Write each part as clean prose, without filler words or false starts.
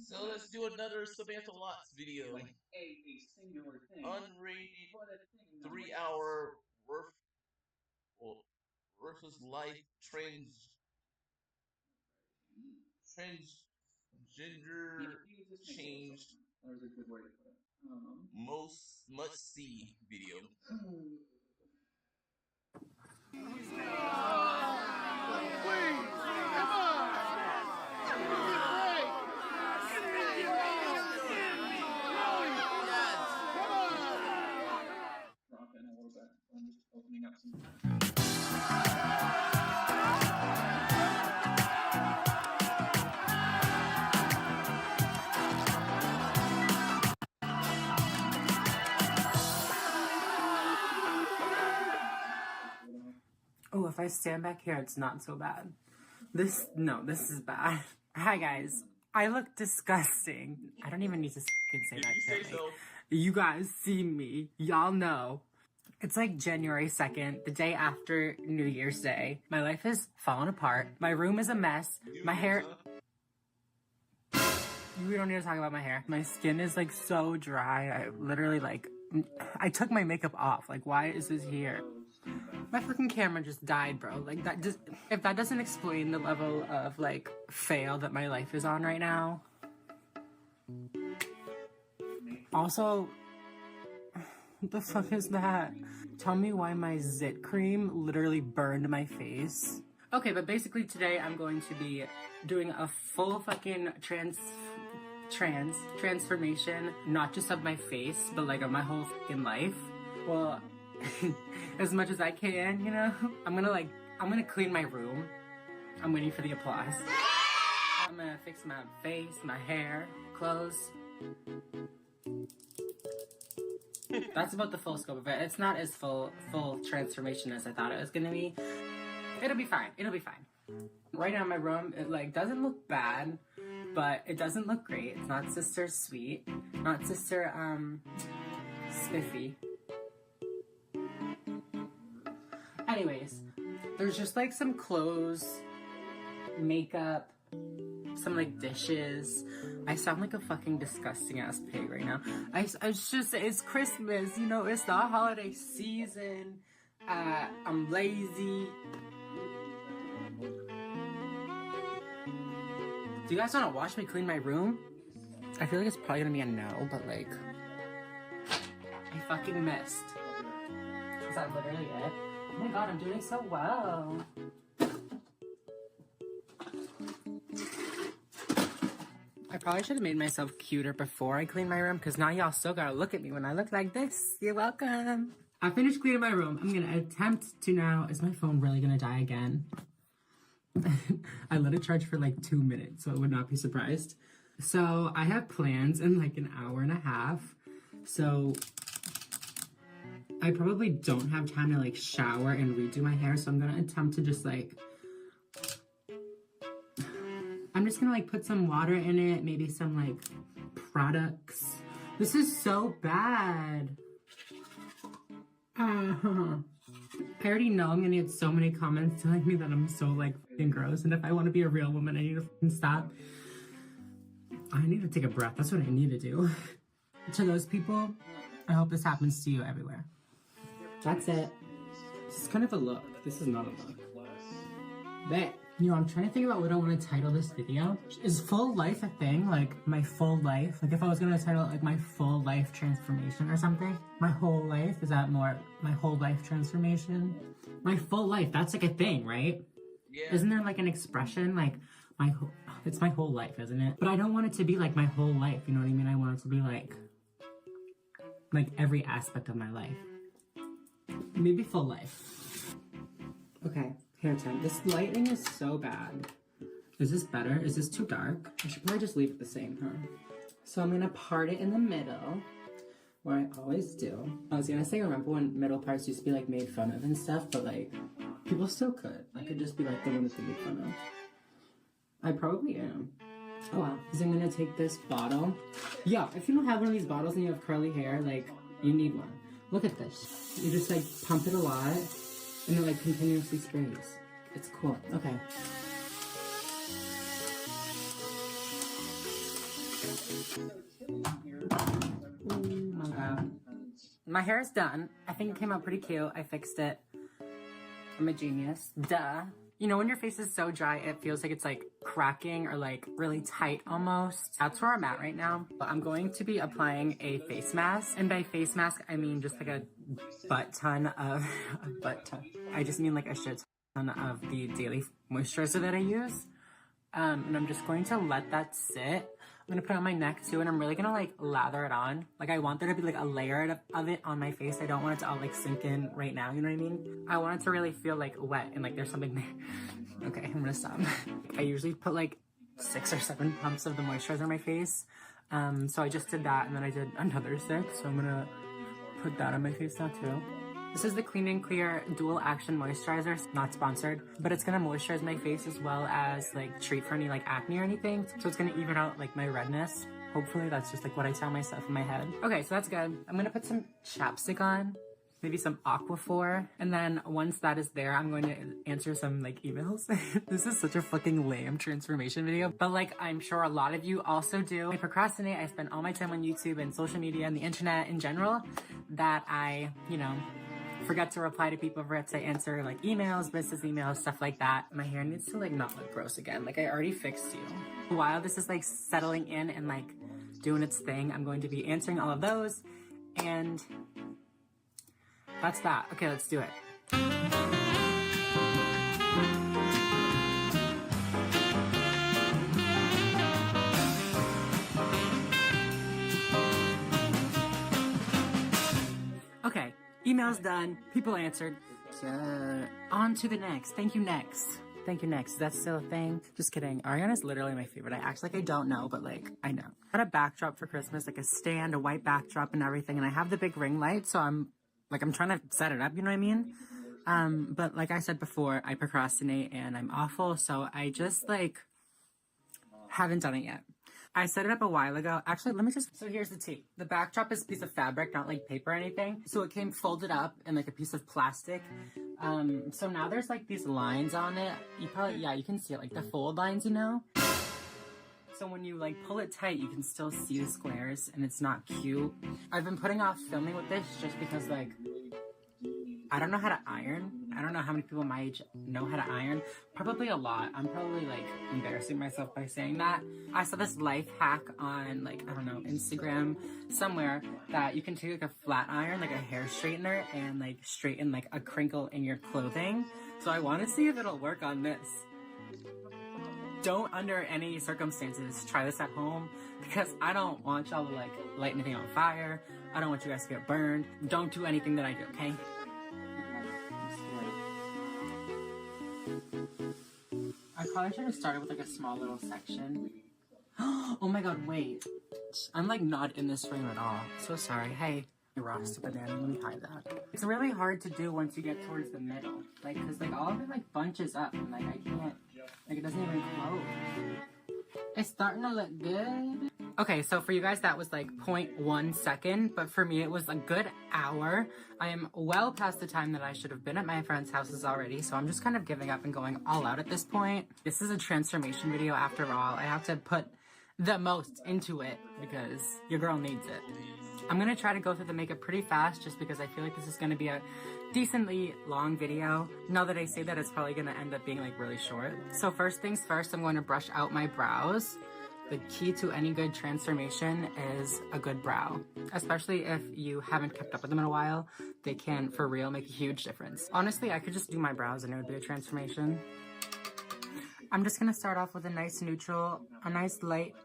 So let's do another Samantha Lots video. Like a singular thing. Unrated 3-hour versus life transgender changed That was a good way to put it. most must see video. Drop in a little bit. I'm just opening up some. Oh, if I stand back here, it's not so bad. This is bad. Hi, guys. I look disgusting. I don't even need to say that shit. So. You guys see me. Y'all know. It's like January 2nd, the day after New Year's Day. My life is falling apart. My room is a mess. My hair... We don't need to talk about my hair. My skin is like so dry. I literally like... I took my makeup off. Like, why is this here? My fucking camera just died, bro. Like, that just... If that doesn't explain the level of, like, fail that my life is on right now. Also... What the fuck is that? Tell me why my zit cream literally burned my face. Okay, but basically today I'm going to be doing a full fucking transformation, not just of my face, but like of my whole fucking life. Well, as much as I can, you know? I'm gonna clean my room. I'm waiting for the applause. I'm gonna fix my face, my hair, clothes. That's about the full scope of it. It's not as full transformation as I thought it was gonna be. It'll be fine. It'll be fine. Right now my room, it like doesn't look bad, but it doesn't look great. It's not Sister Sweet, not Sister Spiffy. Anyways, there's just like some clothes, makeup, some like dishes. I sound like a fucking disgusting ass pig right now. It's Christmas, you know, it's the holiday season. I'm lazy. Do you guys want to watch me clean my room? I feel like it's probably gonna be a no, but like, I fucking missed. Is that literally it? Oh my god, I'm doing so well. I probably should have made myself cuter before I cleaned my room, because now y'all still gotta look at me when I look like this. You're welcome. I finished cleaning my room. I'm gonna attempt to now... Is my phone really gonna die again? I let it charge for like 2 minutes, so I would not be surprised. So I have plans in like an hour and a half. So I probably don't have time to like shower and redo my hair, so I'm gonna attempt to just like... I'm just gonna like put some water in it, maybe some like products. This is so bad. I already know I'm gonna get so many comments telling me that I'm so like fucking gross, and if I want to be a real woman, I need to fucking stop. I need to take a breath. That's what I need to do. To those people, I hope this happens to you everywhere. That's it. This is kind of a look. This is not a look. But, you know, I'm trying to think about what I want to title this video. Is full life a thing? Like, my full life? Like, if I was going to title it, like, my full life transformation or something? My whole life? Is that more my whole life transformation? My full life, that's like a thing, right? Yeah. Isn't there like an expression, like, it's my whole life, isn't it? But I don't want it to be like my whole life, you know what I mean? I want it to be like every aspect of my life. Maybe full life. Okay. Hair time. This lighting is so bad. Is this better? Is this too dark? I should probably just leave it the same, huh? So I'm gonna part it in the middle, where I always do. I was gonna say, remember when middle parts used to be like made fun of and stuff, but like, people still could. I could just be like the one that's made fun of. I probably am. Oh wow. So I'm gonna take this bottle. Yeah, if you don't have one of these bottles and you have curly hair, like, you need one. Look at this. You just like pump it a lot, and it like continuously sprays. It's cool. Okay. Oh my god. My hair is done. I think it came out pretty cute. I fixed it. I'm a genius. Duh. You know when your face is so dry, it feels like it's like cracking or like really tight almost. That's where I'm at right now. I'm going to be applying a face mask. And by face mask, I mean just like a butt ton of, I just mean like a shit ton of the daily moisturizer that I use. And I'm just going to let that sit. I'm gonna put it on my neck too, and I'm really gonna like lather it on. Like I want there to be like a layer of it on my face. I don't want it to all like sink in right now, you know what I mean? I want it to really feel like wet and like there's something there. Okay, I'm gonna stop. I usually put like 6 or 7 pumps of the moisturizer on my face. So I just did that and then I did another 6. So I'm gonna put that on my face now too. This is the Clean and Clear Dual Action Moisturizer. It's not sponsored, but it's gonna moisturize my face as well as like treat for any like acne or anything. So it's gonna even out like my redness. Hopefully that's just like what I tell myself in my head. Okay, so that's good. I'm gonna put some chapstick on, maybe some Aquaphor. And then once that is there, I'm going to answer some like emails. This is such a fucking lame transformation video, but like I'm sure a lot of you also do. I procrastinate, I spend all my time on YouTube and social media and the internet in general that I, you know, forget to reply to people, forget to answer like emails, business emails, stuff like that. My hair needs to like not look gross again. Like I already fixed you. While this is like settling in and like doing its thing, I'm going to be answering all of those, and that's that. Okay, let's do it. Okay. Email's done. People answered. On to the next. Thank you, next. Thank you, next. Is that still a thing? Just kidding. Ariana's literally my favorite. I act like I don't know, but like, I know. I had a backdrop for Christmas, like a stand, a white backdrop and everything. And I have the big ring light, so I'm trying to set it up, you know what I mean? But like I said before, I procrastinate and I'm awful. So I just like haven't done it yet. I set it up a while ago. Actually, so here's the tea. The backdrop is a piece of fabric, not like paper or anything. So it came folded up in like a piece of plastic. So now there's like these lines on it. You can see it, like the fold lines, you know? So when you like pull it tight, you can still see the squares and it's not cute. I've been putting off filming with this just because like, I don't know how to iron. I don't know how many people my age know how to iron. Probably a lot. I'm probably like embarrassing myself by saying that. I saw this life hack on like, I don't know, Instagram somewhere that you can take like a flat iron, like a hair straightener, and like straighten like a crinkle in your clothing. So I want to see if it'll work on this. Don't under any circumstances try this at home because I don't want y'all to like light anything on fire. I don't want you guys to get burned. Don't do anything that I do, okay? I probably should have started with like a small little section. Oh my god, wait. I'm like not in this frame at all. So sorry. Hey, Ross, banana, let me hide that. It's really hard to do once you get towards the middle. Like, cause like all of it like bunches up and like I can't, like it doesn't even close. It's starting to look good. Okay, so for you guys that was like 0.1 second, but for me it was a good hour. I am well past the time that I should have been at my friend's houses already, so I'm just kind of giving up and going all out at this point. This is a transformation video after all. I have to put the most into it because your girl needs it. I'm gonna try to go through the makeup pretty fast just because I feel like this is gonna be a decently long video. Now that I say that, it's probably gonna end up being like really short. So first things first, I'm going to brush out my brows. The key to any good transformation is a good brow. Especially if you haven't kept up with them in a while, they can, for real, make a huge difference. Honestly, I could just do my brows and it would be a transformation. I'm just gonna start off with a nice neutral, a nice light.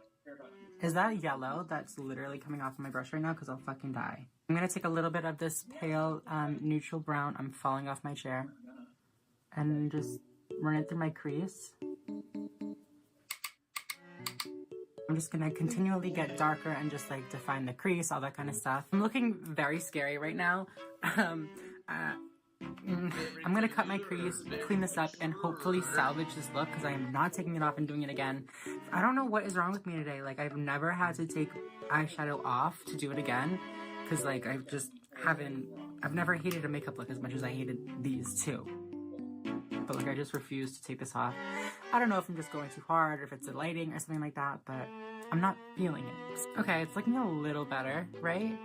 Is that yellow that's literally coming off of my brush right now? Because I'll fucking die. I'm gonna take a little bit of this pale neutral brown. I'm falling off my chair. And just run it through my crease. I'm just gonna continually get darker and just like define the crease, all that kind of stuff. I'm looking very scary right now. I'm gonna cut my crease, clean this up, and hopefully salvage this look because I am not taking it off and doing it again. I don't know what is wrong with me today. Like I've never had to take eyeshadow off to do it again because like I've never hated a makeup look as much as I hated these two. But like I just refuse to take this off. I don't know if I'm just going too hard or if it's the lighting or something like that, but I'm not feeling it. Okay, it's looking a little better, right?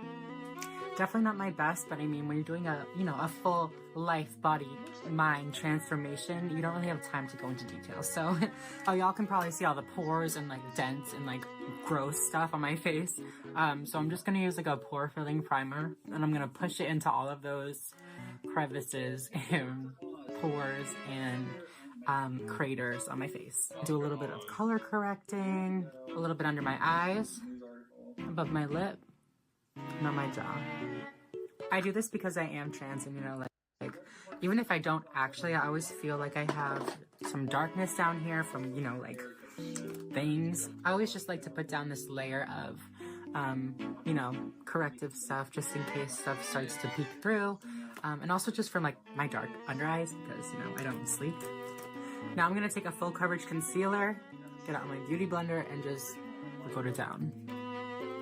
Definitely not my best, but I mean, when you're doing a, you know, a full life, body, mind transformation, you don't really have time to go into details. So, oh, y'all can probably see all the pores and like dents and like gross stuff on my face. So I'm just gonna use like a pore filling primer, and I'm gonna push it into all of those crevices and pores and craters on my face. Do a little bit of color correcting, a little bit under my eyes, above my lip, and on my jaw. I do this because I am trans, and you know, like even if I don't actually, I always feel like I have some darkness down here from, you know, like things. I always just like to put down this layer of you know, corrective stuff just in case stuff starts to peek through. And also just from like my dark under eyes, because, you know, I don't sleep. Now I'm gonna take a full coverage concealer, get out my beauty blender, and just put it down.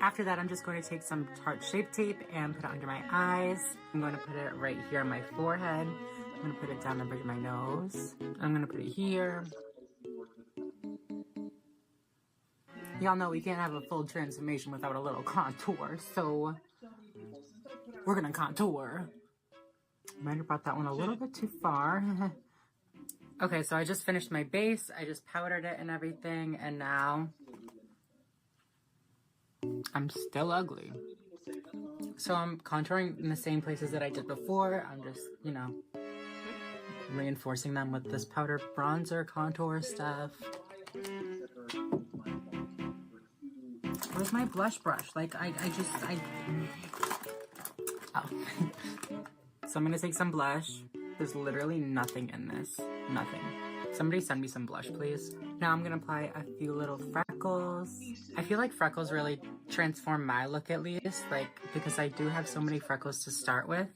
After that, I'm just going to take some Tarte Shape Tape and put it under my eyes. I'm going to put it right here on my forehead. I'm going to put it down the bridge of my nose. I'm going to put it here. Y'all know we can't have a full transformation without a little contour, so we're going to contour. Might have brought that one a little bit too far. Okay, so I just finished my base. I just powdered it and everything, and now I'm still ugly. So I'm contouring in the same places that I did before. I'm just, you know, reinforcing them with this powder bronzer contour stuff. Where's my blush brush? Like, oh. So I'm gonna take some blush. There's literally nothing in this. Nothing. Somebody send me some blush, please. Now I'm gonna apply a few little freckles. I feel like freckles really transform my look, at least, like, because I do have so many freckles to start with.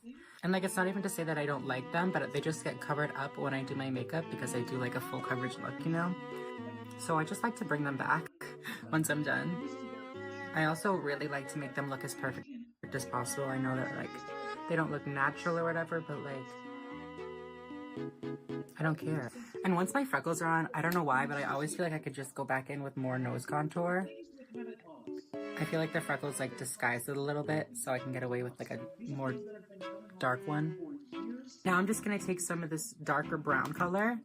And like, it's not even to say that I don't like them, but they just get covered up when I do my makeup because I do like a full coverage look, you know? So I just like to bring them back once I'm done. I also really like to make them look as perfect as possible. I know that, like, they don't look natural or whatever, but like, I don't care. And once my freckles are on, I don't know why, but I always feel like I could just go back in with more nose contour. I feel like the freckles like disguise it a little bit, so I can get away with like a more dark one. Now I'm just gonna take some of this darker brown color.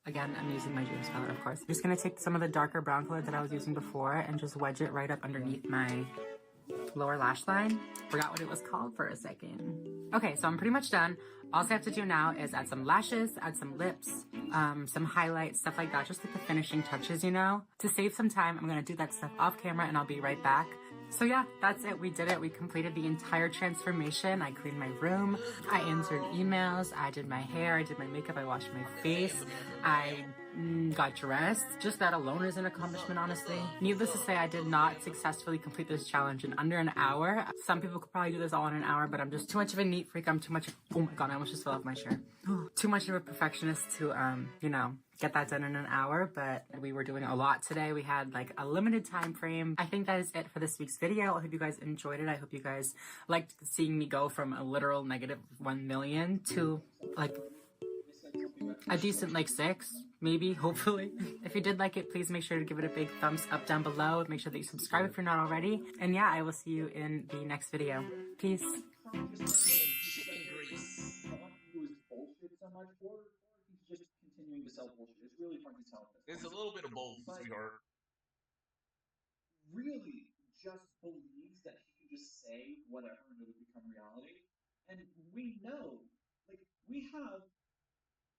Again, I'm using my James palette, of course. I'm just gonna take some of the darker brown color that I was using before and just wedge it right up underneath my lower lash line. Forgot what it was called for a second. Okay, so I'm pretty much done. All I have to do now is add some lashes, add some lips, some highlights, stuff like that, just like the finishing touches, you know? To save some time, I'm gonna do that stuff off camera and I'll be right back. So yeah, that's it. We did it. We completed the entire transformation. I cleaned my room. I answered emails. I did my hair. I did my makeup. I washed my face. I got dressed. Just that alone is an accomplishment, honestly. Needless to say, I did not successfully complete this challenge in under an hour. Some people could probably do this all in an hour, but I'm just too much of a neat freak. I'm too much, oh my God, I almost just fell off my chair. Too much of a perfectionist to, you know, get that done in an hour, but we were doing a lot today. We had like a limited time frame. I think that is it for this week's video. I hope you guys enjoyed it. I hope you guys liked seeing me go from a literal -1 million to like a decent like 6, maybe, hopefully. If you did like it, please make sure to give it a big thumbs up down below. Make sure that you subscribe if you're not already. And yeah, I will see you in the next video. Peace. It's a little bit of both, sweetheart. Really just believes that he can just say whatever and it'll become reality. And we know, like, we have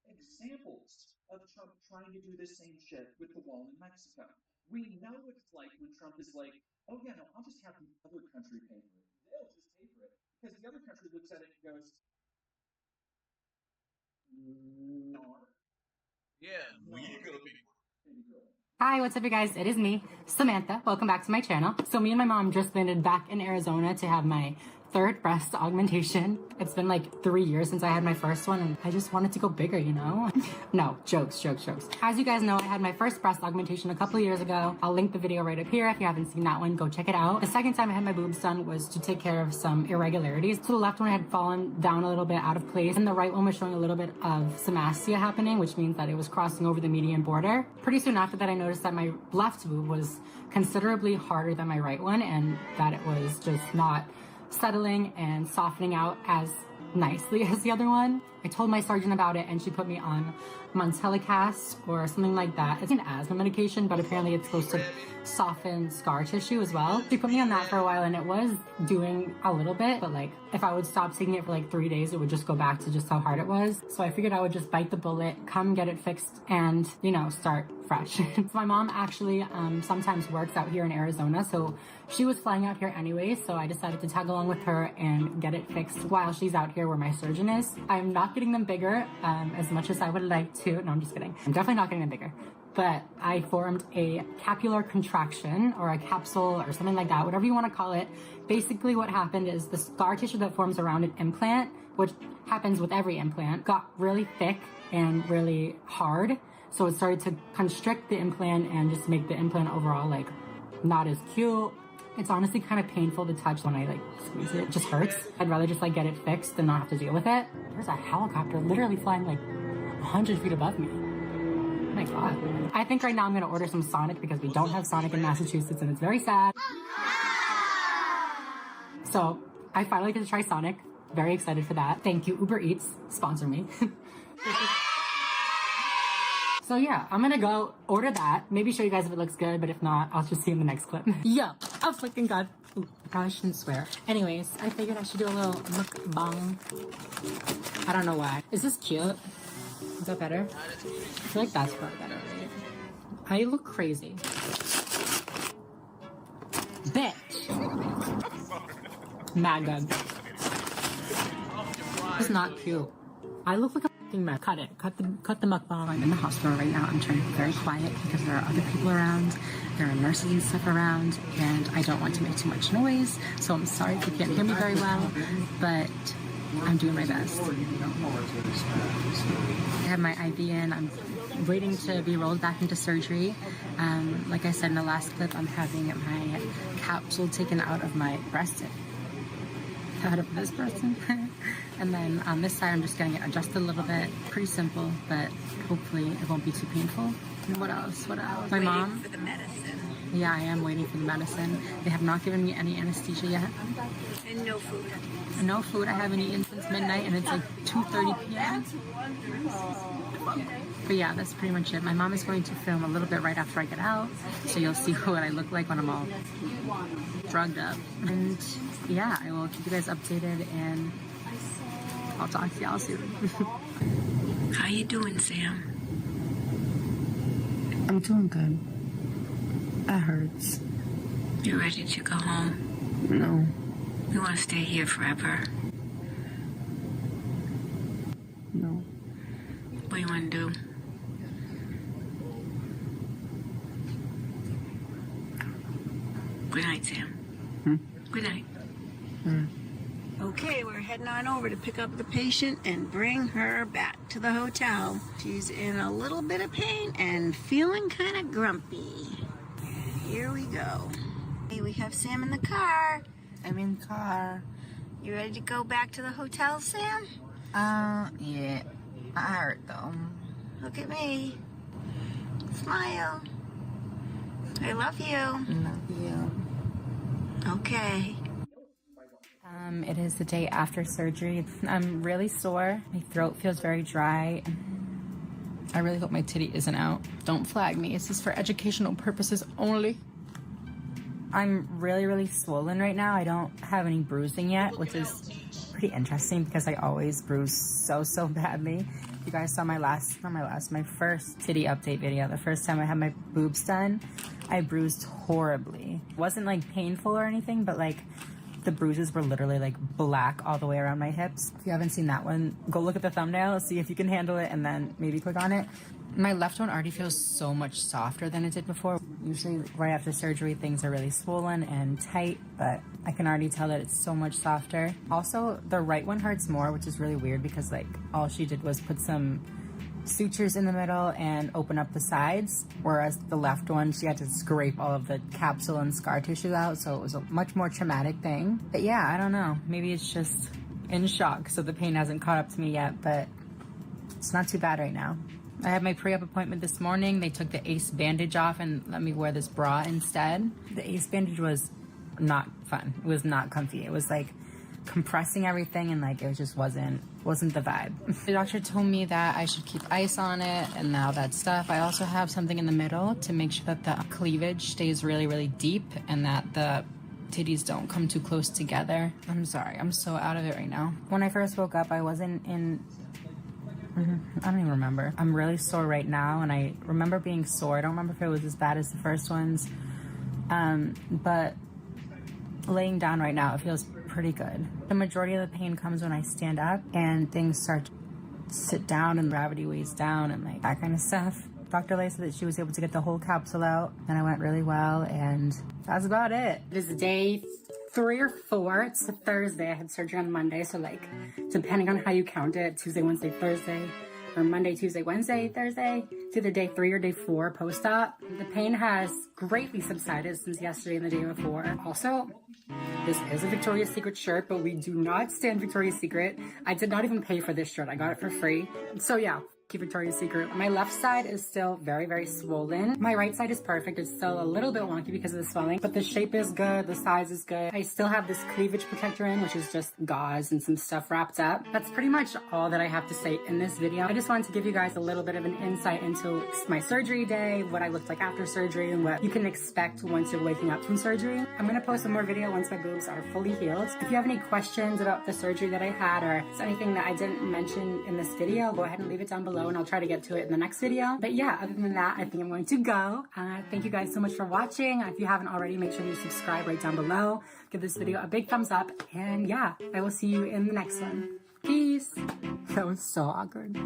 examples of Trump trying to do the same shit with the wall in Mexico. We know what it's like when Trump is like, oh yeah, no, I'll just have the other country pay for it. They'll just pay for it. Because the other country looks at it and goes, no. Yeah, we're gonna pay for it. Hi, what's up you guys? It is me, Samantha. Welcome back to my channel. So me and my mom just landed back in Arizona to have my third breast augmentation. It's been like 3 years since I had my first one and I just wanted to go bigger, you know? No, jokes. As you guys know, I had my first breast augmentation a couple years ago. I'll link the video right up here. If you haven't seen that one, go check it out. The second time I had my boobs done was to take care of some irregularities. So the left one had fallen down a little bit out of place and the right one was showing a little bit of symastia happening, which means that it was crossing over the median border. Pretty soon after that, I noticed that my left boob was considerably harder than my right one and that it was just not settling and softening out as nicely as the other one. I told my surgeon about it and she put me on Montelicast or something like that. It's an asthma medication, but apparently it's supposed to soften scar tissue as well. She put me on that for a while and it was doing a little bit, but like if I would stop taking it for like 3 days, it would just go back to just how hard it was. So I figured I would just bite the bullet, come get it fixed and, you know, start fresh. So my mom actually sometimes works out here in Arizona, so she was flying out here anyway, so I decided to tag along with her and get it fixed while she's out here where my surgeon is. I'm not getting them bigger as much as I would like to. No, I'm just kidding. I'm definitely not getting them bigger. But I formed a capsular contraction or a capsule or something like that, whatever you want to call it. Basically what happened is the scar tissue that forms around an implant, which happens with every implant, got really thick and really hard. So it started to constrict the implant and just make the implant overall like not as cute. It's honestly kind of painful to touch when I like squeeze it. It just hurts. I'd rather just like get it fixed than not have to deal with it. There's a helicopter literally flying like 100 feet above me. Oh my God. I think right now I'm gonna order some Sonic because we don't have Sonic in Massachusetts and it's very sad. So I finally get to try Sonic. Very excited for that. Thank you, Uber Eats. Sponsor me. So yeah, I'm gonna go order that. Maybe show you guys if it looks good, but if not, I'll just see you in the next clip. Yeah, oh fucking God. Ooh, I probably shouldn't swear. Anyways, I figured I should do a little mukbang. I don't know why. Is this cute? Is that better? I feel like that's probably better, right? I look crazy. Bitch! Mad good. It's not cute. I look like a fucking mess. Cut it. Cut the mukbang. I'm in the hospital right now. I'm trying to be very quiet because there are other people around. There are nurses and stuff around, and I don't want to make too much noise. So I'm sorry if you can't hear me very well, but I'm doing my best. I have my IV in. I'm waiting to be rolled back into surgery. Like I said in the last clip, I'm having my capsule taken out of my breast. Out of this person. And then on this side, I'm just getting it adjusted a little bit. Pretty simple, but hopefully it won't be too painful. And what else? My mom. For the medicine. Yeah, I am waiting for the medicine. They have not given me any anesthesia yet. And no food. No food. I haven't eaten since midnight, and it's like 2:30 p.m. But yeah, that's pretty much it. My mom is going to film a little bit right after I get out, so you'll see what I look like when I'm all drugged up. And yeah, I will keep you guys updated, and I'll talk to y'all soon. How you doing, Sam? I'm doing good. That hurts. You ready to go home? No. You want to stay here forever? No. What do you want to do? Good night, Sam. Good night. Okay, we're heading on over to pick up the patient and bring her back to the hotel. She's in a little bit of pain and feeling kind of grumpy. Here we go. Hey, we have Sam in the car. I'm in the car. You ready to go back to the hotel, Sam? Yeah. I hurt though. Look at me. Smile. I love you. Love you. Okay. It is the day after surgery. I'm really sore. My throat feels very dry. I really hope my titty isn't out. Don't flag me. This is for educational purposes only. I'm really swollen right now. I don't have any bruising yet, which is pretty interesting because I always bruise so badly. You guys saw my first titty update video. The first time I had my boobs done, I bruised horribly. It wasn't like painful or anything, but like the bruises were literally like black all the way around my hips. If you haven't seen that one, go look at the thumbnail, see if you can handle it, and then maybe click on it. My left one already feels so much softer than it did before. Usually right after surgery, things are really swollen and tight, but I can already tell that it's so much softer. Also, the right one hurts more, which is really weird because like all she did was put some sutures in the middle and open up the sides, whereas the left one, she had to scrape all of the capsule and scar tissue out, so it was a much more traumatic thing. But yeah, I don't know. Maybe it's just in shock, so the pain hasn't caught up to me yet, but it's not too bad right now. I had my pre-op appointment this morning. They took the ACE bandage off and let me wear this bra instead. The ACE bandage was not fun. It was not comfy. It was like compressing everything and like it just wasn't the vibe. The doctor told me that I should keep ice on it and all that stuff. I also have something in the middle to make sure that the cleavage stays really, really deep and that the titties don't come too close together. I'm sorry, I'm so out of it right now. When I first woke up, I wasn't in... I don't even remember. I'm really sore right now, and I remember being sore. I don't remember if it was as bad as the first ones, but laying down right now, it feels pretty good. The majority of the pain comes when I stand up and things start to sit down and gravity weighs down and like that kind of stuff. Dr. Lay said that she was able to get the whole capsule out and it went really well, and that's about it. It is day 3 or 4. It's a Thursday. I had surgery on Monday, so like depending on how you count it, Tuesday, Wednesday, Thursday, or Monday, Tuesday, Wednesday, Thursday. It's either day 3 or day 4 post-op. The pain has greatly subsided since yesterday and the day before. Also, this is a Victoria's Secret shirt, but we do not stand Victoria's Secret. I did not even pay for this shirt. I got it for free. So yeah, keep Victoria's Secret. My left side is still very, very swollen. My right side is perfect. It's still a little bit wonky because of the swelling, but the shape is good. The size is good. I still have this cleavage protector in, which is just gauze and some stuff wrapped up. That's pretty much all that I have to say in this video. I just wanted to give you guys a little bit of an insight into my surgery day, what I looked like after surgery, and what you can expect once you're waking up from surgery. I'm gonna post some more video once my boobs are fully healed. If you have any questions about the surgery that I had, or is anything that I didn't mention in this video, go ahead and leave it down below and I'll try to get to it in the next video. But yeah, other than that, I think I'm going to go. Thank you guys so much for watching. If you haven't already, make sure you subscribe right down below. Give this video a big thumbs up. And yeah, I will see you in the next one. Peace. That was so awkward.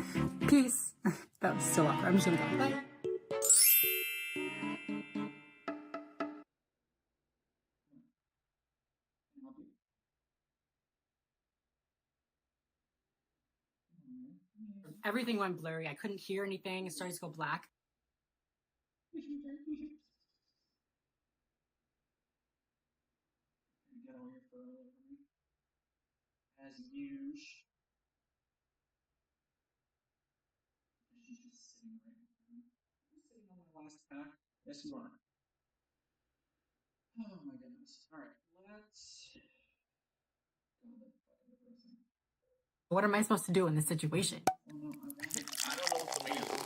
Peace. That was so awkward. I'm just gonna go. Bye. Everything went blurry. I couldn't hear anything. It started to go black. Get all your photos as usual. She's just sitting right now. Who's sitting on my last pack? Yes, you are. Oh my goodness. All right, let's. What am I supposed to do in this situation? I don't know, Samantha.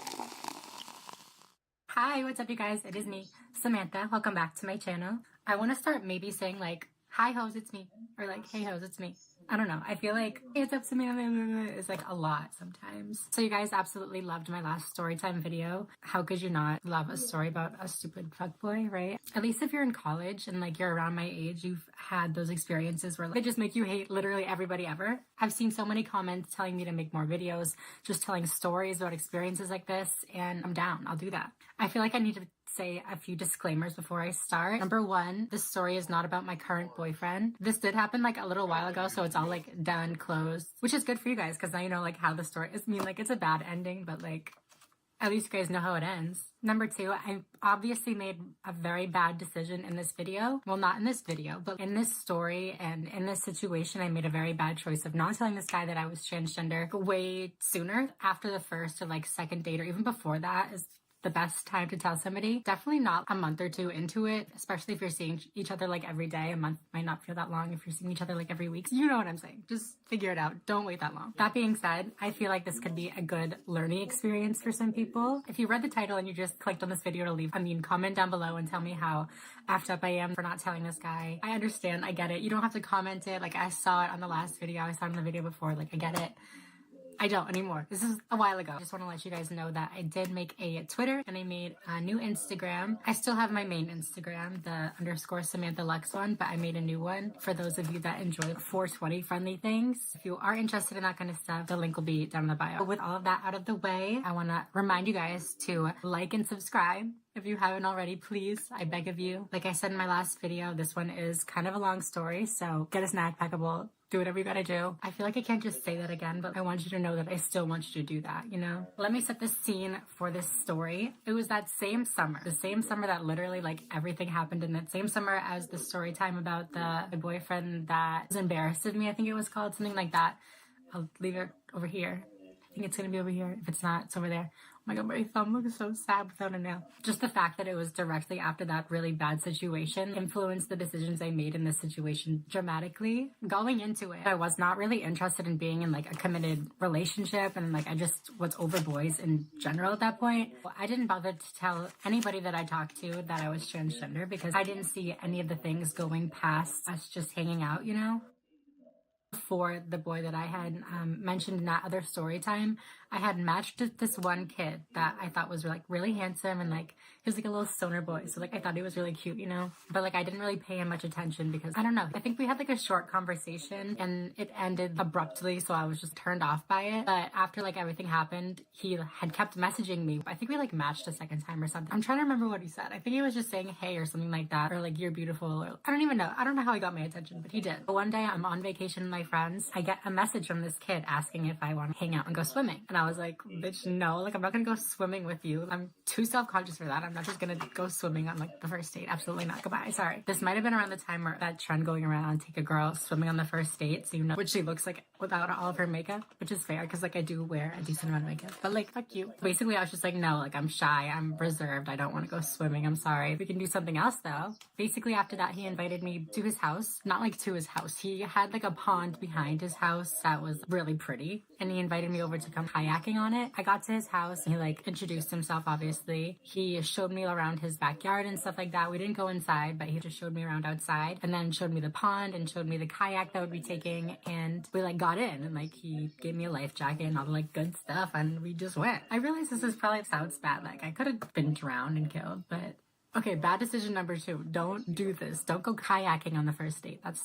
Hi, what's up you guys? It is me, Samantha. Welcome back to my channel. I want to start maybe saying like, hi hoes, it's me. Or like, hey hoes, it's me. I don't know. I feel like, hey, what's up Samantha? It's like a lot sometimes. So you guys absolutely loved my last storytime video. How could you not love a story about a stupid fuckboy, right? At least if you're in college and like you're around my age, you've had those experiences where like, they just make you hate literally everybody ever. I've seen so many comments telling me to make more videos, just telling stories about experiences like this, and I'm down. I'll do that. I feel like I need to say a few disclaimers before I start. Number 1, this story is not about my current boyfriend. This did happen like a little while ago, so it's all like done, closed, which is good for you guys because now you know like how the story is. I mean, like it's a bad ending, but like at least you guys know how it ends. Number 2, I obviously made a very bad decision in this video. Well, not in this video, but in this story and in this situation, I made a very bad choice of not telling this guy that I was transgender way sooner. After the first or like second date, or even before that is the best time to tell somebody. Definitely not a month or 2 into it, especially if you're seeing each other like every day. A month might not feel that long if you're seeing each other like every week. You know what I'm saying. Just figure it out. Don't wait that long. That being said, I feel like this could be a good learning experience for some people. If you read the title and you just clicked on this video to leave, comment down below and tell me how effed up I am for not telling this guy. I understand. I get it. You don't have to comment it. Like I saw it on the last video. I saw it in the video before. Like I get it. I don't anymore. This is a while ago. I just want to let you guys know that I did make a Twitter and I made a new Instagram. I still have my main Instagram, the _ Samantha Lux one, but I made a new one for those of you that enjoy 420 friendly things. If you are interested in that kind of stuff, the link will be down in the bio. But with all of that out of the way, I want to remind you guys to like and subscribe If you haven't already, please, I beg of you. Like I said in my last video, this one is kind of a long story, so get a snack packable. Do whatever you gotta do. I feel like I can't just say that again, but I want you to know that I still want you to do that, you know? Let me set the scene for this story. It was that same summer, the same summer that literally like everything happened in that same summer as the story time about the boyfriend that was embarrassed of me, I think it was called, something like that. I'll leave it over here. I think it's gonna be over here. If it's not, it's over there. Oh my god, my thumb looks so sad without a nail. Just the fact that it was directly after that really bad situation influenced the decisions I made in this situation dramatically. Going into it, I was not really interested in being in like a committed relationship, and like I just was over boys in general at that point. I didn't bother to tell anybody that I talked to that I was transgender because I didn't see any of the things going past us just hanging out, you know? For the boy that I had mentioned in that other story time, I had matched with this one kid that I thought was like really handsome, and like he was like a little stoner boy, so like I thought he was really cute, you know, but like I didn't really pay him much attention because I don't know, I think we had like a short conversation and it ended abruptly, so I was just turned off by it. But after like everything happened, he had kept messaging me. I think we like matched a second time or something. I'm trying to remember what he said. I think he was just saying hey or something like that, or like you're beautiful, or I don't even know. I don't know how he got my attention, but he did. One day I'm on vacation with my friends. I get a message from this kid asking if I want to hang out and go swimming, and I was like, bitch, no, like I'm not gonna go swimming with you. I'm too self-conscious for that. I'm not just gonna go swimming on like the first date. Absolutely not. Goodbye. Sorry. This might have been around the time where that trend going around, take a girl swimming on the first date, so you know what she looks like without all of her makeup, which is fair because like I do wear a decent amount of makeup, but like fuck you. Basically I was just like, no, like I'm shy, I'm reserved, I don't want to go swimming, I'm sorry. We can do something else though. Basically after that he invited me to his house. Not like to his house, he had like a pond behind his house that was really pretty, and he invited me over to come kayaking on it. I got to his house and he like introduced himself, obviously. He showed me around his backyard and stuff like that. We didn't go inside, but he just showed me around outside, and then showed me the pond and showed me the kayak that would be taking, and we like got in and like he gave me a life jacket and all the like good stuff, and we just went. I realize this is probably sounds bad, like I could have been drowned and killed, but okay, bad decision number 2. Don't do this. Don't go kayaking on the first date. That's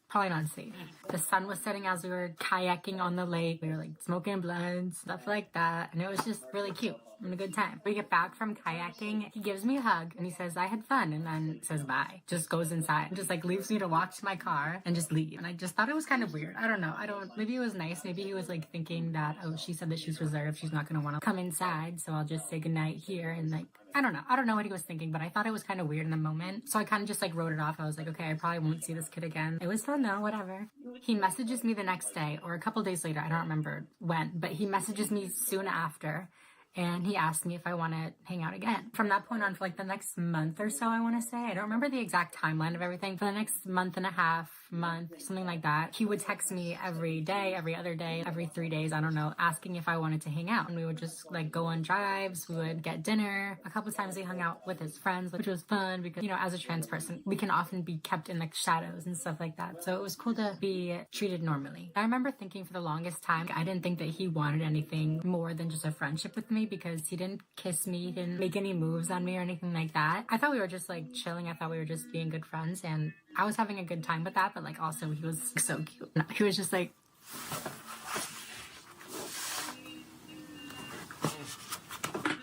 probably not safe. The sun was setting as we were kayaking on the lake. We were like smoking blunts, stuff like that. And it was just really cute and a good time. We get back from kayaking. He gives me a hug and he says, I had fun. And then says bye. Just goes inside and just like leaves me to walk to my car and just leave. And I just thought it was kind of weird. I don't know. Maybe it was nice. Maybe he was like thinking that, oh, she said that she's reserved. She's not going to want to come inside. So I'll just say goodnight here. And like, I don't know. I don't know what he was thinking, but I thought it was kind of weird in the moment. So I kind of just like wrote it off. I was like, okay, I probably won't see this kid again. It was fun though, whatever. He messages me the next day or a couple days later. I don't remember when, but he messages me soon after. And he asked me if I want to hang out again. From that point on, for like the next month or so, I want to say, I don't remember the exact timeline of everything. For the next month and a half, something like that, he would text me every day, every other day, every 3 days, I don't know, asking if I wanted to hang out. And we would just like go on drives, we would get dinner. A couple times he hung out with his friends, which was fun because, you know, as a trans person, we can often be kept in like shadows and stuff like that. So it was cool to be treated normally. I remember thinking for the longest time, I didn't think that he wanted anything more than just a friendship with me, because he didn't kiss me, he didn't make any moves on me or anything like that. I thought we were just like chilling. I thought we were just being good friends, and I was having a good time with that, but like also he was so cute. No, he was just like,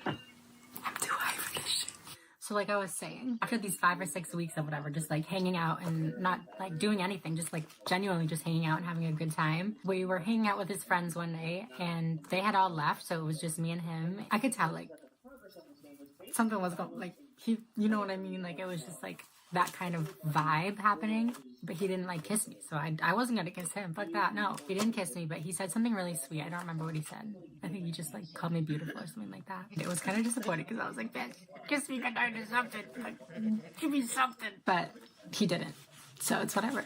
I'm too high for this shit. So like I was saying, after these 5 or 6 weeks of whatever, just like hanging out and not like doing anything, just like genuinely just hanging out and having a good time, we were hanging out with his friends one day and they had all left, so it was just me and him. I could tell like something was going, like he, you know what I mean? Like it was just like that kind of vibe happening, but he didn't like kiss me, so I wasn't gonna kiss him. Fuck that. No, he didn't kiss me, but he said something really sweet. I don't remember what he said. I think he just like called me beautiful or something like that. It was kind of disappointing because I was like, bitch, kiss me goodnight or something, like give me something, but he didn't, so it's whatever.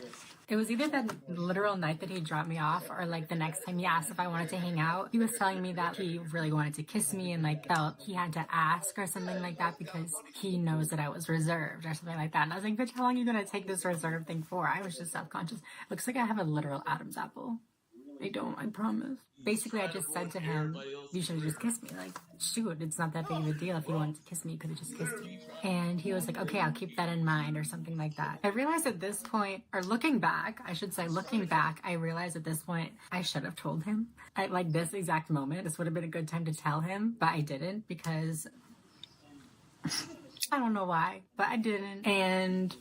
It was either that literal night that he dropped me off or like the next time he asked if I wanted to hang out. He was telling me that he really wanted to kiss me and like felt he had to ask or something like that because he knows that I was reserved or something like that. And I was like, bitch, how long are you gonna take this reserved thing for? I was just self-conscious. Looks like I have a literal Adam's apple. I don't, I promise. Basically, I just said to him, you should have just kissed me. Like, shoot, it's not that big of a deal. If you wanted to kiss me, you could have just kissed me. And he was like, okay, I'll keep that in mind or something like that. I realized at this point, or looking back, I should say looking back, I realized at this point, I should have told him. At like this exact moment, this would have been a good time to tell him, but I didn't because I don't know why, but I didn't. And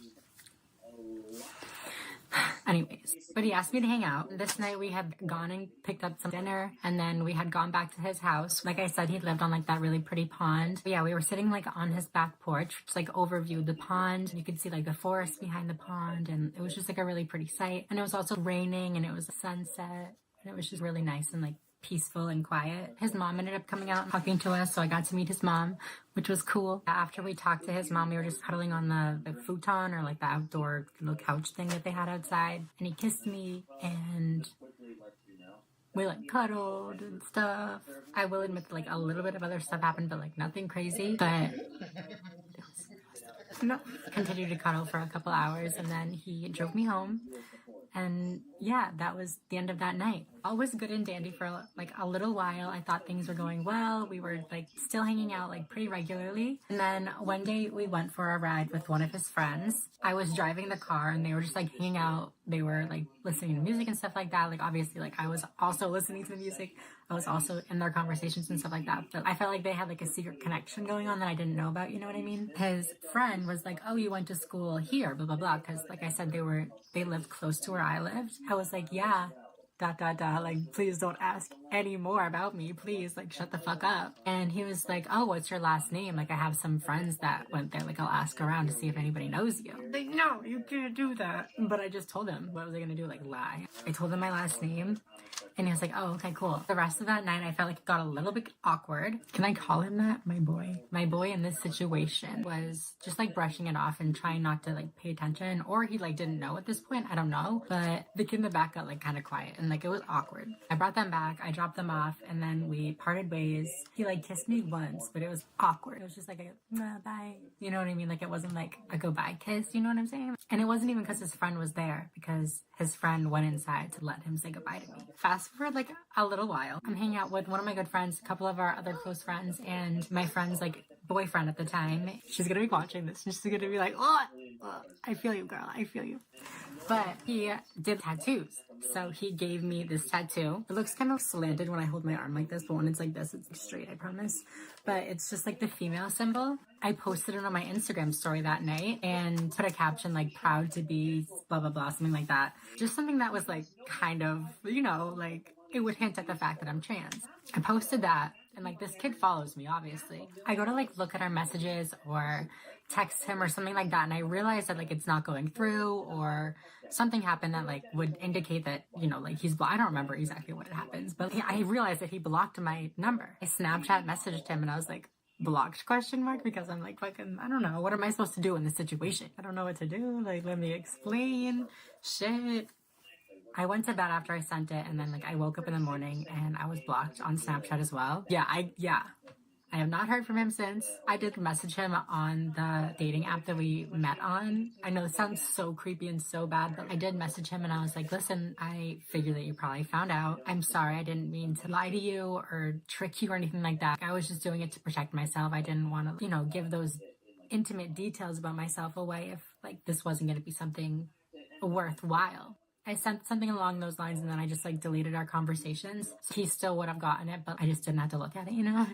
anyways, but he asked me to hang out. This night we had gone and picked up some dinner, and then we had gone back to his house. Like I said, he lived on like that really pretty pond. But yeah, we were sitting like on his back porch, which like overviewed the pond. You could see like the forest behind the pond, and it was just like a really pretty sight. And it was also raining, and it was a sunset, and it was just really nice and like peaceful and quiet. His mom ended up coming out and talking to us, so I got to meet his mom, which was cool. After we talked to his mom, we were just cuddling on the futon, or like the outdoor little couch thing that they had outside, and he kissed me, and we like cuddled and stuff. I will admit that, like a little bit of other stuff happened, but like nothing crazy. But no, continued to cuddle for a couple hours, and then he drove me home. And yeah, that was the end of that night. All was good and dandy for like a little while. I thought things were going well. We were like still hanging out like pretty regularly. And then one day we went for a ride with one of his friends. I was driving the car and they were just like hanging out. They were like listening to music and stuff like that. Like obviously like I was also listening to the music. I was also in their conversations and stuff like that. But I felt like they had like a secret connection going on that I didn't know about, you know what I mean? His friend was like, oh, you went to school here, blah, blah, blah. Cause like I said, they lived close to where I lived. I was like, yeah, ... Like, please don't ask any more about me. Please, like, shut the fuck up. And he was like, oh, what's your last name? Like, I have some friends that went there. Like, I'll ask around to see if anybody knows you. Like, no, you can't do that. But I just told him. What was I going to do? Like, lie? I told him my last name. And he was like, oh, okay, cool. The rest of that night, I felt like it got a little bit awkward. Can I call him that? My boy. My boy in this situation was just like brushing it off and trying not to like pay attention. Or he like didn't know at this point. I don't know. But the kid in the back got like kind of quiet and like it was awkward. I brought them back. I dropped them off and then we parted ways. He like kissed me once, but it was awkward. It was just like a bye. You know what I mean? Like it wasn't like a goodbye kiss. You know what I'm saying? And it wasn't even because his friend was there, because his friend went inside to let him say goodbye to me. Fast forward like a little while. I'm hanging out with one of my good friends, a couple of our other close friends, and my friend's like boyfriend at the time. She's gonna be watching this and she's gonna be like, oh, I feel you, girl. I feel you. But he did tattoos. So he gave me this tattoo. It looks kind of slanted when I hold my arm like this, but when it's like this, it's straight, I promise. But it's just like the female symbol. I posted it on my Instagram story that night and put a caption like proud to be blah, blah, blah, something like that. Just something that was like kind of, you know, like it would hint at the fact that I'm trans. I posted that and like this kid follows me, obviously. I go to like look at our messages or text him or something like that, and I realized that like it's not going through or something happened that like would indicate that, you know, like he's I don't remember exactly what happens, but I realized that he blocked my number. I Snapchat messaged him and I was like, blocked question mark, because I'm like fucking, I don't know, what am I supposed to do in this situation? I don't know what to do. Like, let me explain. Shit. I went to bed after I sent it, and then like I woke up in the morning and I was blocked on Snapchat as well. I have not heard from him since. I did message him on the dating app that we met on. I know this sounds so creepy and so bad, but I did message him and I was like, listen, I figured that you probably found out. I'm sorry. I didn't mean to lie to you or trick you or anything like that. I was just doing it to protect myself. I didn't want to, you know, give those intimate details about myself away if like this wasn't going to be something worthwhile. I sent something along those lines and then I just like deleted our conversations. So he still would have gotten it, but I just didn't have to look at it, you know?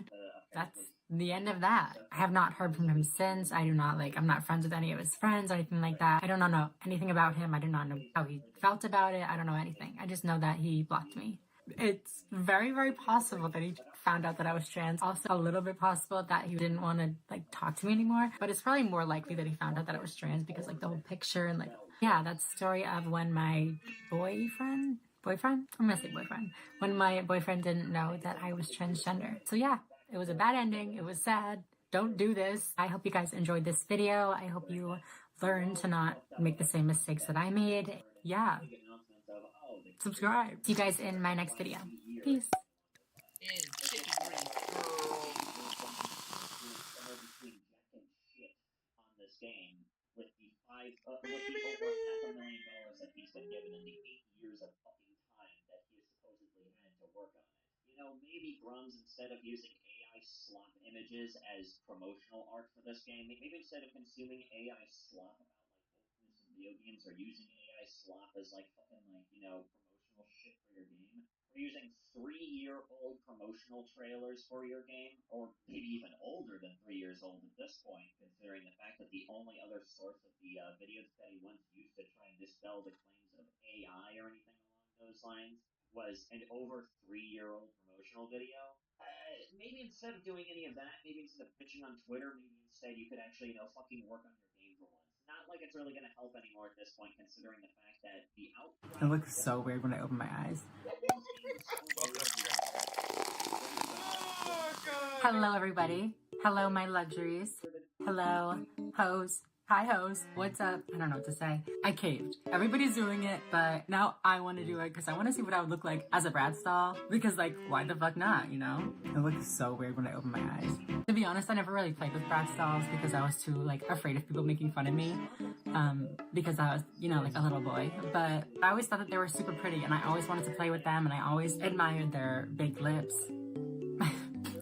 That's the end of that. I have not heard from him since. I do not like, I'm not friends with any of his friends or anything like that. I do not know anything about him. I do not know how he felt about it. I don't know anything. I just know that he blocked me. It's very, very possible that he found out that I was trans. Also a little bit possible that he didn't want to like talk to me anymore, but it's probably more likely that he found out that I was trans because like the whole picture and like, yeah, that's the story of when my boyfriend? I'm gonna say boyfriend. When my boyfriend didn't know that I was transgender. So yeah, it was a bad ending. It was sad. Don't do this. I hope you guys enjoyed this video. I hope you learn to not make the same mistakes that I made. Yeah. Subscribe. See you guys in my next video. Peace. Maybe Grums, instead of using AI slop images as promotional art for this game, maybe instead of consuming AI slop about like wokeness in video games or using AI slop as like fucking like, you know, promotional shit for your game. We're using 3-year-old promotional trailers for your game, or maybe even older than 3 years old at this point, considering the fact that the only other source of the videos that he once used to try and dispel the claims of AI or anything along those lines was an over 3-year-old promotional video. Maybe instead of doing any of that, maybe instead of pitching on Twitter, maybe instead you could actually, you know, fucking work on your game for once. Not like it's really going to help anymore at this point, considering the fact that the outcry... It looks so weird when I open my eyes. Hello, everybody. Hello, my luxuries. Hello, hoes. Hi, hoes. What's up? I don't know what to say. I caved. Everybody's doing it, but now I want to do it because I want to see what I would look like as a Bratz doll. Because, like, why the fuck not, you know? It looks so weird when I open my eyes. To be honest, I never really played with Bratz dolls because I was too, like, afraid of people making fun of me. Because I was, you know, like a little boy. But I always thought that they were super pretty and I always wanted to play with them and I always admired their big lips.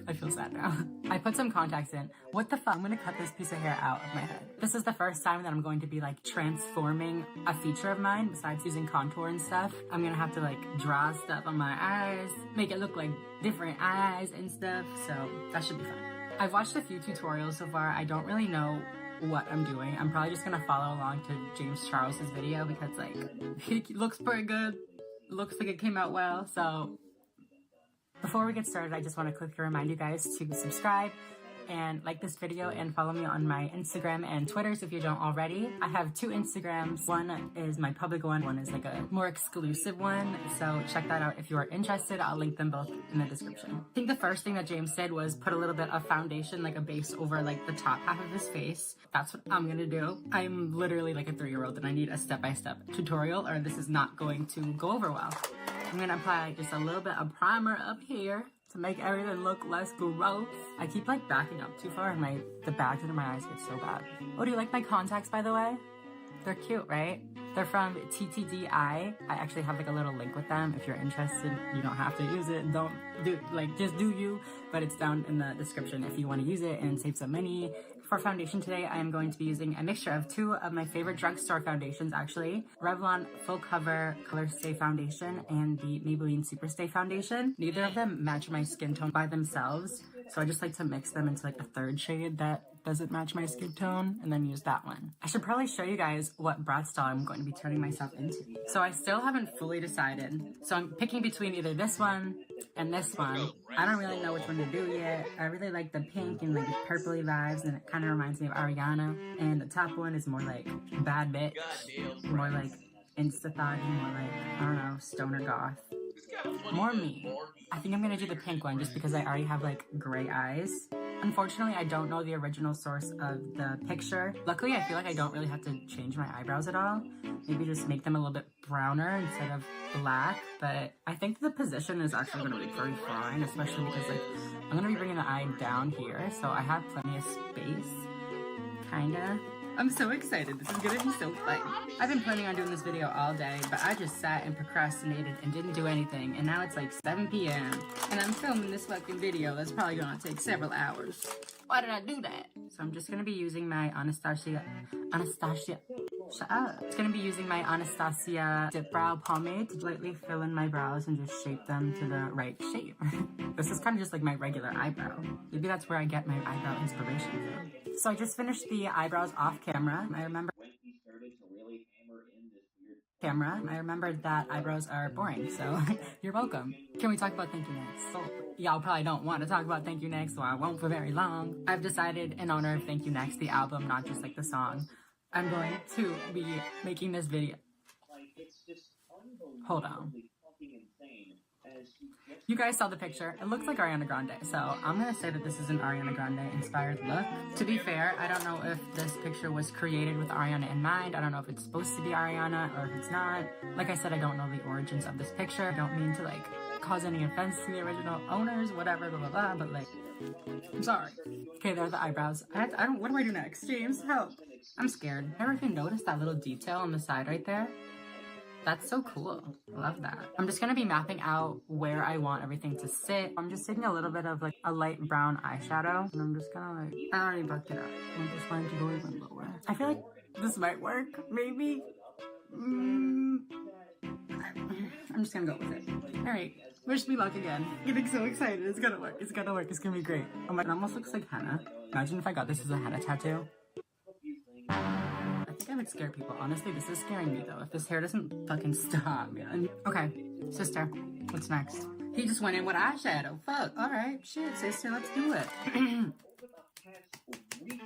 I feel sad now. I put some contacts in. What the fuck? I'm gonna cut this piece of hair out of my head. This is the first time that I'm going to be like transforming a feature of mine besides using contour and stuff. I'm gonna have to like draw stuff on my eyes, make it look like different eyes and stuff. So that should be fun. I've watched a few tutorials so far. I don't really know what I'm doing. I'm probably just gonna follow along to James Charles's video because like he looks pretty good. Looks like it came out well. So before we get started, I just want to quickly remind you guys to subscribe and like this video and follow me on my Instagram and Twitters if you don't already. I have 2 Instagrams. One is my public one is like a more exclusive one. So check that out if you are interested. I'll link them both in the description. I think the first thing that James said was put a little bit of foundation, like a base over like the top half of his face. That's what I'm gonna do. I'm literally like a 3-year-old and I need a step-by-step tutorial or this is not going to go over well. I'm gonna apply just a little bit of primer up here to make everything look less gross. I keep like backing up too far and the bags under my eyes get so bad. Oh, do you like my contacts, by the way? They're cute, right? They're from TTDI. I actually have like a little link with them. If you're interested, you don't have to use it. Don't do, like, just do you, but it's down in the description if you want to use it and save some money. For foundation today, I am going to be using a mixture of 2 of my favorite drugstore foundations, actually. Revlon Full Cover Color Stay Foundation and the Maybelline Super Stay Foundation. Neither of them match my skin tone by themselves, so I just like to mix them into like a 3rd shade that doesn't match my skin tone and then use that one. I should probably show you guys what Bratz doll I'm going to be turning myself into. So I still haven't fully decided. So I'm picking between either this one and this one. I don't really know which one to do yet. I really like the pink and like purpley vibes and it kind of reminds me of Ariana. And the top one is more like bad bitch, more like insta-thotty, more like, I don't know, stoner goth. More me. I think I'm gonna do the pink one just because I already have like gray eyes. Unfortunately, I don't know the original source of the picture. Luckily, I feel like I don't really have to change my eyebrows at all. Maybe just make them a little bit browner instead of black. But I think the position is actually gonna be very fine, especially because like I'm gonna be bringing the eye down here, so I have plenty of space. Kinda. I'm so excited. This is gonna be so fun. I've been planning on doing this video all day, but I just sat and procrastinated and didn't do anything. And now it's like 7 p.m. and I'm filming this fucking video that's probably gonna take several hours. Why did I do that? So I'm just gonna be using my Anastasia, shut up. It's gonna be using my Anastasia Dip Brow Pomade to lightly fill in my brows and just shape them to the right shape. This is kind of just like my regular eyebrow. Maybe that's where I get my eyebrow inspiration from. So I just finished the eyebrows off camera. I remembered that eyebrows are boring, so you're welcome. Can we talk about Thank You Next? So, y'all probably don't want to talk about Thank You Next, so I won't for very long. I've decided in honor of Thank You Next, the album, not just like the song, I'm going to be making this video. Hold on. You guys saw the picture. It looks like Ariana Grande, so I'm gonna say that this is an Ariana Grande inspired look. To be fair, I don't know if this picture was created with Ariana in mind. I don't know if it's supposed to be Ariana or if it's not. Like I said, I don't know the origins of this picture. I don't mean to like cause any offense to the original owners, whatever, blah, blah, blah, but like, I'm sorry. Okay, there are the eyebrows. What do I do next? James, help. I'm scared. Ever if you notice that little detail on the side right there? That's so cool. I love that. I'm just gonna be mapping out where I want everything to sit. I'm just taking a little bit of like a light brown eyeshadow and I'm just gonna like, I already bucked it up. I'm just going to go even lower. I feel like this might work, maybe. I'm just gonna go with it. Alright, wish me luck again. I'm getting so excited. It's gonna work. It's gonna work. It's gonna be great. Oh my, it almost looks like henna. Imagine if I got this as a henna tattoo. I think I would scare people. Honestly, this is scaring me though. If this hair doesn't fucking stop, man. Okay, sister, what's next? He just went in with eyeshadow. Fuck. Alright, shit, sister, let's do it.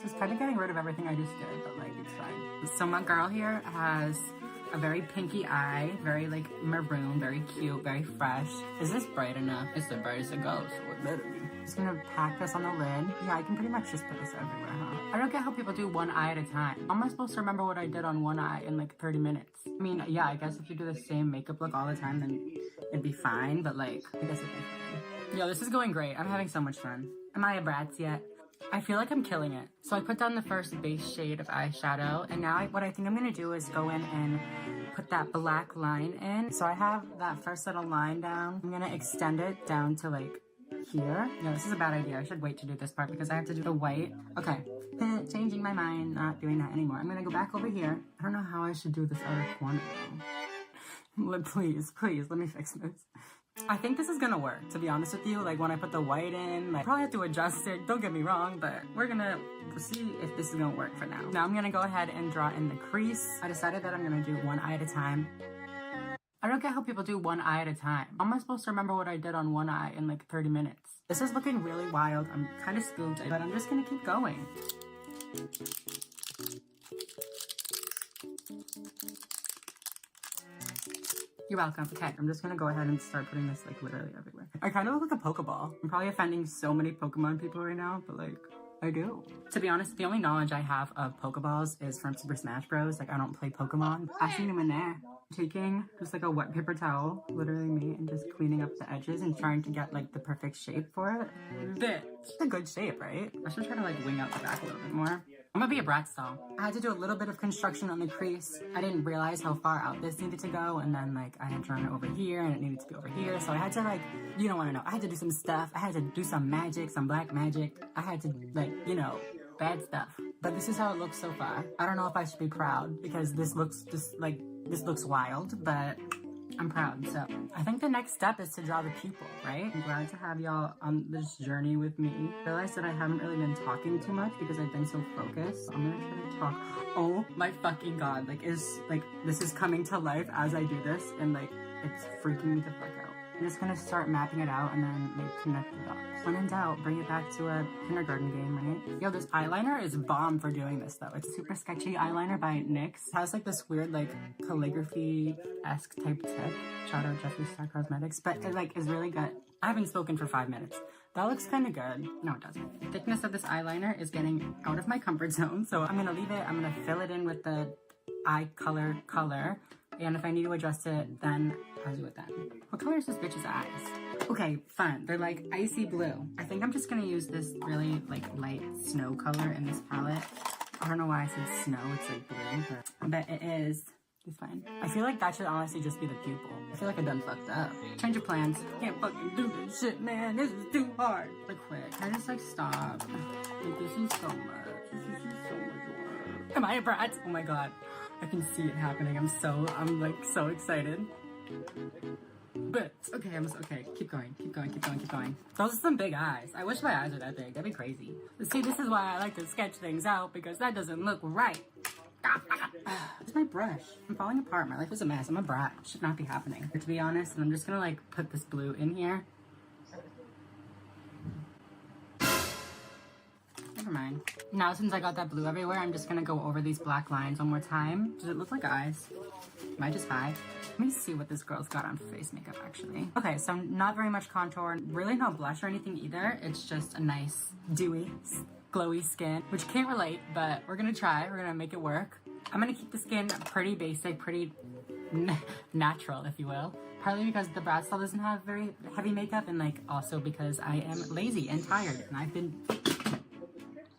Just kind of getting rid of everything I just did, but like, it's fine. So my girl here has a very pinky eye, very like maroon, very cute, very fresh. Is this bright enough? It's the brightest it goes, so it better be. Just gonna pack this on the lid. Yeah, I can pretty much just put this everywhere, huh? I don't get how people do one eye at a time. How am I supposed to remember what I did on one eye in like 30 minutes? I mean, yeah, I guess if you do the same makeup look all the time, then it'd be fine, but like, I guess it'd be fine. Yo, this is going great. I'm having so much fun. Am I a brat yet? I feel like I'm killing it. So I put down the first base shade of eyeshadow, and now what I think I'm gonna do is go in and put that black line in. So I have that first little line down. I'm gonna extend it down to like here. No, this is a bad idea. I should wait to do this part because I have to do the white. Okay, changing my mind, not doing that anymore. I'm gonna go back over here. I don't know how I should do this outer corner though. Please, let me fix this. I think this is gonna work, to be honest with you. Like when I put the white in, like probably have to adjust it, don't get me wrong, but we're gonna see if this is gonna work for now. Now I'm gonna go ahead and draw in the crease. I decided that I'm gonna do one eye at a time. I don't get how people do one eye at a time. How am I supposed to remember what I did on one eye in like 30 minutes? This is looking really wild. I'm kind of spooked, but I'm just gonna keep going. You're welcome. Okay, I'm just gonna go ahead and start putting this like literally everywhere. I kind of look like a Pokeball. I'm probably offending so many Pokemon people right now, but like, I do. To be honest, the only knowledge I have of Pokeballs is from Super Smash Bros. Like, I don't play Pokemon. I seen him in there. Taking just like a wet paper towel, literally me, and just cleaning up the edges and trying to get like the perfect shape for it. It's a good shape, right? I should try to like wing out the back a little bit more. I'm gonna be a brat style. I had to do a little bit of construction on the crease. I didn't realize how far out this needed to go, and then like I had drawn it over here and it needed to be over here, so I had to like, you don't want to know, I had to do some stuff. I had to do some magic, some black magic. I had to like, you know, bad stuff. But this is how it looks so far. I don't know if I should be proud because this looks just like, this looks wild, but I'm proud. So I think the next step is to draw the pupil, right? I'm glad to have y'all on this journey with me. I realized that I haven't really been talking too much because I've been so focused. I'm gonna try to talk. Oh my fucking god, like this is coming to life as I do this, and like it's freaking me the fuck out. I'm just gonna start mapping it out and then like connect the dots. When in doubt, bring it back to a kindergarten game, right? Yo, this eyeliner is bomb for doing this though. It's super sketchy eyeliner by NYX. It has like this weird like calligraphy-esque type tip. Shout out Jeffree Star Cosmetics, but it like is really good. I haven't spoken for 5 minutes. That looks kind of good. No, it doesn't. The thickness of this eyeliner is getting out of my comfort zone, so I'm gonna leave it. I'm gonna fill it in with the eye color. And if I need to adjust it, then I'll do it then. What color is this bitch's eyes? Okay, fun. They're like icy blue. I think I'm just gonna use this really like light snow color in this palette. I don't know why I said snow, it's like blue, but it is. It's fine. I feel like that should honestly just be the pupil. I feel like I done fucked up. Change of plans. Can't fucking do this shit, man. This is too hard. Like, quick. Can I just like stop? Like, this is so much. This is so much work. Am I a brat? Oh my god. I can see it happening. I'm like so excited. But okay, okay. Keep going. Those are some big eyes. I wish my eyes were that big. That'd be crazy. See, this is why I like to sketch things out because that doesn't look right. Where's my brush? I'm falling apart. My life is a mess. I'm a brat. It should not be happening. To be honest, and I'm just gonna like put this blue in here. Never mind. Now since I got that blue everywhere, I'm just gonna go over these black lines one more time. Does it look like eyes? Am I just high? Let me see what this girl's got on face makeup actually. Okay, so not very much contour, really no blush or anything either. It's just a nice dewy, glowy skin, which can't relate, but we're gonna try. We're gonna make it work. I'm gonna keep the skin pretty basic, pretty natural, if you will. Partly because the brat style doesn't have very heavy makeup, and like also because I am lazy and tired, and I've been...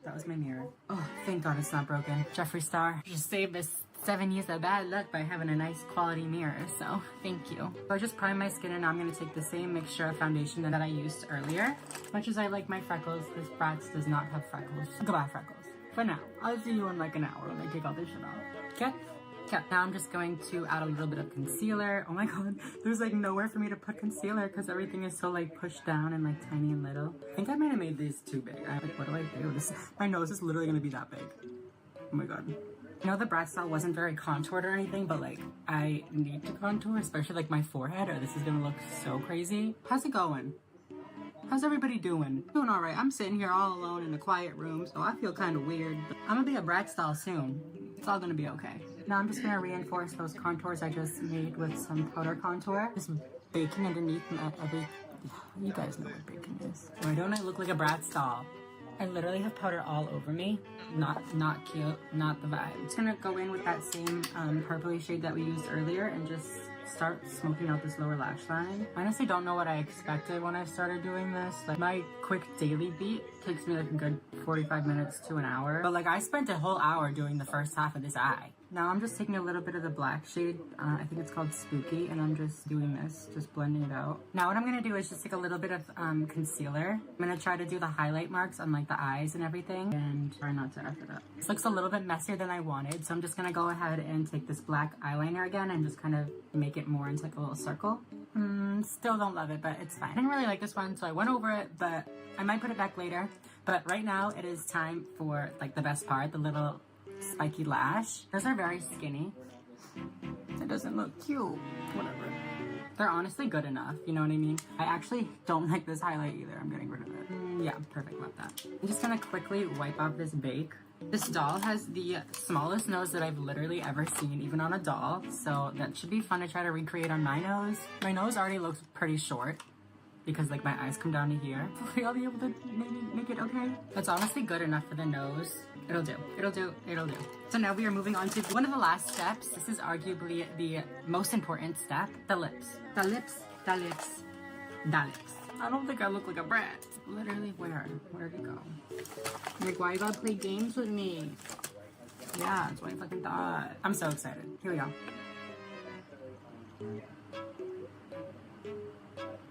That was my mirror. Oh, thank God it's not broken. Jeffree Star just saved us 7 years of bad luck by having a nice quality mirror, so thank you. So I just primed my skin, and now I'm gonna take the same mixture of foundation that I used earlier. As much as I like my freckles, this brat does not have freckles. Goodbye, freckles. For now. I'll see you in like an hour when I take all this shit off. Okay? Yeah, now I'm just going to add a little bit of concealer. Oh my god, there's like nowhere for me to put concealer because everything is so like pushed down and like tiny and little. I think I might have made these too big. I'm like, what do I do? My nose is literally gonna be that big. Oh my god. I know the Bratz doll wasn't very contoured or anything, but like I need to contour, especially like my forehead, or this is gonna look so crazy. How's it going? How's everybody doing? Doing all right. I'm sitting here all alone in a quiet room, so I feel kind of weird. But I'm gonna be a Bratz doll soon. It's all gonna be okay. Now I'm just gonna reinforce those contours I just made with some powder contour. Just baking underneath every... You guys know what baking is. Why don't I look like a Bratz doll? I literally have powder all over me. Not cute, not the vibe. I'm just gonna go in with that same purpley shade that we used earlier and just start smoking out this lower lash line. I honestly don't know what I expected when I started doing this. Like my quick daily beat takes me like a good 45 minutes to an hour. But like I spent a whole hour doing the first half of this eye. Now I'm just taking a little bit of the black shade, I think it's called Spooky, and I'm just doing this, just blending it out. Now what I'm gonna do is just take a little bit of concealer. I'm gonna try to do the highlight marks on like the eyes and everything, and try not to F it up. This looks a little bit messier than I wanted, so I'm just gonna go ahead and take this black eyeliner again and just kind of make it more into like a little circle. Still don't love it, but it's fine. I didn't really like this one, so I went over it, but I might put it back later. But right now it is time for like the best part, the little spiky lash. Those are very skinny. It doesn't look cute. Whatever. They're honestly good enough, you know what I mean? I actually don't like this highlight either. I'm getting rid of it. Yeah, perfect, love that. I'm just gonna quickly wipe off this bake. This doll has the smallest nose that I've literally ever seen, even on a doll. So that should be fun to try to recreate on my nose. My nose already looks pretty short because like my eyes come down to here. Hopefully I'll be able to maybe make it okay. That's honestly good enough for the nose. It'll do, it'll do, it'll do. So now we are moving on to one of the last steps. This is arguably the most important step, the lips. The lips, the lips, the lips. I don't think I look like a brat. Literally, where'd it go? Like, why you gotta play games with me? Yeah, that's what I fucking thought. I'm so excited. Here we go.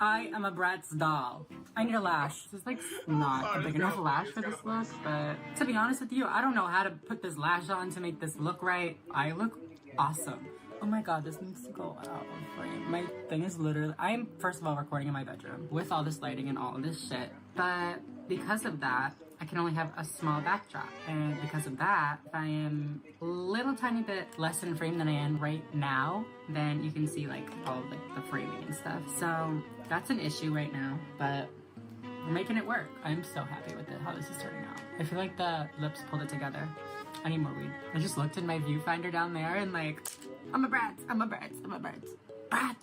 I am a Bratz doll. I need a lash. This is like not a big enough lash for this look, but to be honest with you, I don't know how to put this lash on to make this look right. I look awesome. Oh my god, this needs to go out of frame. My thing is literally, I am first of all recording in my bedroom with all this lighting and all of this shit, but because of that, I can only have a small backdrop, and because of that, if I am a little tiny bit less in frame than I am right now, then you can see like all of, like the framing and stuff. So that's an issue right now, but we're making it work. I'm so happy with it, how this is turning out. I feel like the lips pulled it together. I need more weed. I just looked in my viewfinder down there and like, I'm a Bratz, I'm a Bratz, I'm a Bratz. Bratz.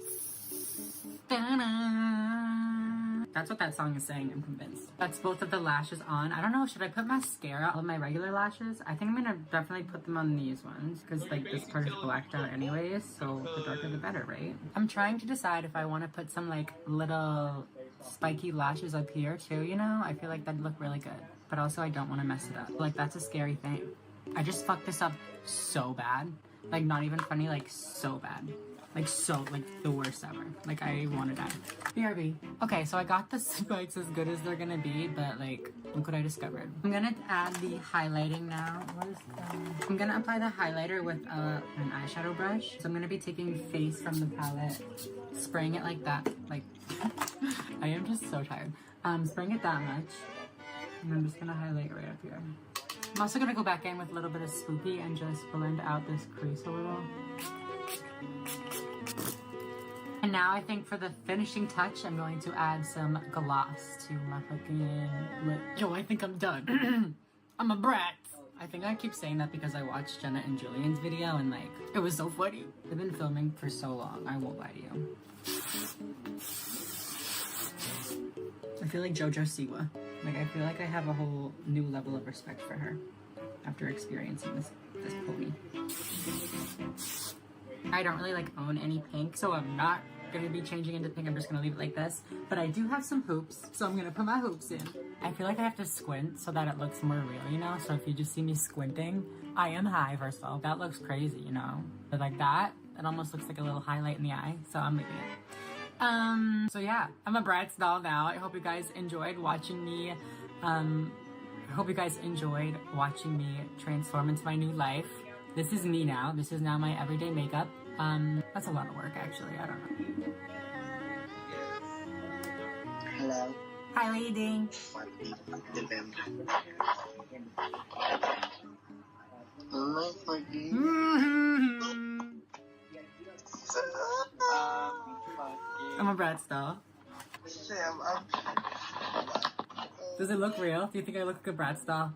Da-da. That's what that song is saying, I'm convinced. That's both of the lashes on. I don't know, should I put mascara on my regular lashes? I think I'm gonna definitely put them on these ones, because like this part is blacked out anyways, so the darker the better, right? I'm trying to decide if I want to put some like little spiky lashes up here too, you know? I feel like that'd look really good. But also I don't want to mess it up. Like that's a scary thing. I just fucked this up so bad. Like not even funny, like so bad. Like so, like the worst ever. Like I want to die. BRB. Okay, so I got the spikes as good as they're gonna be, but like, look what I discovered. I'm gonna add the highlighting now. What is that? I'm gonna apply the highlighter with an eyeshadow brush. So I'm gonna be taking Face from the palette, spraying it like that. Like, I am just so tired. Spraying it that much. And I'm just gonna highlight right up here. I'm also gonna go back in with a little bit of Spoopy and just blend out this crease a little. And now I think for the finishing touch, I'm going to add some gloss to my fucking lip. Yo, I think I'm done. I'm a brat. I think I keep saying that because I watched Jenna and Julian's video and like, it was so funny. I've been filming for so long, I won't lie to you. I feel like JoJo Siwa. Like I feel like I have a whole new level of respect for her after experiencing this pony. I don't really like own any pink, so I'm not gonna be changing into pink. I'm just gonna leave it like this. But I do have some hoops, so I'm gonna put my hoops in. I feel like I have to squint so that it looks more real, you know? So if you just see me squinting, I am high, first of all. That looks crazy, you know? But like that, it almost looks like a little highlight in the eye, so I'm leaving it. So yeah, I'm a Bratz doll now. I hope you guys enjoyed watching me, transform into my new life. This is me now. This is now my everyday makeup. That's a lot of work, actually. I don't know. Hello. Hi, what are you doing? I'm a Brad style. Sam, Does it look real? Do you think I look like a Brad style?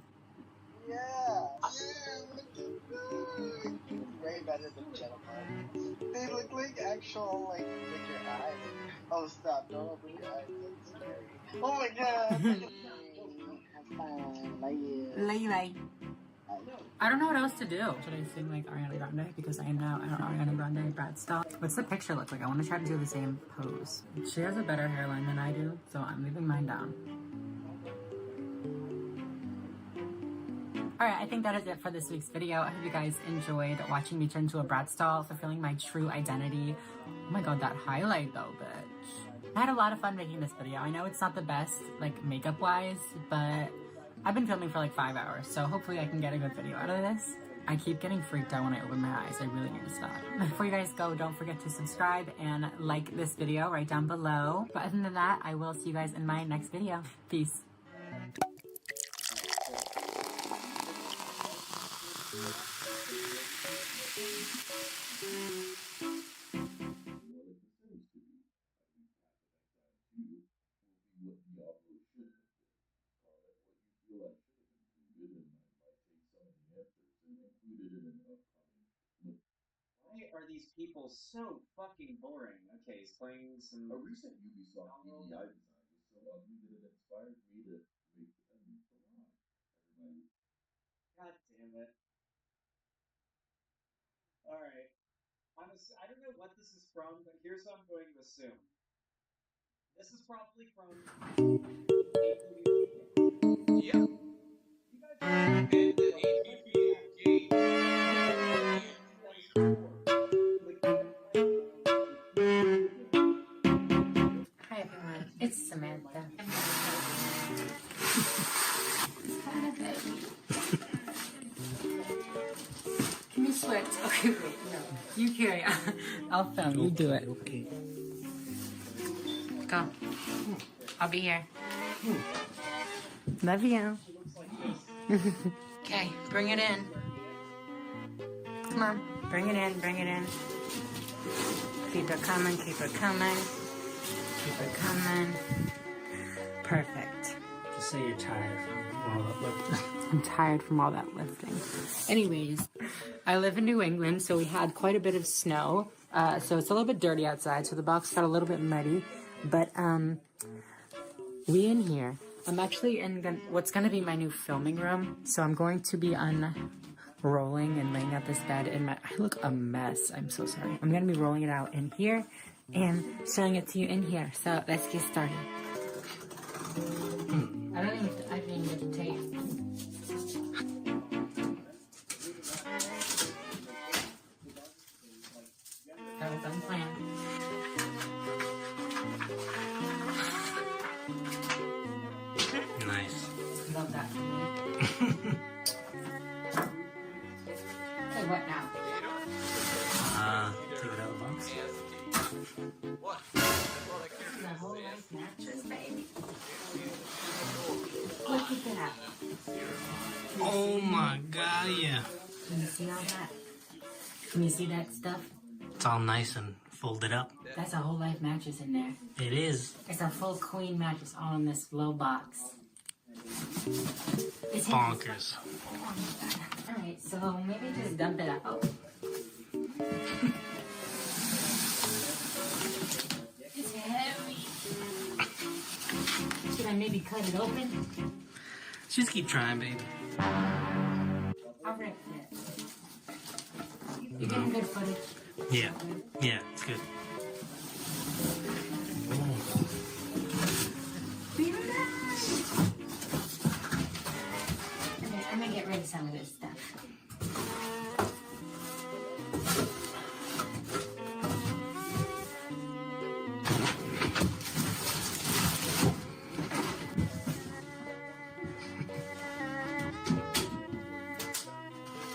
yeah, looking good. Way better than Jennifer. They look like actual, like your eyes. Oh, stop. Don't open your eyes. That's scary. Oh my god. Look at me. Have fun. Love you. Lay. I don't know what else to do. Should I sing like Ariana Grande? Because I am now Ariana Grande Brad style. What's the picture look like? I want to try to do the same pose. She has a better hairline than I do, so I'm leaving mine down. Alright, I think that is it for this week's video. I hope you guys enjoyed watching me turn into a Brat style, fulfilling my true identity. Oh my god, that highlight though, bitch. I had a lot of fun making this video. I know it's not the best, like, makeup-wise, but I've been filming for like 5 hours, so hopefully I can get a good video out of this. I keep getting freaked out when I open my eyes. I really need to stop. Before you guys go, don't forget to subscribe and like this video right down below. But other than that, I will see you guys in my next video. Peace. Why are these people so fucking boring? Okay, he's playing some... A recent Ubisoft DDI design was so ugly that it inspired me to make a new collage. Everybody. God damn it. Alright. I don't know what this is from, but here's what I'm going to assume. This is probably from... Yeah. You guys and the APP game. Hi everyone, it's Samantha. Can you switch? Okay, wait, no. You carry on. I'll film. You do it. Okay. Go. I'll be here. Love you. Okay, bring it in. Come on, bring it in, bring it in. Keep it coming, keep it coming. Keep it coming. Perfect. Just say you're tired from all that lifting. I'm tired from all that lifting. Anyways, I live in New England, so we had quite a bit of snow. So it's a little bit dirty outside, so the box got a little bit muddy. But we in here. I'm actually in what's gonna be my new filming room. So I'm going to be unrolling and laying out this bed in my. I look a mess. I'm so sorry. I'm gonna be rolling it out in here and showing it to you in here. So let's get started. I didn't even get to tape. That was unplanned. Nice. Love that for me. Hey, what now? Take it out of the box. The whole life mattress, baby. Look at that. Oh my god, yeah. Can you see all that? Can you see that stuff? It's all nice and folded up. That's a whole life mattress in there. It is. It's a full queen mattress all in this low box. It's Bonkers. Alright, so maybe just dump it out. It's heavy. Should I maybe cut it open? Just keep trying, baby. I'll rip it. You're getting good footage. Yeah. Yeah, it's good. Okay, I'm gonna get rid of some of this stuff.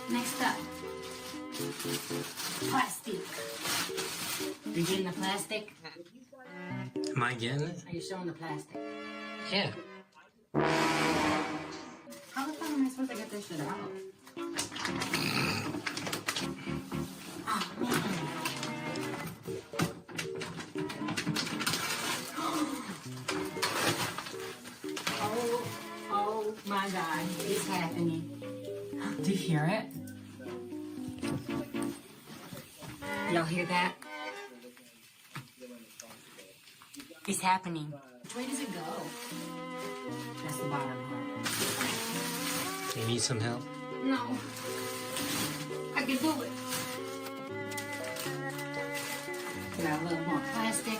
Next up, Are you getting the plastic? Am I getting it? Are you showing the plastic? Yeah. How the fuck am I supposed to get this shit out? Oh, man. Oh my God, it's happening. Do you hear it? Y'all hear that? It's happening. Which way does it go? That's the bottom part. You need some help? No. I can do it. Got a little more plastic.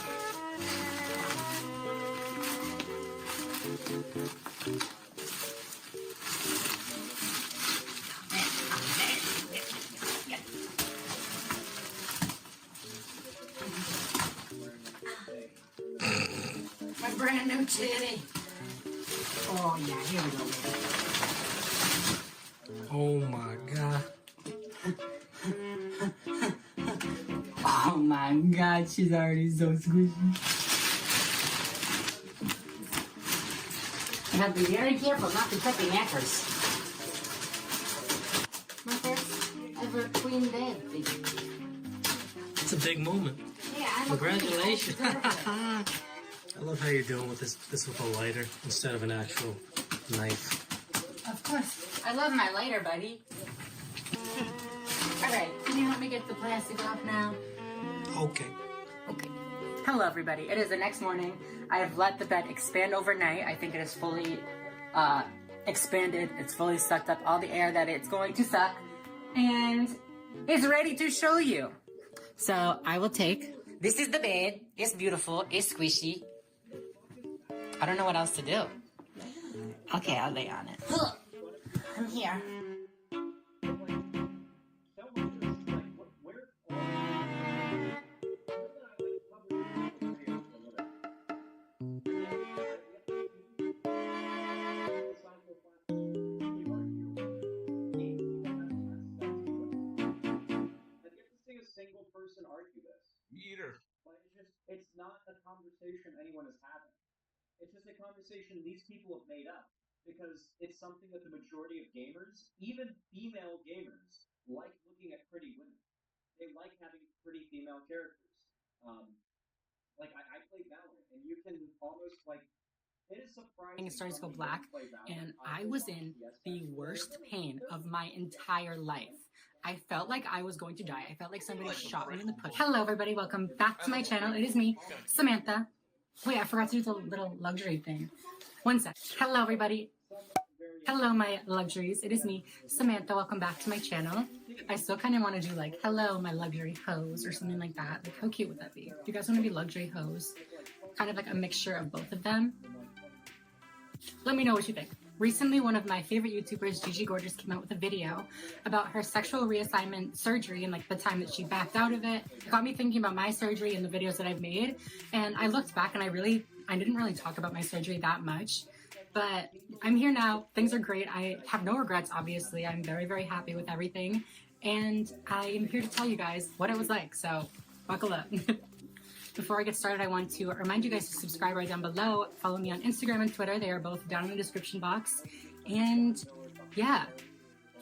My brand new titty. Oh yeah, here we go. Oh my God. Oh my God, she's already so squishy. You have to be very careful not to cut the knackers. My first ever queen bed figure. It's a big moment. Yeah, I'm Congratulations. I love how you're doing with this with a lighter instead of an actual knife. Of course. I love my lighter, buddy. Alright, can you help me get the plastic off now? Okay. Okay. Hello, everybody. It is the next morning. I have let the bed expand overnight. I think it is fully expanded. It's fully sucked up all the air that it's going to suck. And it's ready to show you. So I will take... This is the bed. It's beautiful. It's squishy. I don't know what else to do. Okay, I'll lay on it. I'm here. Single person argue this. Either. But it's not a conversation anyone is having. It's just a conversation these people have made up because it's something that the majority of gamers, even female gamers, like looking at pretty women. They like having pretty female characters. I play Valorant, and you can almost it is surprising. It started to go black, and I was in the worst pain of my entire life. I felt like I was going to die. I felt like somebody shot me in the pussy. Hello, everybody. Welcome back to my channel. It is me, Samantha. Wait, I forgot to do the little luxury thing. One sec. Hello, everybody. Hello, my luxuries. It is me, Samantha. Welcome back to my channel. I still kind of want to do like, hello, my luxury hoes or something like that. Like, how cute would that be? You guys want to be luxury hoes? Kind of like a mixture of both of them. Let me know what you think. Recently, one of my favorite YouTubers, Gigi Gorgeous, came out with a video about her sexual reassignment surgery and like the time that she backed out of it. It got me thinking about my surgery and the videos that I've made. And I looked back and I didn't really talk about my surgery that much. But I'm here now. Things are great. I have no regrets, obviously. I'm very, very happy with everything. And I am here to tell you guys what it was like. So buckle up. Before I get started, I want to remind you guys to subscribe right down below. Follow me on Instagram and Twitter. They are both down in the description box. And yeah,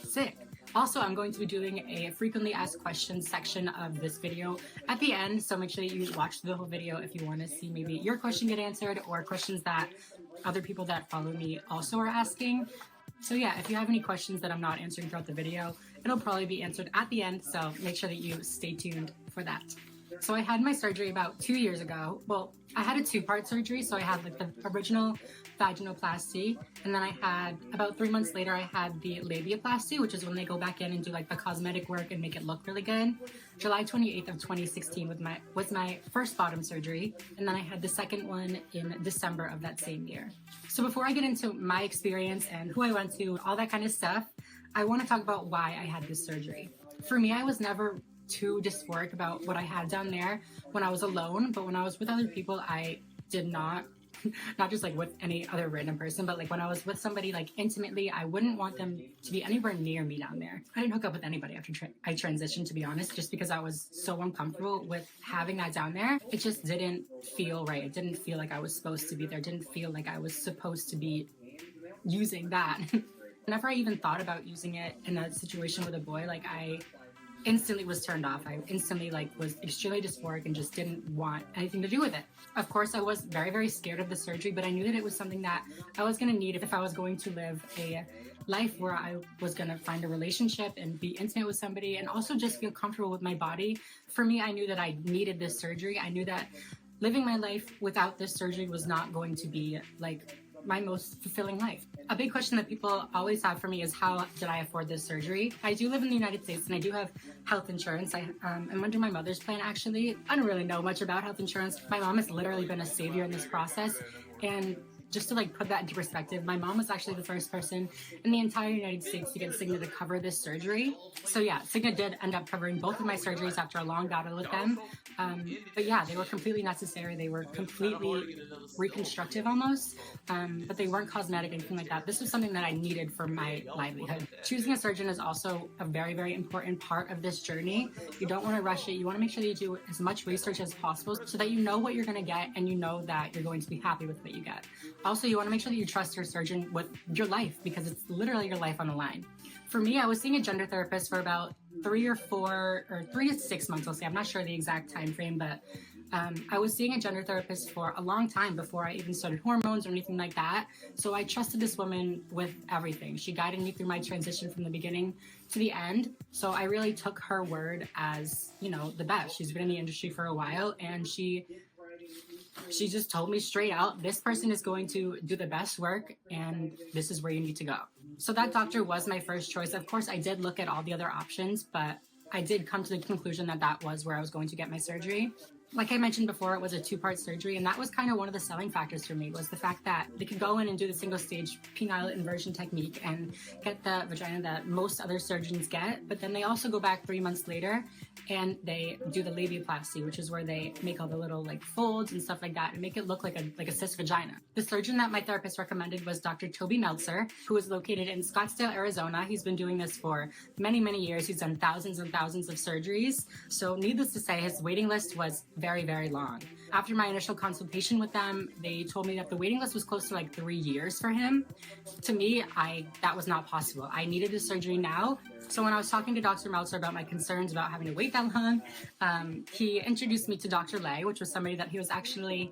sick. Also, I'm going to be doing a frequently asked questions section of this video at the end. So make sure that you watch the whole video if you want to see maybe your question get answered or questions that other people that follow me also are asking. So yeah, if you have any questions that I'm not answering throughout the video, it'll probably be answered at the end. So make sure that you stay tuned for that. So I had my surgery about 2 years ago. Well, I had a two-part surgery. So I had like the original vaginoplasty, and then I had about 3 months later, I had the labiaplasty, which is when they go back in and do like the cosmetic work and make it look really good. July 28th of 2016 was my first bottom surgery, and then I had the second one in December of that same year. So before I get into my experience and who I went to, all that kind of stuff, I want to talk about why I had this surgery. For me, I was never too dysphoric about what I had done there when I was alone, but when I was with other people, I did not not just like with any other random person, but like when I was with somebody like intimately, I wouldn't want them to be anywhere near me down there. I didn't hook up with anybody after I transitioned, to be honest, just because I was so uncomfortable with having that down there. It just didn't feel right. It didn't feel like I was supposed to be there. It didn't feel like I was supposed to be using that. Whenever I even thought about using it in a situation with a boy, like I instantly was turned off. I instantly like was extremely dysphoric and just didn't want anything to do with it. Of course, I was very, very scared of the surgery, but I knew that it was something that I was going to need if I was going to live a life where I was going to find a relationship and be intimate with somebody and also just feel comfortable with my body. For me, I knew that I needed this surgery. I knew that living my life without this surgery was not going to be like my most fulfilling life. A big question that people always have for me is, how did I afford this surgery? I do live in the United States and I do have health insurance. I'm under my mother's plan, actually. I don't really know much about health insurance. My mom has literally been a savior in this process. And just to like put that into perspective, my mom was actually the first person in the entire United States to get Cigna to cover this surgery. So yeah, Cigna did end up covering both of my surgeries after a long battle with them. But yeah, they were completely necessary. They were completely reconstructive almost, but they weren't cosmetic or anything like that. This was something that I needed for my livelihood. Choosing a surgeon is also a very, very important part of this journey. You don't want to rush it. You want to make sure that you do as much research as possible so that you know what you're going to get and you know that you're going to be happy with what you get. Also, you want to make sure that you trust your surgeon with your life because it's literally your life on the line. For me, I was seeing a gender therapist for about 3 to 6 months, I'll say. I'm not sure the exact time frame, but I was seeing a gender therapist for a long time before I even started hormones or anything like that. So I trusted this woman with everything. She guided me through my transition from the beginning to the end. So I really took her word as, you know, the best. She's been in the industry for a while, and she just told me straight out, this person is going to do the best work and this is where you need to go. So that doctor was my first choice. Of course, I did look at all the other options, but I did come to the conclusion that that was where I was going to get my surgery. Like I mentioned before, it was a 2-part surgery, and that was kind of one of the selling factors for me, was the fact that they could go in and do the single-stage penile inversion technique and get the vagina that most other surgeons get, but then they also go back 3 months later and they do the labiaplasty, which is where they make all the little like folds and stuff like that and make it look like a cis vagina. The surgeon that my therapist recommended was Dr. Toby Meltzer, who is located in Scottsdale, Arizona. He's been doing this for many, many years. He's done thousands and thousands of surgeries. So needless to say, his waiting list was very, very long. After my initial consultation with them, they told me that the waiting list was close to like 3 years for him. To me, that was not possible. I needed a surgery now. So when I was talking to Dr. Meltzer about my concerns about having to wait that long, he introduced me to Dr. Lay, which was somebody that he was actually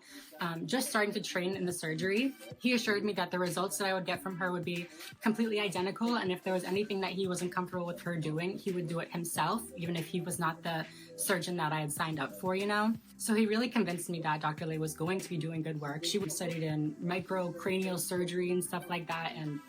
just starting to train in the surgery. He assured me that the results that I would get from her would be completely identical, and if there was anything that he wasn't comfortable with her doing, he would do it himself, even if he was not the surgeon that I had signed up for, you know? So he really convinced me that Dr. Lay was going to be doing good work. She would studied in microcranial surgery and stuff like that, and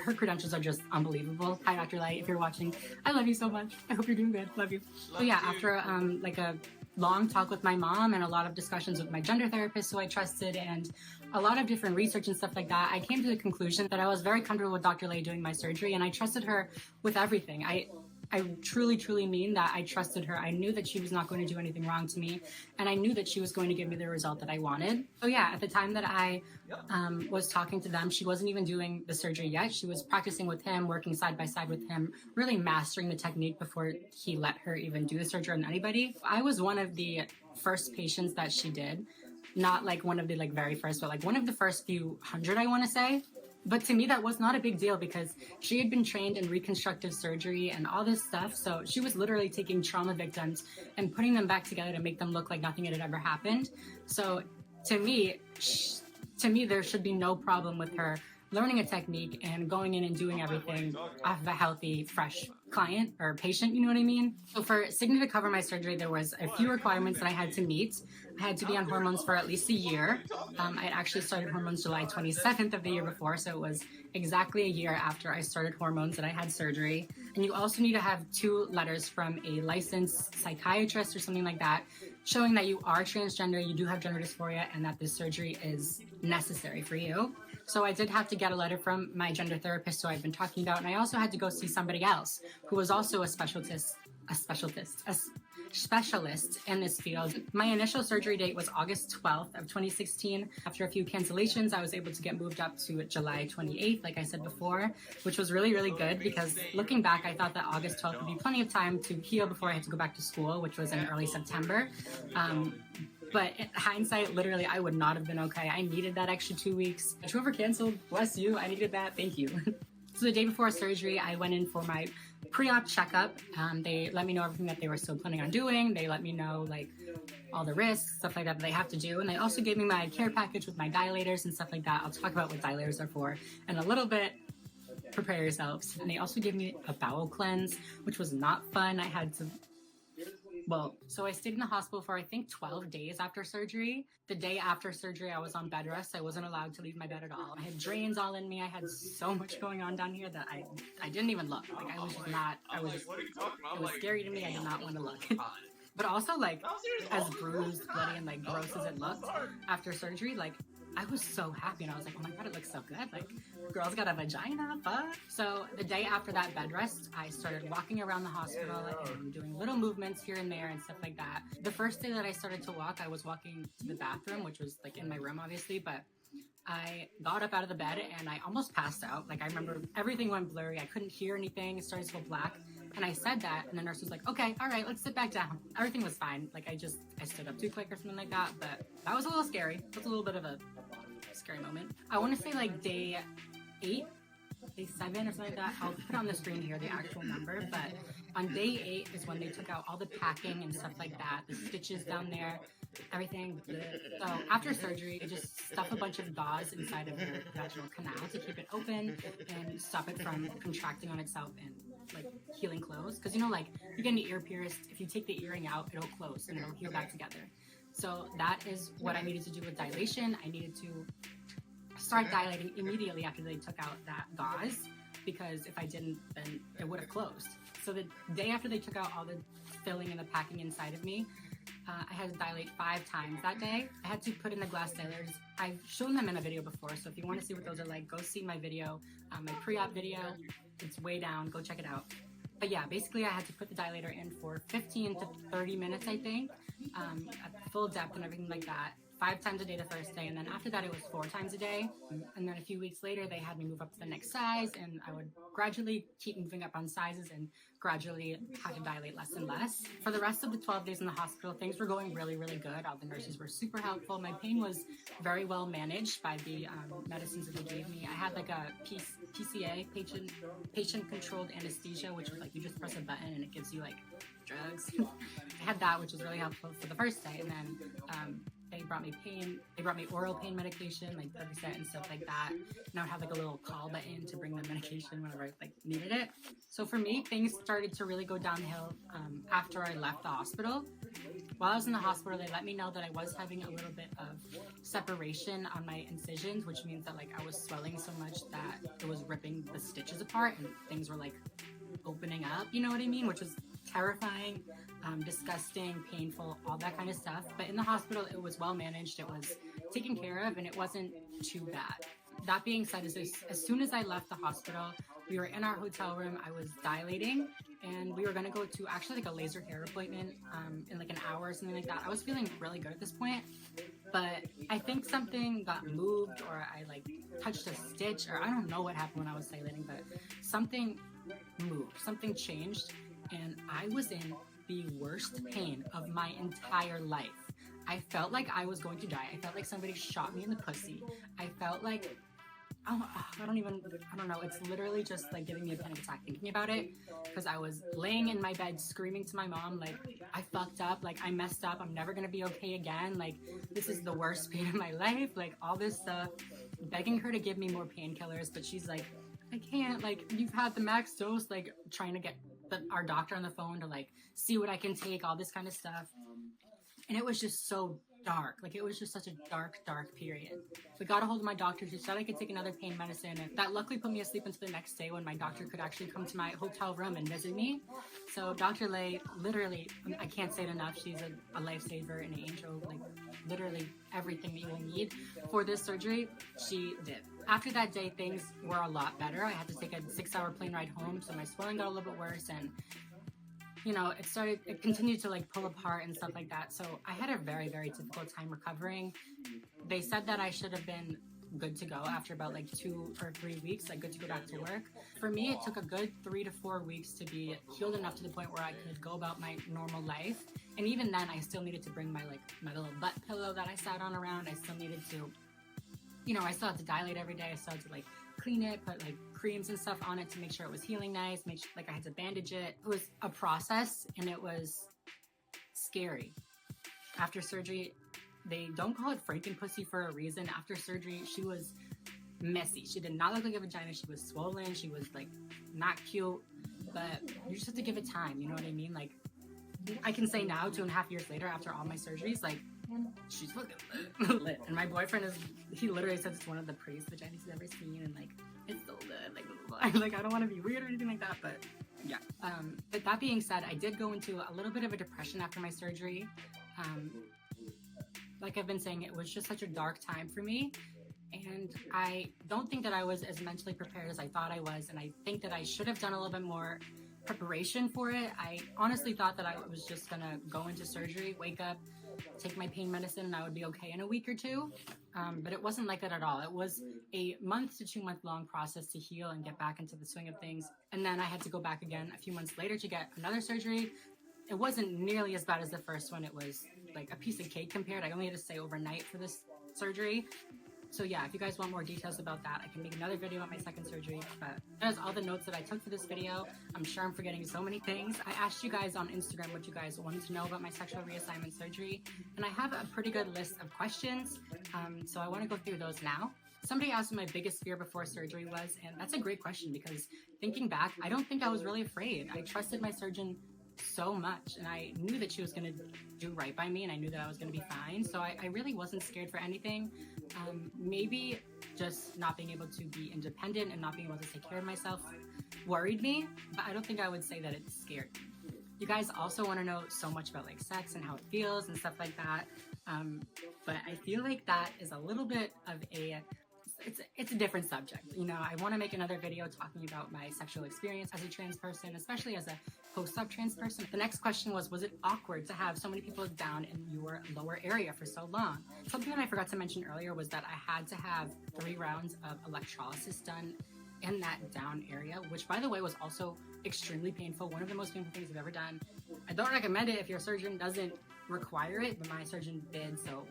her credentials are just unbelievable. Hi, Dr. Lay, if you're watching, I love you so much. I hope you're doing good. Love you. So yeah, after like a long talk with my mom and a lot of discussions with my gender therapist who I trusted and a lot of different research and stuff like that, I came to the conclusion that I was very comfortable with Dr. Lay doing my surgery, and I trusted her with everything. I truly, truly mean that I trusted her. I knew that she was not going to do anything wrong to me, and I knew that she was going to give me the result that I wanted. So yeah, at the time that I was talking to them, she wasn't even doing the surgery yet. She was practicing with him, working side by side with him, really mastering the technique before he let her even do the surgery on anybody. I was one of the first patients that she did. Not like one of the like very first, but like one of the first few hundred, I want to say. But to me, that was not a big deal because she had been trained in reconstructive surgery and all this stuff. So she was literally taking trauma victims and putting them back together to make them look like nothing had ever happened. So to me, there should be no problem with her learning a technique and going in and doing everything off of a healthy, fresh client or patient, you know what I mean? So for Cigna to cover my surgery, there was a few requirements that I had to meet. I had to be on hormones for at least a year. I had actually started hormones July 27th of the year before, so it was exactly a year after I started hormones that I had surgery. And you also need to have 2 letters from a licensed psychiatrist or something like that, showing that you are transgender, you do have gender dysphoria, and that this surgery is necessary for you. So I did have to get a letter from my gender therapist who I've been talking about, and I also had to go see somebody else who was also a specialist specialists in this field. My initial surgery date was August 12th of 2016. After a few cancellations, I was able to get moved up to July 28th, like I said before, which was really, really good because looking back, I thought that August 12th would be plenty of time to heal before I had to go back to school, which was in early September. But in hindsight, literally, I would not have been okay. I needed that extra 2 weeks. Whoever canceled, bless you. I needed that. Thank you. So the day before surgery, I went in for my pre-op checkup. They let me know everything that they were still planning on doing. They let me know like all the risks, stuff like that they have to do. And they also gave me my care package with my dilators and stuff like that. I'll talk about what dilators are for in a little bit. Prepare yourselves. And they also gave me a bowel cleanse, which was not fun. I had to, so I stayed in the hospital for I think 12 days after surgery. The day after surgery, I was on bed rest. I wasn't allowed to leave my bed at all. I had drains all in me. I had so much going on down here that I didn't even look. Like I was just not, it was scary to me. I did not want to look. But also like as bruised, bloody, and like gross as it looked after surgery, like I was so happy and I was like, oh my God, it looks so good. Like, girl's got a vagina, fuck. So the day after that bed rest, I started walking around the hospital and doing little movements here and there and stuff like that. The first day that I started to walk, I was walking to the bathroom, which was like in my room, obviously, but I got up out of the bed and I almost passed out. Like I remember everything went blurry. I couldn't hear anything. It started to go black. And I said that and the nurse was like, okay, all right, let's sit back down. Everything was fine. Like I stood up too quick or something like that, but that was a little scary. It was a little bit of a scary moment. I want to say like day 8, day 7 or something like that. I'll put on the screen here the actual number, but on day 8 is when they took out all the packing and stuff like that, the stitches down there, everything. So after surgery, they just stuff a bunch of gauze inside of your vaginal canal to keep it open and stop it from contracting on itself and like healing close. Because you know, like you get an ear pierced, if you take the earring out, it'll close and it'll heal back together. So that is what I needed to do with dilation. I needed to start dilating immediately after they took out that gauze, because if I didn't, then it would have closed. So the day after they took out all the filling and the packing inside of me, I had to dilate 5 times that day. I had to put in the glass dilators. I've shown them in a video before, so if you want to see what those are like, go see my video, my pre-op video. It's way down. Go check it out. But yeah, basically I had to put the dilator in for 15 to 30 minutes, I think, at full depth and everything like that. 5 times a day the first day, and then after that it was 4 times a day. And then a few weeks later they had me move up to the next size, and I would gradually keep moving up on sizes and gradually have to dilate less and less. For the rest of the 12 days in the hospital, things were going really, really good. All the nurses were super helpful. My pain was very well managed by the medicines that they gave me. I had like a PCA, patient-controlled anesthesia, which was like you just press a button and it gives you like drugs. I had that, which was really helpful for the first day, and then they brought me oral pain medication, like Percocet and stuff like that. And I would have like a little call button to bring the medication whenever I like needed it. So for me, things started to really go downhill after I left the hospital. While I was in the hospital, they let me know that I was having a little bit of separation on my incisions, which means that like I was swelling so much that it was ripping the stitches apart and things were like opening up, you know what I mean? Which was terrifying, disgusting, painful, all that kind of stuff. But in the hospital, it was well managed, it was taken care of, and it wasn't too bad. That being said, as soon as I left the hospital, we were in our hotel room, I was dilating, and we were gonna go to actually like a laser hair appointment in like an hour or something like that. I was feeling really good at this point, but I think something got moved, or I like touched a stitch, or I don't know what happened when I was dilating, but something moved, something changed, and I was in the worst pain of my entire life. I felt like I was going to die. I felt like somebody shot me in the pussy. I felt like, I don't know. It's literally just like giving me a panic attack thinking about it, because I was laying in my bed screaming to my mom, like, I fucked up, like, I messed up, I'm never gonna be okay again, like, this is the worst pain of my life, like, all this stuff, begging her to give me more painkillers, but she's like, I can't, like, you've had the max dose, like, trying to get our doctor on the phone to, like, see what I can take, all this kind of stuff. And it was just so dark. Like, it was just such a dark, dark period. We got a hold of my doctor. She said I could take another pain medicine. And that luckily put me asleep until the next day when my doctor could actually come to my hotel room and visit me. So Dr. Lay, literally, I can't say it enough. She's a lifesaver, an angel, like, literally everything that you will need for this surgery, she did. After that day, things were a lot better. I had to take a 6-hour plane ride home, so my swelling got a little bit worse, and you know, it continued to like pull apart and stuff like that. So I had a very, very difficult time recovering. They said that I should have been good to go after about like 2 or 3 weeks, like good to go back to work. For me, it took a good 3 to 4 weeks to be healed enough to the point where I could go about my normal life. And even then, I still needed to bring my little butt pillow that I sat on around. I still needed to, you know, I still had to dilate every day. I still had to like clean it, put like creams and stuff on it to make sure it was healing nice, make sure like I had to bandage it. It was a process and it was scary. After surgery, they don't call it Frankenpussy for a reason. After surgery, she was messy. She did not look like a vagina. She was swollen. She was like not cute, but you just have to give it time. You know what I mean? Like I can say now, 2.5 years later, after all my surgeries, like she's fucking lit. And my boyfriend he literally says it's one of the prettiest vaginas he's ever seen, and like it's so good. Like I don't want to be weird or anything like that, but yeah. But that being said, I did go into a little bit of a depression after my surgery. Like I've been saying, it was just such a dark time for me. And I don't think that I was as mentally prepared as I thought I was. And I think that I should have done a little bit more preparation for it. I honestly thought that I was just gonna go into surgery, wake up, take my pain medicine, and I would be okay in a week or two. But it wasn't like that at all. It was a 1 to 2 month long process to heal and get back into the swing of things. And then I had to go back again a few months later to get another surgery. It wasn't nearly as bad as the first one. It was like a piece of cake compared. I only had to stay overnight for this surgery. So yeah, if you guys want more details about that, I can make another video on my second surgery. But that is all the notes that I took for this video. I'm sure I'm forgetting so many things. I asked you guys on Instagram what you guys wanted to know about my sexual reassignment surgery, and I have a pretty good list of questions. So I want to go through those now. Somebody asked what my biggest fear before surgery was, and that's a great question because thinking back, I don't think I was really afraid. I trusted my surgeon so much, and I knew that she was going to do right by me, and I knew that I was going to be fine. So I really wasn't scared for anything. Maybe just not being able to be independent and not being able to take care of myself worried me, but I don't think I would say that it scared me. You guys also want to know so much about like sex and how it feels and stuff like that. But I feel like that is a little bit of it's a different subject. You know, I want to make another video talking about my sexual experience as a trans person, especially as a post-op trans person. The next question was it awkward to have so many people down in your lower area for so long? Something that I forgot to mention earlier was that I had to have 3 rounds of electrolysis done in that down area, which by the way was also extremely painful. One of the most painful things I've ever done. I don't recommend it if your surgeon doesn't require it, but my surgeon did, so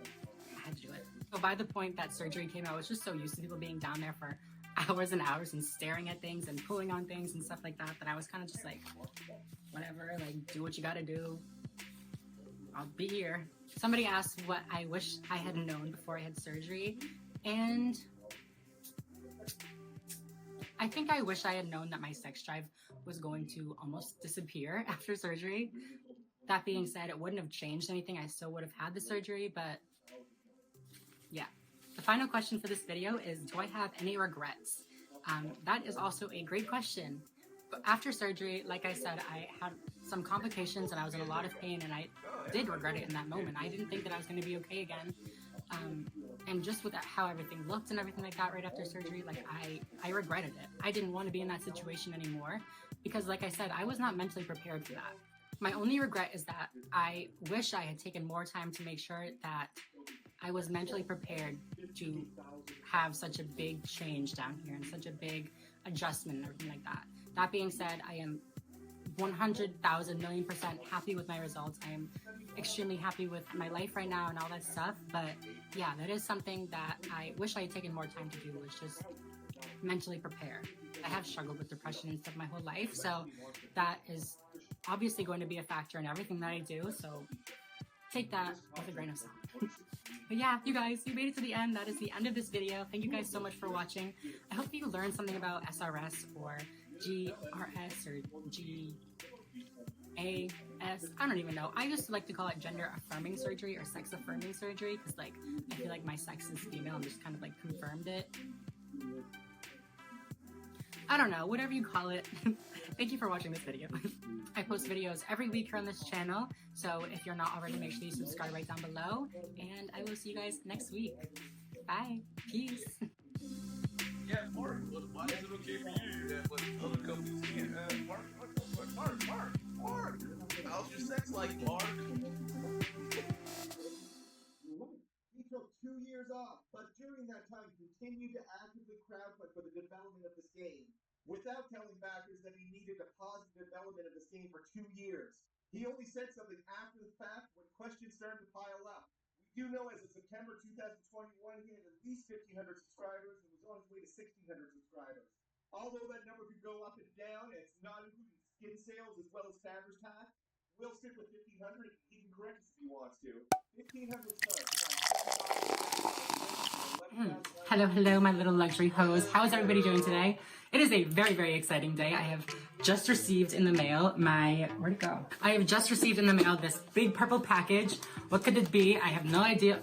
I had to do it. So by the point that surgery came out, I was just so used to people being down there for hours and hours and staring at things and pulling on things and stuff like that, that I was kind of just like, whatever, like do what you gotta do. I'll be here. Somebody asked what I wish I had known before I had surgery, and I think I wish I had known that my sex drive was going to almost disappear after surgery. That being said, it wouldn't have changed anything. I still would have had the surgery, but yeah. The final question for this video is, do I have any regrets? That is also a great question. But after surgery, like I said, I had some complications and I was in a lot of pain, and I did regret it in that moment. I didn't think that I was going to be okay again. And just with how everything looked and everything like that right after surgery, like I regretted it. I didn't want to be in that situation anymore because, like I said, I was not mentally prepared for that. My only regret is that I wish I had taken more time to make sure that I was mentally prepared to have such a big change down here and such a big adjustment and everything like that. That being said, I am 100,000 million% happy with my results. I am extremely happy with my life right now and all that stuff. But yeah, that is something that I wish I had taken more time to do, was just mentally prepare. I have struggled with depression and stuff my whole life, so that is obviously going to be a factor in everything that I do. So take that with a grain of salt. But yeah, you guys, you made it to the end. That is the end of this video. Thank you guys so much for watching. I hope you learned something about SRS or GRS or GAS. I don't even know. I just like to call it gender affirming surgery or sex affirming surgery because, like, I feel like my sex is female and just kind of like confirmed it. I don't know, whatever you call it. Thank you for watching this video. I post videos every week here on this channel, so if you're not already, make sure you subscribe right down below, and I will see you guys next week. Bye. Peace. Yeah, Mark. Why is it okay for you? But other companies can't. Mark. Mark, how's your sex life, Mark? He took 2 years off, but during that time continued to actively crowdfund for the development of this game, without telling backers that he needed to pause the development of this game for 2 years. He only said something after the fact when questions started to pile up. We do know as of September 2021, he had at least 1,500 subscribers and was on his way to 1,600 subscribers. Although that number could go up and down, and it's not including skin sales as well as Tabber's Pack, we'll stick with 1,500. He can correct us if he wants to. 1,500 Hello, my little luxury hoes. How is everybody doing today? It is a very, very exciting day. I have just received in the mail where'd it go? I have just received in the mail this big purple package. What could it be? I have no idea.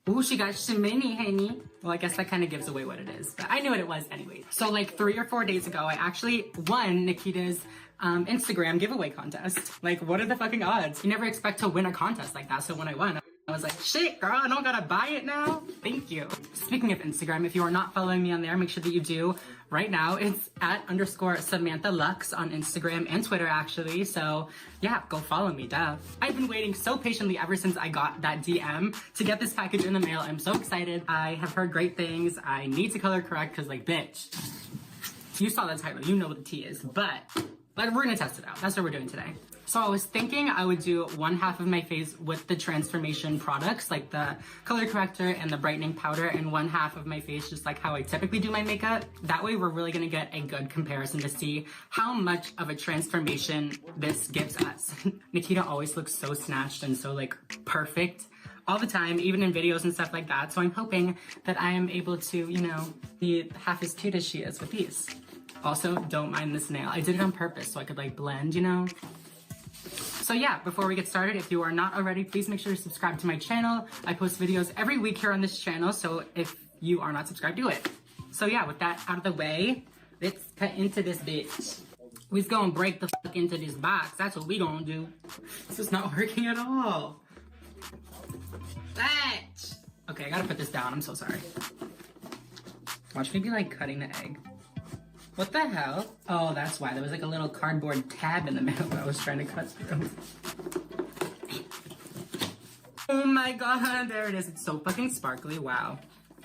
Ooh, she got shimini, honey. Well, I guess that kind of gives away what it is, but I knew what it was anyway. So like 3 or 4 days ago, I actually won Nikita's Instagram giveaway contest. Like, what are the fucking odds? You never expect to win a contest like that. So when I won, I was like, shit, girl, I don't gotta buy it now. Thank you. Speaking of Instagram, if you are not following me on there, make sure that you do right now. It's @_Samantha Lux on Instagram and Twitter, actually. So yeah, go follow me, duh. I've been waiting so patiently ever since I got that DM to get this package in the mail. I'm so excited. I have heard great things. I need to color correct because, like, bitch, you saw the title, you know what the tea is, but like, we're gonna test it out. That's what we're doing today. So I was thinking I would do one half of my face with the transformation products, like the color corrector and the brightening powder, and one half of my face just like how I typically do my makeup. That way we're really gonna get a good comparison to see how much of a transformation this gives us. Nikita always looks so snatched and so like perfect all the time, even in videos and stuff like that. So I'm hoping that I am able to, you know, be half as cute as she is with these. Also, don't mind this nail. I did it on purpose so I could like blend, you know? So yeah, before we get started, if you are not already, please make sure to subscribe to my channel. I post videos every week here on this channel, so if you are not subscribed, do it. So yeah, with that out of the way, let's cut into this bitch. We's gonna break the fuck into this box. That's what we gonna do. This is not working at all. Bitch! Okay, I gotta put this down. I'm so sorry. Watch me be like cutting the egg. What the hell? Oh, that's why. There was like a little cardboard tab in the middle that I was trying to cut through. Oh my god, there it is. It's so fucking sparkly. Wow.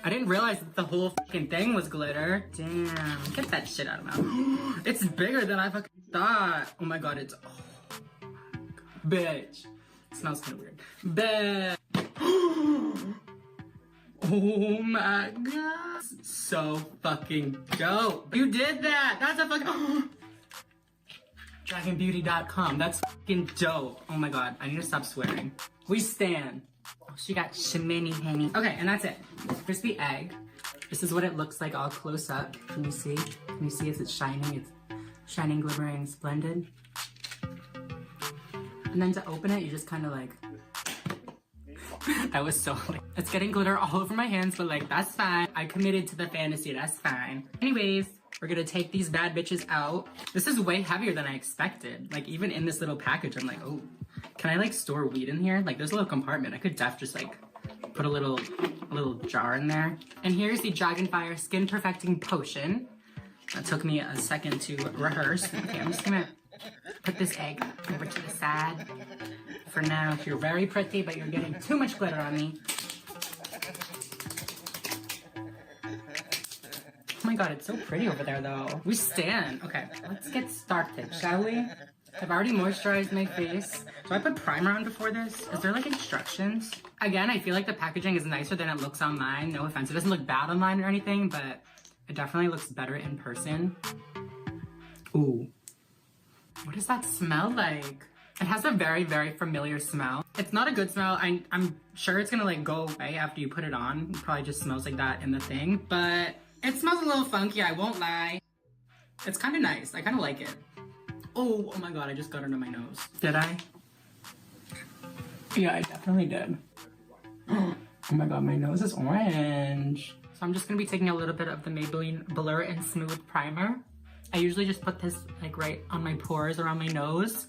I didn't realize that the whole fucking thing was glitter. Damn. Get that shit out of my mouth. It's bigger than I fucking thought. Oh my god, it's... Oh my god. Bitch. It smells kind of weird. Bitch. Oh my god. So fucking dope. You did that. That's a fucking... DragonBeauty.com. That's fucking dope. Oh my god. I need to stop swearing. We stand. Oh, she got shimini henny. Okay, and that's it. Crispy egg. This is what it looks like all close up. Can you see? Can you see as it's shining? It's shining, glimmering, splendid. And then to open it, you just kind of like... That was so like, it's getting glitter all over my hands, but like, that's fine. I committed to the fantasy, that's fine. Anyways, we're gonna take these bad bitches out. This is way heavier than I expected. Like, even in this little package, I'm like, oh, can I like store weed in here? Like, there's a little compartment. I could just like put a little jar in there. And here's the Dragonfire Skin Perfecting Potion. That took me a second to rehearse. Okay, I'm just gonna put this egg over to the side. For now, you're very pretty, but you're getting too much glitter on me. Oh my god, it's so pretty over there, though. We stand. Okay, let's get started, shall we? I've already moisturized my face. Do I put primer on before this? Is there, like, instructions? Again, I feel like the packaging is nicer than it looks online. No offense, it doesn't look bad online or anything, but it definitely looks better in person. Ooh. What does that smell like? It has a very, very familiar smell. It's not a good smell. I'm sure it's gonna like go away after you put it on. It probably just smells like that in the thing, but it smells a little funky, I won't lie. It's kind of nice. I kind of like it. Oh my god, I just got it under my nose. Did I? Yeah, I definitely did. Oh my god, my nose is orange. So I'm just gonna be taking a little bit of the Maybelline Blur and Smooth Primer. I usually just put this like right on my pores around my nose.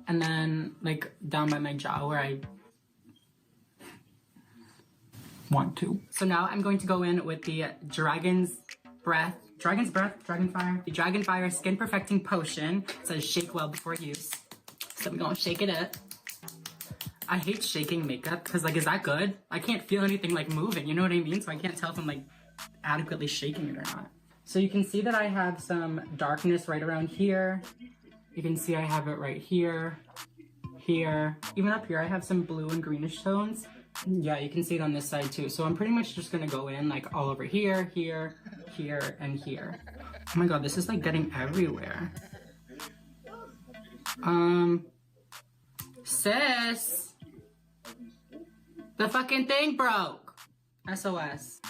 And then, like, down by my jaw where I want to. So now I'm going to go in with the Dragon's Breath Dragon's Breath, Dragonfire. The Dragonfire Skin Perfecting Potion. It says shake well before use. So I'm gonna shake it up. I hate shaking makeup because like, is that good? I can't feel anything like moving, you know what I mean? So I can't tell if I'm like adequately shaking it or not. So you can see that I have some darkness right around here. You can see I have it right here, here. Even up here I have some blue and greenish tones. Yeah, you can see it on this side too. So I'm pretty much just gonna go in like all over here, here, here, and here. Oh my god, this is like getting everywhere. Sis! The fucking thing broke! SOS.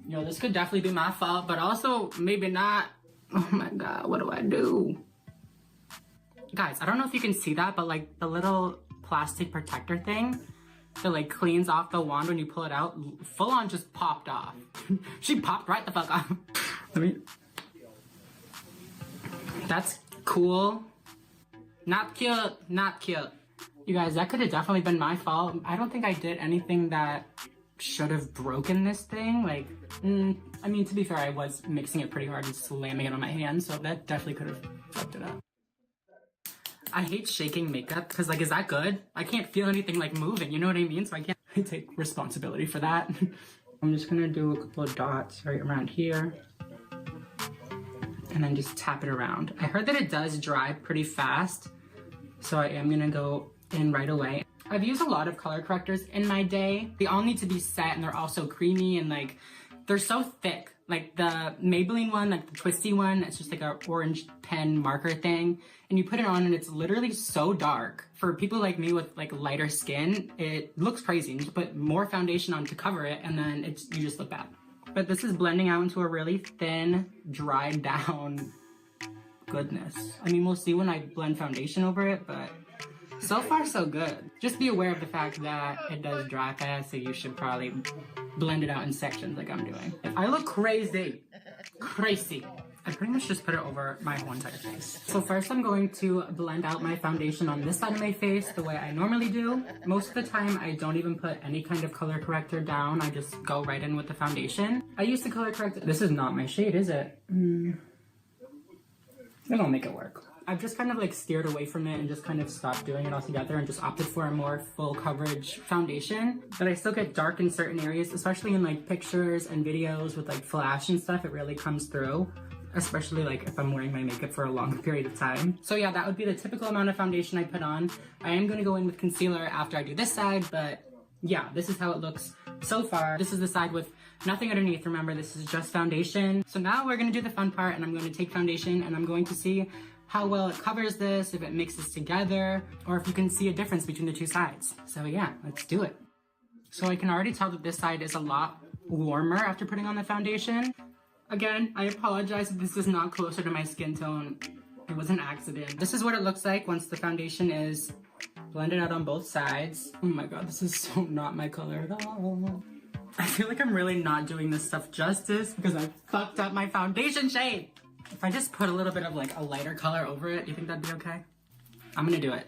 Yo, this could definitely be my fault, but also maybe not. Oh my god, what do I do? Guys, I don't know if you can see that, but like the little plastic protector thing that like cleans off the wand when you pull it out, full on just popped off. She popped right the fuck off. That's cool. Not cute, not cute. You guys, that could have definitely been my fault. I don't think I did anything that should have broken this thing. Like, I mean, to be fair, I was mixing it pretty hard and slamming it on my hand, so that definitely could have fucked it up. I hate shaking makeup because like, is that good? I can't feel anything like moving, you know what I mean? So I can't take responsibility for that. I'm just gonna do a couple of dots right around here and then just tap it around. I heard that it does dry pretty fast, so I am gonna go in right away. I've used a lot of color correctors in my day. They all need to be set and they're also creamy and like, they're so thick. Like the Maybelline one, like the twisty one, it's just like an orange pen marker thing. And you put it on and it's literally so dark. For people like me with like lighter skin, it looks crazy. You just put more foundation on to cover it and then you just look bad. But this is blending out into a really thin, dried down goodness. I mean, we'll see when I blend foundation over it, but so far so good. Just be aware of the fact that it does dry fast, so you should probably blend it out in sections like I'm doing. I look crazy. Crazy. I pretty much just put it over my whole entire face. So first I'm going to blend out my foundation on this side of my face the way I normally do. Most of the time I don't even put any kind of color corrector down. I just go right in with the foundation. I use the color corrector. This is not my shade, is it? It'll make it work. I've just kind of like steered away from it and just kind of stopped doing it altogether and just opted for a more full coverage foundation. But I still get dark in certain areas, especially in like pictures and videos with like flash and stuff. It really comes through, especially like if I'm wearing my makeup for a long period of time. So yeah, that would be the typical amount of foundation I put on. I am gonna go in with concealer after I do this side, but yeah, this is how it looks so far. This is the side with nothing underneath. Remember, this is just foundation. So now we're gonna do the fun part and I'm going to take foundation and I'm going to see how well it covers this, if it mixes together, or if you can see a difference between the two sides. So yeah, let's do it. So I can already tell that this side is a lot warmer after putting on the foundation. Again, I apologize if this is not closer to my skin tone. It was an accident. This is what it looks like once the foundation is blended out on both sides. Oh my god, this is so not my color at all. I feel like I'm really not doing this stuff justice because I fucked up my foundation shade. If I just put a little bit of like a lighter color over it, do you think that'd be okay? I'm gonna do it.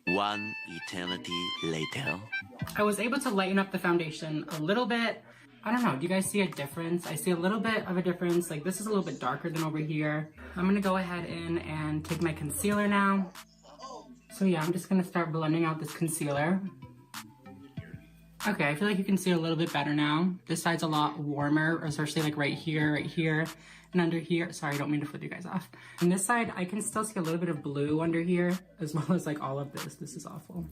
One eternity later. I was able to lighten up the foundation a little bit. I don't know, do you guys see a difference? I see a little bit of a difference. Like this is a little bit darker than over here. I'm gonna go ahead in and take my concealer now. So yeah, I'm just gonna start blending out this concealer. Okay, I feel like you can see a little bit better now. This side's a lot warmer, especially like right here, and under here. Sorry, I don't mean to flip you guys off. On this side, I can still see a little bit of blue under here, as well as like all of this. This is awful.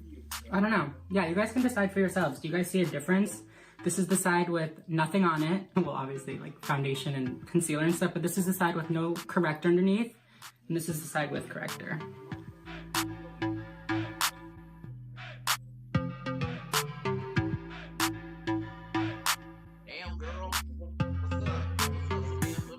I don't know. Yeah, you guys can decide for yourselves. Do you guys see a difference? This is the side with nothing on it. Well, obviously like foundation and concealer and stuff, but this is the side with no corrector underneath, and this is the side with corrector.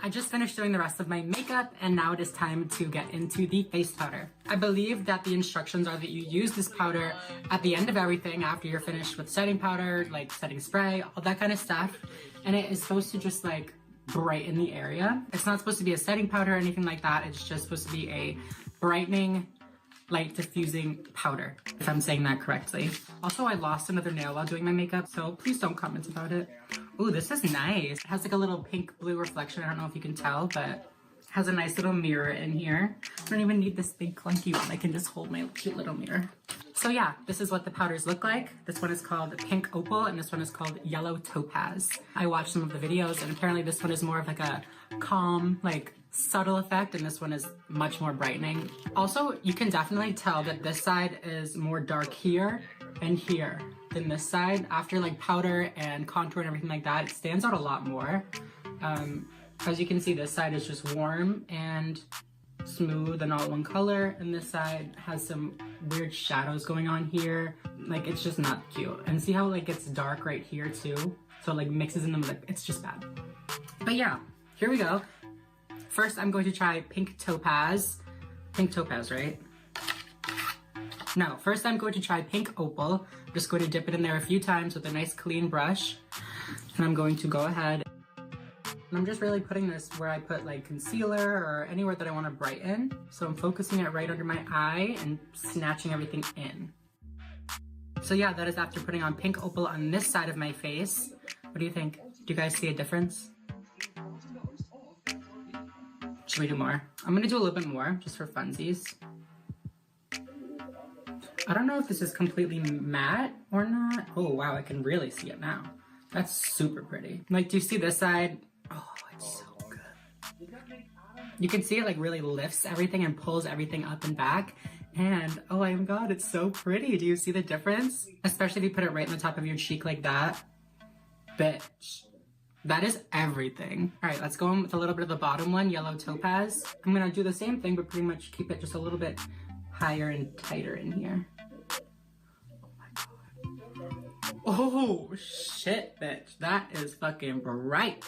I just finished doing the rest of my makeup and now it is time to get into the face powder. I believe that the instructions are that you use this powder at the end of everything after you're finished with setting powder, like setting spray, all that kind of stuff. And it is supposed to just like brighten the area. It's not supposed to be a setting powder or anything like that. It's just supposed to be a brightening, light diffusing powder, if I'm saying that correctly. Also, I lost another nail while doing my makeup, so please don't comment about it. Ooh, this is nice. It has like a little pink blue reflection. I don't know if you can tell, but it has a nice little mirror in here. I don't even need this big clunky one. I can just hold my cute little mirror. So yeah, this is what the powders look like. This one is called Pink Opal and this one is called Yellow Topaz. I watched some of the videos and apparently this one is more of like a calm, like subtle effect, and this one is much more brightening. Also, you can definitely tell that this side is more dark here and here than this side. After like powder and contour and everything like that, it stands out a lot more. As you can see, this side is just warm and smooth and all one color, and this side has some weird shadows going on here. Like, it's just not cute. And see how like it's dark right here too? So it like mixes in them, like it's just bad. But yeah, here we go. First, I'm going to try Pink Topaz. Pink Topaz, right? No, first I'm going to try Pink Opal. I'm just going to dip it in there a few times with a nice clean brush. And I'm going to go ahead. And I'm just really putting this where I put like concealer or anywhere that I want to brighten. So I'm focusing it right under my eye and snatching everything in. So yeah, that is after putting on Pink Opal on this side of my face. What do you think? Do you guys see a difference? Should we do more? I'm gonna do a little bit more, just for funsies. I don't know if this is completely matte or not. Oh wow, I can really see it now. That's super pretty. Like, do you see this side? Oh, it's so good. You can see it like really lifts everything and pulls everything up and back. And oh my god, it's so pretty. Do you see the difference? Especially if you put it right on the top of your cheek like that. Bitch. That is everything. All right, let's go in with a little bit of the bottom one, Yellow Topaz. I'm gonna do the same thing, but pretty much keep it just a little bit higher and tighter in here. Oh my god. Oh, shit, bitch. That is fucking bright.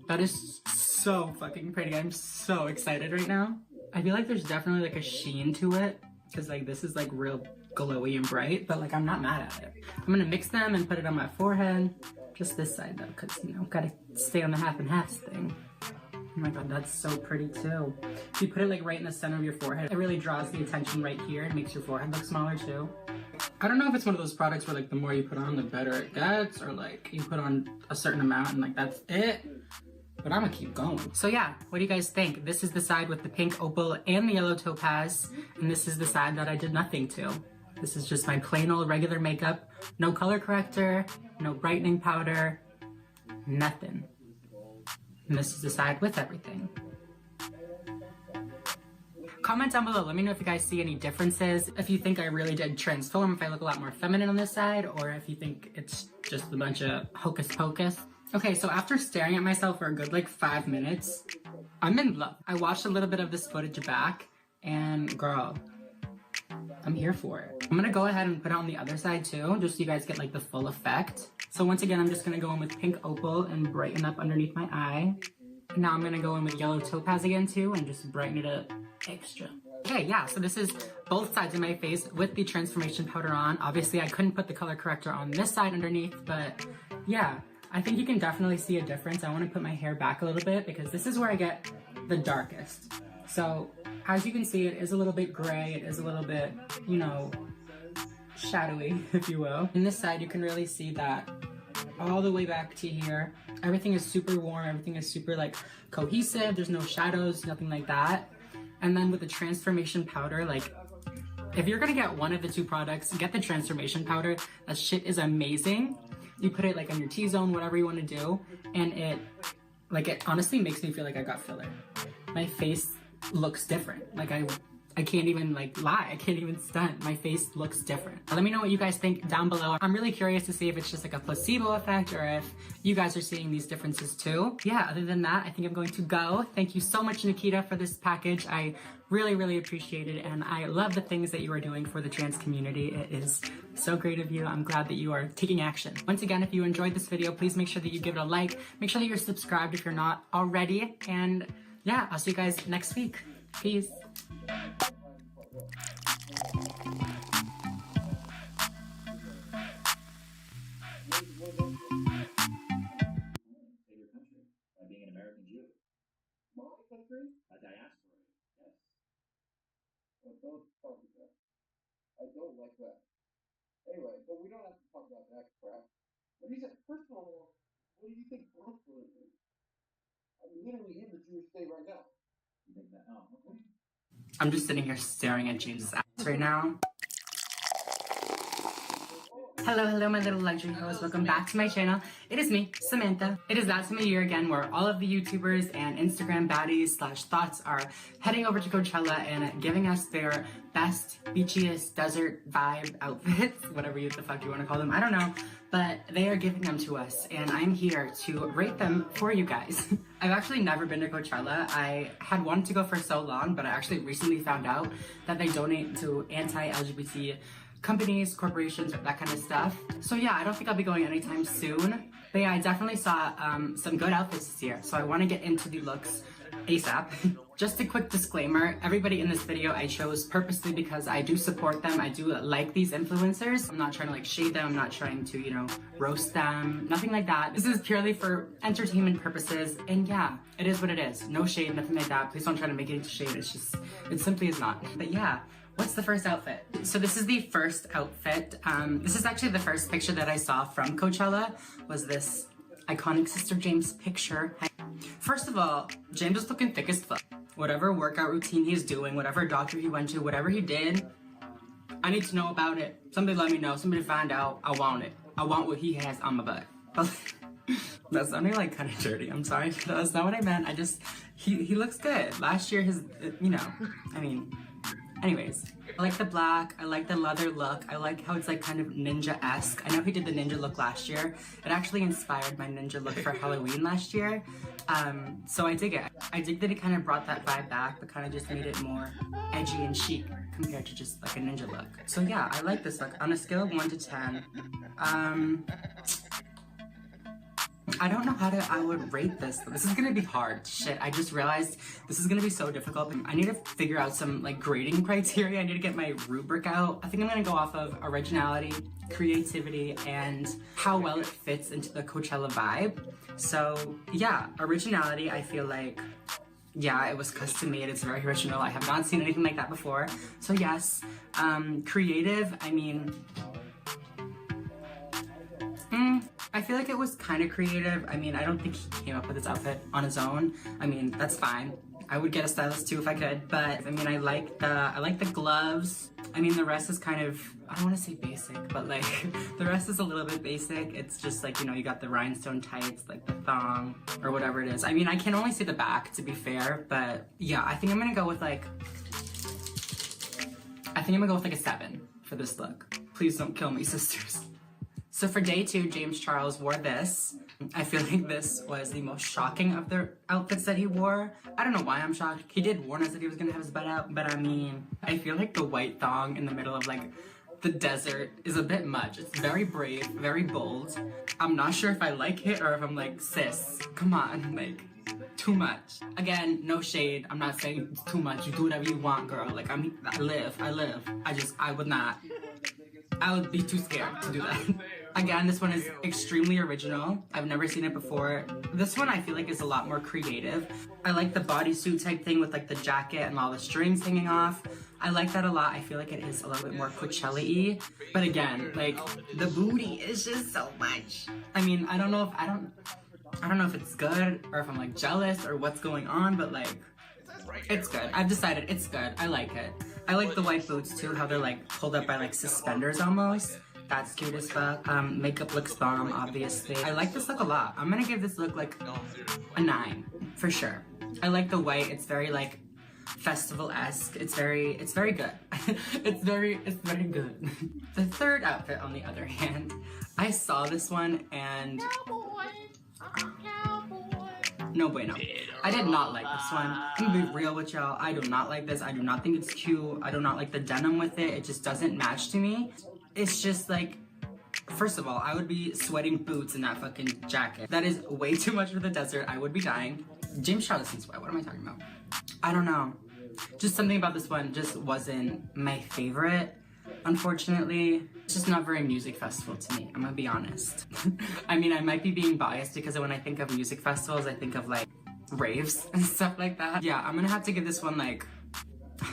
That is so fucking pretty. I'm so excited right now. I feel like there's definitely like a sheen to it, because like this is like real glowy and bright, but like I'm not mad at it. I'm gonna mix them and put it on my forehead. Just this side though, because you know, gotta stay on the half and half thing. Oh my god, that's so pretty too. If you put it like right in the center of your forehead, it really draws the attention right here and makes your forehead look smaller too. I don't know if it's one of those products where like the more you put on, the better it gets, or like you put on a certain amount and like that's it. But I'm gonna keep going. So yeah, what do you guys think? This is the side with the Pink Opal and the Yellow Topaz, and this is the side that I did nothing to. This is just my plain old regular makeup. No color corrector, no brightening powder, nothing. And this is the side with everything. Comment down below, let me know if you guys see any differences. If you think I really did transform, if I look a lot more feminine on this side, or if you think it's just a bunch of hocus pocus. Okay, so after staring at myself for a good like 5 minutes, I'm in love. I watched a little bit of this footage back, and girl, I'm here for it. I'm gonna go ahead and put it on the other side too, just so you guys get like the full effect. So once again, I'm just gonna go in with Pink Opal and brighten up underneath my eye. And now I'm gonna go in with Yellow Topaz again too and just brighten it up extra. Okay, yeah, so this is both sides of my face with the transformation powder on. Obviously, I couldn't put the color corrector on this side underneath, but yeah, I think you can definitely see a difference. I wanna put my hair back a little bit because this is where I get the darkest. So as you can see, it is a little bit gray. It is a little bit, you know, shadowy, if you will. In this side, you can really see that all the way back to here. Everything is super warm. Everything is super like cohesive. There's no shadows, nothing like that. And then with the transformation powder, like if you're gonna get one of the two products, get the transformation powder. That shit is amazing. You put it like on your T-zone, whatever you want to do, and it honestly makes me feel like I got filler. My face looks different. Like I can't even like lie. I can't even stunt. My face looks different. Let me know what you guys think down below. I'm really curious to see if it's just like a placebo effect or if you guys are seeing these differences too. Yeah, other than that, I think I'm going to go. Thank you so much, Nikita, for this package. I really, really appreciate it. And I love the things that you are doing for the trans community. It is so great of you. I'm glad that you are taking action. Once again, if you enjoyed this video, please make sure that you give it a like. Make sure that you're subscribed if you're not already. And yeah, I'll see you guys next week. Peace. Favorite country by being an American Jew. My country? A diaspora, yes. Well, don't talk about that. I don't like that. Anyway, but we don't have to talk about that crap. What do you say? First of all, What do you think Brooklyn is? I'm literally in the Jewish state right now. You think that? Oh, okay. I'm just sitting here staring at James's ass right now. Hello, my little luxury hoes. Welcome back to my channel. It is me, Samantha. It is that time of year again where all of the YouTubers and Instagram baddies / thoughts are heading over to Coachella and giving us their best, beachiest, desert vibe outfits, whatever the fuck you want to call them. I don't know, but they are giving them to us, and I'm here to rate them for you guys. I've actually never been to Coachella. I had wanted to go for so long, but I actually recently found out that they donate to anti-LGBT companies, corporations, that kind of stuff. So yeah, I don't think I'll be going anytime soon. But yeah, I definitely saw some good outfits this year, so I want to get into the looks ASAP. Just a quick disclaimer, everybody in this video I chose purposely because I do support them. I do like these influencers. I'm not trying to like shade them. I'm not trying to, you know, roast them. Nothing like that. This is purely for entertainment purposes. And yeah, it is what it is. No shade, nothing like that. Please don't try to make it into shade. It's just, it simply is not. But yeah. What's the first outfit? So this is the first outfit. This is actually the first picture that I saw from Coachella, was this iconic Sister James picture. First of all, James is looking thick as fuck. Whatever workout routine he's doing, whatever doctor he went to, whatever he did, I need to know about it. Somebody let me know, somebody find out. I want it. I want what he has on my butt. That sounded like kind of dirty. I'm sorry. That's not what I meant. He looks good. Last year his, you know, I mean, anyways, I like the black, I like the leather look, I like how it's like kind of ninja-esque. I know he did the ninja look last year. It actually inspired my ninja look for Halloween last year. So I dig it. I dig that it kind of brought that vibe back, but kind of just made it more edgy and chic compared to just like a ninja look. So yeah, I like this look. On a scale of 1 to 10, I don't know how I would rate this. This is gonna be hard. Shit, I just realized this is gonna be so difficult. I need to figure out some like grading criteria. I need to get my rubric out. I think I'm gonna go off of originality, creativity, and how well it fits into the Coachella vibe. So yeah, originality, I feel like, yeah, it was custom made. It's very original. I have not seen anything like that before. So yes, creative, I mean, I feel like it was kind of creative. I mean, I don't think he came up with this outfit on his own. I mean, that's fine. I would get a stylist too if I could, but I mean, I like the gloves. I mean, the rest is kind of, I don't want to say basic, but like the rest is a little bit basic. It's just like, you know, you got the rhinestone tights, like the thong or whatever it is. I mean, I can only see the back to be fair, but yeah, I think I'm gonna go with like a 7 for this look. Please don't kill me, sisters. So for day 2, James Charles wore this. I feel like this was the most shocking of the outfits that he wore. I don't know why I'm shocked. He did warn us that he was gonna have his butt out, but I mean, I feel like the white thong in the middle of like the desert is a bit much. It's very brave, very bold. I'm not sure if I like it or if I'm like, sis, come on, like, too much. Again, no shade. I'm not saying it's too much. You do whatever you want, girl. Like, I live. I would not. I would be too scared to do that. Again, this one is extremely original. I've never seen it before. This one I feel like is a lot more creative. I like the bodysuit type thing with like the jacket and all the strings hanging off. I like that a lot. I feel like it is a little bit more Coachella-y. But again, like the booty is just so much. I mean, I don't know if it's good or if I'm like jealous or what's going on, but like, it's good. I've decided it's good. I like it. I like the white boots too, how they're like pulled up by like suspenders almost. That's cute as fuck. Makeup looks bomb, obviously. I like this look a lot. I'm gonna give this look like a 9, for sure. I like the white. It's very like festival-esque. It's very good. it's very good. The third outfit, on the other hand, I saw this one and no bueno. I did not like this one. I'm gonna be real with y'all. I do not like this. I do not think it's cute. I do not like the denim with it. It just doesn't match to me. It's just like, first of all, I would be sweating boots in that fucking jacket. That is way too much for the desert. I would be dying. James Charles doesn't sweat. What am I talking about? I don't know. Just something about this one just wasn't my favorite, unfortunately. It's just not very music festival to me, I'm gonna be honest. I mean, I might be being biased because when I think of music festivals, I think of like raves and stuff like that. Yeah, I'm gonna have to give this one like,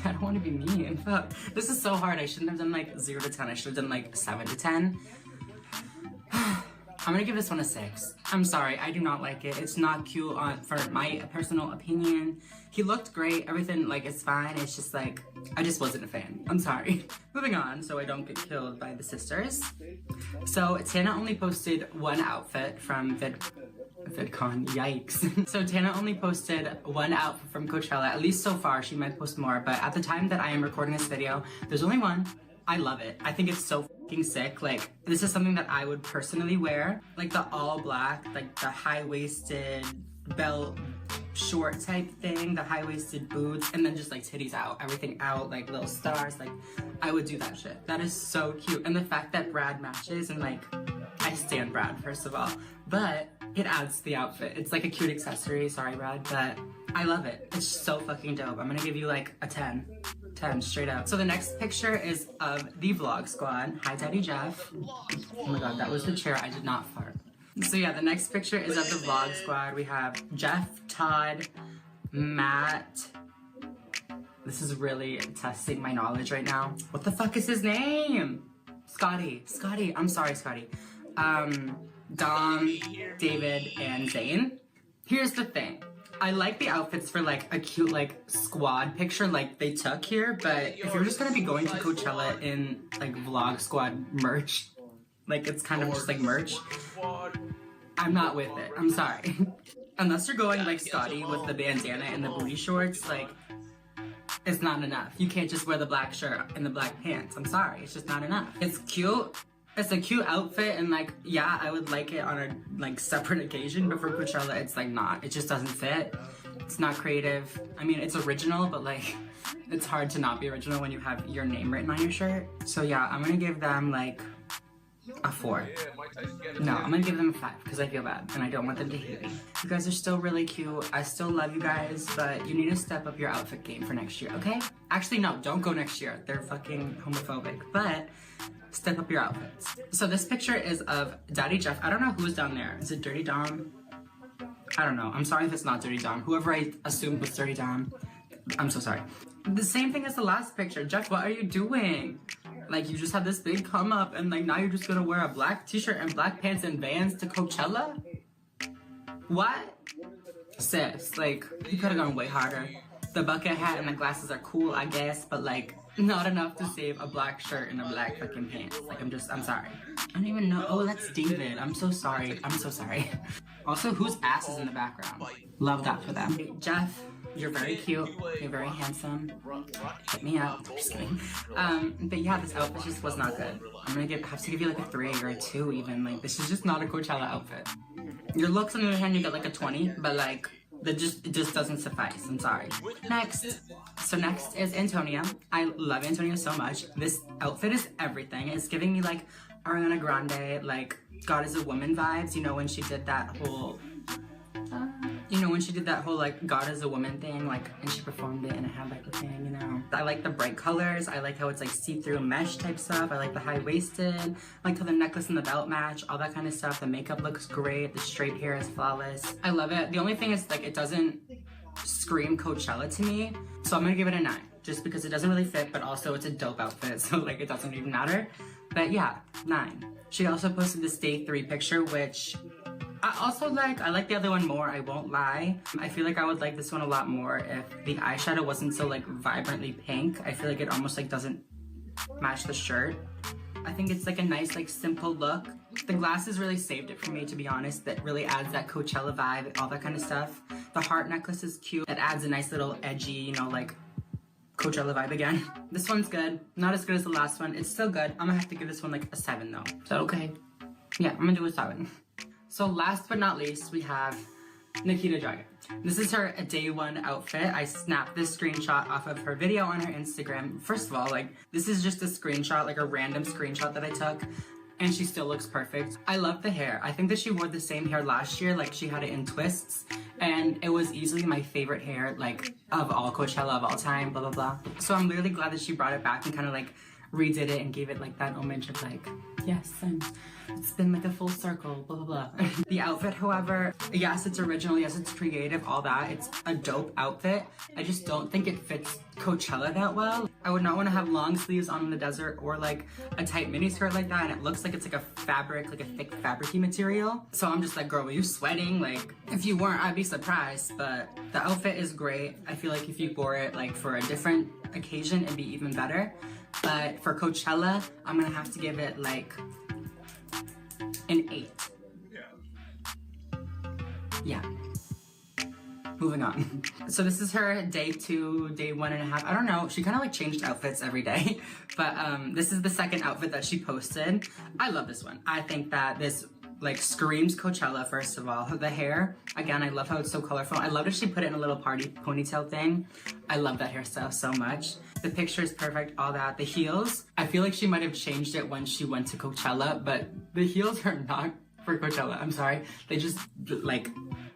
I don't want to be mean. Fuck. This is so hard. I shouldn't have done like 0 to 10. I should have done like 7 to 10. I'm gonna give this one a 6. I'm sorry, I do not like it. It's not cute for my personal opinion. He looked great, everything, like, it's fine. It's just like, I just wasn't a fan. I'm sorry. Moving on, so I don't get killed by the sisters. So Tana only posted one outfit from VidCon, yikes. So Tana only posted one outfit from Coachella, at least so far. She might post more, but at the time that I am recording this video, there's only one. I love it. I think it's so fucking sick. Like, this is something that I would personally wear. Like the all black, like the high-waisted belt short type thing, the high-waisted boots, and then just like titties out, everything out, like little stars. Like, I would do that shit. That is so cute. And the fact that Brad matches, and like, I stan Brad, first of all, but it adds to the outfit. It's like a cute accessory, sorry Brad, but I love it. It's so fucking dope. I'm gonna give you like a 10. 10 straight up. So the next picture is of the vlog squad. Hi Daddy Jeff. Oh my god, that was the chair, I did not fart. So yeah, the next picture is of the vlog squad. We have Jeff, Todd, Matt. This is really testing my knowledge right now. What the fuck is his name? Scotty. I'm sorry, Scotty. Dom, David, and Zane. Here's the thing. I like the outfits for like a cute like squad picture like they took here, but if you're just gonna be going to Coachella in like vlog squad merch, like it's kind of just like merch, I'm not with it. I'm sorry. Unless you're going like Scotty with the bandana and the booty shorts, like it's not enough. You can't just wear the black shirt and the black pants. I'm sorry, it's just not enough. It's cute. It's a cute outfit, and like, yeah, I would like it on a like separate occasion, but for Coachella, it's like not. It just doesn't fit. It's not creative. I mean, it's original, but like, it's hard to not be original when you have your name written on your shirt. So yeah, I'm gonna give them like a 4. No, I'm gonna give them a 5 because I feel bad and I don't want them to hate me. You guys are still really cute. I still love you guys, but you need to step up your outfit game for next year, okay? Actually, no, don't go next year. They're fucking homophobic, but step up your outfits. So this picture is of Daddy Jeff. I don't know who's down there. Is it Dirty Dom? I don't know. I'm sorry if it's not Dirty Dom. Whoever I assumed was Dirty Dom, I'm so sorry. The same thing as the last picture. Jeff, what are you doing? Like, you just had this big come up and like now you're just gonna wear a black t-shirt and black pants and Vans to Coachella? What? Sis, like, you could've gone way harder. The bucket hat and the glasses are cool, I guess, but like, not enough to save a black shirt and a black fucking pants. Like, I'm sorry. I don't even know. Oh, that's David. I'm so sorry. I'm so sorry. Also, whose ass is in the background? Love that for them. Hey, Jeff, you're very cute. You're very handsome. Hit me up. I'm just kidding. But yeah, this outfit just was not good. I'm gonna have to give you like a 3 or a 2 even. Like, this is just not a Coachella outfit. Your looks on the other hand, you get like a 20, but like, it just doesn't suffice. I'm sorry. Next. So next is Antonia. I love Antonia so much. This outfit is everything. It's giving me like Ariana Grande, like God is a Woman vibes. You know, when she did that whole like God is a Woman thing, like, and she performed it and it had like the thing, you know. I like the bright colors. I like how it's like see-through mesh type stuff. I like the high-waisted. I like how the necklace and the belt match, all that kind of stuff. The makeup looks great. The straight hair is flawless. I love it. The only thing is like it doesn't scream Coachella to me. So I'm gonna give it a 9. Just because it doesn't really fit, but also it's a dope outfit. So like it doesn't even matter. But yeah, 9. She also posted this day 3 picture, which I also like. I like the other one more, I won't lie. I feel like I would like this one a lot more if the eyeshadow wasn't so like vibrantly pink. I feel like it almost like doesn't match the shirt. I think it's like a nice like simple look. The glasses really saved it for me, to be honest. That really adds that Coachella vibe, all that kind of stuff. The heart necklace is cute. It adds a nice little edgy, you know, like Coachella vibe again. This one's good. Not as good as the last one. It's still good. I'm gonna have to give this one like a 7 though. Is that okay? Yeah, I'm gonna do a 7. So last but not least, we have Nikita Dragon. This is her day 1 outfit. I snapped this screenshot off of her video on her Instagram. First of all, like, this is just a screenshot, like a random screenshot that I took, and she still looks perfect. I love the hair. I think that she wore the same hair last year, like she had it in twists, and it was easily my favorite hair, like, of all Coachella of all time, blah, blah, blah. So I'm really glad that she brought it back and kind of like redid it and gave it like that homage of like, yes, it's been like a full circle, blah, blah, blah. The outfit, however, yes, it's original, yes, it's creative, all that. It's a dope outfit. I just don't think it fits Coachella that well. I would not want to have long sleeves on in the desert or like a tight mini skirt like that, and it looks like it's like a fabric, like a thick fabric-y material. So I'm just like, girl, were you sweating? Like, if you weren't, I'd be surprised, but the outfit is great. I feel like if you wore it like for a different occasion, it'd be even better. But for Coachella, I'm gonna have to give it like an 8. Yeah. Moving on. So this is her day 2, day 1.5. I don't know. She kind of like changed outfits every day. But this is the second outfit that she posted. I love this one. I think that this like screams Coachella, first of all. The hair, again, I love how it's so colorful. I love that she put it in a little party ponytail thing. I love that hairstyle so much. The picture is perfect, all that. The heels, I feel like she might have changed it when she went to Coachella, but the heels are not for Coachella. I'm sorry. They just, like,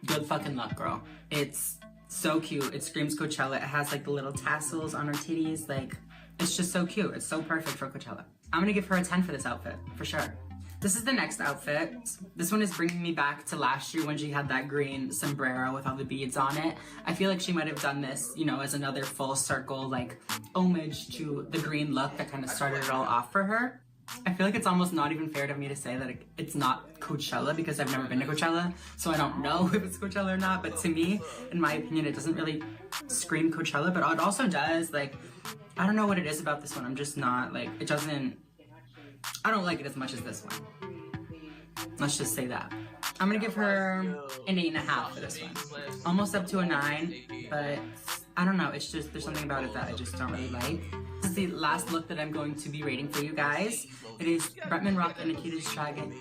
good fucking luck, girl. It's so cute. It screams Coachella. It has, like, the little tassels on her titties. Like, it's just so cute. It's so perfect for Coachella. I'm gonna give her a 10 for this outfit, for sure. This is the next outfit. This one is bringing me back to last year when she had that green sombrero with all the beads on it. I feel like she might have done this, you know, as another full circle, like, homage to the green look that kind of started it all off for her. I feel like it's almost not even fair to me to say that it's not Coachella because I've never been to Coachella, so I don't know if it's Coachella or not, but to me, in my opinion, it doesn't really scream Coachella, but it also does, like, I don't know what it is about this one. I'm just not, like, it doesn't, I don't like it as much as this one. Let's just say that. I'm gonna give her an 8.5 for this one. Almost up to a 9, but I don't know, it's just, there's something about it that I just don't really like. This is the last look that I'm going to be rating for you guys. It is Bretman Rock and Nikita's Dragon.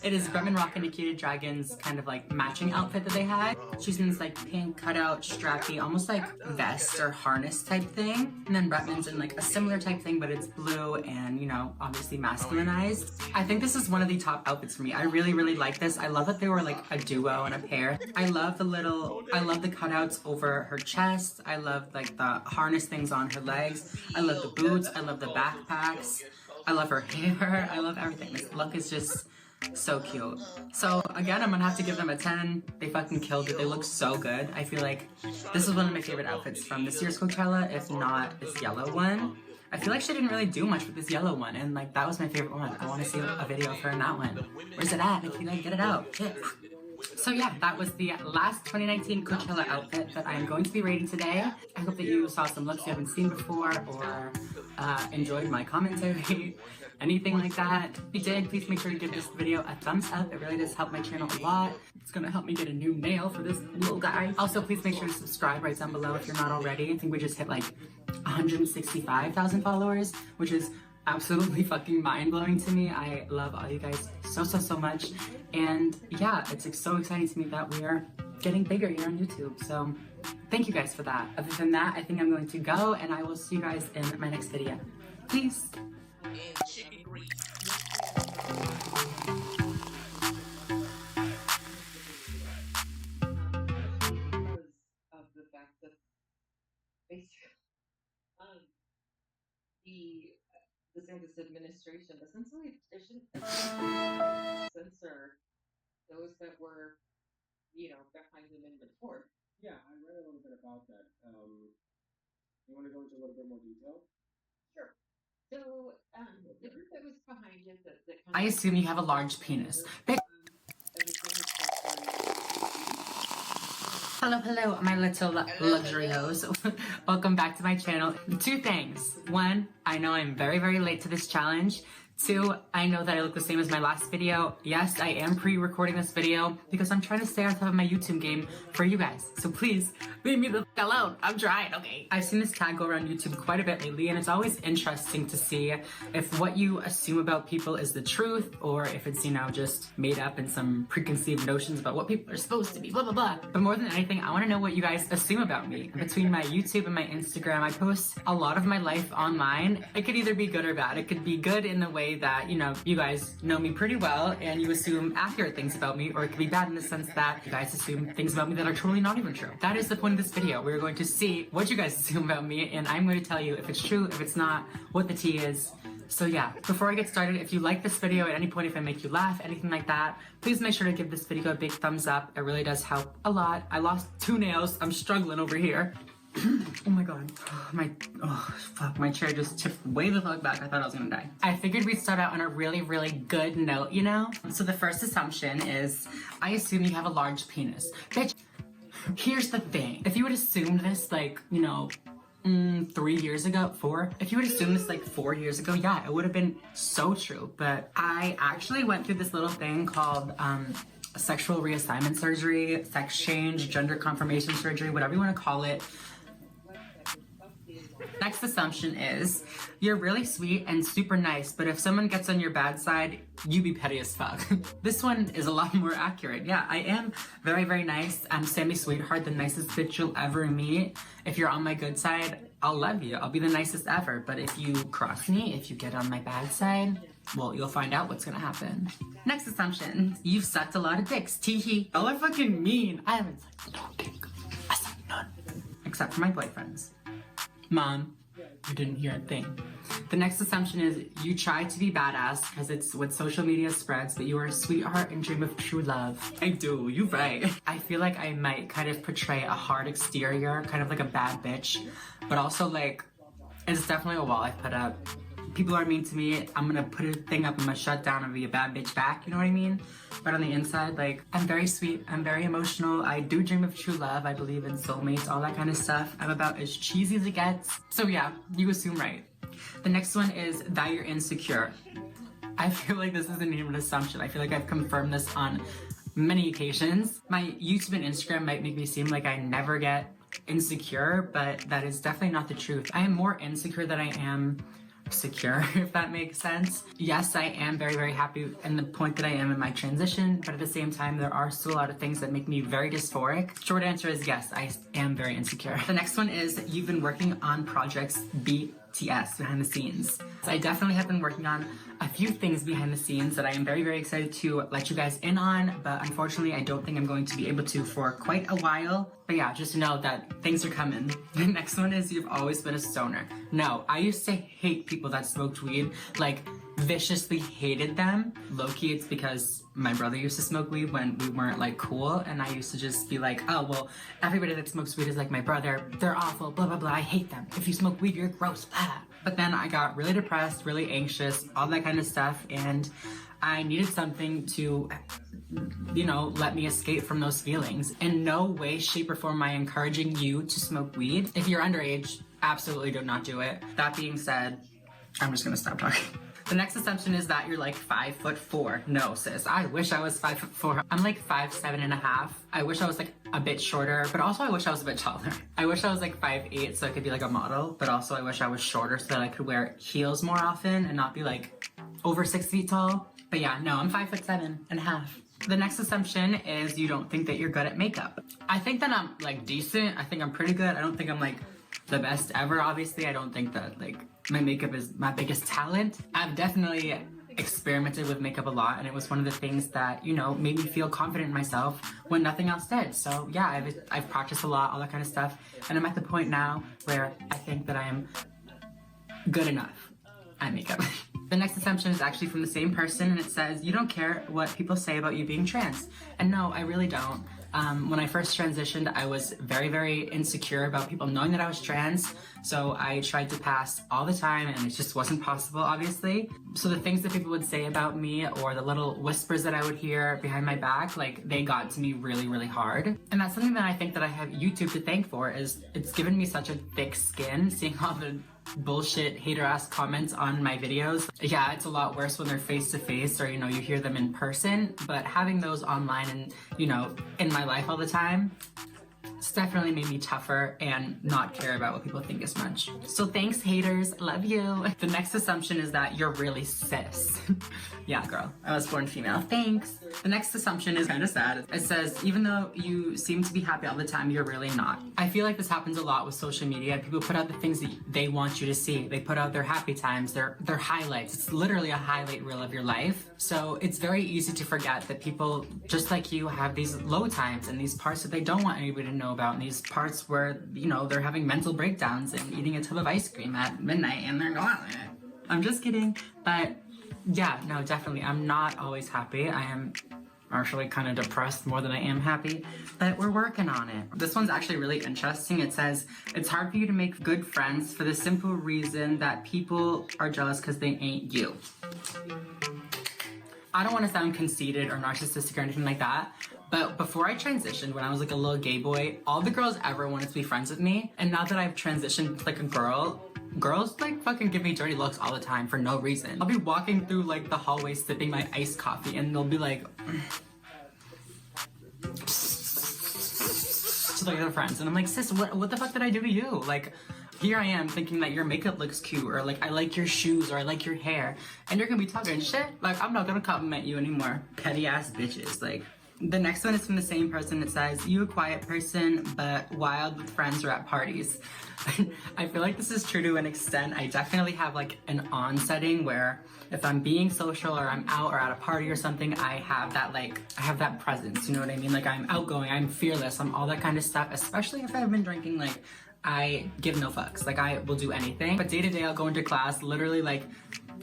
It is Bretman Rock and Nikita Dragon's kind of like matching outfit that they had. She's in this like pink cutout, strappy, almost like vest or harness type thing. And then Bretman's in like a similar type thing, but it's blue and, you know, obviously masculinized. I think this is one of the top outfits for me. I really, really like this. I love that they were like a duo and a pair. I love the cutouts over her chest. I love like the harness things on her legs. I love the boots. I love the backpacks. I love her hair. I love everything. This look is just so cute. So again, I'm gonna have to give them a 10. They fucking killed it. They look so good. I feel like this is one of my favorite outfits from this year's Coachella, if not this yellow one. I feel like she didn't really do much with this yellow one, and like that was my favorite one. I want to see a video of her in that one. Where's it at? Nikita, get it out. Yeah. So yeah, that was the last 2019 Coachella outfit that I am going to be rating today. I hope that you saw some looks you haven't seen before or enjoyed my commentary, anything like that. If you did, please make sure to give this video a thumbs up. It really does help my channel a lot. It's gonna help me get a new nail for this little guy. Also, please make sure to subscribe right down below if you're not already. I think we just hit like 165,000 followers, which is absolutely fucking mind-blowing to me. I love all you guys so much, and yeah, it's so exciting to me that we are getting bigger here on YouTube, so thank you guys for that. Other than that, I think I'm going to go, and I will see you guys in my next video. Peace! Of the fact that basically the DeSantis administration essentially shouldn't censor those that were, you know, behind him in the court. Yeah, I read a little bit about that. You want to go into a little bit more detail? Sure. So, the group that was behind it, that I assume you have a large penis. Hello, my little luxury hoes. Welcome back to my channel. 2 things. 1, I know I'm very late to this challenge. 2, I know that I look the same as my last video. Yes, I am pre-recording this video because I'm trying to stay on top of my YouTube game for you guys. So please, leave me the f*** alone. I'm trying, okay? I've seen this tag go around YouTube quite a bit lately, and it's always interesting to see if what you assume about people is the truth or if it's, you know, just made up and some preconceived notions about what people are supposed to be, blah, blah, blah. But more than anything, I want to know what you guys assume about me. Between my YouTube and my Instagram, I post a lot of my life online. It could either be good or bad. It could be good in the way say that, you know, you guys know me pretty well and you assume accurate things about me, or it could be bad in the sense that you guys assume things about me that are totally not even true. That is the point of this video. We're going to see what you guys assume about me, and I'm going to tell you if it's true, if it's not, what the tea is. So yeah, before I get started, if you like this video at any point, if I make you laugh, anything like that, please make sure to give this video a big thumbs up. It really does help a lot. I lost 2 nails. I'm struggling over here. Oh my god. My chair just tipped way the fuck back. I thought I was gonna die. I figured we'd start out on a really, really good note, you know? So the first assumption is, I assume you have a large penis. Bitch, here's the thing. If you had assumed this, like, you know, 3 years ago, 4? If you would assume this like 4 years ago, yeah, it would have been so true. But I actually went through this little thing called sexual reassignment surgery, sex change, gender confirmation surgery, whatever you want to call it. Next assumption is, you're really sweet and super nice, but if someone gets on your bad side, you be petty as fuck. This one is a lot more accurate. Yeah, I am very, very nice. I'm Sammy Sweetheart, the nicest bitch you'll ever meet. If you're on my good side, I'll love you. I'll be the nicest ever. But if you cross me, if you get on my bad side, well, you'll find out what's gonna happen. Next assumption, you've sucked a lot of dicks. Tee-hee. All I fucking mean, I haven't sucked no dick. I sucked none. Except for my boyfriends. Mom, you didn't hear a thing. The next assumption is, you try to be badass because it's what social media spreads, but you are a sweetheart and dream of true love. I do, you're right. I feel like I might kind of portray a hard exterior, kind of like a bad bitch, but also like, it's definitely a wall I've put up. People are mean to me, I'm gonna put a thing up, I'm gonna shut down and be a bad bitch back, you know what I mean? But on the inside, like, I'm very sweet, I'm very emotional, I do dream of true love, I believe in soulmates, all that kind of stuff. I'm about as cheesy as it gets. So yeah, you assume right. The next one is that you're insecure. I feel like this isn't even an assumption. I feel like I've confirmed this on many occasions. My YouTube and Instagram might make me seem like I never get insecure, but that is definitely not the truth. I am more insecure than I am secure, if that makes sense. Yes, I am very, very happy in the point that I am in my transition, but at the same time, there are still a lot of things that make me very dysphoric. Short answer is yes, I am very insecure. The next one is, you've been working on projects BTS, behind the scenes. So I definitely have been working on a few things behind the scenes that I am very, very excited to let you guys in on, but unfortunately I don't think I'm going to be able to for quite a while. But yeah, just know that things are coming. The next one is, you've always been a stoner. No, I used to hate people that smoked weed, like viciously hated them. Low-key, it's because my brother used to smoke weed when we weren't like cool, and I used to just be like, oh, well, everybody that smokes weed is like my brother, they're awful, blah, blah, blah, I hate them. If you smoke weed, you're gross, blah. But then I got really depressed, really anxious, all that kind of stuff, and I needed something to, you know, let me escape from those feelings. In no way, shape, or form am I encouraging you to smoke weed. If you're underage, absolutely do not do it. That being said, I'm just gonna stop talking. The next assumption is that you're like 5'4". No, sis, I wish I was 5'4". I'm like 5'7.5". I wish I was like a bit shorter, but also I wish I was a bit taller. I wish I was like 5'8", so I could be like a model, but also I wish I was shorter so that I could wear heels more often and not be like over 6 feet tall. But yeah, no, I'm 5'7.5". The next assumption is, you don't think that you're good at makeup. I think that I'm like decent. I think I'm pretty good. I don't think I'm like the best ever, obviously. I don't think that like my makeup is my biggest talent. I've definitely experimented with makeup a lot, and it was one of the things that, you know, made me feel confident in myself when nothing else did. So yeah, I've practiced a lot, all that kind of stuff, and I'm at the point now where I think that I am good enough at makeup. The next assumption is actually from the same person, and it says, you don't care what people say about you being trans. And no, I really don't. When I first transitioned, I was very, very insecure about people knowing that I was trans, so I tried to pass all the time, and it just wasn't possible, obviously. So the things that people would say about me, or the little whispers that I would hear behind my back, like, they got to me really, really hard. And that's something that I think that I have YouTube to thank for, is it's given me such a thick skin, seeing all the bullshit hater-ass comments on my videos. Yeah, it's a lot worse when they're face-to-face, or, you know, you hear them in person, but having those online and, you know, in my life all the time, it's definitely made me tougher and not care about what people think as much. So thanks, haters. Love you. The next assumption is that you're really cis. Yeah, girl, I was born female. Thanks. The next assumption is kind of sad. It says, even though you seem to be happy all the time, you're really not. I feel like this happens a lot with social media. People put out the things that they want you to see. They put out their happy times, their highlights. It's literally a highlight reel of your life. So it's very easy to forget that people just like you have these low times and these parts that they don't want anybody to know about, and these parts where, you know, they're having mental breakdowns and eating a tub of ice cream at midnight and they're going. I'm just kidding, but yeah, no, definitely. I'm not always happy. I am actually kind of depressed more than I am happy, but we're working on it. This one's actually really interesting. It says, it's hard for you to make good friends for the simple reason that people are jealous because they ain't you. I don't want to sound conceited or narcissistic or anything like that, but before I transitioned, when I was like a little gay boy, all the girls ever wanted to be friends with me, and now that I've transitioned to like a girl, girls like fucking give me dirty looks all the time for no reason. I'll be walking through like the hallway sipping my iced coffee and they'll be like to like their friends, and I'm like, sis, what the fuck did I do to you? Like, here I am thinking that your makeup looks cute, or like I like your shoes, or I like your hair, and you're gonna be talking shit? Like, I'm not gonna compliment you anymore. Petty ass bitches. Like, the next one is from the same person. It says, you a quiet person but wild with friends or at parties. I feel like this is true to an extent. I definitely have like an on setting where if I'm being social or I'm out or at a party or something, I have that presence, you know what I mean? Like, I'm outgoing, I'm fearless, I'm all that kind of stuff, especially if I've been drinking. Like, I give no fucks. Like, I will do anything. But day to day, I'll go into class, literally like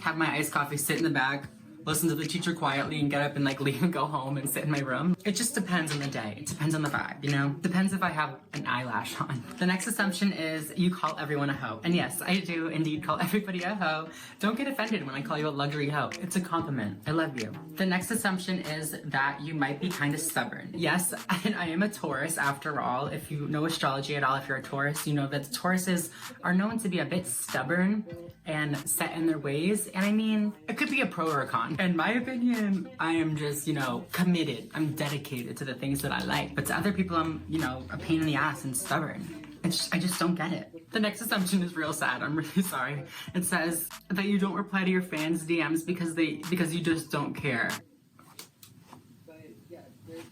have my iced coffee, sit in the back, listen to the teacher quietly, and get up and like leave and go home and sit in my room. It just depends on the day. It depends on the vibe, you know? Depends if I have an eyelash on. The next assumption is you call everyone a hoe. And yes, I do indeed call everybody a hoe. Don't get offended when I call you a luxury hoe. It's a compliment. I love you. The next assumption is that you might be kind of stubborn. Yes, and I am a Taurus after all. If you know astrology at all, if you're a Taurus, you know that Tauruses are known to be a bit stubborn and set in their ways. And I mean, it could be a pro or a con. In my opinion, I am just, you know, committed. I'm dedicated to the things that I like. But to other people, I'm, you know, a pain in the ass and stubborn. I just don't get it. The next assumption is real sad. I'm really sorry. It says that you don't reply to your fans' DMs because you just don't care.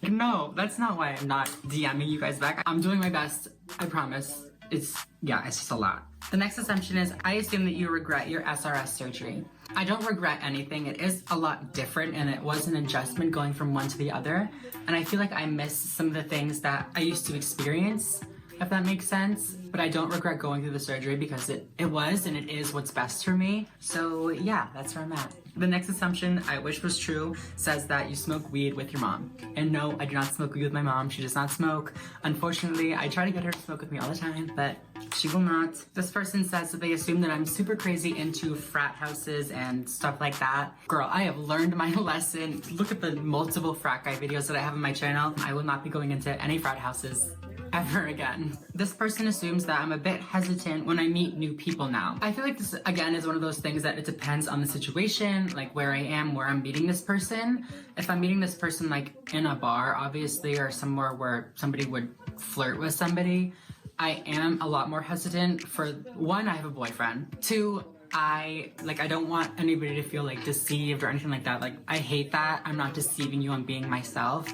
No, that's not why I'm not DMing you guys back. I'm doing my best. I promise. It's just a lot. The next assumption is, I assume that you regret your SRS surgery. I don't regret anything. It is a lot different, and it was an adjustment going from one to the other. And I feel like I miss some of the things that I used to experience, if that makes sense. But I don't regret going through the surgery because it was and it is what's best for me. So yeah, that's where I'm at. The next assumption I wish was true says that you smoke weed with your mom. And no, I do not smoke weed with my mom. She does not smoke. Unfortunately, I try to get her to smoke with me all the time, but she will not. This person says that they assume that I'm super crazy into frat houses and stuff like that. Girl, I have learned my lesson. Look at the multiple frat guy videos that I have on my channel. I will not be going into any frat houses ever again. This person assumes that I'm a bit hesitant when I meet new people now. I feel like this, again, is one of those things that it depends on the situation, like where I am, where I'm meeting this person. If I'm meeting this person like in a bar, obviously, or somewhere where somebody would flirt with somebody, I am a lot more hesitant. For one, I have a boyfriend. Two, I don't want anybody to feel like deceived or anything like that. Like, I hate that. I'm not deceiving you, I'm being myself.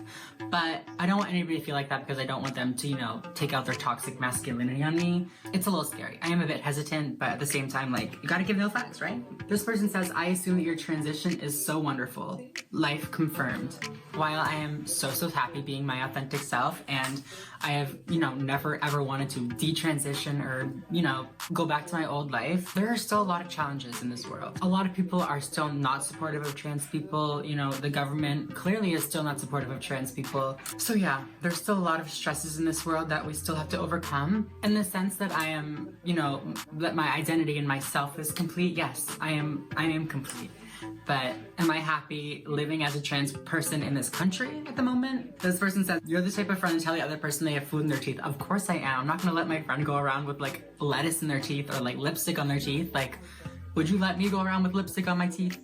But I don't want anybody to feel like that because I don't want them to, you know, take out their toxic masculinity on me. It's a little scary. I am a bit hesitant, but at the same time, like, you gotta give no facts, right? This person says, I assume that your transition is so wonderful. Life confirmed. While I am so happy being my authentic self, and I have, you know, never ever wanted to detransition or, you know, go back to my old life, there are still a lot of challenges in this world. A lot of people are still not supportive of trans people. You know, the government clearly is still not supportive of trans people. So yeah, there's still a lot of stresses in this world that we still have to overcome. In the sense that I am, you know, that my identity and myself is complete, yes, I am complete. But am I happy living as a trans person in this country at the moment? This person says, you're the type of friend to tell the other person they have food in their teeth. Of course I am. I'm not gonna let my friend go around with like lettuce in their teeth or like lipstick on their teeth. Like, would you let me go around with lipstick on my teeth?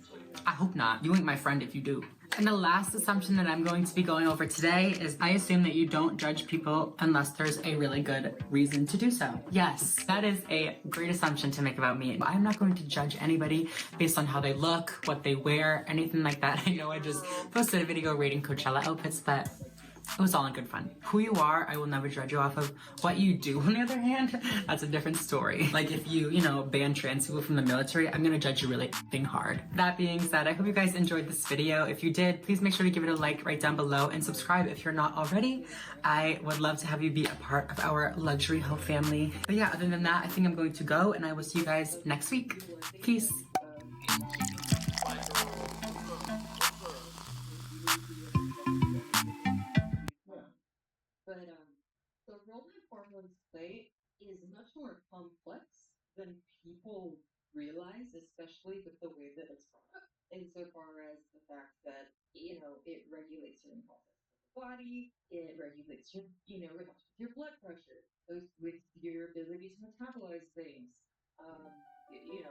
I hope not. You ain't my friend if you do. And the last assumption that I'm going to be going over today is I assume that you don't judge people unless there's a really good reason to do so. Yes, that is a great assumption to make about me. I'm not going to judge anybody based on how they look, what they wear, anything like that. I know I just posted a video rating Coachella outfits, but it was all in good fun. Who you are, I will never judge you off of. What you do, on the other hand, that's a different story. Like if you ban trans people from the military, I'm gonna judge you really f***ing hard. That being said, I hope you guys enjoyed this video. If you did, please make sure to give it a like right down below and subscribe if you're not already. I would love to have you be a part of our luxury hoe family. But yeah, other than that, I think I'm going to go and I will see you guys next week. Peace. But the role in hormones play is much more complex than people realize, especially with the way that it's brought up. Insofar as the fact that, it regulates certain processes of the body, it regulates your, it helps with your blood pressure, those with your ability to metabolize things, body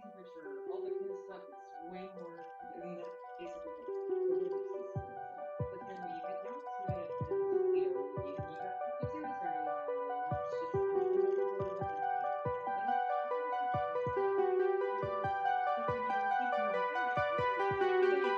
temperature, all that kind of stuff. It's way more, I mean, that's basically what the limbic system is all. But then when you get down to it, and even you got pituitary and everything, it's just another part of the hormone. And it's all much more complex. So when you see something like that, where somebody's looking at it,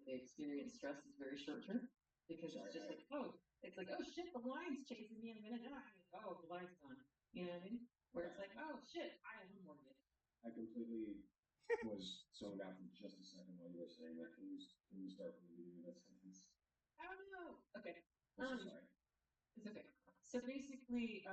they experience stress is very short term because it's just like, oh shit, the lion's chasing me, I'm gonna die. Oh, the lion's gone. You know what I mean? Where it's like, oh shit, I am immortal. I completely was zoned out for just a second while you were saying that. Can you start from the beginning of that sentence? Oh no. Okay. I'm so sorry. It's okay. So basically,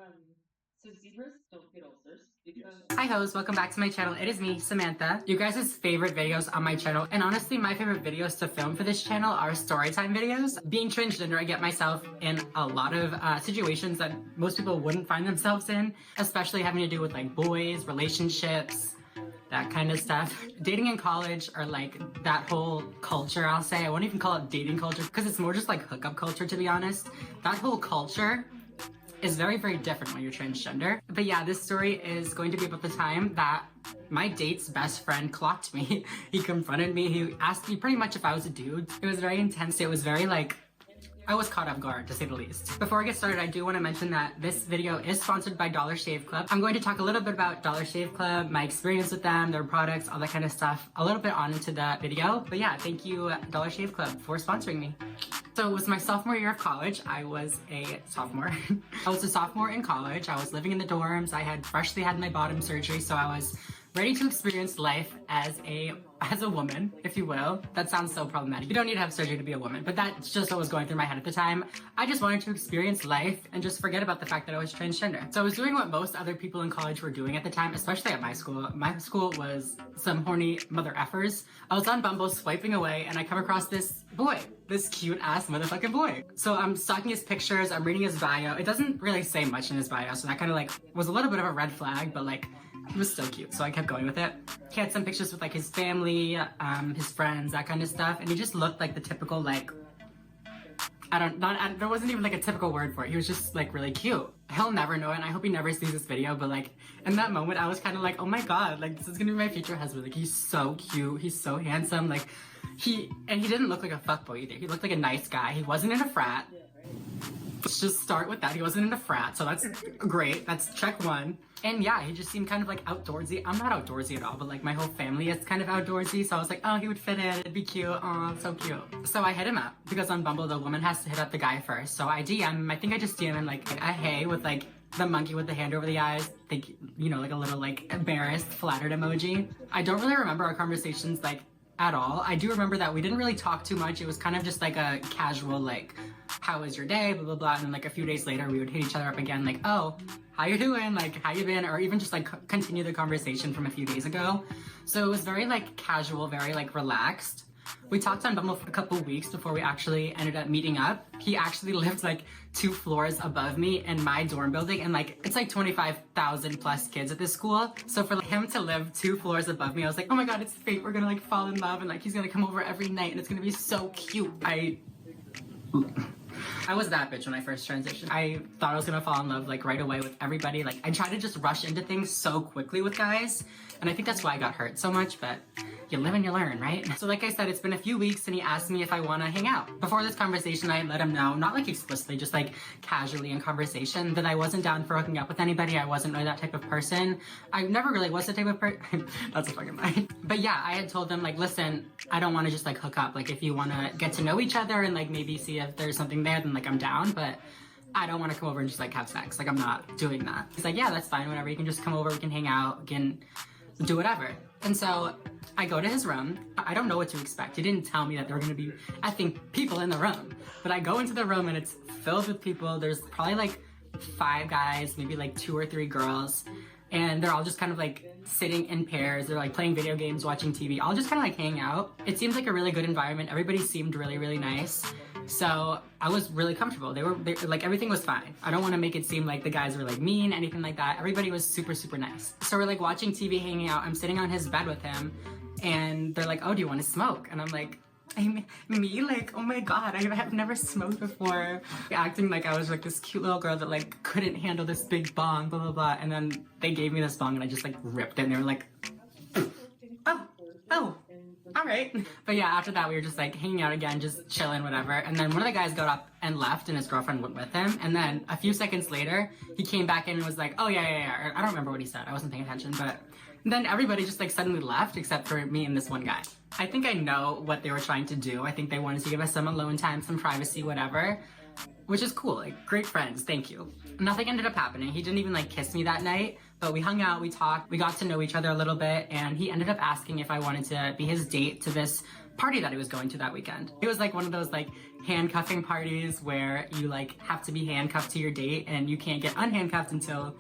so zebras don't get ulcers because. Hi hoes, welcome back to my channel. It is me, Samantha. You guys' favorite videos on my channel, and honestly my favorite videos to film for this channel are storytime videos. Being transgender, I get myself in a lot of situations that most people wouldn't find themselves in, especially having to do with like boys, relationships, that kind of stuff. Dating in college, or like that whole culture, I'll say. I won't even call it dating culture because it's more just like hookup culture, to be honest. That whole culture is very, very different when you're transgender. But yeah, this story is going to be about the time that my date's best friend clocked me. He confronted me. He asked me pretty much if I was a dude. It was very intense. It was very like, I was caught off guard, to say the least. Before I get started, I do want to mention that this video is sponsored by Dollar Shave Club. I'm going to talk a little bit about Dollar Shave Club, my experience with them, their products, all that kind of stuff, a little bit on into the video. But yeah, thank you, Dollar Shave Club, for sponsoring me. So it was my sophomore year of college. I was a sophomore. I was a sophomore in college. I was living in the dorms. I had freshly had my bottom surgery, so I was ready to experience life as a woman, if you will. That sounds so problematic. You don't need to have surgery to be a woman, but that's just what was going through my head at the time. I just wanted to experience life and just forget about the fact that I was transgender. So I was doing what most other people in college were doing at the time, especially at my school. My school was some horny mother effers. I was on Bumble swiping away and I come across this boy, this cute ass motherfucking boy. So I'm stalking his pictures, I'm reading his bio. It doesn't really say much in his bio, so that kind of like was a little bit of a red flag, but like, he was still cute, so I kept going with it. He had some pictures with like his family, his friends, that kind of stuff, and he just looked like the typical like, there wasn't even like a typical word for it. He was just like really cute. He'll never know it, and I hope he never sees this video, but like in that moment I was kind of like, oh my god, like this is gonna be my future husband. Like he's so cute, he's so handsome, like he didn't look like a fuckboy either. He looked like a nice guy. He wasn't in a frat. Let's just start with that. He wasn't in a frat, so that's great. That's check one. And yeah, he just seemed kind of like outdoorsy. I'm not outdoorsy at all, but like my whole family is kind of outdoorsy, so I was like, oh, he would fit in, it'd be cute, oh, so cute. So I hit him up, because on Bumble, the woman has to hit up the guy first. So I DM him, I think I just DM him like a hey with like the monkey with the hand over the eyes, think, you know, like a little like embarrassed, flattered emoji. I don't really remember our conversations like at all. I do remember that we didn't really talk too much. It was kind of just like a casual like, how was your day, blah, blah, blah. And then like a few days later, we would hit each other up again like, oh, how you doing? Like, how you been? Or even just like continue the conversation from a few days ago. So it was very like casual, very like relaxed. We talked on Bumble for a couple weeks before we actually ended up meeting up. He actually lived like 2 floors above me in my dorm building, and like it's like 25,000 plus kids at this school. So for him to live 2 floors above me, I was like, oh my god, it's fate. We're gonna like fall in love, and like he's gonna come over every night and it's gonna be so cute. I was that bitch when I first transitioned. I thought I was gonna fall in love like right away with everybody. Like I tried to just rush into things so quickly with guys, and I think that's why I got hurt so much, but you live and you learn, right? So like I said, it's been a few weeks and he asked me if I wanna hang out. Before this conversation, I let him know, not like explicitly, just like casually in conversation, that I wasn't down for hooking up with anybody. I wasn't really that type of person. I never really was the type of person. That's a fucking lie. But yeah, I had told him like, listen, I don't wanna just like hook up. Like if you wanna get to know each other and like maybe see if there's something there, then like I'm down, but I don't want to come over and just like have sex. Like I'm not doing that. He's like, yeah, that's fine, whatever. You can just come over, we can hang out, we can do whatever. And so I go to his room. I don't know what to expect. He didn't tell me that there were gonna be, I think, people in the room. But I go into the room and it's filled with people. There's probably like 5 guys, maybe like 2 or 3 girls. And they're all just kind of like sitting in pairs. They're like playing video games, watching TV, all just kind of like hanging out. It seemed like a really good environment. Everybody seemed really, really nice. So I was really comfortable. They like, everything was fine. I don't want to make it seem like the guys were like mean, anything like that. Everybody was super, super nice. So we're like watching TV, hanging out. I'm sitting on his bed with him and they're like, oh, do you want to smoke? And I'm like, me? Like, oh my god, I have never smoked before. Acting like I was like this cute little girl that like couldn't handle this big bong, blah, blah, blah. And then they gave me this bong and I just like ripped it and they were like, oh, all right. But yeah, after that we were just like hanging out again, just chilling, whatever. And then one of the guys got up and left and his girlfriend went with him. And then a few seconds later, he came back in and was like, oh yeah. I don't remember what he said. I wasn't paying attention, but Then everybody just like suddenly left except for me and this one guy. I think I know what they were trying to do. I think they wanted to give us some alone time, some privacy, whatever. Which is cool, like great friends, thank you. Nothing ended up happening. He didn't even like kiss me that night, but we hung out, we talked, we got to know each other a little bit, and he ended up asking if I wanted to be his date to this party that he was going to that weekend. It was like one of those like handcuffing parties where you like have to be handcuffed to your date and you can't get unhandcuffed until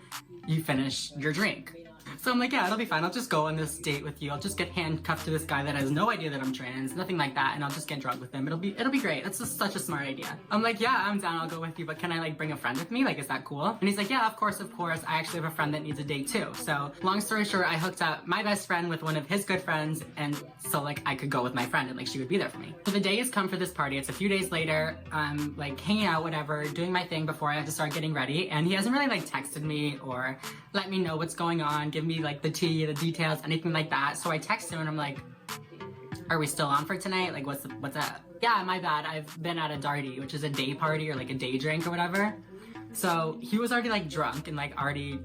you finish your drink. So I'm like, yeah, it'll be fine. I'll just go on this date with you. I'll just get handcuffed to this guy that has no idea that I'm trans, nothing like that, and I'll just get drunk with him. It'll be great. That's just such a smart idea. I'm like, yeah, I'm down. I'll go with you, but can I like bring a friend with me? Like, is that cool? And he's like, yeah, of course, of course. I actually have a friend that needs a date too. So long story short, I hooked up my best friend with one of his good friends, and so like I could go with my friend and like she would be there for me. So the day has come for this party. It's a few days later. I'm like hanging out, whatever, doing my thing before I have to start getting ready, and he hasn't really like texted me or let me know what's going on, give me like the tea, the details, anything like that. So I text him and I'm like, are we still on for tonight? Like, what's up? Yeah, my bad. I've been at a darty, which is a day party or like a day drink or whatever. So he was already like drunk and like already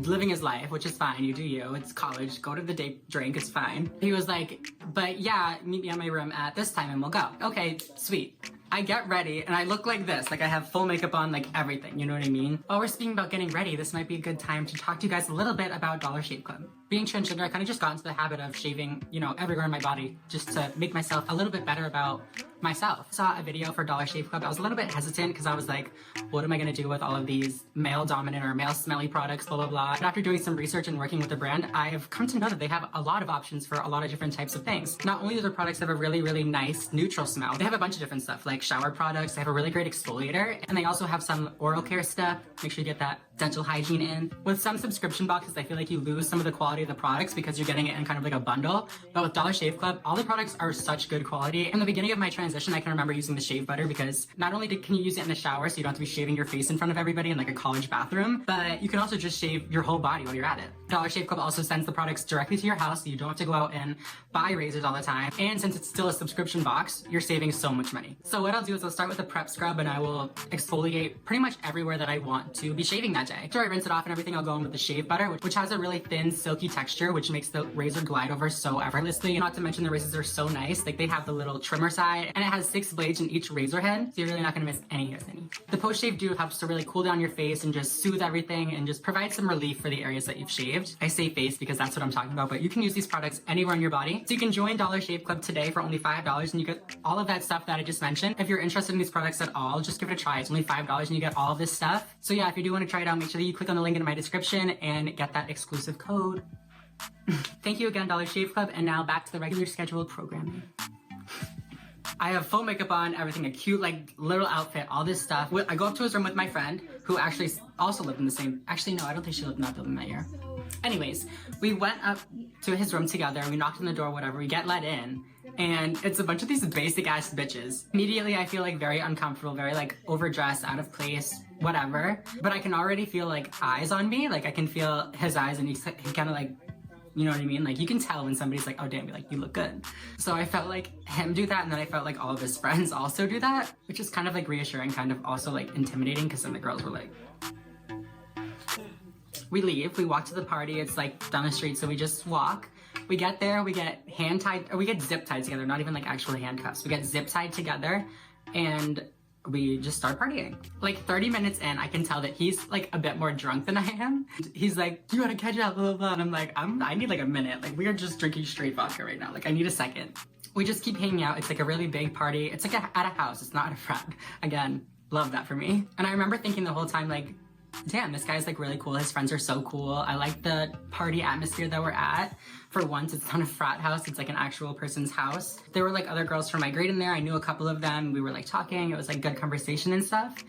living his life, which is fine. You do you. It's college. Go to the day drink. It's fine. He was like, but yeah, meet me at my room at this time and we'll go. Okay, sweet. I get ready and I look like this, like I have full makeup on, like everything, you know what I mean? While we're speaking about getting ready, this might be a good time to talk to you guys a little bit about Dollar Shave Club. Being transgender, I kind of just got into the habit of shaving, you know, everywhere in my body just to make myself a little bit better about myself. I saw a video for Dollar Shave Club. I was a little bit hesitant because I was like, what am I going to do with all of these male dominant or male smelly products, blah, blah, blah. But after doing some research and working with the brand, I've come to know that they have a lot of options for a lot of different types of things. Not only do their products have a really, really nice neutral smell, they have a bunch of different stuff like shower products. They have a really great exfoliator, and they also have some oral care stuff. Make sure you get that dental hygiene in. With some subscription boxes, I feel like you lose some of the quality of the products because you're getting it in kind of like a bundle. But with Dollar Shave Club, all the products are such good quality. In the beginning of my transition, I can remember using the shave butter because not only can you use it in the shower so you don't have to be shaving your face in front of everybody in like a college bathroom, but you can also just shave your whole body while you're at it. Dollar Shave Club also sends the products directly to your house so you don't have to go out and buy razors all the time. And since it's still a subscription box, you're saving so much money. So what I'll do is I'll start with a prep scrub and I will exfoliate pretty much everywhere that I want to be shaving that day. After I rinse it off and everything, I'll go in with the shave butter, which has a really thin, silky texture, which makes the razor glide over so effortlessly. And not to mention the razors are so nice. Like they have the little trimmer side and it has 6 blades in each razor head, so you're really not gonna miss any hairs. The post-shave dew helps to really cool down your face and just soothe everything and just provide some relief for the areas that you've shaved. I say face because that's what I'm talking about, but you can use these products anywhere in your body. So you can join Dollar Shave Club today for only $5 and you get all of that stuff that I just mentioned. If you're interested in these products at all, just give it a try. It's only $5 and you get all of this stuff. So yeah, if you do want to try it out, make sure that you click on the link in my description and get that exclusive code. Thank you again, Dollar Shave Club, and now back to the regular scheduled programming. I have full makeup on, everything, a cute like little outfit, all this stuff. I go up to his room with my friend who actually also lived in the same, actually no, I don't think she lived in that building that year. Anyways, we went up to his room together, we knocked on the door, whatever, we get let in, and it's a bunch of these basic ass bitches. Immediately I feel like very uncomfortable, very like overdressed, out of place, whatever. But I can already feel like eyes on me, like I can feel his eyes and he kind of like, you know what I mean? Like you can tell when somebody's like, oh damn, like you look good. So I felt like him do that, and then I felt like all of his friends also do that, which is kind of like reassuring, kind of also like intimidating, because then the girls were like, we leave, we walk to the party, it's like down the street, so we just walk. We get there, we get hand tied, or we get zip tied together, not even like actual handcuffs. We get zip tied together, and we just start partying. Like 30 minutes in, I can tell that he's like a bit more drunk than I am. He's like, you gotta catch up, blah, blah, blah. And I'm like, I need like a minute. Like we are just drinking straight vodka right now. Like I need a second. We just keep hanging out. It's like a really big party. It's like at a house. It's not at a frat. Again, love that for me. And I remember thinking the whole time, like, damn, this guy's like really cool. His friends are so cool. I like the party atmosphere that we're at. For once, it's not a frat house, it's like an actual person's house. There were like other girls from my grade in there. I knew a couple of them. We were like talking. It was like good conversation and stuff.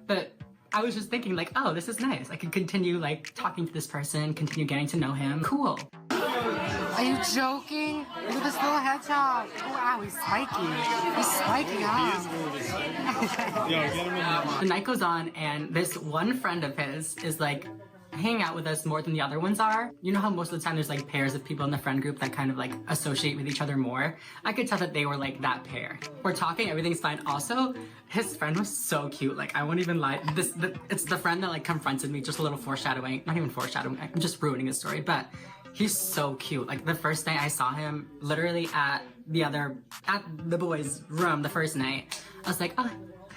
But I was just thinking like, oh, this is nice. I could continue like talking to this person, continue getting to know him. Cool. Are you joking? Look at this little hedgehog. Oh, wow, he's spiky. He's spiky, huh? Yo, get him in. The night goes on, and this one friend of his is like hanging out with us more than the other ones are. You know how most of the time there's like pairs of people in the friend group that kind of like associate with each other more? I could tell that they were like that pair. We're talking, everything's fine. Also, his friend was so cute. Like I won't even lie. It's the friend that like confronted me, just a little foreshadowing. Not even foreshadowing, I'm just ruining the story, but He's so cute. Like the first night I saw him, literally at the boys' room the first night, I was like, oh,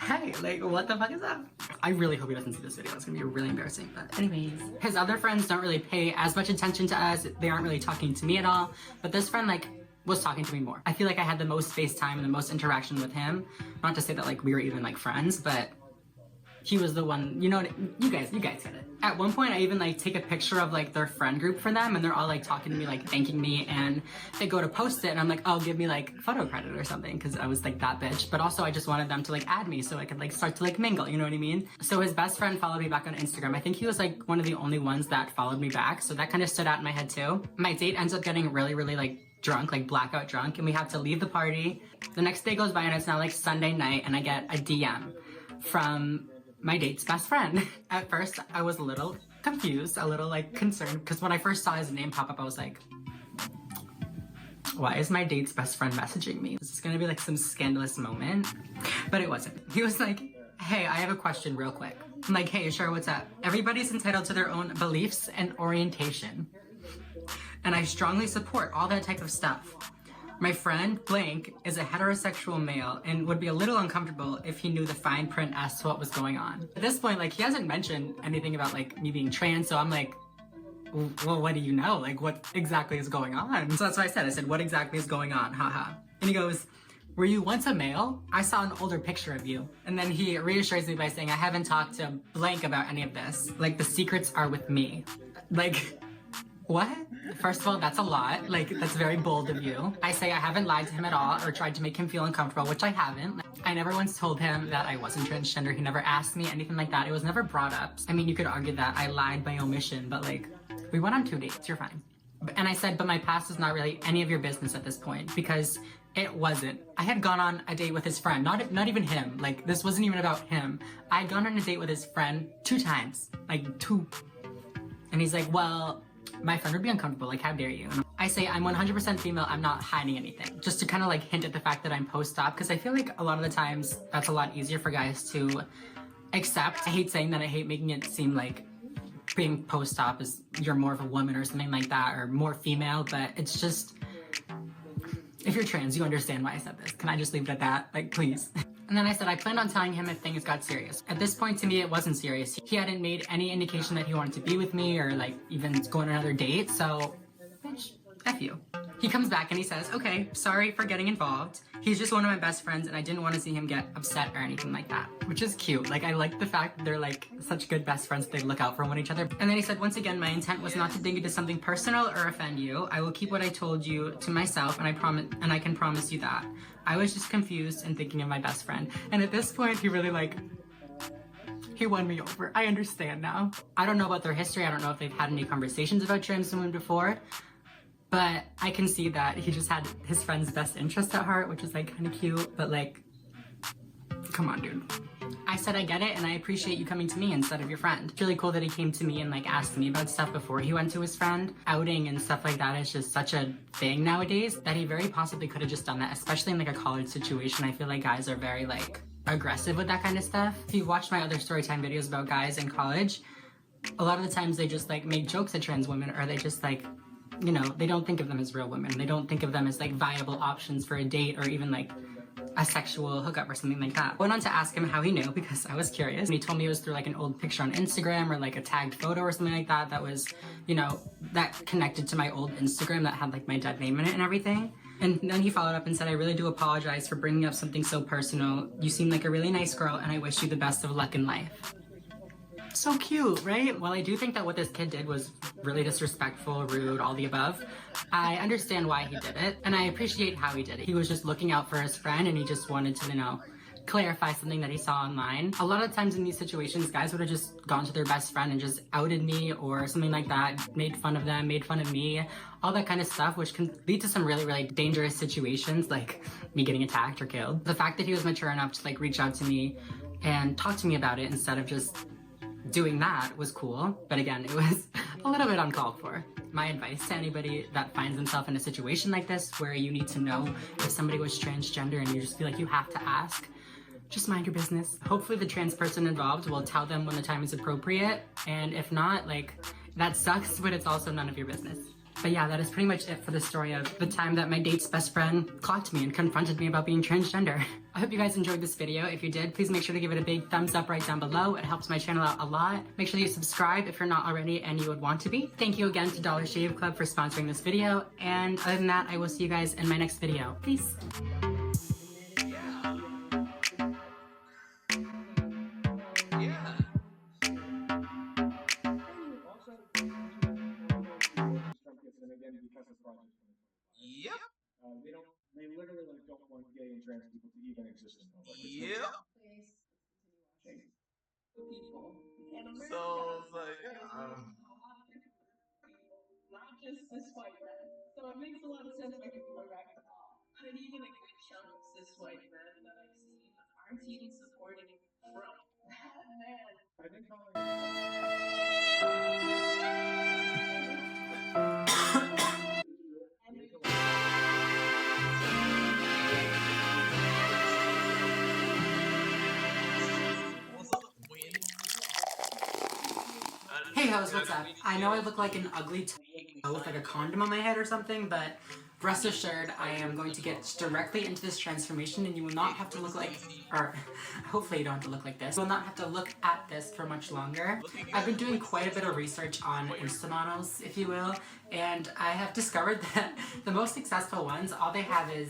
hey, like what the fuck is that? I really hope he doesn't see this video. It's gonna be really embarrassing. But anyways, his other friends don't really pay as much attention to us. They aren't really talking to me at all. But this friend like was talking to me more. I feel like I had the most FaceTime and the most interaction with him. Not to say that like we were even like friends, but he was the one, you know, you guys get it. At one point I even like take a picture of like their friend group for them and they're all like talking to me, like thanking me, and they go to post it and I'm like, oh, give me like photo credit or something, because I was like that bitch. But also I just wanted them to like add me so I could like start to like mingle, you know what I mean? So his best friend followed me back on Instagram. I think he was like one of the only ones that followed me back, so that kind of stood out in my head too. My date ends up getting really like drunk, like blackout drunk, and we have to leave the party. The next day goes by and it's now like Sunday night and I get a DM from my date's best friend. At first, I was a little confused, a little like concerned, because when I first saw his name pop up, I was like, why is my date's best friend messaging me? Is this gonna be like some scandalous moment? But it wasn't. He was like, hey, I have a question real quick. I'm like, hey, sure, what's up? Everybody's entitled to their own beliefs and orientation, and I strongly support all that type of stuff. My friend blank is a heterosexual male and would be a little uncomfortable if he knew the fine print as to what was going on. At this point, like, he hasn't mentioned anything about like me being trans, so I'm like, well, what do you know? Like, what exactly is going on? So that's what I said, what exactly is going on? Haha. And he goes, were you once a male? I saw an older picture of you. And then he reassures me by saying, I haven't talked to blank about any of this. Like, the secrets are with me. Like, what? First of all, that's a lot. Like, that's very bold of you. I say I haven't lied to him at all or tried to make him feel uncomfortable, which I haven't. I never once told him that I wasn't transgender. He never asked me anything like that. It was never brought up. I mean, you could argue that I lied by omission, but like, we went on 2 dates, you're fine. And I said, but my past is not really any of your business at this point, because it wasn't. I had gone on a date with his friend, not even him. Like, this wasn't even about him. I had gone on a date with his friend 2 times, like 2. And he's like, well, my friend would be uncomfortable, like, how dare you? And I say, I'm 100% female, I'm not hiding anything. Just to kind of like hint at the fact that I'm post-op, because I feel like a lot of the times that's a lot easier for guys to accept. I hate saying that, I hate making it seem like being post-op is you're more of a woman or something like that, or more female, but it's just, if you're trans, you understand why I said this. Can I just leave it at that? Like, please. And then I said I planned on telling him if things got serious. At this point, to me, it wasn't serious. He hadn't made any indication that he wanted to be with me or like even go on another date, so bitch, F you. He comes back and he says, okay, sorry for getting involved. He's just one of my best friends and I didn't want to see him get upset or anything like that, which is cute. Like, I like the fact that they're like such good best friends that they look out for one each other. And then he said, once again, my intent was not to dig into something personal or offend you. I will keep what I told you to myself, and I can promise you that. I was just confused and thinking of my best friend. And at this point, he really like, he won me over. I understand now. I don't know about their history. I don't know if they've had any conversations about trans women before, but I can see that he just had his friend's best interest at heart, which is like kind of cute, but like, come on, dude. I said I get it and I appreciate you coming to me instead of your friend. It's really cool that he came to me and like asked me about stuff before he went to his friend. Outing and stuff like that is just such a thing nowadays that he very possibly could have just done that, especially in like a college situation. I feel like guys are very like aggressive with that kind of stuff. If you watch my other storytime videos about guys in college, a lot of the times they just like make jokes at trans women, or they just like, you know, they don't think of them as real women. They don't think of them as like viable options for a date or even like a sexual hookup or something like that. I went on to ask him how he knew because I was curious. And he told me it was through like an old picture on Instagram or like a tagged photo or something like that that was, you know, that connected to my old Instagram that had like my dead name in it and everything. And then he followed up and said, I really do apologize for bringing up something so personal. You seem like a really nice girl and I wish you the best of luck in life. So cute, right? While I do think that what this kid did was really disrespectful, rude, all the above, I understand why he did it, and I appreciate how he did it. He was just looking out for his friend, and he just wanted to, you know, clarify something that he saw online. A lot of times in these situations, guys would have just gone to their best friend and just outed me or something like that, made fun of them, made fun of me, all that kind of stuff, which can lead to some really, really dangerous situations, like me getting attacked or killed. The fact that he was mature enough to like reach out to me and talk to me about it instead of just doing that was cool, but again, it was a little bit uncalled for. My advice to anybody that finds themselves in a situation like this where you need to know if somebody was transgender and you just feel like you have to ask, just mind your business. Hopefully the trans person involved will tell them when the time is appropriate, and if not, like, that sucks, but it's also none of your business. But yeah, that is pretty much it for the story of the time that my date's best friend clocked me and confronted me about being transgender. I hope you guys enjoyed this video. If you did, please make sure to give it a big thumbs up right down below. It helps my channel out a lot. Make sure you subscribe if you're not already and you would want to be. Thank you again to Dollar Shave Club for sponsoring this video. And other than that, I will see you guys in my next video. Peace. Yep. They literally like don't want gay and trans people to even exist in public. Yep. So it's like, yeah. Not just cis white men. So it makes a lot of sense why people are back to all. But even a good chunk of cis white men that I've seen aren't even supporting Trump. That man. I think Hey hoes, what's up? I know I look like an ugly with like a condom on my head or something, but rest assured I am going to get directly into this transformation and you will not have to look like, or hopefully you don't have to look like this. You will not have to look at this for much longer. I've been doing quite a bit of research on Insta models, if you will, and I have discovered that the most successful ones, all they have is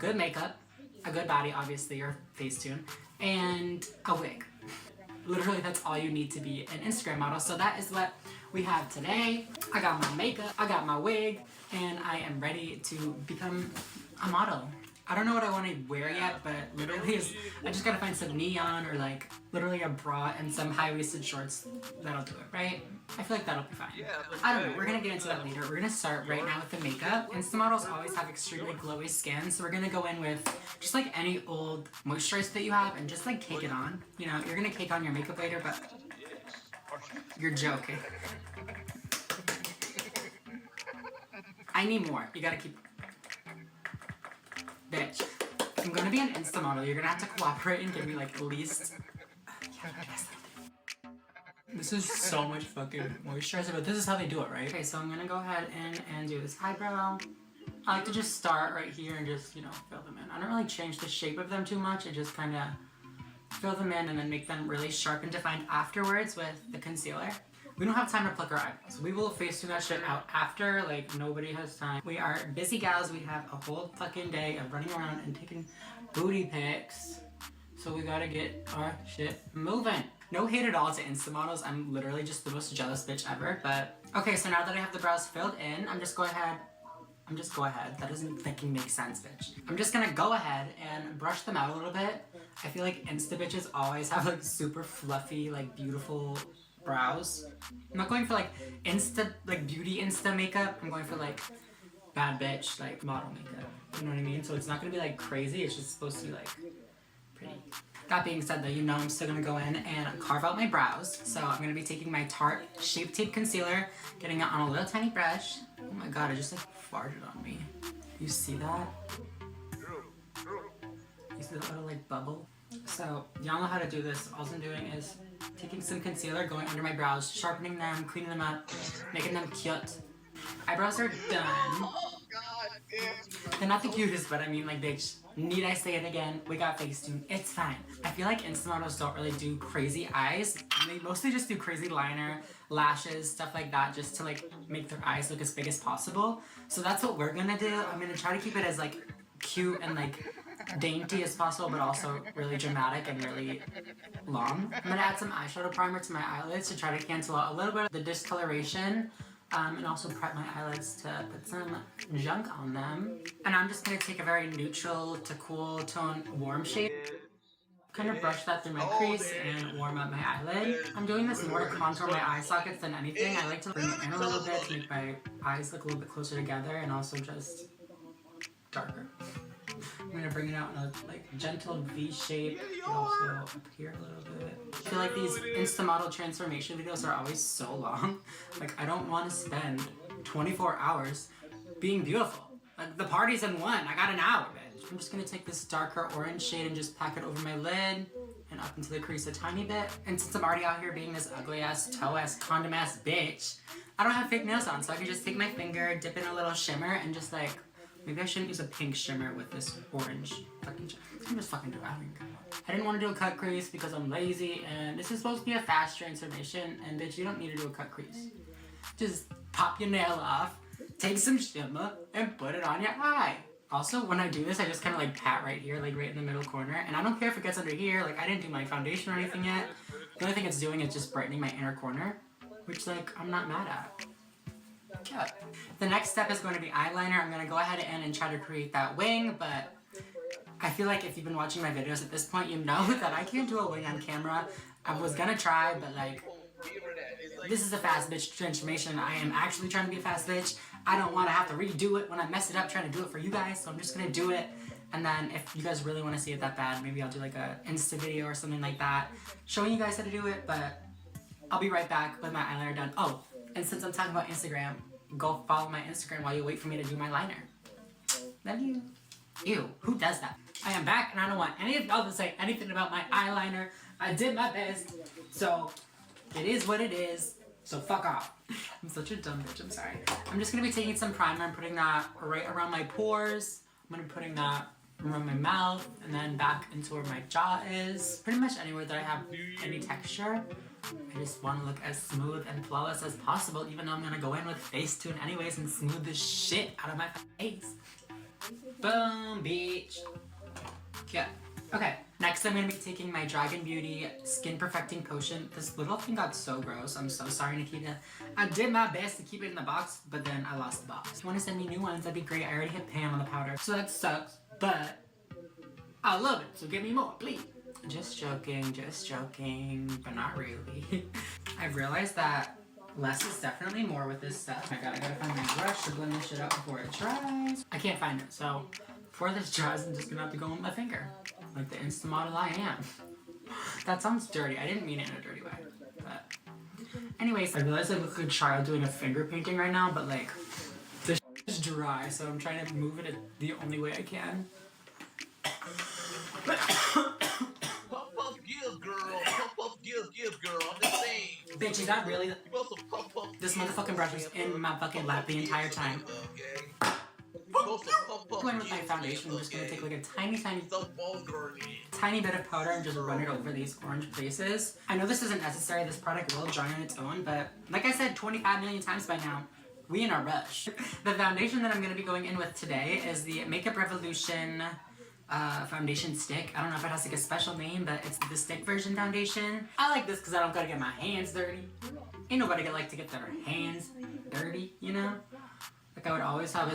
good makeup, a good body obviously, or Facetune, and a wig. Literally, that's all you need to be an Instagram model. So that is what we have today. I got my makeup, I got my wig, and I am ready to become a model. I don't know what I want to wear yet, but literally I just gotta find some neon or like literally a bra and some high-waisted shorts. That'll do it, right? I feel like that'll be fine. I don't know, we're gonna get into that later. We're gonna start right now with the makeup. Insta models always have extremely glowy skin, so we're gonna go in with just like any old moisturizer that you have and just like cake it on. You know, you're gonna cake on your makeup later, but you're joking. I need more. You gotta keep... Bitch. I'm gonna be an Insta model. You're gonna have to cooperate and give me like at least... This is so much fucking moisturizer, but this is how they do it, right? Okay, so I'm gonna go ahead and do this eyebrow. I like to just start right here and just, you know, fill them in. I don't really change the shape of them too much. I just kind of fill them in and then make them really sharp and defined afterwards with the concealer. We don't have time to pluck our eyebrows. We will Facetune that shit out after, like nobody has time. We are busy gals. We have a whole fucking day of running around and taking booty pics. So we gotta get our shit moving. No hate at all to Insta models. I'm literally just the most jealous bitch ever, but... Okay, so now that I have the brows filled in, I'm just go ahead. That doesn't fucking make sense, bitch. I'm just gonna go ahead and brush them out a little bit. I feel like Insta bitches always have like super fluffy, like beautiful brows. I'm not going for like Insta, like beauty Insta makeup. I'm going for like bad bitch, like model makeup. You know what I mean? So it's not gonna be like crazy. It's just supposed to be like pretty. That being said though, you know I'm still gonna go in and carve out my brows. So I'm gonna be taking my Tarte Shape Tape Concealer, getting it on a little tiny brush. Oh my god, I just like farted on me. You see that? You see that little like bubble? So y'all know how to do this. All I'm doing is taking some concealer, going under my brows, sharpening them, cleaning them up, making them cute. Eyebrows are done. They're not the cutest, but I mean like bitch, need I say it again? We got Facetune, it's fine. I feel like Insta models don't really do crazy eyes. They mostly just do crazy liner, lashes, stuff like that, just to like make their eyes look as big as possible. So that's what we're gonna do. I'm gonna try to keep it as like cute and like dainty as possible, but also really dramatic and really long. I'm gonna add some eyeshadow primer to my eyelids to try to cancel out a little bit of the discoloration. And also prep my eyelids to put some junk on them. And I'm just going to take a very neutral to cool tone warm shade. Kind of brush that through my crease and warm up my eyelid. I'm doing this more to contour my eye sockets than anything. I like to bring it in a little bit to make my eyes look a little bit closer together and also just darker. I'm going to bring it out in a like gentle V shape, but also up here a little bit. I feel like these Insta model transformation videos are always so long. Like I don't want to spend 24 hours being beautiful. Like the party's in 1, I got an hour, bitch. I'm just going to take this darker orange shade and just pack it over my lid and up into the crease a tiny bit. And since I'm already out here being this ugly ass, toe ass, condom ass bitch, I don't have fake nails on, so I can just take my finger, dip in a little shimmer, and just like, maybe I shouldn't use a pink shimmer with this orange fucking I'm just fucking do it. I didn't want to do a cut crease because I'm lazy, and this is supposed to be a fast transformation, and bitch, you don't need to do a cut crease. Just pop your nail off, take some shimmer, and put it on your eye. Also, when I do this, I just kind of like pat right here, like right in the middle corner, and I don't care if it gets under here, like I didn't do my foundation or anything yet. The only thing it's doing is just brightening my inner corner, which like, I'm not mad at. Yeah. The next step is going to be eyeliner. I'm going to go ahead and try to create that wing, but I feel like if you've been watching my videos at this point, you know that I can't do a wing on camera. I was gonna try, but like, this is a fast bitch transformation. I am actually trying to be a fast bitch. I don't want to have to redo it when I mess it up trying to do it for you guys, so I'm just gonna do it. And then if you guys really want to see it that bad, maybe I'll do like a Insta video or something like that, showing you guys how to do it, but I'll be right back with my eyeliner done. Oh, and since I'm talking about Instagram, go follow my Instagram while you wait for me to do my liner. Love you. Ew, who does that? I am back, and I don't want any of y'all to say anything about my eyeliner. I did my best, so it is what it is, so fuck off. I'm such a dumb bitch, I'm sorry. I'm just gonna be taking some primer and putting that right around my pores. I'm gonna be putting that around my mouth, and then back into where my jaw is. Pretty much anywhere that I have any texture. I just want to look as smooth and flawless as possible, even though I'm gonna go in with Facetune anyways and smooth the shit out of my face. Boom, bitch. Yeah. Okay, next I'm gonna be taking my Dragon Beauty Skin Perfecting Potion. This little thing got so gross. I'm so sorry, Nikita. I did my best to keep it in the box, but then I lost the box. If you want to send me new ones, that'd be great. I already hit Pam on the powder, so that sucks, but I love it, so give me more, please. Just joking, but not really. I've realized that less is definitely more with this stuff. I gotta find my brush to blend this shit out before it dries. I can't find it, so before this dries, I'm just gonna have to go with my finger. Like the Insta model I am. That sounds dirty. I didn't mean it in a dirty way. But anyways, I realize I look like a child doing a finger painting right now, but like, this is dry, so I'm trying to move it the only way I can. Give, girl. I'm just saying. Bitch, is that really this motherfucking brush was in my fucking lap the entire time. Going with my foundation, I'm just gonna take like a tiny bit of powder and just run it over these orange places. I know this isn't necessary, this product will dry on its own, but like I said 25 million times by now, we in a rush. The foundation that I'm gonna be going in with today is the Makeup Revolution foundation stick. I don't know if it has like a special name, but it's the stick version foundation. I like this because I don't gotta get my hands dirty. Ain't nobody gonna like to get their hands dirty, you know? Like I would always have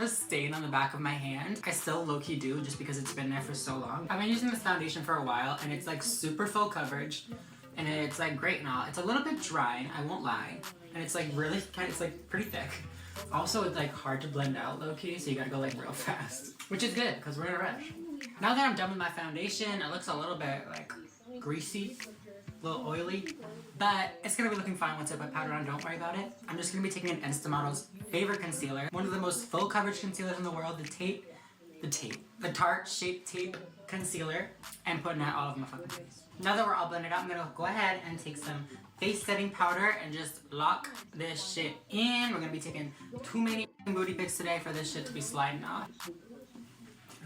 a stain on the back of my hand. I still low-key do just because it's been there for so long. I've been using this foundation for a while and it's like super full coverage and it's like great and all. It's a little bit dry, I won't lie. And it's like really it's like pretty thick. Also, it's like hard to blend out low-key, so you gotta go like real fast. Which is good, because we're in a rush. Now that I'm done with my foundation, it looks a little bit like greasy, a little oily, but it's gonna be looking fine once I put powder on, don't worry about it. I'm just gonna be taking an Insta Model's favorite concealer, one of the most full coverage concealers in the world, the Tarte Shape Tape Concealer, and putting that all over my fucking face. Now that we're all blended out, I'm gonna go ahead and take some face setting powder and just lock this shit in. We're gonna be taking too many booty pics today for this shit to be sliding off.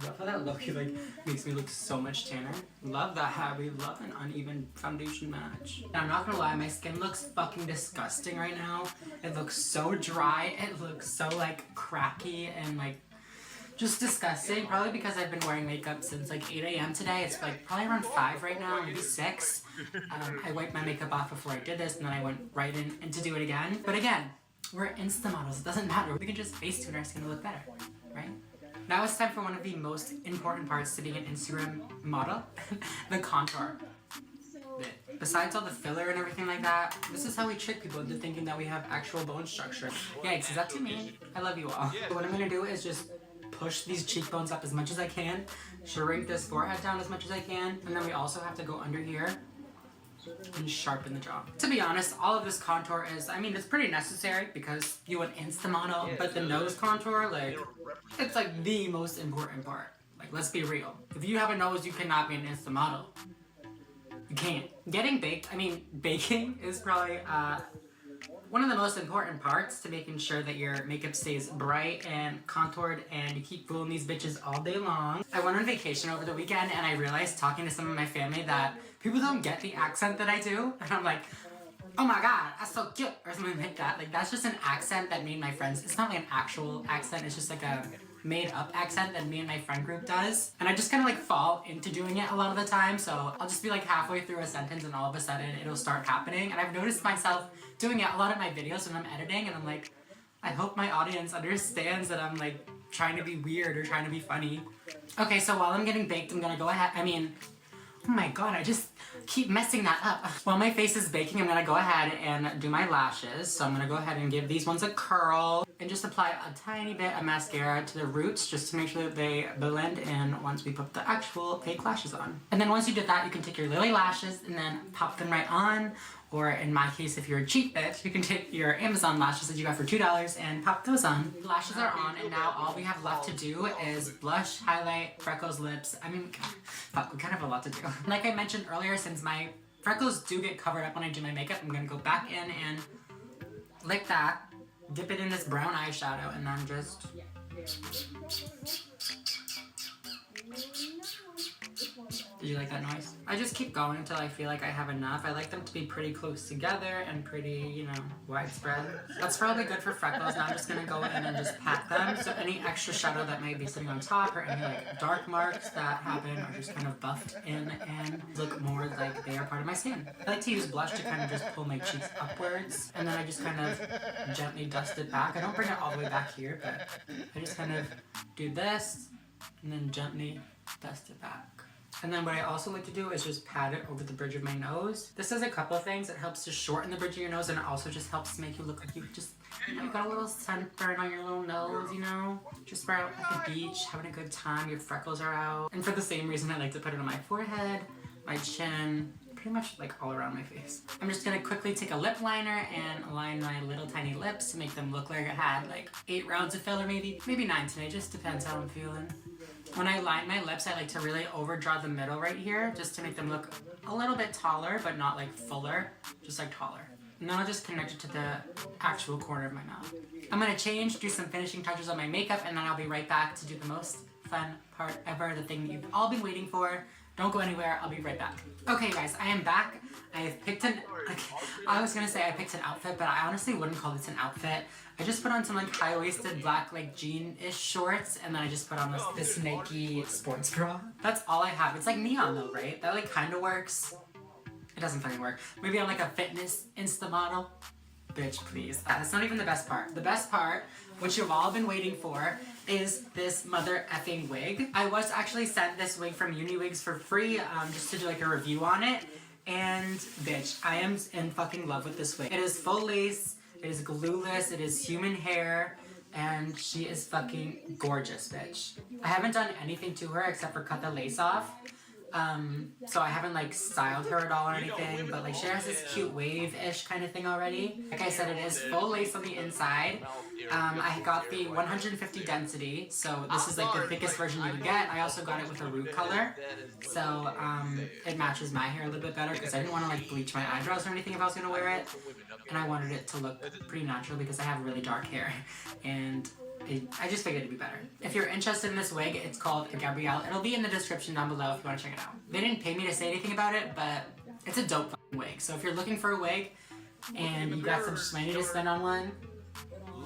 I love how that look like makes me look so much tanner. Love that habit. Love an uneven foundation match. And I'm not gonna lie, my skin looks fucking disgusting right now. It looks so dry. It looks so like cracky and like just disgusting. Probably because I've been wearing makeup since like 8 a.m. today. It's like probably around 5 right now, maybe 6. I wiped my makeup off before I did this and then I went right in to do it again. But again, we're Insta models. It doesn't matter. We can just Facetune our skin to look better, right? Now it's time for one of the most important parts to being an Instagram model, the contour. Besides all the filler and everything like that, this is how we trick people into thinking that we have actual bone structure. Yikes, is that too mean? I love you all. So what I'm gonna do is just push these cheekbones up as much as I can, shrink this forehead down as much as I can, and then we also have to go under here and sharpen the jaw. To be honest, all of this contour is, I mean, it's pretty necessary because you want Insta model, but the nose contour, like, it's like the most important part Like, let's be real. If you have a nose, you cannot be an Insta model. You can't. Getting baked, I mean, baking is probably one of the most important parts to making sure that your makeup stays bright and contoured and you keep fooling these bitches all day long. I went on vacation over the weekend and I realized talking to some of my family that people don't get the accent that I do. And I'm like, oh my god, that's so cute, or something like that. Like, that's just an accent that me and my friends, it's not like an actual accent, it's just like a made up accent that me and my friend group does. And I just kind of like fall into doing it a lot of the time, so I'll just be like halfway through a sentence and all of a sudden it'll start happening. And I've noticed myself doing it a lot of my videos when I'm editing, and I'm like, I hope my audience understands that I'm like trying to be weird or trying to be funny. Okay, so while I'm getting baked, I'm gonna go ahead, oh my god, I just keep messing that up. While my face is baking, I'm gonna go ahead and do my lashes. So I'm gonna go ahead and give these ones a curl and just apply a tiny bit of mascara to the roots just to make sure that they blend in once we put the actual fake lashes on. And then once you did that, you can take your lily lashes and then pop them right on. Or in my case, if you're a cheap bitch, you can take your Amazon lashes that you got for $2 and pop those on. Lashes are on, and now all we have left to do is blush, highlight, freckles, lips. I mean, fuck, we kind of have a lot to do. Like I mentioned earlier, since my freckles do get covered up when I do my makeup, I'm gonna go back in and lick that, dip it in this brown eyeshadow, and then just... Did you like that noise? I just keep going until I feel like I have enough. I like them to be pretty close together and pretty, you know, widespread. That's probably good for freckles. Now I'm just gonna go in and just pat them. So any extra shadow that might be sitting on top or any like dark marks that happen are just kind of buffed in and look more like they are part of my skin. I like to use blush to kind of just pull my cheeks upwards, and then I just kind of gently dust it back. I don't bring it all the way back here, but I just kind of do this and then gently dust it back. And then what I also like to do is just pat it over the bridge of my nose. This does a couple of things. It helps to shorten the bridge of your nose, and it also just helps to make you look like you just, you know, you got a little sunburn on your little nose, you know? Just we're out at the beach, having a good time, your freckles are out. And for the same reason, I like to put it on my forehead, my chin, pretty much like all around my face. I'm just gonna quickly take a lip liner and line my little tiny lips to make them look like I had like 8 rounds of filler, maybe 9 today, just depends how I'm feeling. When I line my lips, I like to really overdraw the middle right here just to make them look a little bit taller, but not like fuller, just like taller. And then I'll just connect it to the actual corner of my mouth. I'm gonna change, do some finishing touches on my makeup, and then I'll be right back to do the most fun part ever, the thing that you've all been waiting for. Don't go anywhere, I'll be right back. Okay guys, I am back. I have picked I was gonna say I picked an outfit, but I honestly wouldn't call this an outfit. I just put on some like high-waisted black like jean-ish shorts, and then I just put on this Nike sports bra. That's all I have. It's like neon though, right? That like kind of works. It doesn't fucking work. Maybe I'm like a fitness Insta model. Bitch, please. That's not even the best part. The best part, which you've all been waiting for, is this mother effing wig. I was actually sent this wig from UniWigs for free, just to do like a review on it. And bitch, I am in fucking love with this wig. It is full lace, it is glueless, it is human hair, and she is fucking gorgeous, bitch. I haven't done anything to her except for cut the lace off. So I haven't like styled her at all or anything, but like she has this cute wave-ish kind of thing already. Like I said, it is full lace on the inside. I got the 150 density, so this is like the thickest version you can get. I also got it with a root color, so it matches my hair a little bit better because I didn't want to like bleach my eyebrows or anything if I was gonna wear it, and I wanted it to look pretty natural because I have really dark hair, and I just figured it'd be better. If you're interested in this wig, it's called Gabrielle. It'll be in the description down below if you want to check it out. They didn't pay me to say anything about it, but it's a dope wig. So if you're looking for a wig and you got some money to spend on one,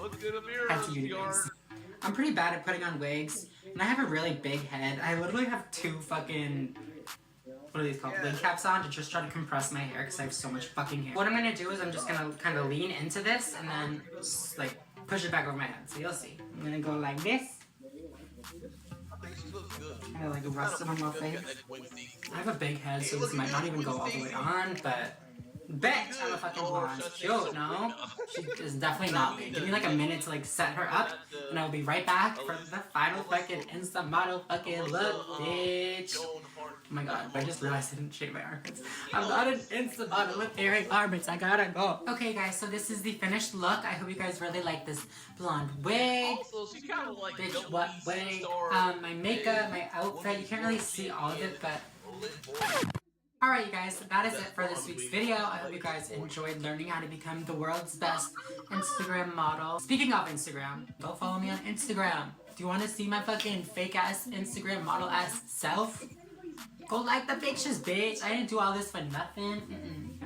head to UniWigs. I'm pretty bad at putting on wigs, and I have a really big head. I literally have 2 fucking, what are these called, wig caps on to just try to compress my hair because I have so much fucking hair. What I'm gonna do is I'm just gonna kind of lean into this and then just like push it back over my head, so you'll see. I'm gonna go like this. Kind of like rest it on my face. I have a big head, so this might not even go all the way on, but Bitch, I'm a fucking blonde. Cute, no? She is definitely not late. Give me like a minute to like set her up, and I'll be right back for the final fucking Insta model fucking look, bitch. Oh my god, I just realized I didn't shave my armpits. I'm not an Insta model with hairy armpits. I gotta go. Okay, guys, so this is the finished look. I hope you guys really like this blonde wig. Also, she's kind of like Bitch, what wig? My makeup, my outfit. You can't really see all of it, but. Alright, you guys, that is it for this week's video. I hope you guys enjoyed learning how to become the world's best Instagram model. Speaking of Instagram, go follow me on Instagram. Do you want to see my fucking fake-ass Instagram model-ass self? Go like the pictures, bitch. I didn't do all this for nothing.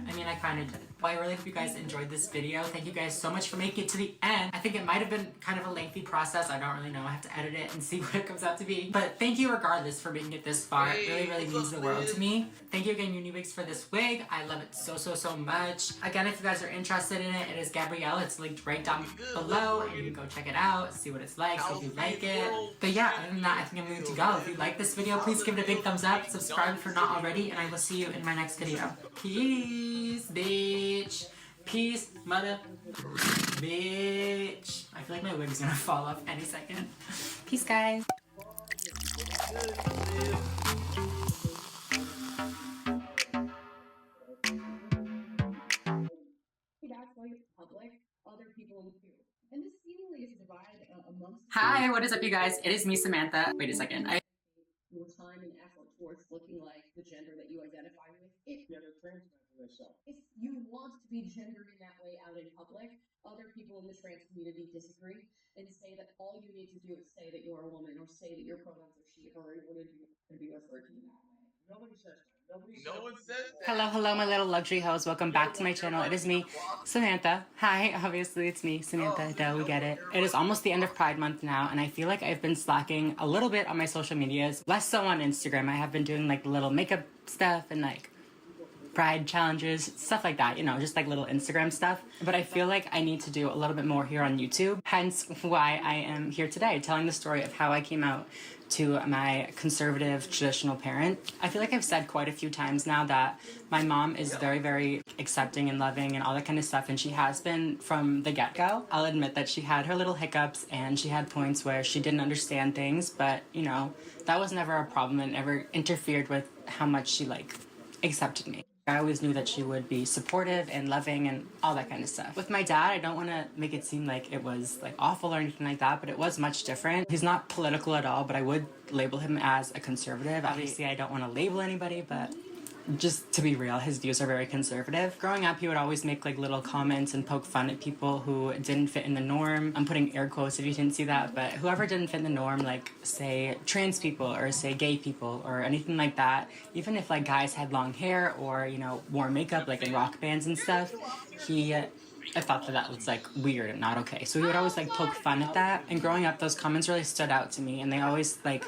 I mean, I kind of did. Well, I really hope you guys enjoyed this video. Thank you guys so much for making it to the end. I think it might have been kind of a lengthy process. I don't really know. I have to edit it and see what it comes out to be. But thank you regardless for making it this far. It really, really means the world to me. Thank you again, Uniwigs, for this wig. I love it so, so, so much. Again, if you guys are interested in it, it is Gabrielle. It's linked right down below. And you can go check it out, see what it's like, see if you like it. But yeah, other than that, I think I'm going to go. If you like this video, please give it a big thumbs up. Subscribe if you're not already. And I will see you in my next video. Peace, bitch. Peace, mother, bitch. I feel like my wig's gonna fall off any second. Peace, guys. Hi, what is up, you guys? It is me, Samantha. Wait a second. More time and effort towards looking like the gender that you identify with. If you want to be gendered in that way out in public, other people in the trans community disagree and say that all you need to do is say that you're a woman or say that your pronouns are she or in order to be referred to in that way. Nobody says that. No one says that. Hello, my little luxury hoes. Welcome back to my channel. It is me, Samantha. Hi, obviously it's me, Samantha. Duh, we get it. It is almost the end of Pride Month now, and I feel like I've been slacking a little bit on my social medias. Less so on Instagram. I have been doing like little makeup stuff and like Pride challenges, stuff like that, you know, just like little Instagram stuff. But I feel like I need to do a little bit more here on YouTube. Hence why I am here today, telling the story of how I came out to my conservative traditional parent. I feel like I've said quite a few times now that my mom is very, very accepting and loving and all that kind of stuff, and she has been from the get-go. I'll admit that she had her little hiccups and she had points where she didn't understand things, but you know, that was never a problem and never interfered with how much she like accepted me. I always knew that she would be supportive and loving and all that kind of stuff. With my dad, I don't want to make it seem like it was like awful or anything like that, but it was much different. He's not political at all, but I would label him as a conservative. Obviously, I don't want to label anybody, but just to be real, his views are very conservative. Growing up, he would always make like little comments and poke fun at people who didn't fit in the norm. I'm putting air quotes if you didn't see that, but whoever didn't fit in the norm, like say trans people or say gay people or anything like that, even if like guys had long hair or, you know, wore makeup like in rock bands and stuff, I thought that was like weird and not okay. So he would always like poke fun at that. And growing up, those comments really stood out to me, and they always they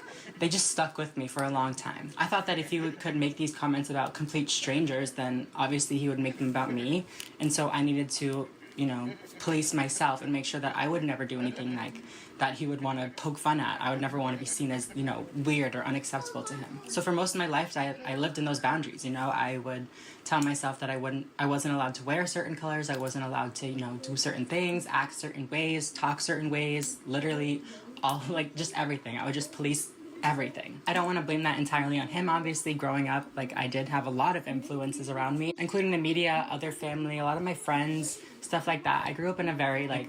just stuck with me for a long time. I thought that if he could make these comments about complete strangers, then obviously he would make them about me. And so I needed to, you know, police myself and make sure that I would never do anything like that he would want to poke fun at. I would never want to be seen as, you know, weird or unacceptable to him. So for most of my life, I lived in those boundaries, you know. I would tell myself that I wasn't allowed to wear certain colors, I wasn't allowed to, you know, do certain things, act certain ways, talk certain ways, literally all, like, just everything. I would just police everything. I don't want to blame that entirely on him. Obviously, growing up, like, I did have a lot of influences around me, including the media, other family, a lot of my friends, stuff like that. I grew up in a very, like,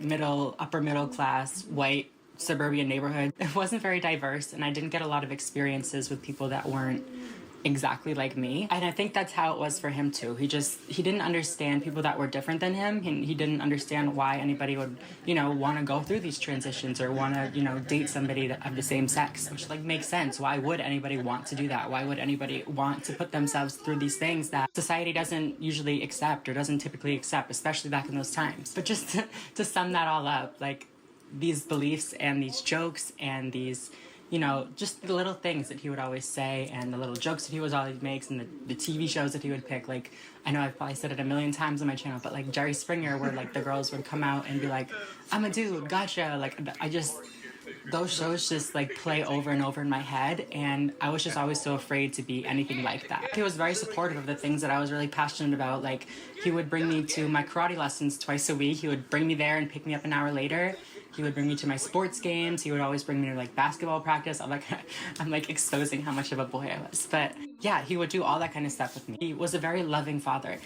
upper middle class, white, suburban neighborhood. It wasn't very diverse, and I didn't get a lot of experiences with people that weren't exactly like me. And I think that's how it was for him too. He didn't understand people that were different than him. He didn't understand why anybody would, you know, want to go through these transitions or want to, you know, date somebody of the same sex, which like makes sense. Why would anybody want to do that? Why would anybody want to put themselves through these things that society doesn't usually accept or doesn't typically accept, especially back in those times? But just to sum that all up, like, these beliefs and these jokes and these, you know, just the little things that he would always say and the little jokes that he always makes and the TV shows that he would pick. Like, I know I've probably said it a million times on my channel, but like Jerry Springer, where like the girls would come out and be like, I'm a dude, gotcha. Like, those shows just like play over and over in my head, and I was just always so afraid to be anything like that. He was very supportive of the things that I was really passionate about. Like, he would bring me to my karate lessons twice a week. He would bring me there and pick me up an hour later. He would bring me to my sports games. He would always bring me to like basketball practice. I'm like exposing how much of a boy I was. But yeah, he would do all that kind of stuff with me. He was a very loving father.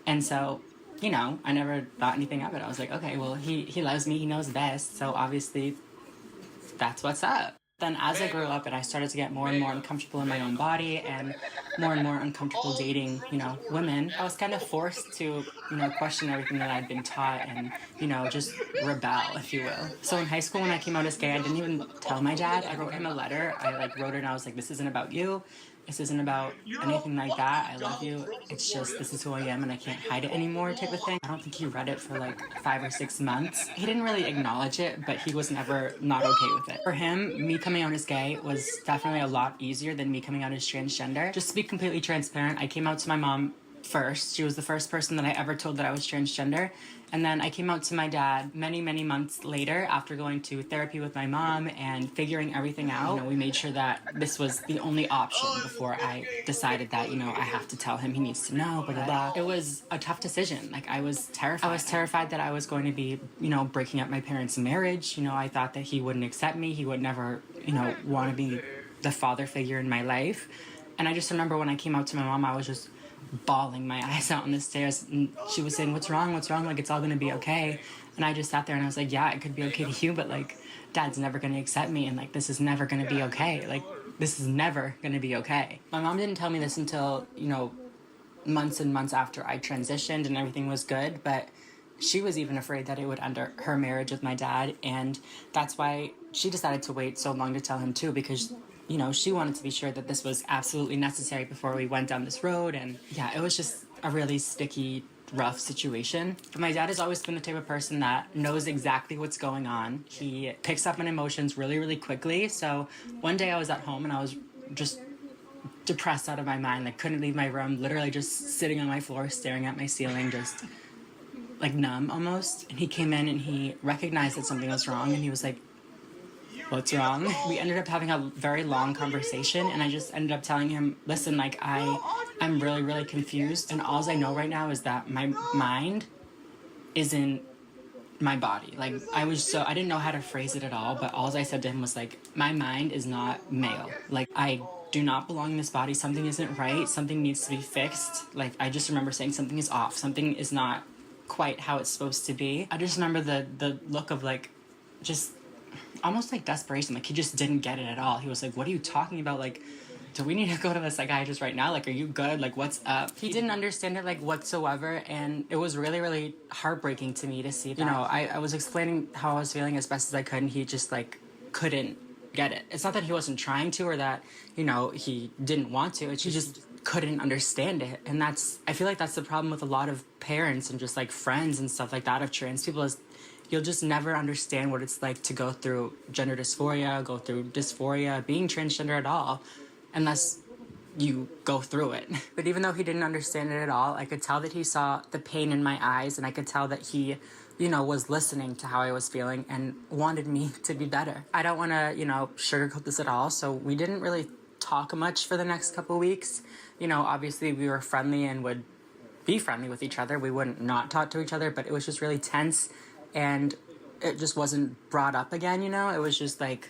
And so, you know, I never thought anything of it. I was like, okay, well, he loves me. He knows best. So obviously that's what's up. Then as I grew up and I started to get more and more uncomfortable in my own body and more uncomfortable dating, you know, women, I was kind of forced to, you know, question everything that I'd been taught and, you know, just rebel, if you will. So in high school when I came out as gay, I didn't even tell my dad. I wrote him a letter. I like wrote it and I was like, this isn't about you. This isn't about anything like that. I love you. It's just, this is who I am and I can't hide it anymore type of thing. I don't think he read it for like 5 or 6 months. He didn't really acknowledge it, but he was never not okay with it. For him, me coming out as gay was definitely a lot easier than me coming out as transgender. Just to be completely transparent, I came out to my mom first. She was the first person that I ever told that I was transgender. And then I came out to my dad many months later after going to therapy with my mom and figuring everything out. You know, we made sure that this was the only option before I decided that, you know, I have to tell him, he needs to know, blah, blah, blah. It was a tough decision. Like, I was terrified. I was terrified that I was going to be, you know, breaking up my parents' marriage. You know, I thought that he wouldn't accept me. He would never, you know, want to be the father figure in my life. And I just remember when I came out to my mom, I was just bawling my eyes out on the stairs, and she was saying, what's wrong, like, it's all gonna be okay. And I just sat there and I was like, yeah, it could be okay to you, but like, dad's never gonna accept me, and like, this is never gonna be okay. Like, this is never gonna be okay. My mom didn't tell me this until, you know, months and months after I transitioned and everything was good, but she was even afraid that it would end her marriage with my dad, and that's why she decided to wait so long to tell him too, because, you know, she wanted to be sure that this was absolutely necessary before we went down this road. And yeah, it was just a really sticky, rough situation. But my dad has always been the type of person that knows exactly what's going on. He picks up on emotions really quickly. So one day I was at home and I was just depressed out of my mind. Like, couldn't leave my room, literally just sitting on my floor, staring at my ceiling, just like numb almost. And he came in and he recognized that something was wrong, and he was like, what's wrong? We ended up having a very long conversation, and I just ended up telling him, listen, like, I'm really confused, and all I know right now is that my mind is in my body. Like, I didn't know how to phrase it at all, but all I said to him was like, my mind is not male. Like, I do not belong in this body. Something isn't right. Something needs to be fixed. Like, I just remember saying something is off. Something is not quite how it's supposed to be. I just remember the look of like, just almost like desperation. Like, he just didn't get it at all. He was like, what are you talking about? Like, do we need to go to the psychiatrist right now? Like, are you good? Like, what's up? He didn't understand it, like, whatsoever, and it was really heartbreaking to me to see that. You know, I was explaining how I was feeling as best as I could, and he just, like, couldn't get it. It's not that he wasn't trying to, or that, you know, he didn't want to. He just couldn't understand it. And I feel like that's the problem with a lot of parents and just, like, friends and stuff like that of trans people, is you'll just never understand what it's like to go through gender dysphoria, go through dysphoria, being transgender at all, unless you go through it. But even though he didn't understand it at all, I could tell that he saw the pain in my eyes, and I could tell that he, you know, was listening to how I was feeling and wanted me to be better. I don't want to, you know, sugarcoat this at all, so we didn't really talk much for the next couple weeks. You know, obviously we were friendly and would be friendly with each other. We wouldn't not talk to each other, but it was just really tense, and it just wasn't brought up again, you know? It was just like,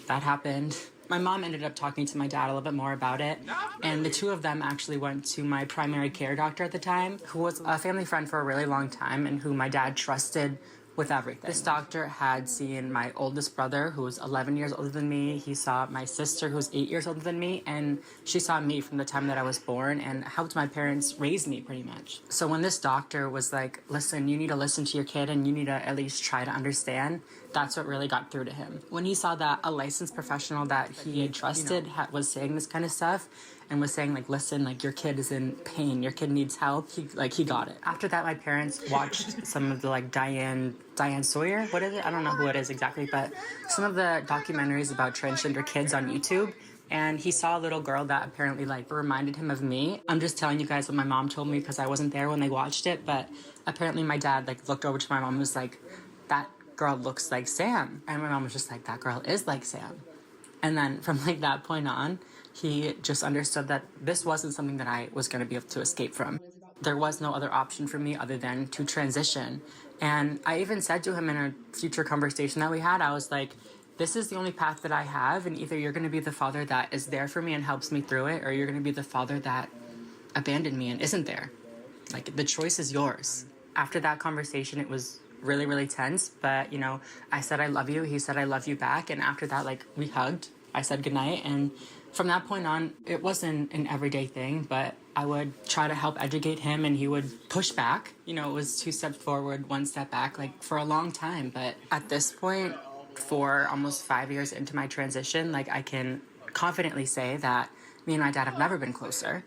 that happened. My mom ended up talking to my dad a little bit more about it, and the two of them actually went to my primary care doctor at the time, who was a family friend for a really long time and who my dad trusted with everything. This doctor had seen my oldest brother, who was 11 years older than me. He saw my sister, who's 8 years older than me, and she saw me from the time that I was born and helped my parents raise me, pretty much. So when this doctor was like, listen, you need to listen to your kid and you need to at least try to understand, that's what really got through to him. When he saw that a licensed professional that he had trusted was saying this kind of stuff, and was saying, like, listen, like, your kid is in pain, your kid needs help, he got it. After that, my parents watched some of the, like, Diane Sawyer, what is it? I don't know who it is exactly, but some of the documentaries about transgender kids on YouTube, and he saw a little girl that apparently, like, reminded him of me. I'm just telling you guys what my mom told me because I wasn't there when they watched it, but apparently my dad, like, looked over to my mom and was like, that girl looks like Sam. And my mom was just like, that girl is like Sam. And then from like that point on, he just understood that this wasn't something that I was going to be able to escape from. There was no other option for me other than to transition. And I even said to him in a future conversation that we had, I was like, this is the only path that I have, and either you're going to be the father that is there for me and helps me through it, or you're going to be the father that abandoned me and isn't there. Like, the choice is yours. After that conversation, it was really, really tense, but, you know, I said I love you, he said I love you back, and after that, like, we hugged, I said goodnight, and from that point on, it wasn't an everyday thing, but I would try to help educate him, and he would push back. You know, it was 2 steps forward, 1 step back, like, for a long time, but at this point, for almost 5 years into my transition, like, I can confidently say that me and my dad have never been closer.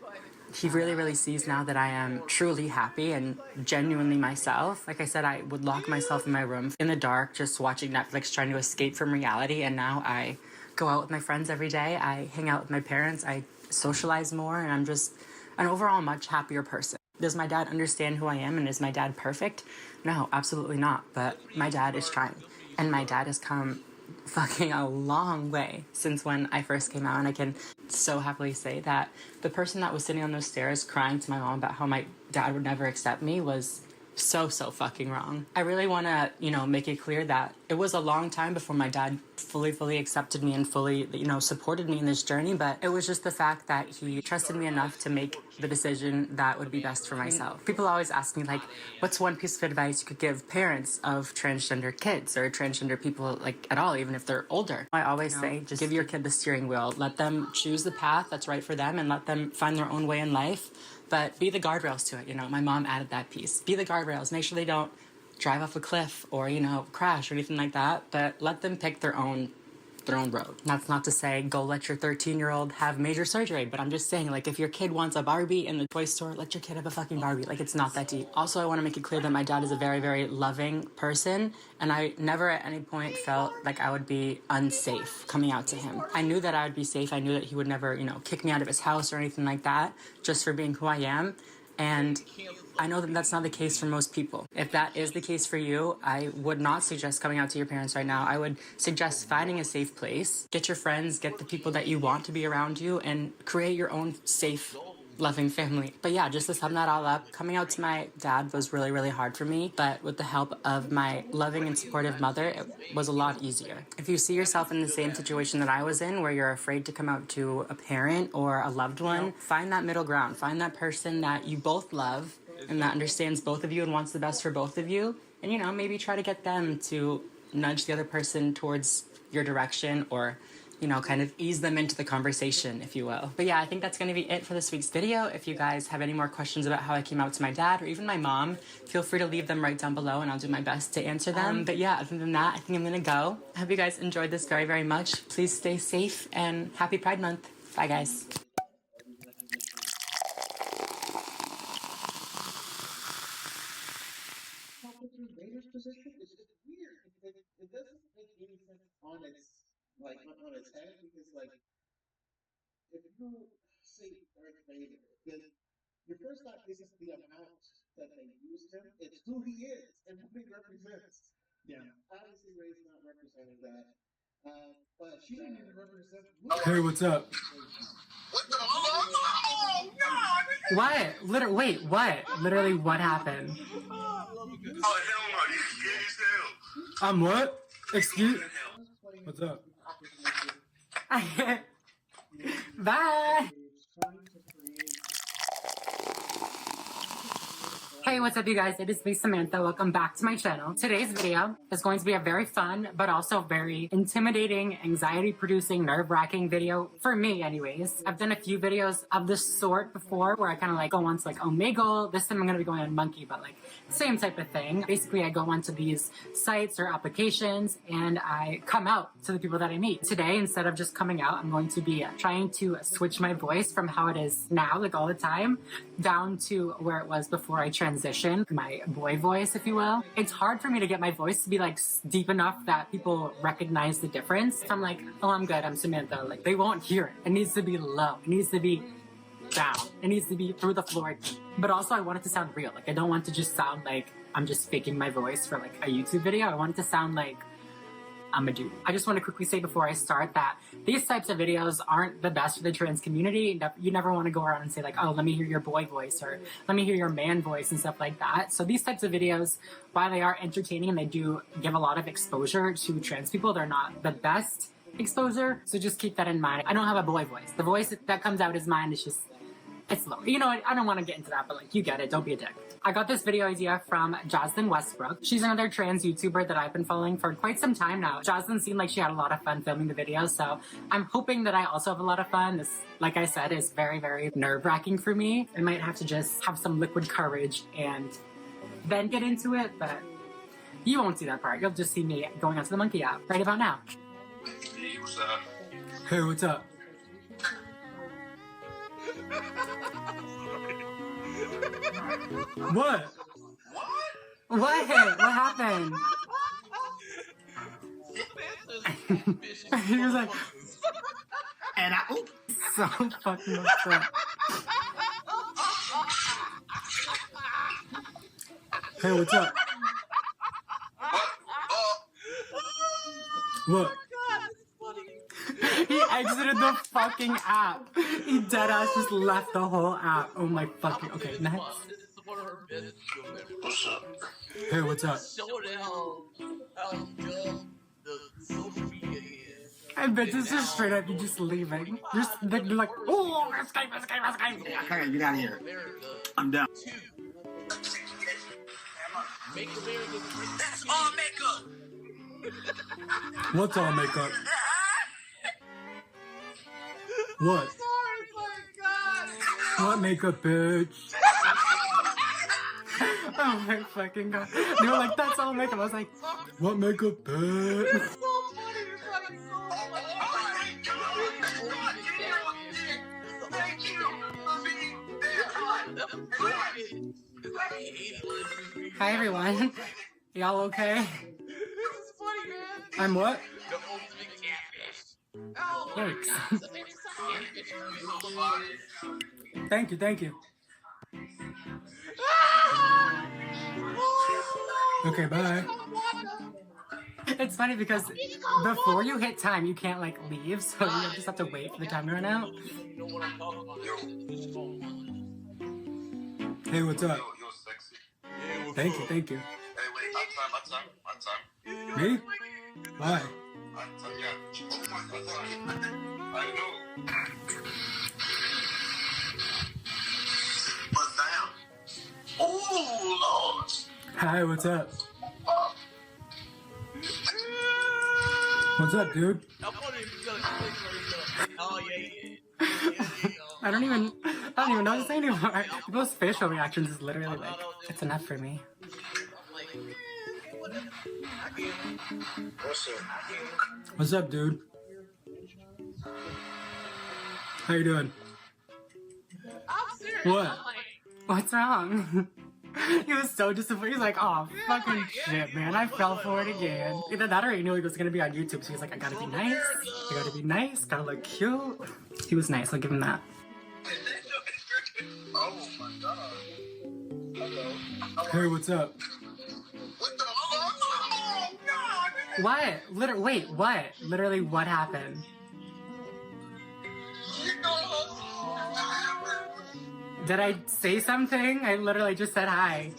He really, really sees now that I am truly happy and genuinely myself. Like I said, I would lock myself in my room in the dark, just watching Netflix, trying to escape from reality. And now I go out with my friends every day. I hang out with my parents. I socialize more, and I'm just an overall much happier person. Does my dad understand who I am, and is my dad perfect? No, absolutely not. But my dad is trying, and my dad has come fucking a long way since when I first came out, and I can so happily say that the person that was sitting on those stairs crying to my mom about how my dad would never accept me was so fucking wrong. I really want to, you know, make it clear that it was a long time before my dad fully accepted me and fully, you know, supported me in this journey, but it was just the fact that he trusted me enough to make the decision that would be best for myself. People always ask me, like, what's one piece of advice you could give parents of transgender kids or transgender people, like, at all, even if they're older? I always say, just give your kid the steering wheel. Let them choose the path that's right for them and let them find their own way in life. But be the guardrails to it, you know. My mom added that piece. Be the guardrails. Make sure they don't drive off a cliff or, you know, crash or anything like that. But let them pick their own road. That's not to say go let your 13-year-old have major surgery, but I'm just saying, like, if your kid wants a Barbie in the toy store, let your kid have a fucking Barbie. Like, it's not that deep. Also, I want to make it clear that my dad is a very loving person, and I never at any point felt like I would be unsafe coming out to him. I knew that I would be safe. I knew that he would never, you know, kick me out of his house or anything like that, just for being who I am. And I know that that's not the case for most people. If that is the case for you, I would not suggest coming out to your parents right now. I would suggest finding a safe place. Get your friends, get the people that you want to be around you, and create your own safe, loving family. But yeah, just to sum that all up, coming out to my dad was really hard for me, but with the help of my loving and supportive mother, it was a lot easier. If you see yourself in the same situation that I was in, where you're afraid to come out to a parent or a loved one, find that middle ground. Find that person that you both love and that understands both of you and wants the best for both of you. And, you know, maybe try to get them to nudge the other person towards your direction, or, you know, kind of ease them into the conversation, if you will. But yeah, I think that's going to be it for this week's video. If you guys have any more questions about how I came out to my dad or even my mom, feel free to leave them right down below and I'll do my best to answer them. But yeah, other than that, I think I'm going to go. I hope you guys enjoyed this very much. Please stay safe and happy Pride Month. Bye, guys. Raider's position is just weird. It doesn't make any sense on its head, because, like, if you say Darth Vader, then your first thought isn't the amount that they used him; it's who he is and what he represents. Yeah. Obviously, Rey's not representing that. But she didn't even represent. Hey, what's up? What the fuck? Oh, God! What? Wait, what? Literally, what happened? Oh, hell no, you scared as hell. What? Excuse? What's up? Bye! Hey, what's up, you guys? It is me, Samantha. Welcome back to my channel. Today's video is going to be a very fun, but also very intimidating, anxiety-producing, nerve-wracking video, for me anyways. I've done a few videos of this sort before, where I kind of like go on to like Omegle. This time I'm going to be going on Monkey, but like same type of thing. Basically, I go onto these sites or applications and I come out to the people that I meet. Today, instead of just coming out, I'm going to be trying to switch my voice from how it is now, like all the time, down to where it was before I transition, my boy voice, if you will. It's hard for me to get my voice to be like deep enough that people recognize the difference. I'm like, oh, I'm good, I'm Samantha. Like, they won't hear it. It needs to be low. It needs to be down. It needs to be through the floor. But also I want it to sound real. Like I don't want to just sound like I'm just faking my voice for like a YouTube video. I want it to sound like I'm a dude. I just want to quickly say before I start that these types of videos aren't the best for the trans community. You never want to go around and say like, oh, let me hear your boy voice or let me hear your man voice and stuff like that. So these types of videos, while they are entertaining and they do give a lot of exposure to trans people, they're not the best exposure. So just keep that in mind. I don't have a boy voice. The voice that comes out is mine. It's just, it's low. You know, I don't want to get into that, but like, you get it. Don't be a dick. I got this video idea from Jocelyn Westbrook. She's another trans YouTuber that I've been following for quite some time now. Jocelyn seemed like she had a lot of fun filming the video, so I'm hoping that I also have a lot of fun. This, like I said, is very, very nerve-wracking for me. I might have to just have some liquid courage and then get into it, but you won't see that part. You'll just see me going onto the monkey app right about now. Hey, what's up? Hey, what's up? What? What? What happened? He was like, and I so fucking upset. Hey, what's up? What? He exited the fucking app. He deadass just left the whole app. Oh my fucking. Okay, next. What's up? Hey, what's up? I bet this is straight up you just leaving. You're like, oh, escape. Okay, get out of here. I'm done. That's all makeup. What's all makeup? What? What makeup, bitch? Oh my fucking god. They were like, that's all makeup. I was like, what makeup, bitch? Hi everyone. Y'all okay? I'm what? Thanks. Thank you. Okay, bye. It's funny because before you hit time, you can't like leave, so you just have to wait for the time to run out. Hey, what's up? You're sexy. Thank you. Hey, wait, my time. Me? Why? I know. But damn. Oh, Lord. Hi, what's up? What's up, dude? I don't even know what to say anymore. People's facial reactions is literally like, it's enough for me. What's up, dude? How you doing? What? What's wrong? He was so disappointed. He's like, oh, fucking shit, man. I fell for it again. Either that or he knew he was gonna be on YouTube, so he's like, I gotta be nice, gotta look cute. He was nice, I'll give him that. Oh my god. Hello. Hey, what's up? What the? Oh god. What? Wait, what? Literally, what happened? Did I say something? I literally just said hi.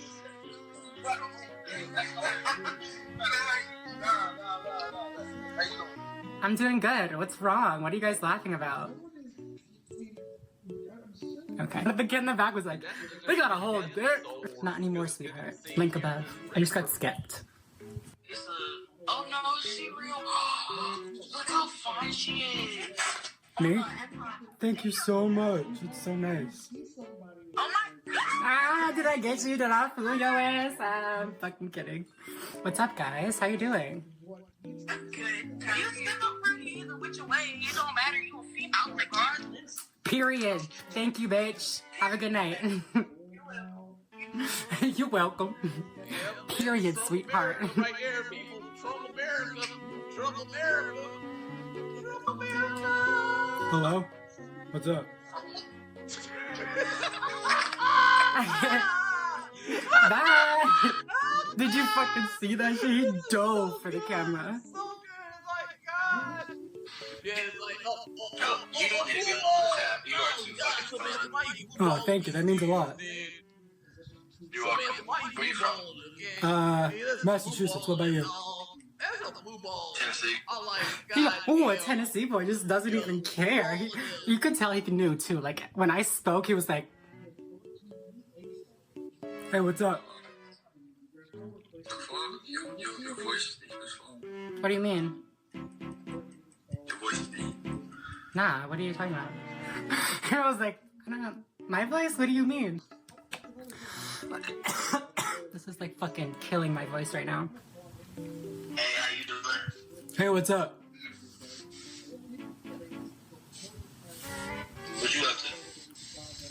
I'm doing good. What's wrong? What are you guys laughing about? Okay. The kid in the back was like, they got a whole dick. Not anymore, sweetheart. Link above. I just got skipped. Oh no, is she real? Look how fine she is. Me? Thank you so much. It's so nice. Oh my god. Ah, did I get you? Did I fool your ass? I'm fucking kidding. What's up, guys? How you doing? I'm good. You still don't really either which way. It don't matter. You a female regardless. Period. Thank you, bitch. Have a good night. You're welcome. Period, sweetheart. Right here, people. Trump America. Trump America. Trump America. Hello? What's up? Bye. Did you fucking see that shit? He dove for the camera. So good. It's like, God. Yeah, it's like, Oh, thank you. That means a lot. You're welcome. Where you from? Massachusetts. What about you? That's not the blue ball. Tennessee. I like, He, God. oh, a Tennessee boy just doesn't even care. You could tell he knew too. Like when I spoke, he was like, "Hey, what's up?" Your voice is deep as well. What do you mean? Your voice is deep. Nah, what are you talking about? I was like, I don't know. My voice? What do you mean? This is like fucking killing my voice right now. Hey, how you doing? Hey, what's up? What you up to?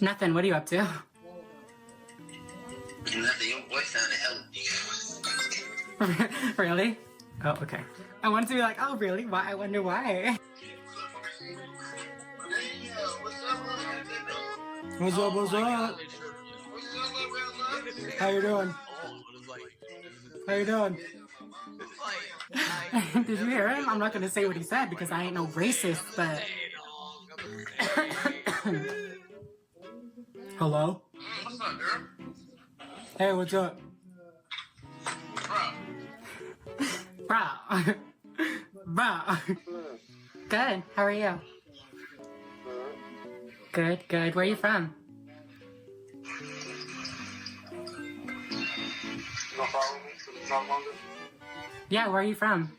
Nothing. What are you up to? Nothing. Your voice sounded hella deep. Really? Oh, okay. I wanted to be like, oh, really? Why? I wonder why. What's up? What's up? How you doing? How you doing? Did you hear him? I'm not gonna say what he said because I ain't no racist, but... Hello? What's up, girl? Hey, what's up? Bro. Bro. Good. How are you? Good, good. Where are you from? Yeah, where are you from?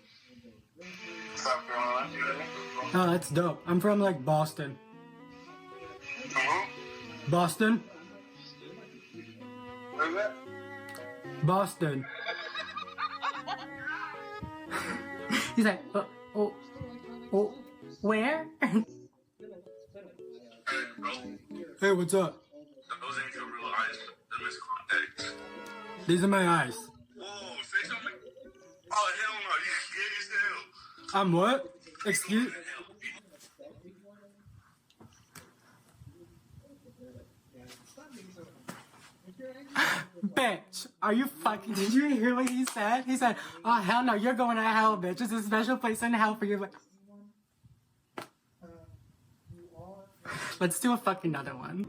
South Carolina. Oh, that's dope. I'm from, like, Boston. Boston? Where's that? Boston. He's like, where? Hey, what's up? Those ain't your real eyes. Them is contacts. These are my eyes. Whoa, say something. Oh, hell no. You scared as hell. I'm what? Excuse... Bitch, are you fucking... Did you hear what he said? He said, oh, hell no, you're going to hell, bitch. There's a special place in hell for you. Let's do a fucking another one.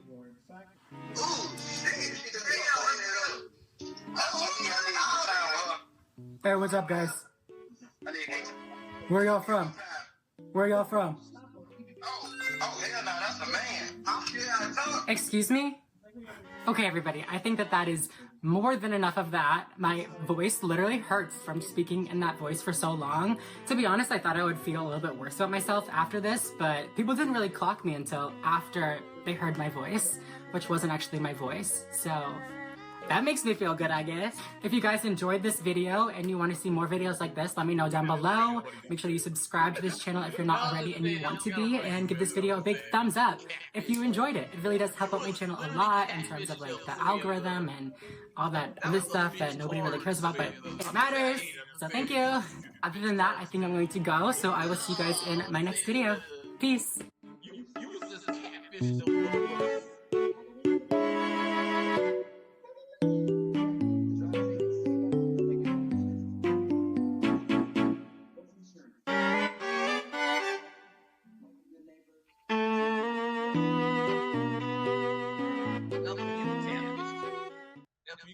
Hey, what's up, guys? Where y'all from? Where y'all from? Oh, hell no, that's a man. I'm sure how to talk. Excuse me? Okay, everybody, I think that is more than enough of that. My voice literally hurts from speaking in that voice for so long. To be honest, I thought I would feel a little bit worse about myself after this, but people didn't really clock me until after they heard my voice, which wasn't actually my voice, so... that makes me feel good, I guess. If you guys enjoyed this video and you want to see more videos like this, let me know down below. Make sure you subscribe to this channel if you're not already and you want to be, and give this video a big thumbs up if you enjoyed it. It really does help out my channel a lot in terms of like the algorithm and all that other stuff that nobody really cares about, but it matters. So thank you. Other than that, I think I'm going to go, so I will see you guys in my next video. Peace.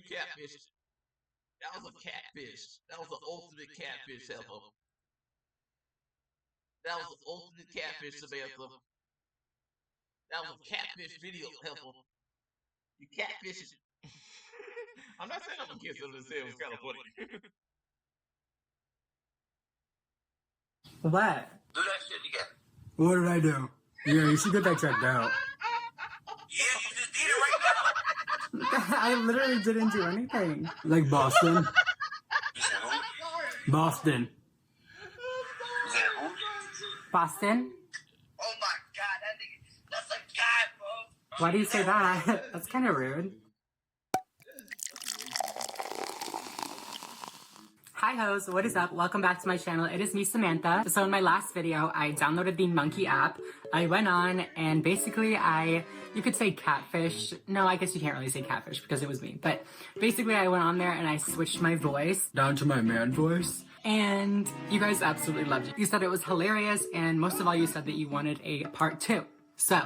Catfish. That was a catfish. That was the ultimate catfish, Samantha. That was the ultimate catfish, Samantha. That was a catfish video, Samantha. You catfish. I'm not saying I'm against it, I'm just saying it was kind of funny. What? Do that shit again. What did I do? Yeah, you should get that checked out. Yeah, you just did it right now. I literally didn't do anything. Like Boston? Boston. Boston? Oh my god, that nigga, that's a guy, bro. Why do you say that? That's kind of rude. Hi hoes, what is up? Welcome back to my channel. It is me, Samantha. So in my last video, I downloaded the Monkey app. I went on and basically you could say catfish. No, I guess you can't really say catfish because it was me. But basically I went on there and I switched my voice down to my man voice. And you guys absolutely loved it. You said it was hilarious, and most of all you said that you wanted a part 2. So,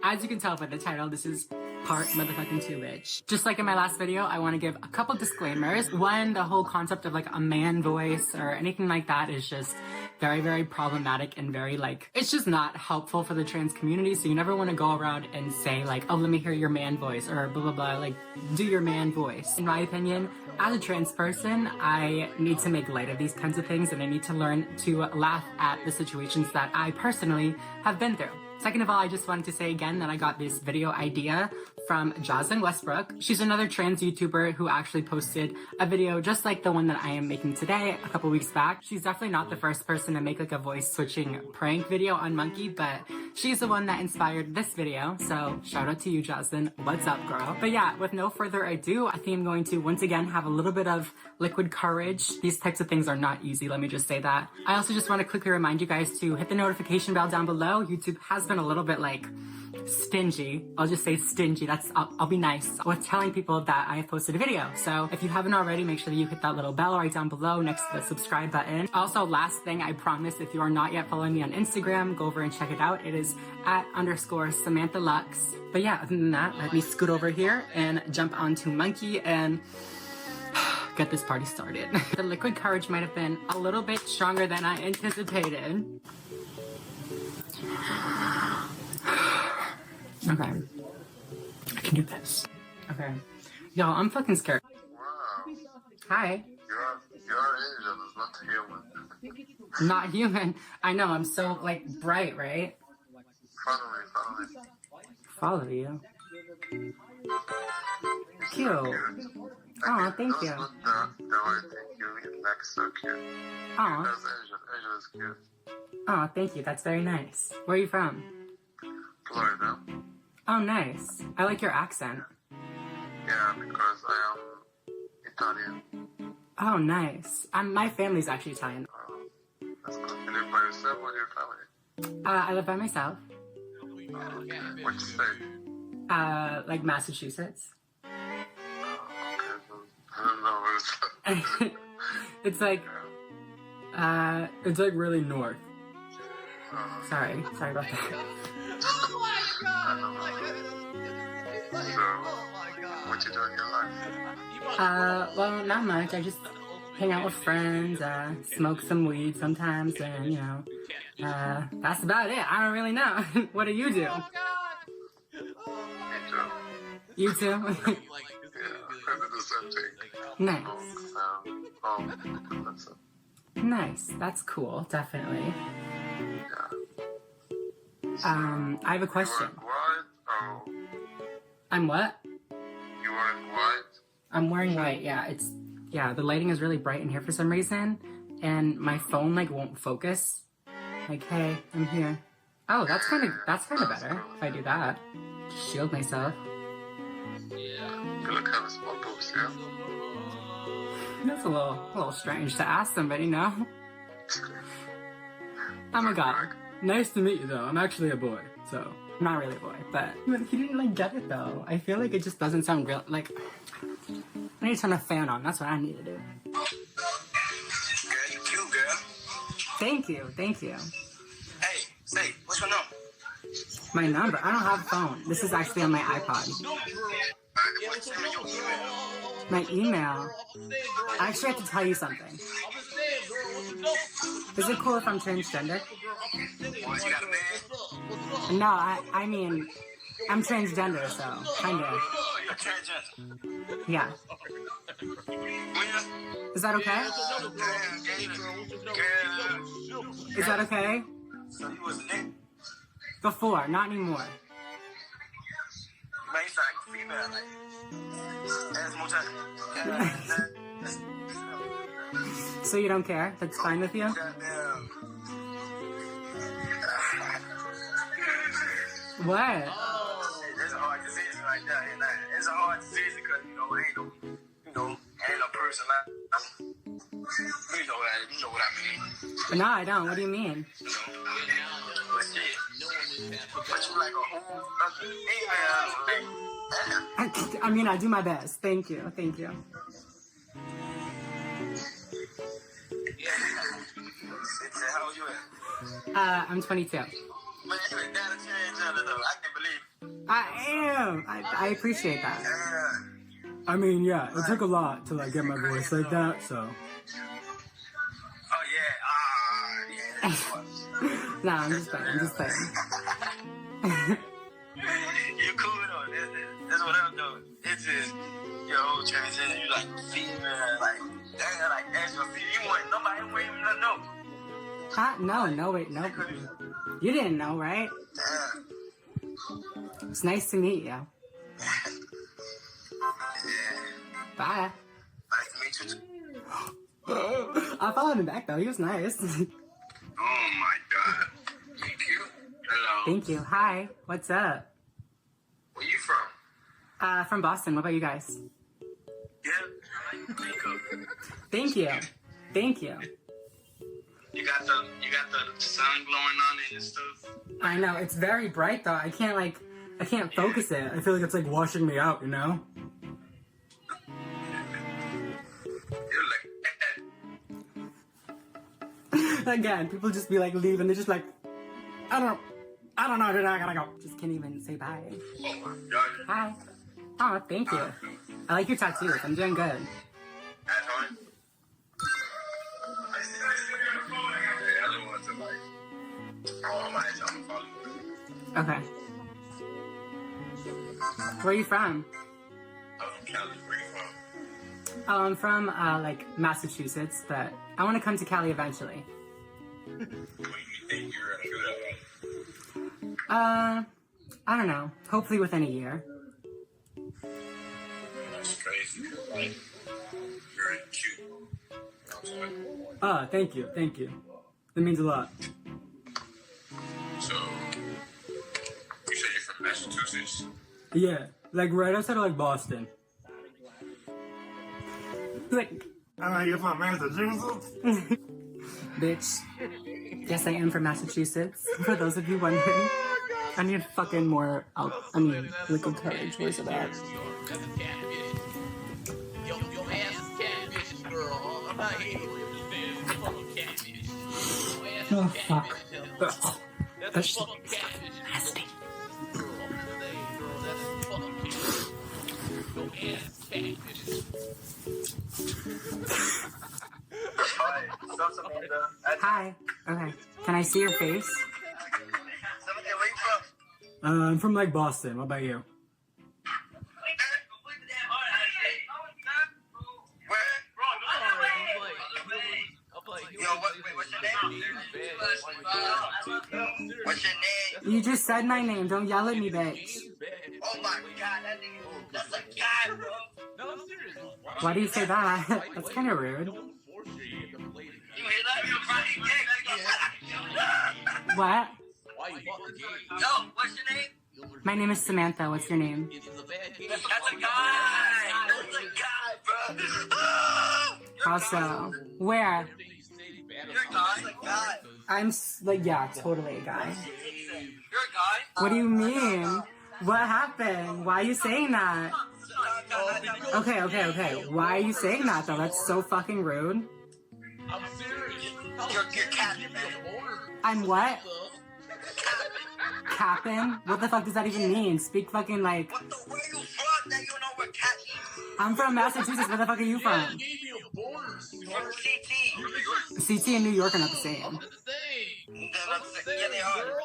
as you can tell by the title, this is part motherfucking 2, bitch. Just like in my last video, I want to give a couple disclaimers. One, the whole concept of like a man voice or anything like that is just very, very problematic and very like, it's just not helpful for the trans community. So you never want to go around and say like, oh, let me hear your man voice or blah, blah, blah, like do your man voice. In my opinion, as a trans person, I need to make light of these kinds of things and I need to learn to laugh at the situations that I personally have been through. Second of all, I just wanted to say again that I got this video idea from Jocelyn Westbrook. She's another trans YouTuber who actually posted a video just like the one that I am making today a couple weeks back. She's definitely not the first person to make like a voice switching prank video on Monkey, but she's the one that inspired this video. So shout out to you, Jocelyn. What's up, girl? But yeah, with no further ado, I think I'm going to once again have a little bit of liquid courage. These types of things are not easy, let me just say that. I also just want to quickly remind you guys to hit the notification bell down below. YouTube has been a little bit like stingy. I'll just say stingy. I'll be nice with telling people that I have posted a video. So if you haven't already, make sure that you hit that little bell right down below next to the subscribe button. Also, last thing, I promise, if you are not yet following me on Instagram, go over and check it out. It is @_Samantha Lux. But yeah, other than that, let me scoot over here and jump onto Monkey and get this party started. The liquid courage might have been a little bit stronger than I anticipated. Okay. I can do this. Okay. Y'all, I'm fucking scared. Wow. Hi. Your angel is not human. Not human. I know, I'm so, like, bright, right? Follow me. Follow you. Cute. Aw, thank you. Those look that I think you like so cute. Aw. That's Angel is cute. Aw, thank you. That's very nice. Where are you from? Florida. Oh, nice. I like your accent. Yeah, because I am Italian. Oh, nice. My family's actually Italian. That's good. You live by yourself or your family? I live by myself. Which state? Like Massachusetts. I don't know. It's like really north. Sorry about that. Oh my god! So, what you doing in your life? Well, not much. I just hang out with friends, smoke some weed sometimes, and, you know, that's about it. I don't really know. What do you do? You too? Yeah, I do the same thing. Nice. That's it. Nice. That's cool, definitely. Yeah. I have a question. You wearing white? Oh. I'm what? You wearing white? I'm wearing white, yeah, the lighting is really bright in here for some reason, and my phone, like, won't focus. Like, hey, I'm here. Oh, that's kind of better, if I do that. Just shield myself. You look kind of small boobs, yeah? That's a little strange to ask somebody, no? Oh my god. Nice to meet you, though. I'm actually a boy, so... I'm not really a boy, but... He didn't, like, get it, though. I feel like it just doesn't sound real, like... I need to turn a fan on. That's what I need to do. Girl, you cute, girl. Thank you. Hey, say, what's your number? My number? I don't have a phone. This is actually on my iPod. My email? I actually have to tell you something. Is it cool if I'm transgender? No, I mean, I'm transgender, so kinda. You're transgender. Yeah. Is that okay? Is that okay? So you was a nigga? Before, not anymore. Man, you sound like a female, like. Ask more time. So you don't care? That's fine with you? Goddamn. What? It's a hard decision right there. It's a hard decision because, ain't no person. Like, you know what I mean. No, I don't. What do you mean? You know, but shit. But you like a whole other female. I mean, I do my best. Thank you. Thank you. How old you at? I'm 22. Man, you ain't gotta change other though. I can believe. I am. I appreciate that. Yeah. I mean, yeah, it took a lot to like get my voice like that, so. Oh yeah. Nah, I'm just playing. I'm just playing. You cool though. That's what I'm doing. It's just your whole transition. You like female, like damn, like extra female. You want nobody waiting to know. Huh? No, wait, no. You didn't know, right? Damn. It's nice to meet you. Yeah. Bye. Nice to meet you too. I followed him back though. He was nice. Oh my god. Thank you. Hello. Thank you. Hi. What's up? Where you from? From Boston. What about you guys? Yeah. Thank you. Thank you. You got the sun glowing on it and stuff. I know it's very bright though. I can't focus it. I feel like it's like washing me out, you know? Again, people just be like leaving. They're just like, I don't know, dude, I gotta go. Just can't even say bye. Oh my god. Hi. Oh, thank you. I like your tattoos. I'm doing good. That's fine. Okay. Where are you from? I'm from Cali. Where you from? Oh, I'm from like Massachusetts, but I want to come to Cali eventually. When do you think you're gonna do that? I don't know. Hopefully within a year. That's crazy. Like, you're cute. You know what I'm saying? Ah, thank you. That means a lot. So, you said you're from Massachusetts? Yeah, like right outside of like Boston. Like, you're from Massachusetts? bitch. Yes, I am from Massachusetts. For those of you wondering, I need fucking more. Liquid courage. Where's it at? That's a catfish. Yo, your ass is catfish, girl. I'm not here to understand. It's fucking catfish. Your ass is fuck. catfish. That's a fucking catfish. Nasty. Girl, that's fucking catfish. Your ass is catfish. Hi. What's up, Samantha? Hi. Okay. Can I see your face? Samantha, where you from? I'm from like Boston. What about you? What's your name? You just said my name. Don't yell at me, bitch. Oh my god, that nigga, that's a guy, bro. No, I'm serious. Why do you say that? That's kind of rude. You hear that? You're fucking gay. What? Why you fucking gay? Yo, what's your name? My name is Samantha. What's your name? It's a bad game. That's a guy. That's a guy, bro. How so? Where? You're a guy. You're a guy. I'm like, yeah, totally a guy. You're a guy. What do you mean? What happened? Why are you saying that? Okay. Why are you saying that though? That's so fucking rude. I'm serious. You're capping, man. I'm what? Capping? What the fuck does that even mean? Speak fucking like. What the where you from that you know where cat is? I'm from Massachusetts. Where the fuck are you from? Gave me a border, From CT. CT and New York are not the same. the same. Yeah, they are.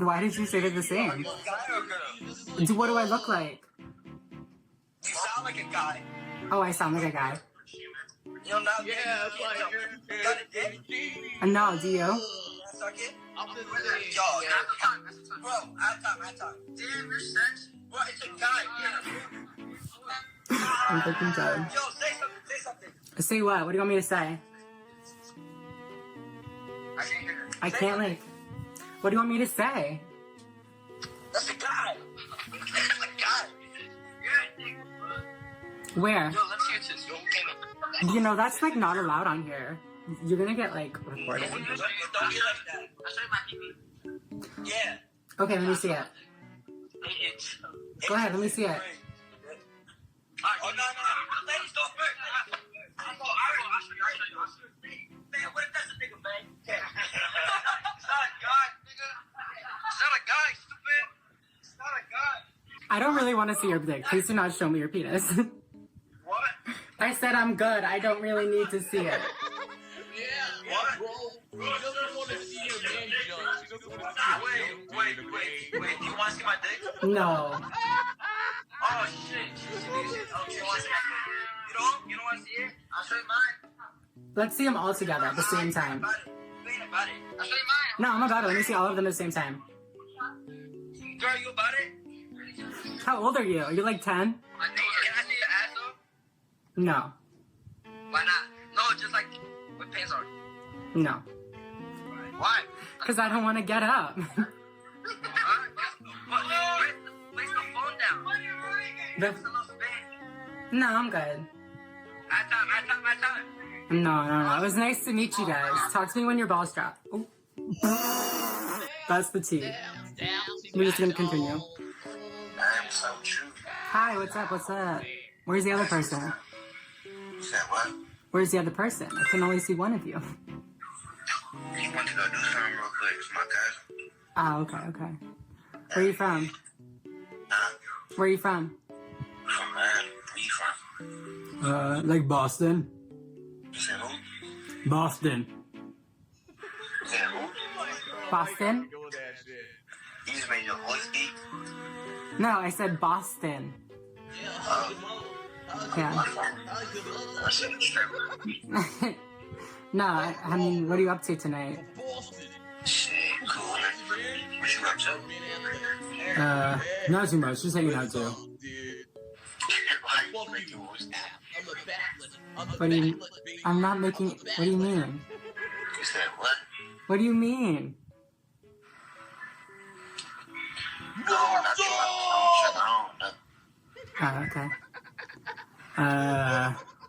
Why did you say they're the same? Guy or girl? What do I look like? You sound like a guy. Oh, I sound like a guy. You know, not Yeah, it's like you got a dick? No, do you? Suck it? I'm just saying. Yo, bro, I time. Damn, you're sexy. Bro, it's a guy. I'm fucking done. Yo, say something. Say what? What do you want me to say? I can't hear. I can't like. What do you want me to say? That's a guy. That's a guy. You're a nigga, bro. Where? Yo, let me see your tits. Yo, You know, that's like not allowed on here. You're gonna get like recorded. Don't be like that. I'll show you my TV. Yeah. Okay, let me see it. Go ahead, let me see it. Oh, no. Ladies, don't first. I'll show you. Man, what if that's a nigga, man? It's not a guy, nigga. It's not a guy, stupid. It's not a guy. I don't really want to see your dick. Please do not show me your penis. What? I said I'm good. I don't really need to see it. Yeah, bro. She doesn't want to see your man jump. She doesn't want to see Wait. Do you want to see my dick? No. Oh, shit. Oh, you want to see my dick? You don't want to see it? I'll show you mine. Let's see them all together at the same time. I'll show you mine. No, I'm about it. Let me see all of them at the same time. Girl, you about it? How old are you? Are you like 10? Can I see your ass, though? No. Why not? No, just like with pants on. No. Why? Because I don't want to get up. Place the phone down. The- No, I'm good. My time. No. It was nice to meet you guys. Talk to me when your balls drop. Ooh. That's the tea. We're just gonna continue. I'm so true. Hi, what's up? Where's the other person? You said what? Where's the other person? I can only see one of you. You want to go do something real quick? It's my cousin. Oh, okay. Where are you from? Where are you from? From Where you from? Like Boston. You said who? Boston. You said who? Boston? You just made your voice deep? No, I said Boston. Yeah. I said it straight. No, I mean, what are you up to tonight? Shit, cool. What you up to? Not too much. Just hanging out too. Why you making your voice deep? What do you? I'm not making. What do you mean? You said what? What do you mean? No, not too much. Oh, okay.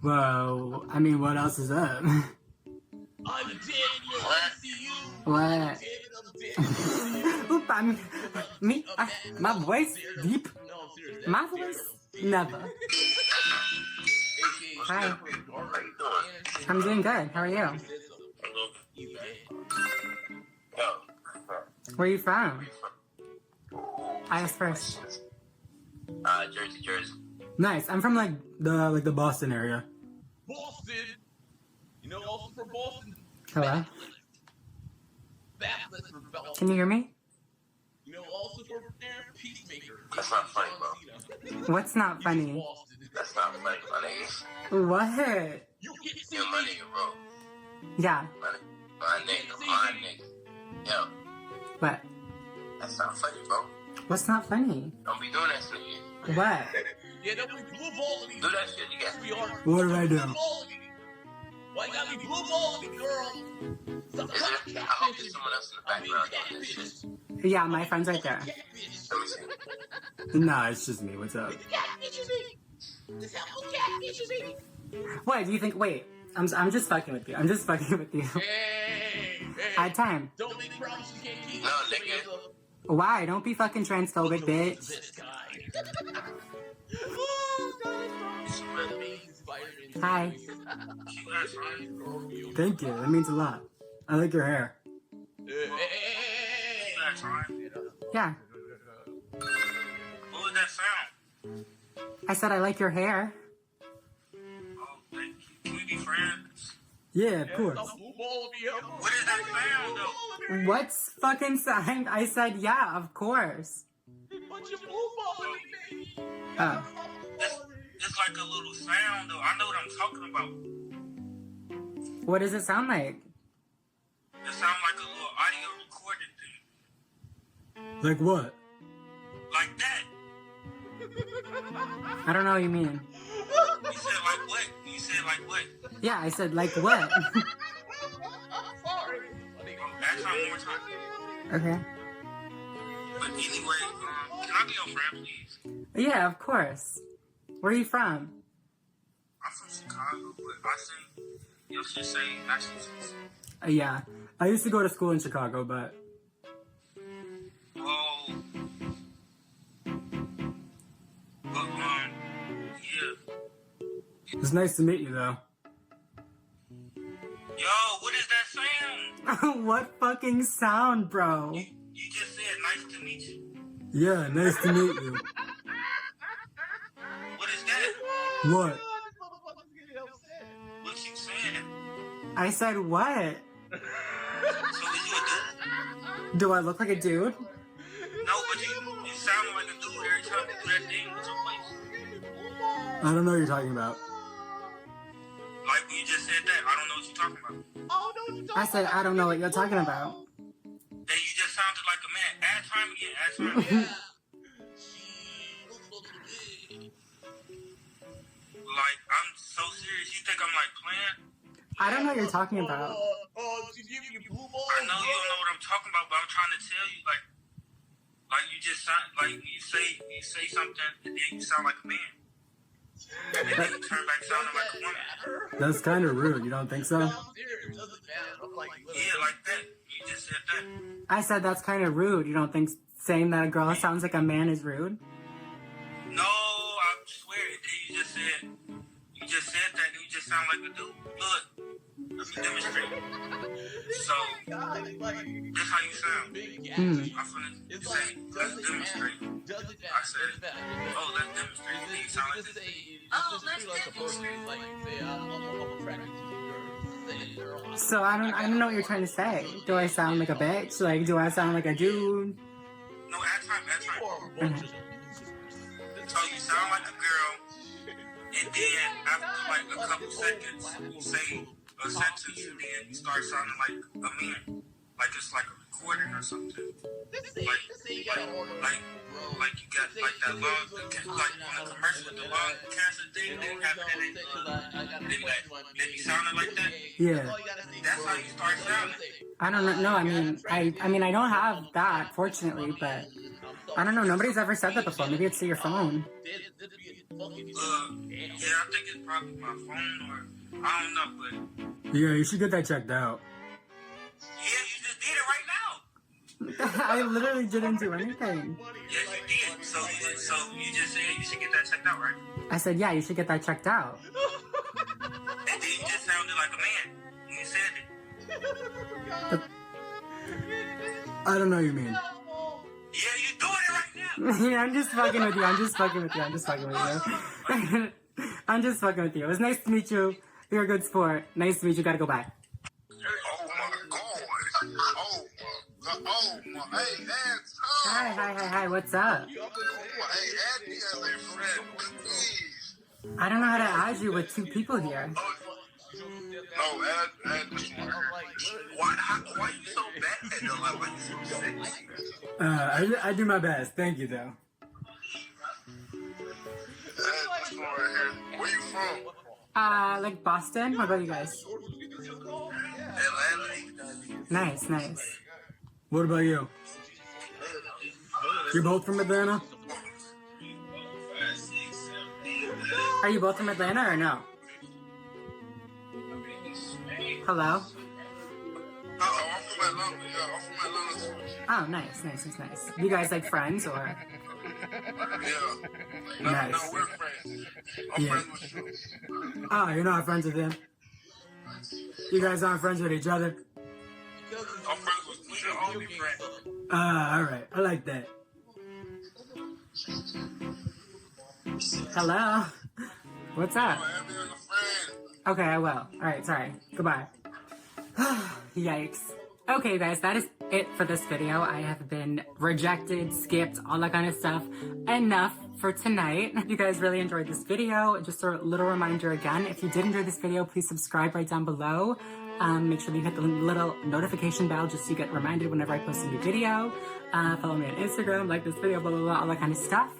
Well, I mean, what else is up? What? Oop, my voice deep. My voice never. Hi. I'm doing good. How are you? Where are you from? I asked first. Jersey. Nice. I'm from like the Boston area. Boston. You know, also from Boston. Hello. Backless for Boston. Can you hear me? You know, also from there, Peacemaker. That's not funny, bro. What's not funny? That's not funny, my nigga. What? You get to see Yo, my nigga, bro. Yeah. My nigga. Yo, What? that's not funny, bro. What's not funny? Don't be doing that shit. What? Yeah, don't be blue balling me. Do that shit, you got We are. What did I do? Why you gotta be blue balling me, girl? I hope there's someone else in the background doing this shit. Yeah, my friend's right there. Let me see. Nah, it's just me. What's up? What do you think? Wait, I'm just fucking with you. I'm just fucking with you. Hey. I had time. Don't make promises you can't keep. No, nigga. Why? Don't be fucking transphobic, bitch. This guy. Hi. Thank you. That means a lot. I like your hair. Yeah. What was that sound? I said I like your hair. Oh, thank you. Can we be friends? Yeah, of course. What is that sound, though? What's fucking signed? I said yeah, of course. Oh. It's like a little sound, though. I know what I'm talking about. What does it sound like? It sounds like a little audio recording thing. Like what? Like that. I don't know what you mean. You said like what? You said like what? Yeah, I said like what? Ask her one more time. Okay. But anyway, can I be your friend, please? Yeah, of course. Where are you from? I'm from Chicago, but I think you should say Massachusetts. Yeah, I used to go to school in Chicago, but Oh, but yeah. it's nice to meet you, though. Yo, what is that sound? What fucking sound, bro? You just said nice to meet you. Yeah, nice to meet you. What is that? What? What you saying? I said what? So is you a dude? Do I look like a dude? No, but you sound like a dude every time you do that thing with your voice. I don't know what you're talking about. Like when you just said that, I don't know what you're talking about. I said I don't know what you're talking about. Then you just sounded like a man. Add time again. Add time again. Like, I'm so serious. You think I'm like playing? I don't know what you're talking about. She give you blue balls. I know you don't know what I'm talking about, but I'm trying to tell you, like you just sound like you say something and then you sound like a man. And then you turn back sounding like a woman. That's kind of rude. You don't think so? Yeah, like that. You just said that. I said that's kind of rude. You don't think saying that a girl sounds like a man is rude? No, I swear it. You just said that and you just sound like a dude. Look, let me demonstrate. So, this how you sound. I'm finna say, let's demonstrate. I said, oh, let's demonstrate. You sound like this. So I don't know what you're trying to say. Do I sound like a bitch? Like, do I sound like a dude? No, add time. So you sound like a girl, and then after like a couple seconds, you say a sentence, and then you start sounding like a man. Like it's like a recording or something. Like you got like that long, like on the commercial with the long cancer thing, they have it in it. They be sounding like that. Yeah. That's how you start sounding. I don't know. No, I mean, I don't have that, fortunately, but I don't know. Nobody's ever said that before. Maybe it's to your phone. Yeah, I think it's probably my phone or I don't know, but Yeah, you should get that checked out. yeah, you just did it right now. I literally didn't do anything. Yes, you did. So you just said you should get that checked out, right? I said, yeah, you should get that checked out. And then you just sounded like a man when you said it. I don't know what you mean. Yeah, you doing it right now. Yeah, I'm just fucking with you. I'm just fucking with you. I'm just fucking with you. It was nice to meet you. You're a good sport. Nice to meet you. Gotta go back. Oh my god. Oh my. Hey, Ed. Hi. What's up? Hey, add me as a friend, please. I don't know how to add you with two people here. No, add this one. Why you so bad? Like, why you so sexy? I do my best. Thank you, though. This one right here. Where you from? Like Boston? What about you guys? Atlanta. Nice. What about you? You're both from Atlanta? Are you both from Atlanta or no? Hello? I'm from Atlanta. Yeah, I'm from Atlanta. Oh, nice. You guys like friends or? Yeah. Nice. No, we're friends. I'm friends with you. Oh, you're not friends with him? You guys aren't friends with each other? I'm friends with you. We're only friends. Alright. I like that. Hello? What's up? Okay, I will. Alright, sorry. Goodbye. Yikes. Okay, guys, that is it for this video. I have been rejected, skipped, all that kind of stuff. Enough for tonight. If you guys really enjoyed this video, just a little reminder again, if you did enjoy this video, please subscribe right down below. Make sure that you hit the little notification bell just so you get reminded whenever I post a new video. Follow me on Instagram, like this video, blah, blah, blah, all that kind of stuff.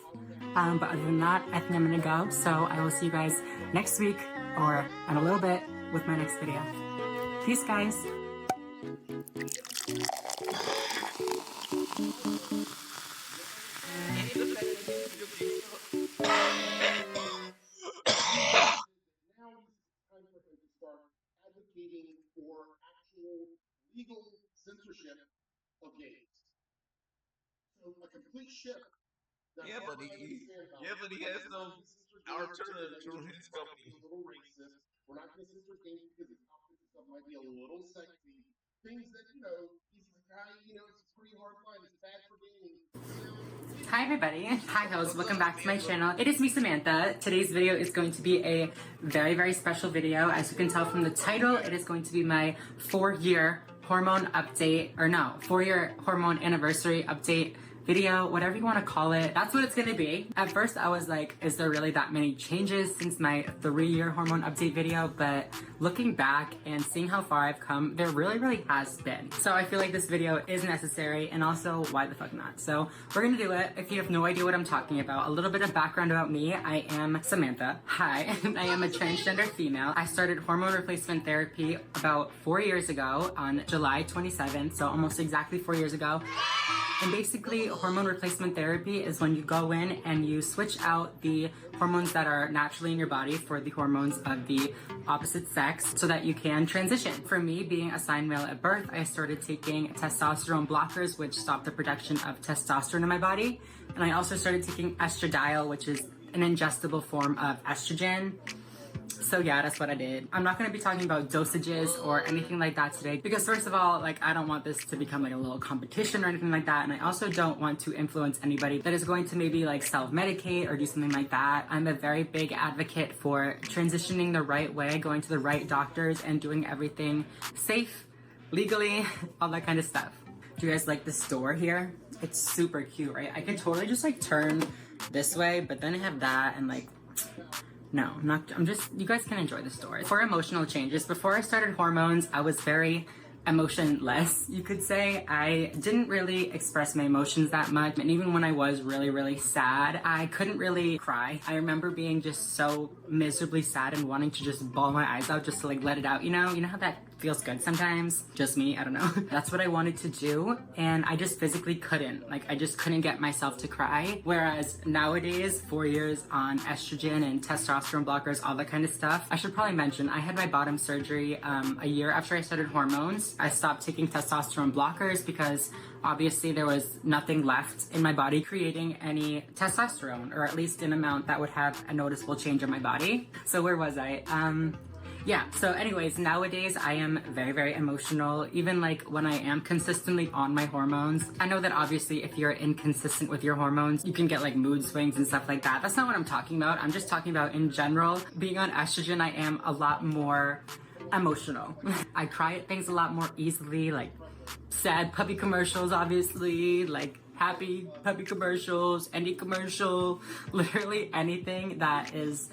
But other than that, I think I'm gonna go. So I will see you guys next week or in a little bit with my next video. Peace, guys. legal censorship of games. So a complete shift. Yeah, but he has no alternative to his company. A little racist. We're not going to censor games because the topics and stuff might be a little sexy. Things that, you know, he's like, it's a pretty hard line. It's bad for gaming. Hi everybody. Hi hoes, welcome back to my channel. It is me, Samantha. Today's video is going to be a very, very special video. As you can tell from the title, it is going to be my 4-year hormone update, or no, 4-year hormone anniversary update video, whatever you want to call it. That's what it's gonna be. At first I was like, is there really that many changes since my 3-year hormone update video? But looking back and seeing how far I've come, there really has been. So I feel like this video is necessary, and also why the fuck not? So we're gonna do it. If you have no idea what I'm talking about, a little bit of background about me. I am Samantha. Hi. I am a transgender female. I started hormone replacement therapy about 4 years ago on July 27th, so almost exactly 4 years ago. And basically, hormone replacement therapy is when you go in and you switch out the hormones that are naturally in your body for the hormones of the opposite sex so that you can transition. For me, being assigned male at birth, I started taking testosterone blockers, which stop the production of testosterone in my body. And I also started taking estradiol, which is an ingestible form of estrogen. So yeah, that's what I did. I'm not gonna be talking about dosages or anything like that today because first of all, like, I don't want this to become like a little competition or anything like that, and I also don't want to influence anybody that is going to maybe like self-medicate or do something like that. I'm a very big advocate for transitioning the right way, going to the right doctors, and doing everything safe, legally, all that kind of stuff. Do you guys like this door here? It's super cute, right? I can totally just like turn this way, but then I have that and like, no, you guys can enjoy the story. For emotional changes, before I started hormones, I was very emotionless, you could say. I didn't really express my emotions that much, and even when I was really sad, I couldn't really cry. I remember being just so miserably sad and wanting to just bawl my eyes out just to like let it out, you know how that feels good sometimes? Just me, I don't know. That's what I wanted to do, and I just physically couldn't. Like, I just couldn't get myself to cry. Whereas nowadays, 4 years on estrogen and testosterone blockers, all that kind of stuff. I should probably mention, I had my bottom surgery a year after I started hormones. I stopped taking testosterone blockers because obviously there was nothing left in my body creating any testosterone, or at least an amount that would have a noticeable change in my body. So where was I? Yeah, so anyways, nowadays I am very emotional, even like when I am consistently on my hormones. I know that obviously if you're inconsistent with your hormones, you can get like mood swings and stuff like that. That's not what I'm talking about. I'm just talking about in general. Being on estrogen, I am a lot more emotional. I cry at things a lot more easily, like sad puppy commercials, obviously, like happy puppy commercials, any commercial, literally anything that is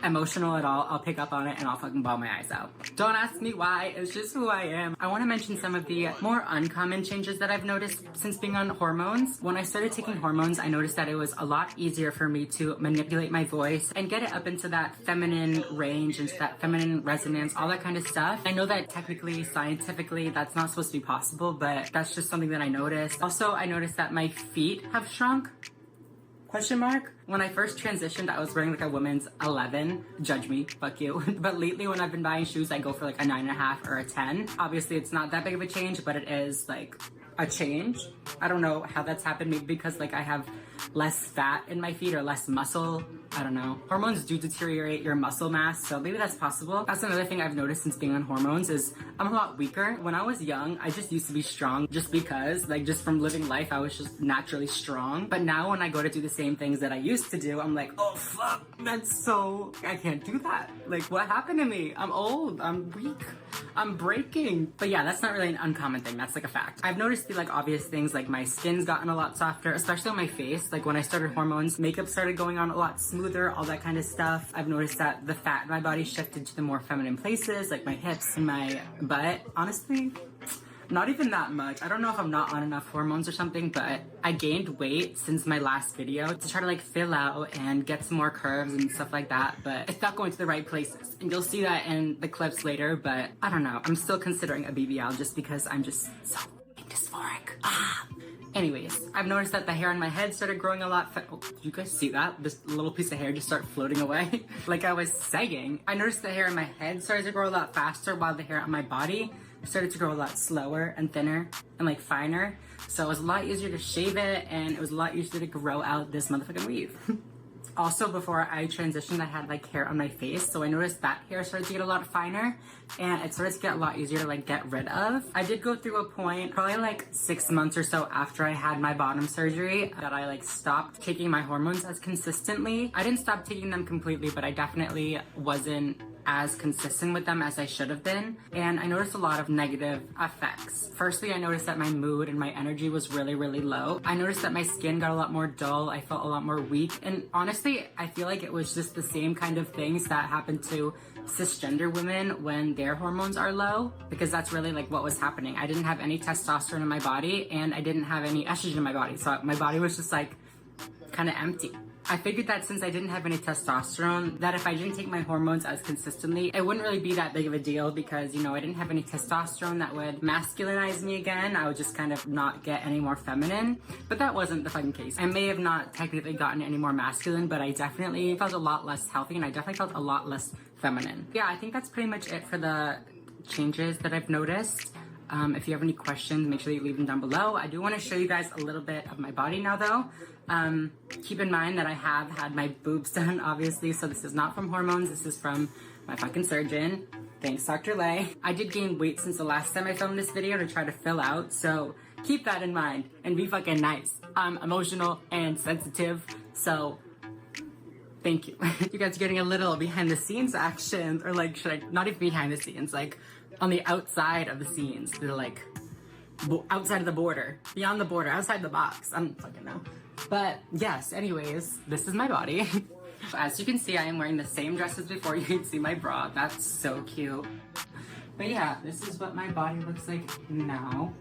emotional at all, I'll pick up on it and I'll fucking bawl my eyes out. Don't ask me why, it's just who I am. I want to mention some of the more uncommon changes that I've noticed since being on hormones. When I started taking hormones, I noticed that it was a lot easier for me to manipulate my voice and get it up into that feminine range, into that feminine resonance, all that kind of stuff. I know that technically, scientifically, that's not supposed to be possible, but that's just something that I noticed. Also, I noticed that my feet have shrunk. Question mark? When I first transitioned, I was wearing like a woman's 11. Judge me, fuck you. But lately when I've been buying shoes, I go for like a 9.5 or a 10. Obviously it's not that big of a change, but it is like a change. I don't know how that's happened, maybe because like I have less fat in my feet or less muscle. I don't know. Hormones do deteriorate your muscle mass, so maybe that's possible. That's another thing I've noticed since being on hormones is I'm a lot weaker. When I was young, I just used to be strong just because, like, just from living life, I was just naturally strong. But now when I go to do the same things that I used to do, I'm like, oh fuck, I can't do that. Like, what happened to me? I'm old, I'm weak, I'm breaking. But yeah, that's not really an uncommon thing, that's like a fact. I've noticed the like obvious things, like my skin's gotten a lot softer, especially on my face. Like when I started hormones, makeup started going on a lot smoother, all that kind of stuff. I've noticed that the fat in my body shifted to the more feminine places, like my hips and my butt. Honestly, not even that much. I don't know if I'm not on enough hormones or something, but I gained weight since my last video to try to like fill out and get some more curves and stuff like that, but it's not going to the right places. And you'll see that in the clips later, but I don't know. I'm still considering a BBL just because I'm just so dysphoric. Anyways, I've noticed that the hair on my head started growing a lot. Oh, did you guys see that? This little piece of hair just started floating away. Like I was saying, I noticed the hair on my head started to grow a lot faster while the hair on my body started to grow a lot slower and thinner and like finer. So it was a lot easier to shave it, and it was a lot easier to grow out this motherfucking weave. Also, before I transitioned, I had like hair on my face, so I noticed that hair started to get a lot finer, and it started to get a lot easier to like get rid of. I did go through a point, probably like 6 months or so after I had my bottom surgery, that I like stopped taking my hormones as consistently. I didn't stop taking them completely, but I definitely wasn't as consistent with them as I should have been, and I noticed a lot of negative effects. Firstly, I noticed that my mood and my energy was really, really low. I noticed that my skin got a lot more dull. I felt a lot more weak, and honestly, I feel like it was just the same kind of things that happen to cisgender women when their hormones are low, because that's really like what was happening. I didn't have any testosterone in my body, and I didn't have any estrogen in my body, so my body was just like kind of empty. I figured that since I didn't have any testosterone, that if I didn't take my hormones as consistently, it wouldn't really be that big of a deal, because, you know, I didn't have any testosterone that would masculinize me again. I would just kind of not get any more feminine. But that wasn't the fucking case. I may have not technically gotten any more masculine, but I definitely felt a lot less healthy, and I definitely felt a lot less feminine. Yeah, I think that's pretty much it for the changes that I've noticed. If you have any questions, make sure that you leave them down below. I do want to show you guys a little bit of my body now, though. Keep in mind that I have had my boobs done, obviously, so this is not from hormones. This is from my fucking surgeon. Thanks, Dr. Lay. I did gain weight since the last time I filmed this video to try to fill out, so keep that in mind and be fucking nice. I'm emotional and sensitive, so thank you. You guys are getting a little behind the scenes action, or like, should I, not even behind the scenes, like on the outside of the scenes. They're like outside of the border, beyond the border, outside the box. I don't fucking know. But yes, anyways, this is my body. As you can see, I am wearing the same dress as before. You can see my bra. That's so cute. But yeah, this is what my body looks like now.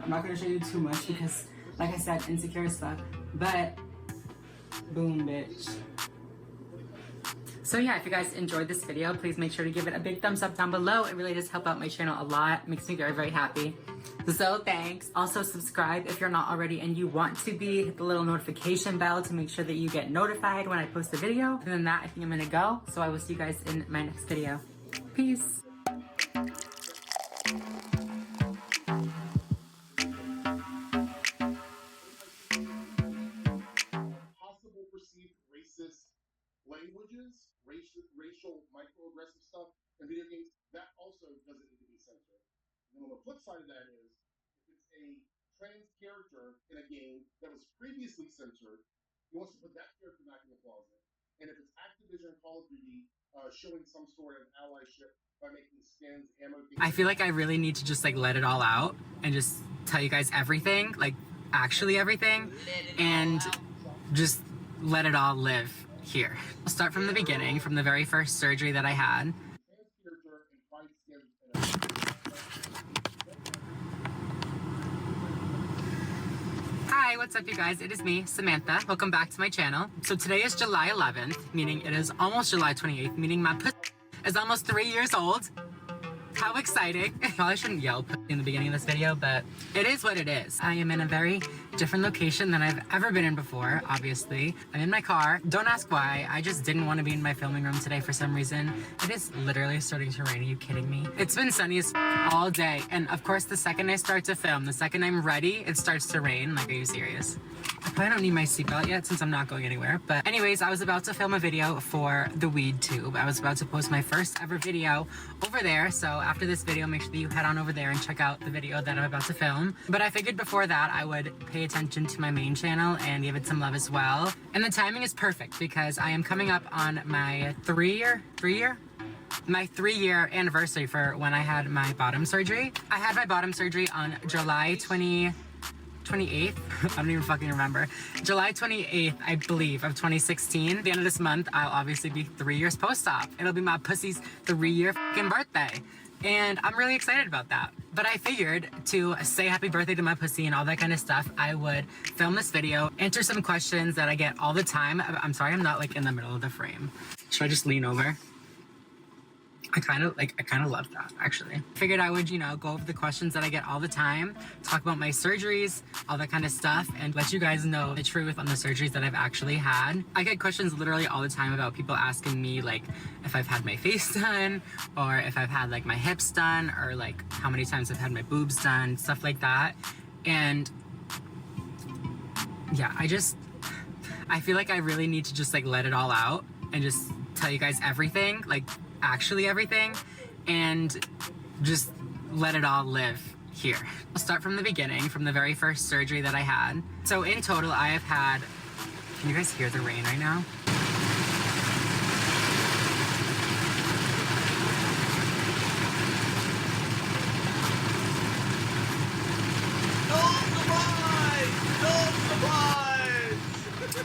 I'm not gonna show you too much because, like I said, insecure as fuck. But boom, bitch. So yeah, if you guys enjoyed this video, please make sure to give it a big thumbs up down below. It really does help out my channel a lot. It makes me very, very happy. So thanks. Also subscribe if you're not already and you want to be. Hit the little notification bell to make sure that you get notified when I post a video. Other than that, I think I'm gonna go. So I will see you guys in my next video. Peace. Possible perceived racist languages, racial microaggressive stuff in video games, that also doesn't need to be censored. And on the flip side of that is, if it's a trans character in a game that was previously censored, he wants to put that character back in the closet. And if it's Activision Call of Duty showing some sort of allyship by making skins, ammo things. I feel like I really need to just like let it all out and just tell you guys everything, like actually everything, and just let it all live here. I'll start from the beginning, from the very first surgery that I had. Hi, what's up you guys? It is me, Samantha. Welcome back to my channel. So today is July 11th, meaning it is almost July 28th, meaning my pussy is almost 3 years old. How exciting. I shouldn't yell in the beginning of this video, but it is what it is. I am in a very different location than I've ever been in before, obviously. I'm in my car. Don't ask why. I just didn't want to be in my filming room today for some reason. It is literally starting to rain. Are you kidding me? It's been sunny as all day. And of course, the second I start to film, the second I'm ready, it starts to rain. Like, are you serious? I probably don't need my seatbelt yet since I'm not going anywhere. But anyways, I was about to film a video for the Weed Tube. I was about to post my first ever video over there. So after this video, make sure that you head on over there and check out the video that I'm about to film. But I figured before that, I would pay attention to my main channel and give it some love as well. And the timing is perfect because I am coming up on my my 3-year anniversary for when I had my bottom surgery. I had my bottom surgery on July 28th. I don't even fucking remember. July 28th, I believe, of 2016. At the end of this month, I'll obviously be 3 years post-op. It'll be my pussy's 3-year fucking birthday. And I'm really excited about that. But I figured to say happy birthday to my pussy and all that kind of stuff, I would film this video, answer some questions that I get all the time. I'm sorry, I'm not like in the middle of the frame. Should I just lean over? I kind of love that, actually. Figured I would, you know, go over the questions that I get all the time, talk about my surgeries, all that kind of stuff, and let you guys know the truth on the surgeries that I've actually had. I get questions literally all the time about people asking me, like, if I've had my face done, or if I've had, like, my hips done, or, like, how many times I've had my boobs done, stuff like that. And, yeah, I feel like I really need to just, like, let it all out and just tell you guys everything, like, actually everything, and just let it all live here. I'll start from the beginning, from the very first surgery that I had. So in total, I have had, can you guys hear the rain right now?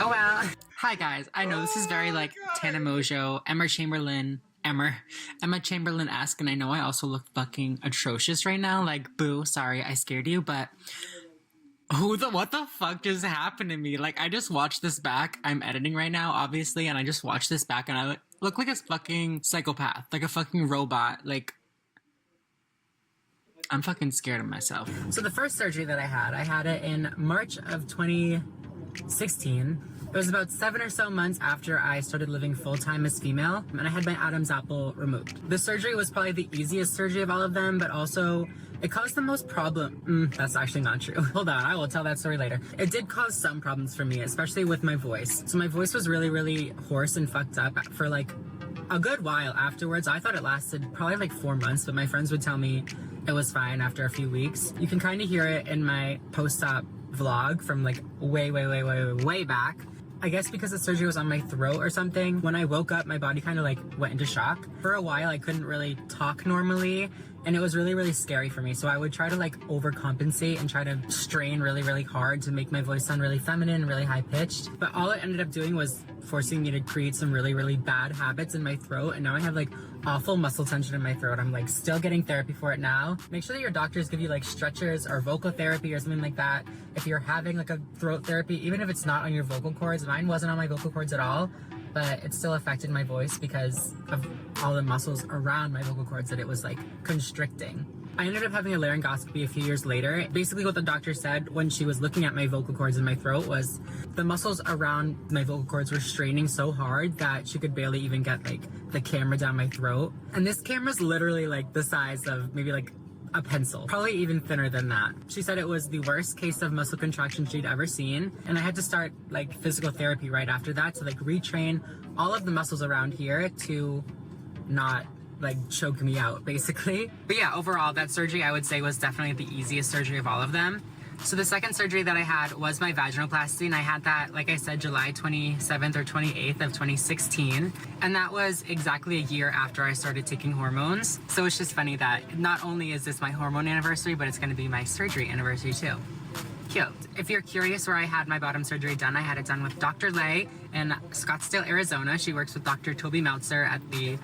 Oh well. Hi guys, I know this is very like Tana Mojo, Emma Chamberlain-esque, and I know I also look fucking atrocious right now, like boo, sorry I scared you, but what the fuck just happened to me? Like, I just watched this back, I'm editing right now obviously, and I just watched this back and I look like a fucking psychopath, like a fucking robot, like I'm fucking scared of myself. So the first surgery that I had it in March of 2016. It was about 7 or so months after I started living full-time as female, and I had my Adam's apple removed. The surgery was probably the easiest surgery of all of them, but also it caused the most problem. That's actually not true. Hold on, I will tell that story later. It did cause some problems for me, especially with my voice. So my voice was really, really hoarse and fucked up for like a good while afterwards. I thought it lasted probably like 4 months, but my friends would tell me it was fine after a few weeks. You can kind of hear it in my post-op vlog from like way back. I guess because the surgery was on my throat or something, when I woke up, my body kind of like went into shock. For a while, I couldn't really talk normally, and it was really, really scary for me. So I would try to like overcompensate and try to strain really, really hard to make my voice sound really feminine, really high pitched. But all it ended up doing was forcing me to create some really, really bad habits in my throat, and now I have like awful muscle tension in my throat. I'm like still getting therapy for it now. Make sure that your doctors give you like stretchers or vocal therapy or something like that. If you're having like a throat therapy, even if it's not on your vocal cords, mine wasn't on my vocal cords at all, but it still affected my voice because of all the muscles around my vocal cords that it was like constricting. I ended up having a laryngoscopy a few years later. Basically what the doctor said when she was looking at my vocal cords in my throat was the muscles around my vocal cords were straining so hard that she could barely even get like the camera down my throat. And this camera's literally like the size of maybe like a pencil, probably even thinner than that. She said it was the worst case of muscle contraction she'd ever seen, and I had to start like physical therapy right after that to like retrain all of the muscles around here to not like choke me out basically. But yeah, overall that surgery I would say was definitely the easiest surgery of all of them. So the second surgery that I had was my vaginoplasty, and I had that, like I said, July 27th or 28th of 2016. And that was exactly a year after I started taking hormones. So it's just funny that not only is this my hormone anniversary, but it's gonna be my surgery anniversary too. Cute. If you're curious where I had my bottom surgery done, I had it done with Dr. Lay in Scottsdale, Arizona. She works with Dr. Toby Meltzer at the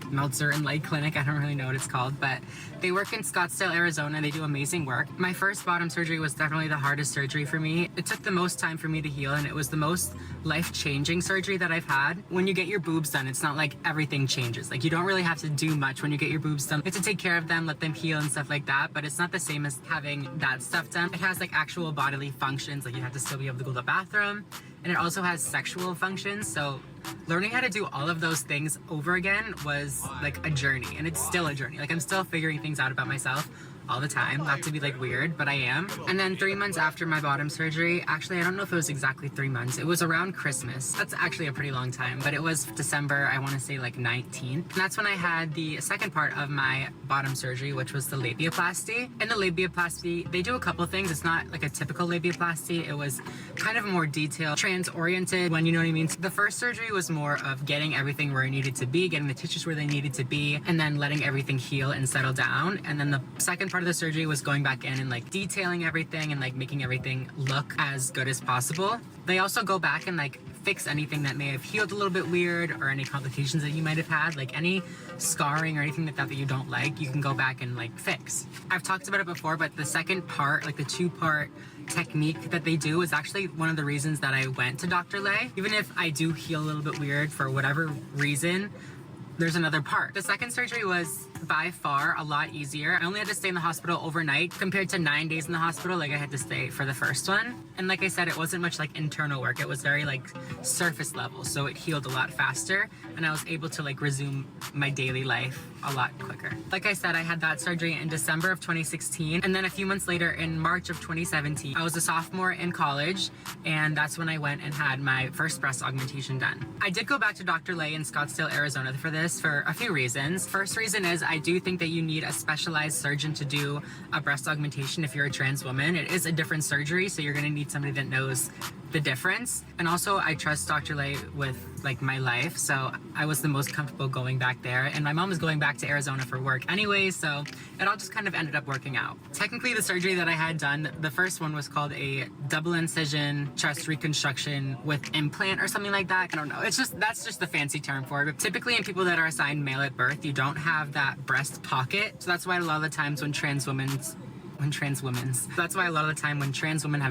Meltzer and Lay Clinic. I don't really know what it's called, but they work in Scottsdale, Arizona. They do amazing work. My first bottom surgery was definitely the hardest surgery for me. It took the most time for me to heal, and it was the most life-changing surgery that I've had. When you get your boobs done, it's not like everything changes. Like, you don't really have to do much when you get your boobs done. You have to take care of them, let them heal and stuff like that, but it's not the same as having that stuff done. It has like actual bodily functions, like you have to still be able to go to the bathroom, and it also has sexual functions. So learning how to do all of those things over again was like a journey, and it's still a journey. Like, I'm still figuring things out about myself all the time, not to be like weird, but I am. And then 3 months after my bottom surgery, actually I don't know if it was exactly 3 months, it was around Christmas. That's actually a pretty long time, but it was December, I want to say like 19th. And that's when I had the second part of my bottom surgery, which was the labiaplasty. And the labiaplasty, they do a couple things. It's not like a typical labiaplasty. It was kind of more detailed, trans-oriented, when you know what I mean. The first surgery was more of getting everything where it needed to be, getting the tissues where they needed to be, and then letting everything heal and settle down. And then the second part of the surgery was going back in and like detailing everything and like making everything look as good as possible. They also go back and like fix anything that may have healed a little bit weird, or any complications that you might have had, like any scarring or anything like that that you don't like, you can go back and like fix. I've talked about it before, but the second part, like the 2-part technique that they do, is actually one of the reasons that I went to Dr. Lay. Even if I do heal a little bit weird for whatever reason, there's another part. The second surgery was by far a lot easier. I only had to stay in the hospital overnight compared to 9 days in the hospital like I had to stay for the first one. And like I said, it wasn't much like internal work. It was very like surface level, so it healed a lot faster and I was able to like resume my daily life a lot quicker. Like I said, I had that surgery in December of 2016, and then a few months later in March of 2017, I was a sophomore in college, and that's when I went and had my first breast augmentation done. I did go back to Dr. Lay in Scottsdale, Arizona for this for a few reasons. First reason is I do think that you need a specialized surgeon to do a breast augmentation if you're a trans woman. It is a different surgery, so you're gonna need somebody that knows the difference. And also I trust Dr. Lay with like my life, so I was the most comfortable going back there, and my mom was going back to Arizona for work anyway, so it all just kind of ended up working out. Technically the surgery that I had done, the first one was called a double incision chest reconstruction with implant or something like that. I don't know, it's just, that's just the fancy term for it. But typically in people that are assigned male at birth, you don't have that breast pocket, so that's why a lot of the times when trans women have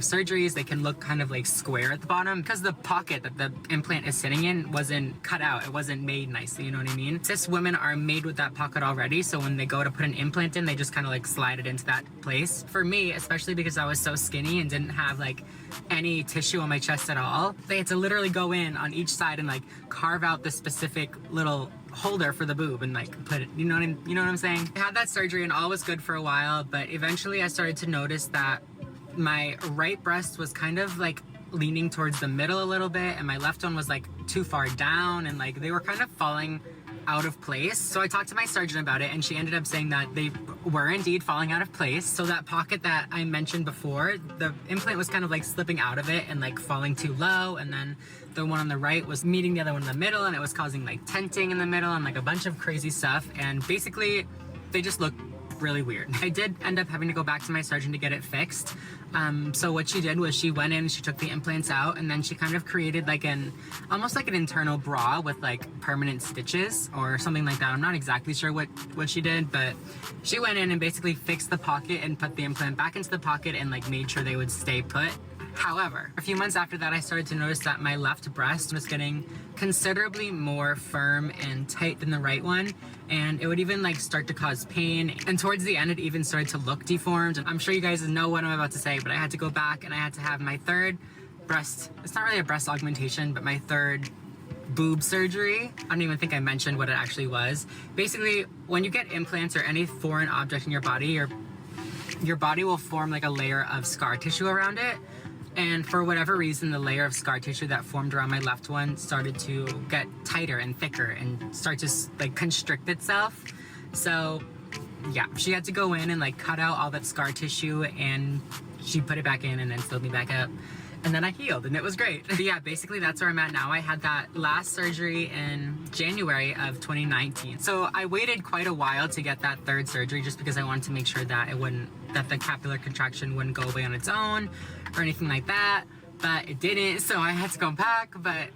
surgeries, they can look kind of like square at the bottom because the pocket that the implant is sitting in wasn't cut out. It wasn't made nicely, you know what I mean? Cis women are made with that pocket already, so when they go to put an implant in, they just kind of like slide it into that place. For me, especially because I was so skinny and didn't have like any tissue on my chest at all, they had to literally go in on each side and like carve out the specific little holder for the boob and like put it, you know what I'm saying? I had that surgery and all was good for a while, but eventually I started to notice that my right breast was kind of like leaning towards the middle a little bit, and my left one was like too far down, and like they were kind of falling out of place. So I talked to my surgeon about it, and she ended up saying that they were indeed falling out of place. So that pocket that I mentioned before, the implant was kind of like slipping out of it and like falling too low, and then the one on the right was meeting the other one in the middle, and it was causing like tenting in the middle and like a bunch of crazy stuff, and basically they just looked really weird. I did end up having to go back to my surgeon to get it fixed. So what she did was she went in, she took the implants out, and then she kind of created like almost like an internal bra with like permanent stitches or something like that. I'm not exactly sure what she did, but she went in and basically fixed the pocket and put the implant back into the pocket and like made sure they would stay put. However, a few months after that, I started to notice that my left breast was getting considerably more firm and tight than the right one, and it would even like start to cause pain, and towards the end it even started to look deformed. And I'm sure you guys know what I'm about to say, but I had to go back and I had to have my third breast, it's not really a breast augmentation, but my third boob surgery. I don't even think I mentioned what it actually was. Basically, when you get implants or any foreign object in your body, your body will form like a layer of scar tissue around it. And for whatever reason, the layer of scar tissue that formed around my left one started to get tighter and thicker and start to like constrict itself. So yeah, she had to go in and like cut out all that scar tissue, and she put it back in and then sewed me back up. And then I healed and it was great. But yeah, basically that's where I'm at now. I had that last surgery in January of 2019. So I waited quite a while to get that third surgery just because I wanted to make sure that that the capillary contraction wouldn't go away on its own or anything like that. But it didn't, so I had to go back, but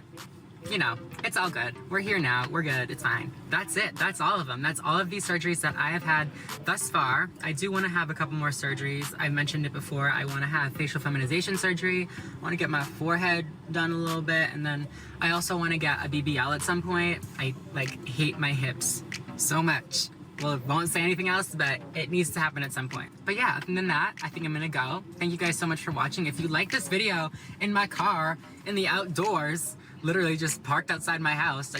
you know, it's all good. We're here now, we're good, it's fine. That's it, that's all of them. That's all of these surgeries that I have had thus far. I do want to have a couple more surgeries. I've mentioned it before. I want to have facial feminization surgery. I want to get my forehead done a little bit, and then I also want to get a BBL at some point. I like hate my hips so much. Well, won't say anything else, but it needs to happen at some point. But yeah, other than that, I think I'm gonna go. Thank you guys so much for watching. If you like this video in my car, in the outdoors, literally just parked outside my house,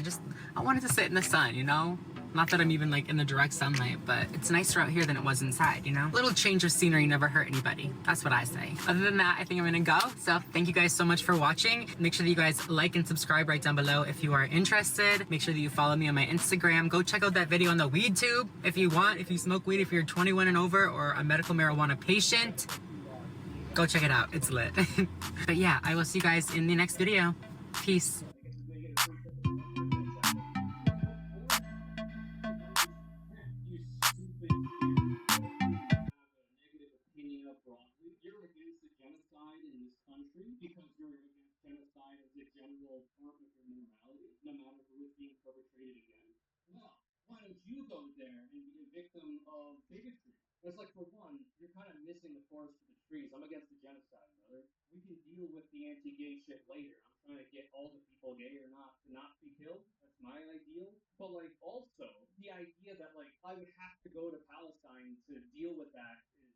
I wanted to sit in the sun, you know? Not that I'm even like in the direct sunlight, but it's nicer out here than it was inside, you know? A little change of scenery never hurt anybody. That's what I say. Other than that, I think I'm gonna go. So thank you guys so much for watching. Make sure that you guys like and subscribe right down below if you are interested. Make sure that you follow me on my Instagram. Go check out that video on the weed tube if you want. If you smoke weed, if you're 21 and over or a medical marijuana patient, go check it out. It's lit. But yeah, I will see you guys in the next video. Peace. You're against the genocide in this country because you're against genocide as a general part of your morality, no matter who is being perpetrated against. Well, why don't you go there and be a victim of bigotry? It's like, for one, you're kind of missing the forest for the trees. I'm against the genocide, brother. We can deal with the anti-gay shit later. I'm trying to get all the people, gay or not, to not be killed. That's my ideal. But like also the idea that like I would have to go to Palestine to deal with that is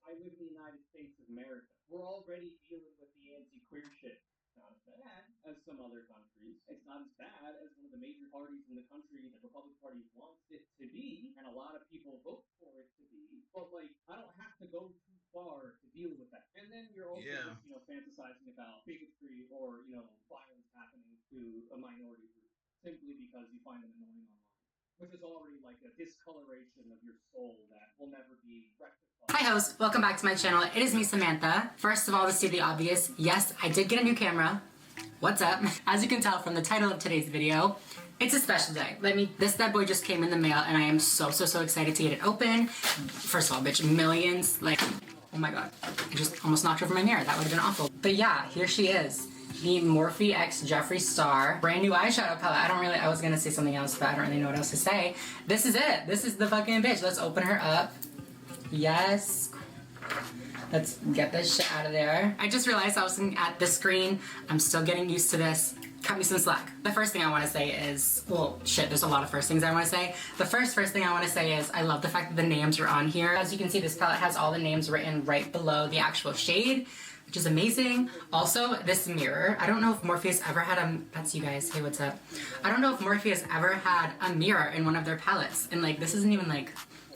I live in the United States of America. We're already dealing with the anti-queer shit. Not as bad as some other countries. It's not as bad as one of the major parties in the country, the Republican Party, wants it to be, and a lot of people vote for it to be. But like, I don't have to go too far to deal with that. And then you're also just, you know, fantasizing about bigotry or, you know, violence happening to a minority group simply because you find them annoying online, which is already like a discoloration of your soul that will never be rectified. Hi host, welcome back to my channel. It is me, Samantha. First of all, to see the obvious, yes, I did get a new camera. What's up? As you can tell from the title of today's video, it's a special day. This bad boy just came in the mail and I am so excited to get it open. First of all, bitch, millions, like, oh my god. I just almost knocked over my mirror. That would have been awful. But yeah, here she is. The Morphe X Jeffree Star brand new eyeshadow palette. I was gonna say something else, but I don't really know what else to say. This is it. This is the fucking bitch. Let's open her up. Yes. Let's get this shit out of there. I just realized I was looking at the screen. I'm still getting used to this. Cut me some slack. The first thing I want to say is, well, shit, there's a lot of first things I want to say. The first thing I want to say is I love the fact that the names are on here. As you can see, this palette has all the names written right below the actual shade, which is amazing. Also, this mirror, I don't know if Morphe has ever had that's you guys, hey, what's up? I don't know if Morphe has ever had a mirror in one of their palettes. And like, this isn't even like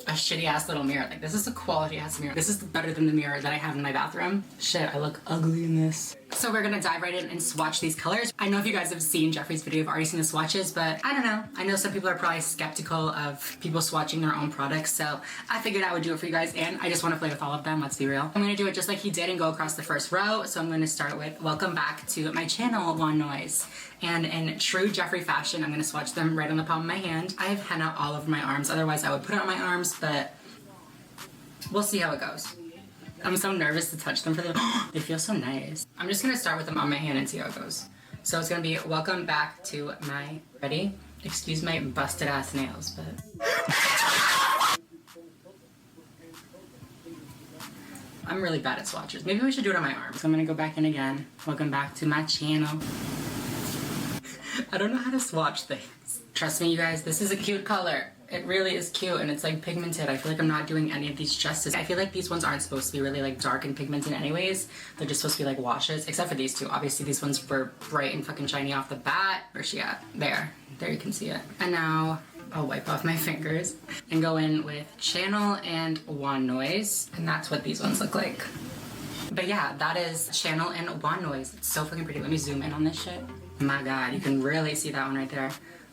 a shitty ass little mirror. Like, this is a quality ass mirror. This is better than the mirror that I have in my bathroom. Shit, I look ugly in this. So we're gonna dive right in and swatch these colors. I know if you guys have seen Jeffree's video, you've already seen the swatches, but I don't know. I know some people are probably skeptical of people swatching their own products, so I figured I would do it for you guys, and I just wanna play with all of them, let's be real. I'm gonna do it just like he did and go across the first row, so I'm gonna start with welcome back to my channel, One Noise. And in true Jeffree fashion, I'm gonna swatch them right on the palm of my hand. I have henna all over my arms, otherwise I would put it on my arms, but we'll see how it goes. I'm so nervous to touch them for them. They feel so nice. I'm just gonna start with them on my hand and see how it goes. So it's gonna be welcome back to my, ready? Excuse my busted ass nails, but. I'm really bad at swatches. Maybe we should do it on my arms. So I'm gonna go back in again. Welcome back to my channel. I don't know how to swatch things. Trust me, you guys, this is a cute color. It really is cute, and it's like pigmented. I feel like I'm not doing any of these justice. I feel like these ones aren't supposed to be really like dark and pigmented anyways. They're just supposed to be like washes, except for these two. Obviously these ones were bright and fucking shiny off the bat. Where's she at? There you can see it. And now I'll wipe off my fingers and go in with Channel and One Noise, and that's what these ones look like. But yeah, that is Channel and One Noise. It's so fucking pretty. Let me zoom in on this shit. My god, you can really see that one right there.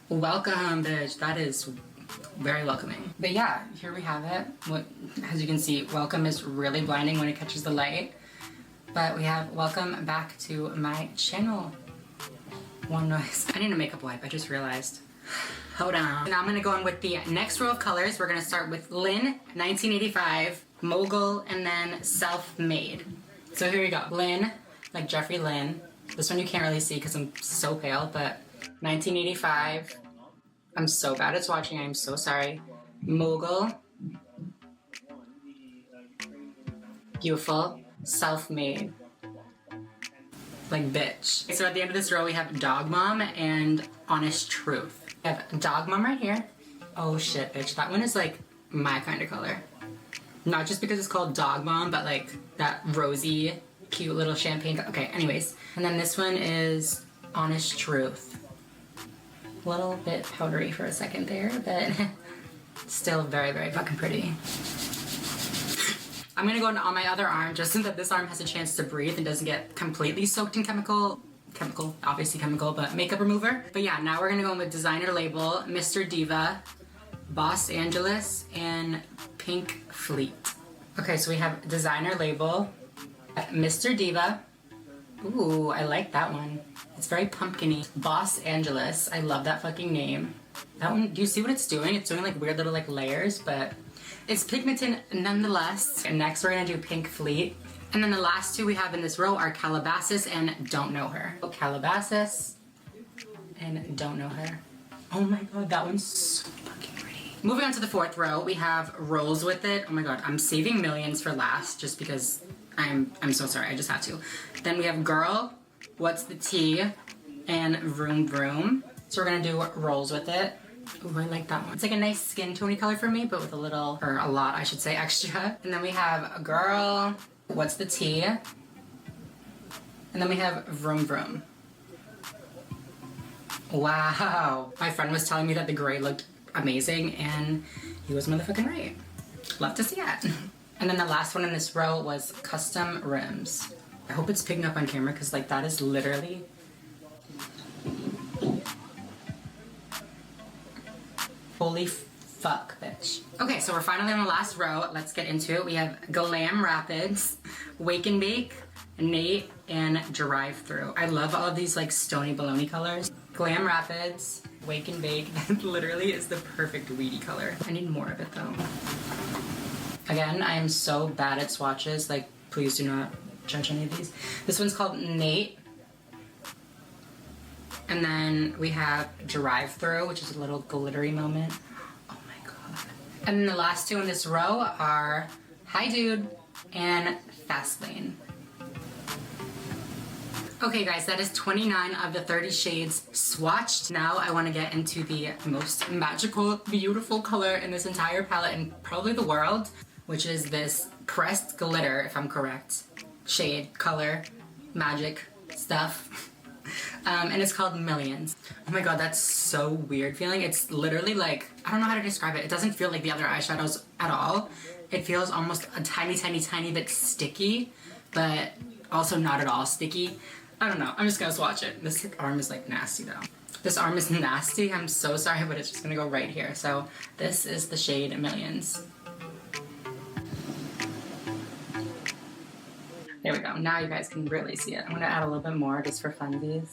Welcome, bitch. That is very welcoming. But yeah, here we have it. As you can see, welcome is really blinding when it catches the light. But we have welcome back to my channel, One Noise. I need a makeup wipe, I just realized. Hold on. Now I'm gonna go in with the next row of colors. We're gonna start with Lynn, 1985, Mogul, and then Self-Made. So here we go. Lynn, like Jeffree Lynn. This one you can't really see because I'm so pale, but 1985. I'm so bad at swatching, I'm so sorry. Mogul. Beautiful. Self-Made. Like bitch. So at the end of this row we have Dog Mom and Honest Truth. We have Dog Mom right here. Oh shit, bitch. That one is like my kind of color. Not just because it's called Dog Mom, but like that rosy, cute little champagne. Okay, anyways. And then this one is Honest Truth. A little bit powdery for a second there, but still very fucking pretty. I'm gonna go on my other arm just so that this arm has a chance to breathe and doesn't get completely soaked in chemical, obviously chemical, but makeup remover. But yeah, now we're gonna go in with Designer Label, Mr. Diva, Boss Angeles, and Pink Fleet. Okay, so we have Designer Label, Mr. Diva. Ooh, I like that one. It's very pumpkin-y. Boss Angeles. I love that fucking name. That one, do you see what it's doing? It's doing like weird little like layers, but it's pigmented nonetheless. And next we're gonna do Pink Fleet. And then the last two we have in this row are Calabasas and Don't Know Her. Oh, Calabasas and Don't Know Her. Oh my god, that one's so fucking pretty. Moving on to the fourth row, we have Rolls With It. Oh my god, I'm saving millions for last just because I'm so sorry, I just had to. Then we have Girl, What's the Tea, and Vroom Vroom. So we're gonna do rolls with it. Ooh, I like that one. It's like a nice skin tone color for me, but with a little, or a lot, I should say, extra. And then we have Girl, What's the Tea? And then we have Vroom Vroom. Wow. My friend was telling me that the gray looked amazing, and he was motherfucking right. Love to see it. And then the last one in this row was Custom Rims. I hope it's picking up on camera, because like that is literally... Holy fuck, bitch. Okay, so we're finally on the last row. Let's get into it. We have Glam Rapids, Wake and Bake, Nate, and Drive Through. I love all of these like stony baloney colors. Glam Rapids, Wake and Bake, that literally is the perfect weedy color. I need more of it though. Again, I am so bad at swatches, like please do not judge any of these. This one's called Nate. And then we have Drive Through, which is a little glittery moment. Oh my god. And then the last two in this row are Hi Dude and Fast Lane. Okay guys, that is 29 of the 30 shades swatched. Now I want to get into the most magical, beautiful color in this entire palette and probably the world, which is this pressed glitter, if I'm correct. Shade, color, magic stuff. And it's called Millions. Oh my god, that's so weird feeling. It's literally like, I don't know how to describe it. It doesn't feel like the other eyeshadows at all. It feels almost a tiny, tiny, tiny bit sticky, but also not at all sticky. I don't know. I'm just gonna swatch it. This arm is like nasty though. This arm is nasty. I'm so sorry, but it's just gonna go right here. So this is the shade Millions. There we go. Now you guys can really see it. I'm gonna add a little bit more just for funsies.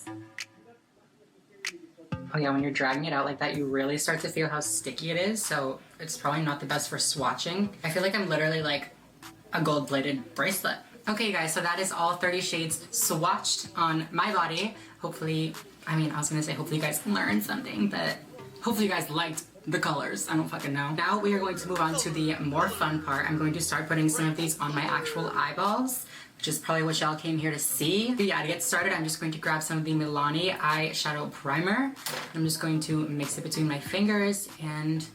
Oh yeah, when you're dragging it out like that, you really start to feel how sticky it is, so it's probably not the best for swatching. I feel like I'm literally like a gold-plated bracelet. Okay guys, so that is all 30 shades swatched on my body. Hopefully, I mean, I was gonna say hopefully you guys learned something, but hopefully you guys liked the colors. I don't fucking know. Now we are going to move on to the more fun part. I'm going to start putting some of these on my actual eyeballs, which is probably what y'all came here to see. But yeah, to get started, I'm just going to grab some of the Milani eyeshadow primer. I'm just going to mix it between my fingers and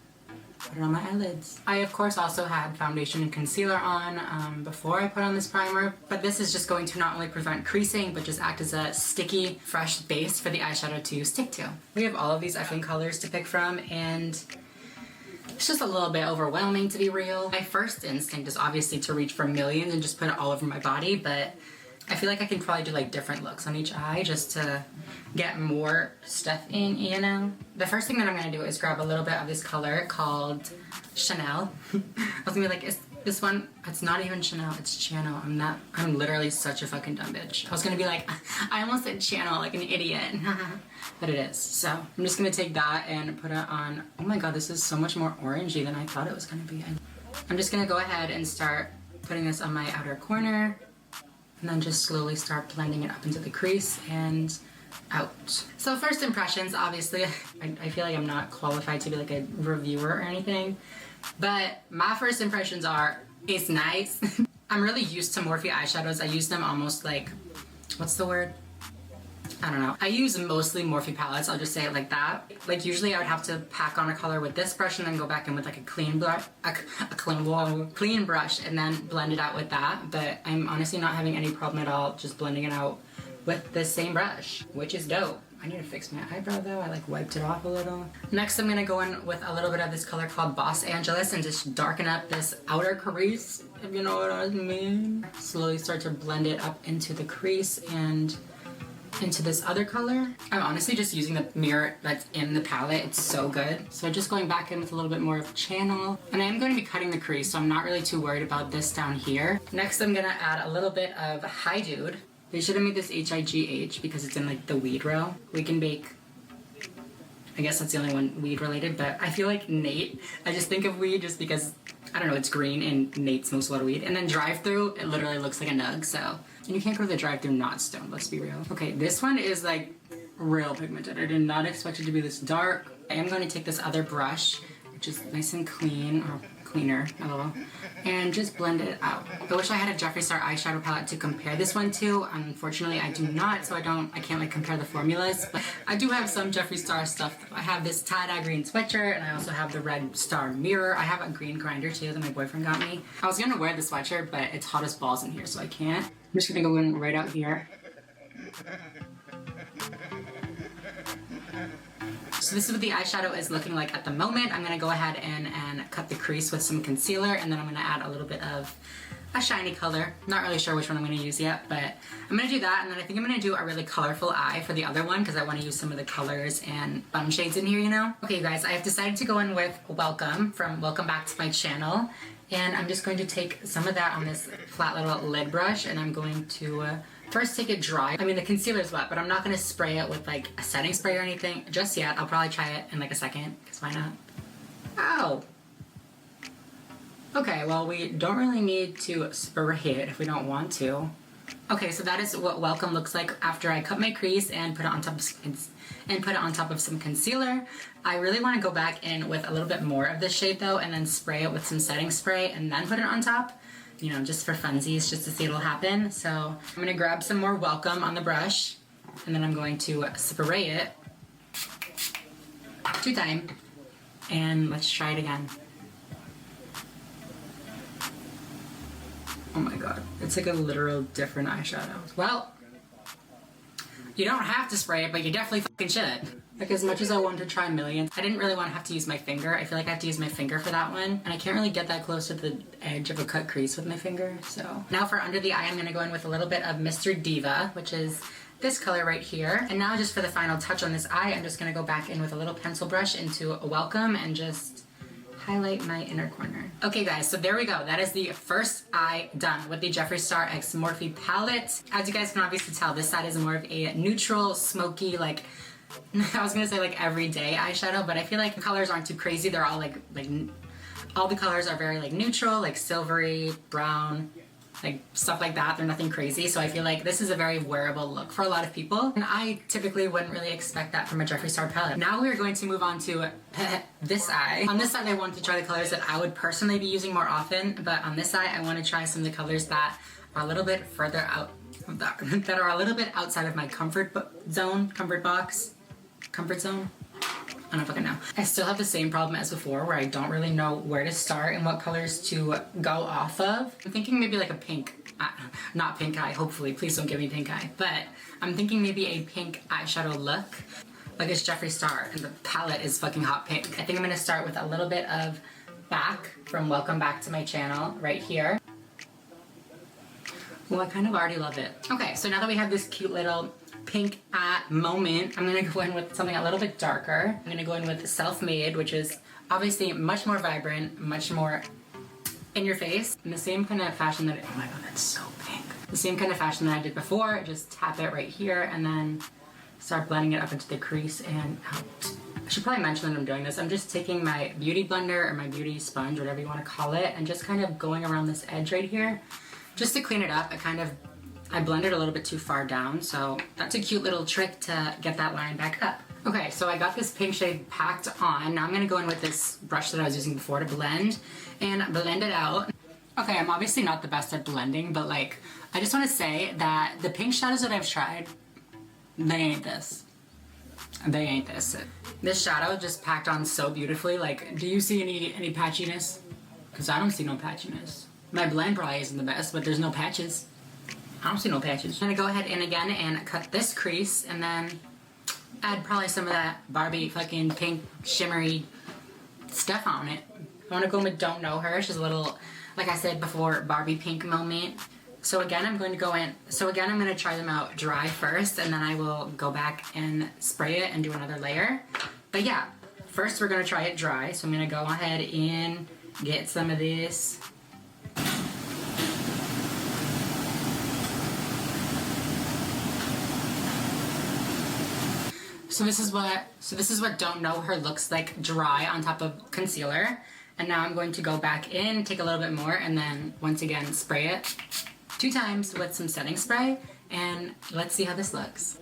put it on my eyelids. I, of course, also had foundation and concealer on before I put on this primer, but this is just going to not only prevent creasing, but just act as a sticky, fresh base for the eyeshadow to stick to. We have all of these effing colors to pick from, and it's just a little bit overwhelming, to be real. My first instinct is obviously to reach for Millions and just put it all over my body, but I feel like I can probably do like different looks on each eye just to get more stuff in, you know? The first thing that I'm gonna do is grab a little bit of this color called Chanel. I was gonna be like, is this one, it's not even Chanel, it's Channel. I'm literally such a fucking dumb bitch. I was gonna be like, I almost said Channel like an idiot. But it is. So I'm just gonna take that and put it on. Oh my god, this is so much more orangey than I thought it was gonna be. I'm just gonna go ahead and start putting this on my outer corner, and then just slowly start blending it up into the crease and out. So first impressions, obviously, I feel like I'm not qualified to be like a reviewer or anything, but my first impressions are, it's nice. I'm really used to Morphe eyeshadows. I use them almost like, what's the word? I don't know. I use mostly Morphe palettes, I'll just say it like that. Like usually I would have to pack on a color with this brush and then go back in with like a clean brush, clean brush and then blend it out with that. But I'm honestly not having any problem at all just blending it out with the same brush, which is dope. I need to fix my eyebrow though. I like wiped it off a little. Next I'm gonna go in with a little bit of this color called Boss Angeles and just darken up this outer crease, if you know what I mean. Slowly start to blend it up into the crease and into this other color. I'm honestly just using the mirror that's in the palette. It's so good. So just going back in with a little bit more of Channel. And I am going to be cutting the crease, so I'm not really too worried about this down here. Next, I'm gonna add a little bit of Hi Dude. They should have made this H-I-G-H because it's in like the weed row. Wake and Bake. I guess that's the only one weed related, but I feel like Nate, I just think of weed just because, I don't know, it's green and Nate smokes a lot of weed. And then Drive Through, it literally looks like a nug, so. And you can't go to the Drive Through not stoned, let's be real. Okay, this one is like real pigmented. I did not expect it to be this dark. I am going to take this other brush, which is nice and clean, or cleaner, and just blend it out. I wish I had a Jeffree Star eyeshadow palette to compare this one to. Unfortunately, I do not, so I can't like compare the formulas, but I do have some Jeffree Star stuff. I have this tie-dye green sweatshirt, and I also have the red star mirror. I have a green grinder too that my boyfriend got me. I was gonna wear the sweatshirt, but it's hot as balls in here, so I can't. I'm just gonna go in right out here. So this is what the eyeshadow is looking like at the moment. I'm gonna go ahead and cut the crease with some concealer, and then I'm gonna add a little bit of a shiny color. Not really sure which one I'm gonna use yet, but I'm gonna do that, and then I think I'm gonna do a really colorful eye for the other one because I wanna use some of the colors and bun shades in here, you know? Okay, you guys, I have decided to go in with Welcome from Welcome Back to My Channel, and I'm just going to take some of that on this flat little lid brush, and I'm going to first take it dry. I mean, the concealer's wet, but I'm not gonna spray it with like a setting spray or anything just yet. I'll probably try it in like a second, because why not? Ow! Okay, well, we don't really need to spray it if we don't want to. Okay, so that is what Welcome looks like after I cut my crease and put it on top of some concealer. I really want to go back in with a little bit more of this shade though, and then spray it with some setting spray and then put it on top. You know, just for funsies, just to see it'll happen. So I'm gonna grab some more Welcome on the brush, and then I'm going to spray it 2 times, and let's try it again. Oh my god, it's like a literal different eyeshadow. Well, you don't have to spray it, but you definitely fucking should. Like, as much as I wanted to try millions, I didn't really want to have to use my finger. I feel like I have to use my finger for that one, and I can't really get that close to the edge of a cut crease with my finger, so. Now for under the eye, I'm gonna go in with a little bit of Mr. Diva, which is this color right here. And now just for the final touch on this eye, I'm just gonna go back in with a little pencil brush into a Welcome and just highlight my inner corner. Okay guys, so there we go. That is the first eye done with the Jeffree Star X Morphe palette. As you guys can obviously tell, this side is more of a neutral, smoky, like, I was gonna say like everyday eyeshadow, but I feel like the colors aren't too crazy. They're all like all the colors are very like neutral, like silvery, brown, like stuff like that. They're nothing crazy. So I feel like this is a very wearable look for a lot of people. And I typically wouldn't really expect that from a Jeffree Star palette. Now we're going to move on to this eye. On this side, I want to try the colors that I would personally be using more often, but on this side, I want to try some of the colors that are a little bit further out, that are a little bit outside of my comfort zone. I don't fucking know. I still have the same problem as before where I don't really know where to start and what colors to go off of. I'm thinking maybe like a pink, not pink eye, hopefully, please don't give me pink eye, but I'm thinking maybe a pink eyeshadow look. Like it's Jeffree Star and the palette is fucking hot pink. I think I'm gonna start with a little bit of Back from Welcome Back to My Channel right here. Well, I kind of already love it. Okay, so now that we have this cute little pink moment, I'm gonna go in with something a little bit darker. I'm gonna go in with Self-Made, which is obviously much more vibrant, much more in your face. In the same kind of fashion that, oh my god, that's so pink. The same kind of fashion that I did before, just tap it right here and then start blending it up into the crease and out. I should probably mention that I'm doing this. I'm just taking my beauty blender or my beauty sponge, whatever you want to call it, and just kind of going around this edge right here, just to clean it up. I blended a little bit too far down, so that's a cute little trick to get that line back up. Okay, so I got this pink shade packed on. Now I'm gonna go in with this brush that I was using before to blend and blend it out. Okay, I'm obviously not the best at blending, but like, I just wanna say that the pink shadows that I've tried, they ain't this. They ain't this. This shadow just packed on so beautifully. Like, do you see any patchiness? Because I don't see no patchiness. My blend probably isn't the best, but there's no patches. I don't see no patches. I'm gonna go ahead and again and cut this crease and then add probably some of that Barbie fucking pink shimmery stuff on it. I wanna go with Don't Know Her. She's a little, like I said before, Barbie pink moment. So again, I'm going to go in, I'm gonna try them out dry first and then I will go back and spray it and do another layer. But yeah, first we're gonna try it dry. So I'm gonna go ahead and get some of this. So this is what Don't Know Her looks like dry on top of concealer. And now I'm going to go back in, take a little bit more, and then once again spray it 2 times with some setting spray, and let's see how this looks.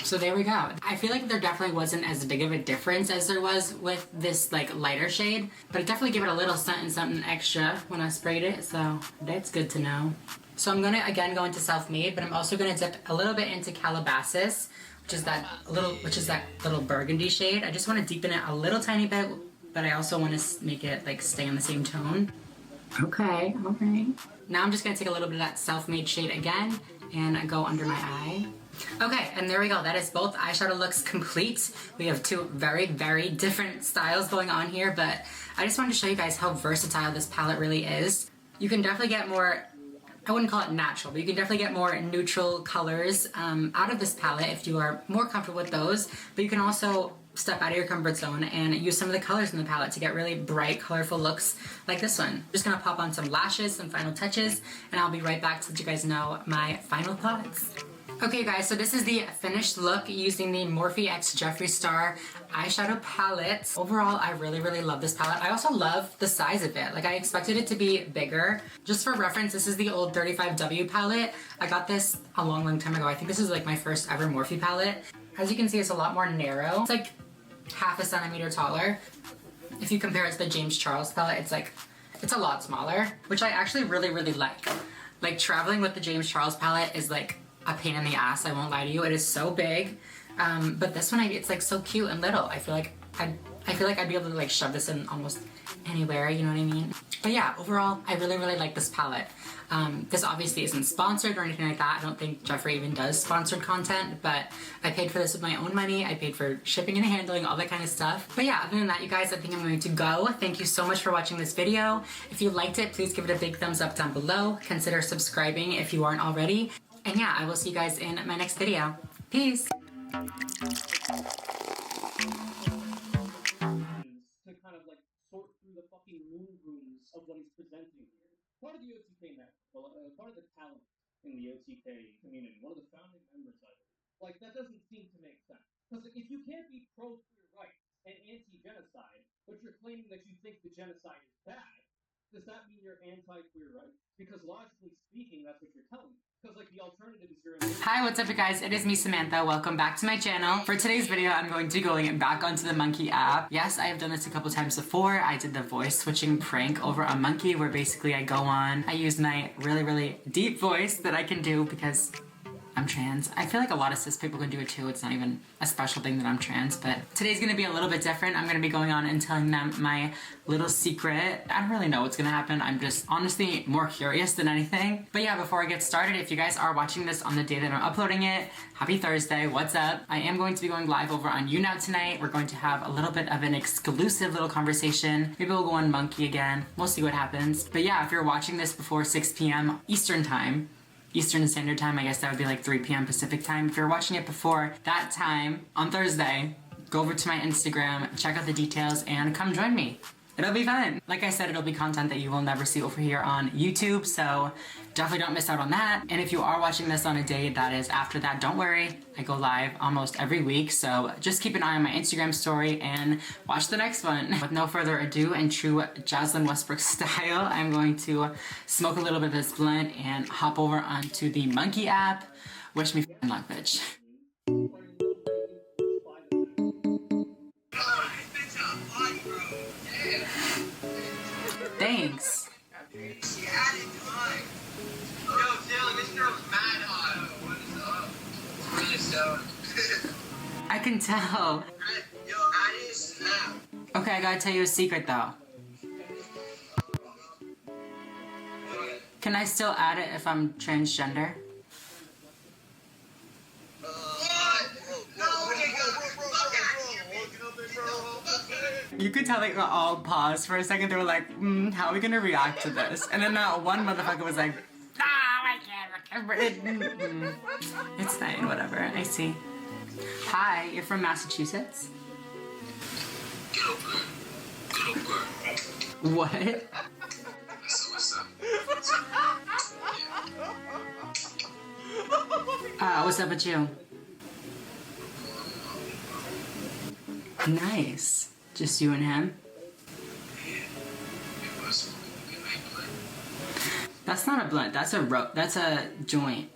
So there we go. I feel like there definitely wasn't as big of a difference as there was with this like lighter shade, but it definitely gave it a little something extra when I sprayed it, so that's good to know. So I'm gonna again go into Self-Made, but I'm also gonna dip a little bit into Calabasas, which is that little burgundy shade. I just want to deepen it a little tiny bit, but I also want to make it like stay on the same tone. Okay, okay. Now I'm just gonna take a little bit of that Self-Made shade again and go under my eye. Okay, and there we go. That is both eyeshadow looks complete. We have two very, very different styles going on here, but I just wanted to show you guys how versatile this palette really is. You can definitely get more, I wouldn't call it natural, but you can definitely get more neutral colors out of this palette if you are more comfortable with those. But you can also step out of your comfort zone and use some of the colors in the palette to get really bright, colorful looks like this one. I'm just gonna pop on some lashes, some final touches, and I'll be right back to let you guys know my final thoughts. Okay guys, so this is the finished look using the Morphe X Jeffree Star eyeshadow palette. Overall, I really, really love this palette. I also love the size of it. Like, I expected it to be bigger. Just for reference, this is the old 35W palette. I got this a long, long time ago. I think this is like my first ever Morphe palette. As you can see, it's a lot more narrow. It's like half a centimeter taller. If you compare it to the James Charles palette, it's a lot smaller, which I actually really, really like. Like, traveling with the James Charles palette is like a pain in the ass, I won't lie to you. It is so big, but this one, it's like so cute and little. I feel like I'd be able to like shove this in almost anywhere, you know what I mean? But yeah, overall, I really, really like this palette. This obviously isn't sponsored or anything like that. I don't think Jeffree even does sponsored content, but I paid for this with my own money. I paid for shipping and handling, all that kind of stuff. But yeah, other than that, you guys, I think I'm going to go. Thank you so much for watching this video. If you liked it, please give it a big thumbs up down below. Consider subscribing if you aren't already. And yeah, I will see you guys in my next video. Peace! To kind of like sort through the fucking moon rooms of what he's presenting here. Part of the OTK network, well, part of the talent in the OTK community, one of the founding members of it. Like, that doesn't seem to make sense. Because if you can't be pro-queer rights and anti-genocide, but you're claiming that you think the genocide is bad, does that mean you're anti-queer rights? Because logically speaking, that's what you're telling me. Because like the alternative is you're Hi, what's up you guys? It is me, Samantha. Welcome back to my channel. For today's video, I'm going to be going back onto the monkey app. Yes, I have done this a couple times before. I did the voice switching prank over a monkey where basically I go on, I use my really, really deep voice that I can do because I'm trans. I feel like a lot of cis people can do it too. It's not even a special thing that I'm trans, but today's gonna be a little bit different. I'm gonna be going on and telling them my little secret. I don't really know what's gonna happen. I'm just honestly more curious than anything. But yeah, before I get started, if you guys are watching this on the day that I'm uploading it, happy Thursday, what's up? I am going to be going live over on YouNow tonight. We're going to have a little bit of an exclusive little conversation. Maybe we'll go on Monkey again. We'll see what happens. But yeah, if you're watching this before 6 p.m. Eastern time, Eastern Standard Time, I guess that would be like 3 p.m. Pacific time. If you're watching it before that time on Thursday, go over to my Instagram, check out the details, and come join me. It'll be fun. Like I said, it'll be content that you will never see over here on YouTube, so definitely don't miss out on that. And if you are watching this on a day that is after that, don't worry. I go live almost every week, so just keep an eye on my Instagram story and watch the next one. With no further ado, in true Jocelyn Westbrook style, I'm going to smoke a little bit of this blunt and hop over onto the Monkey app. Wish me luck, bitch. Thanks. She added time. Yo, Dylan, this girl's mad hot. What is up? It's really stoned. I can tell. Yo, add it snap. Okay, I gotta tell you a secret though. Can I still add it if I'm transgender? You could tell they all paused for a second. They were like, how are we gonna react to this? And then that one motherfucker was like, I can't remember it. It's fine, whatever, I see. Hi, you're from Massachusetts? Get over. Get over. What? What's up? What's up with you? Nice. Just you and him? That's not a blunt. That's a joint.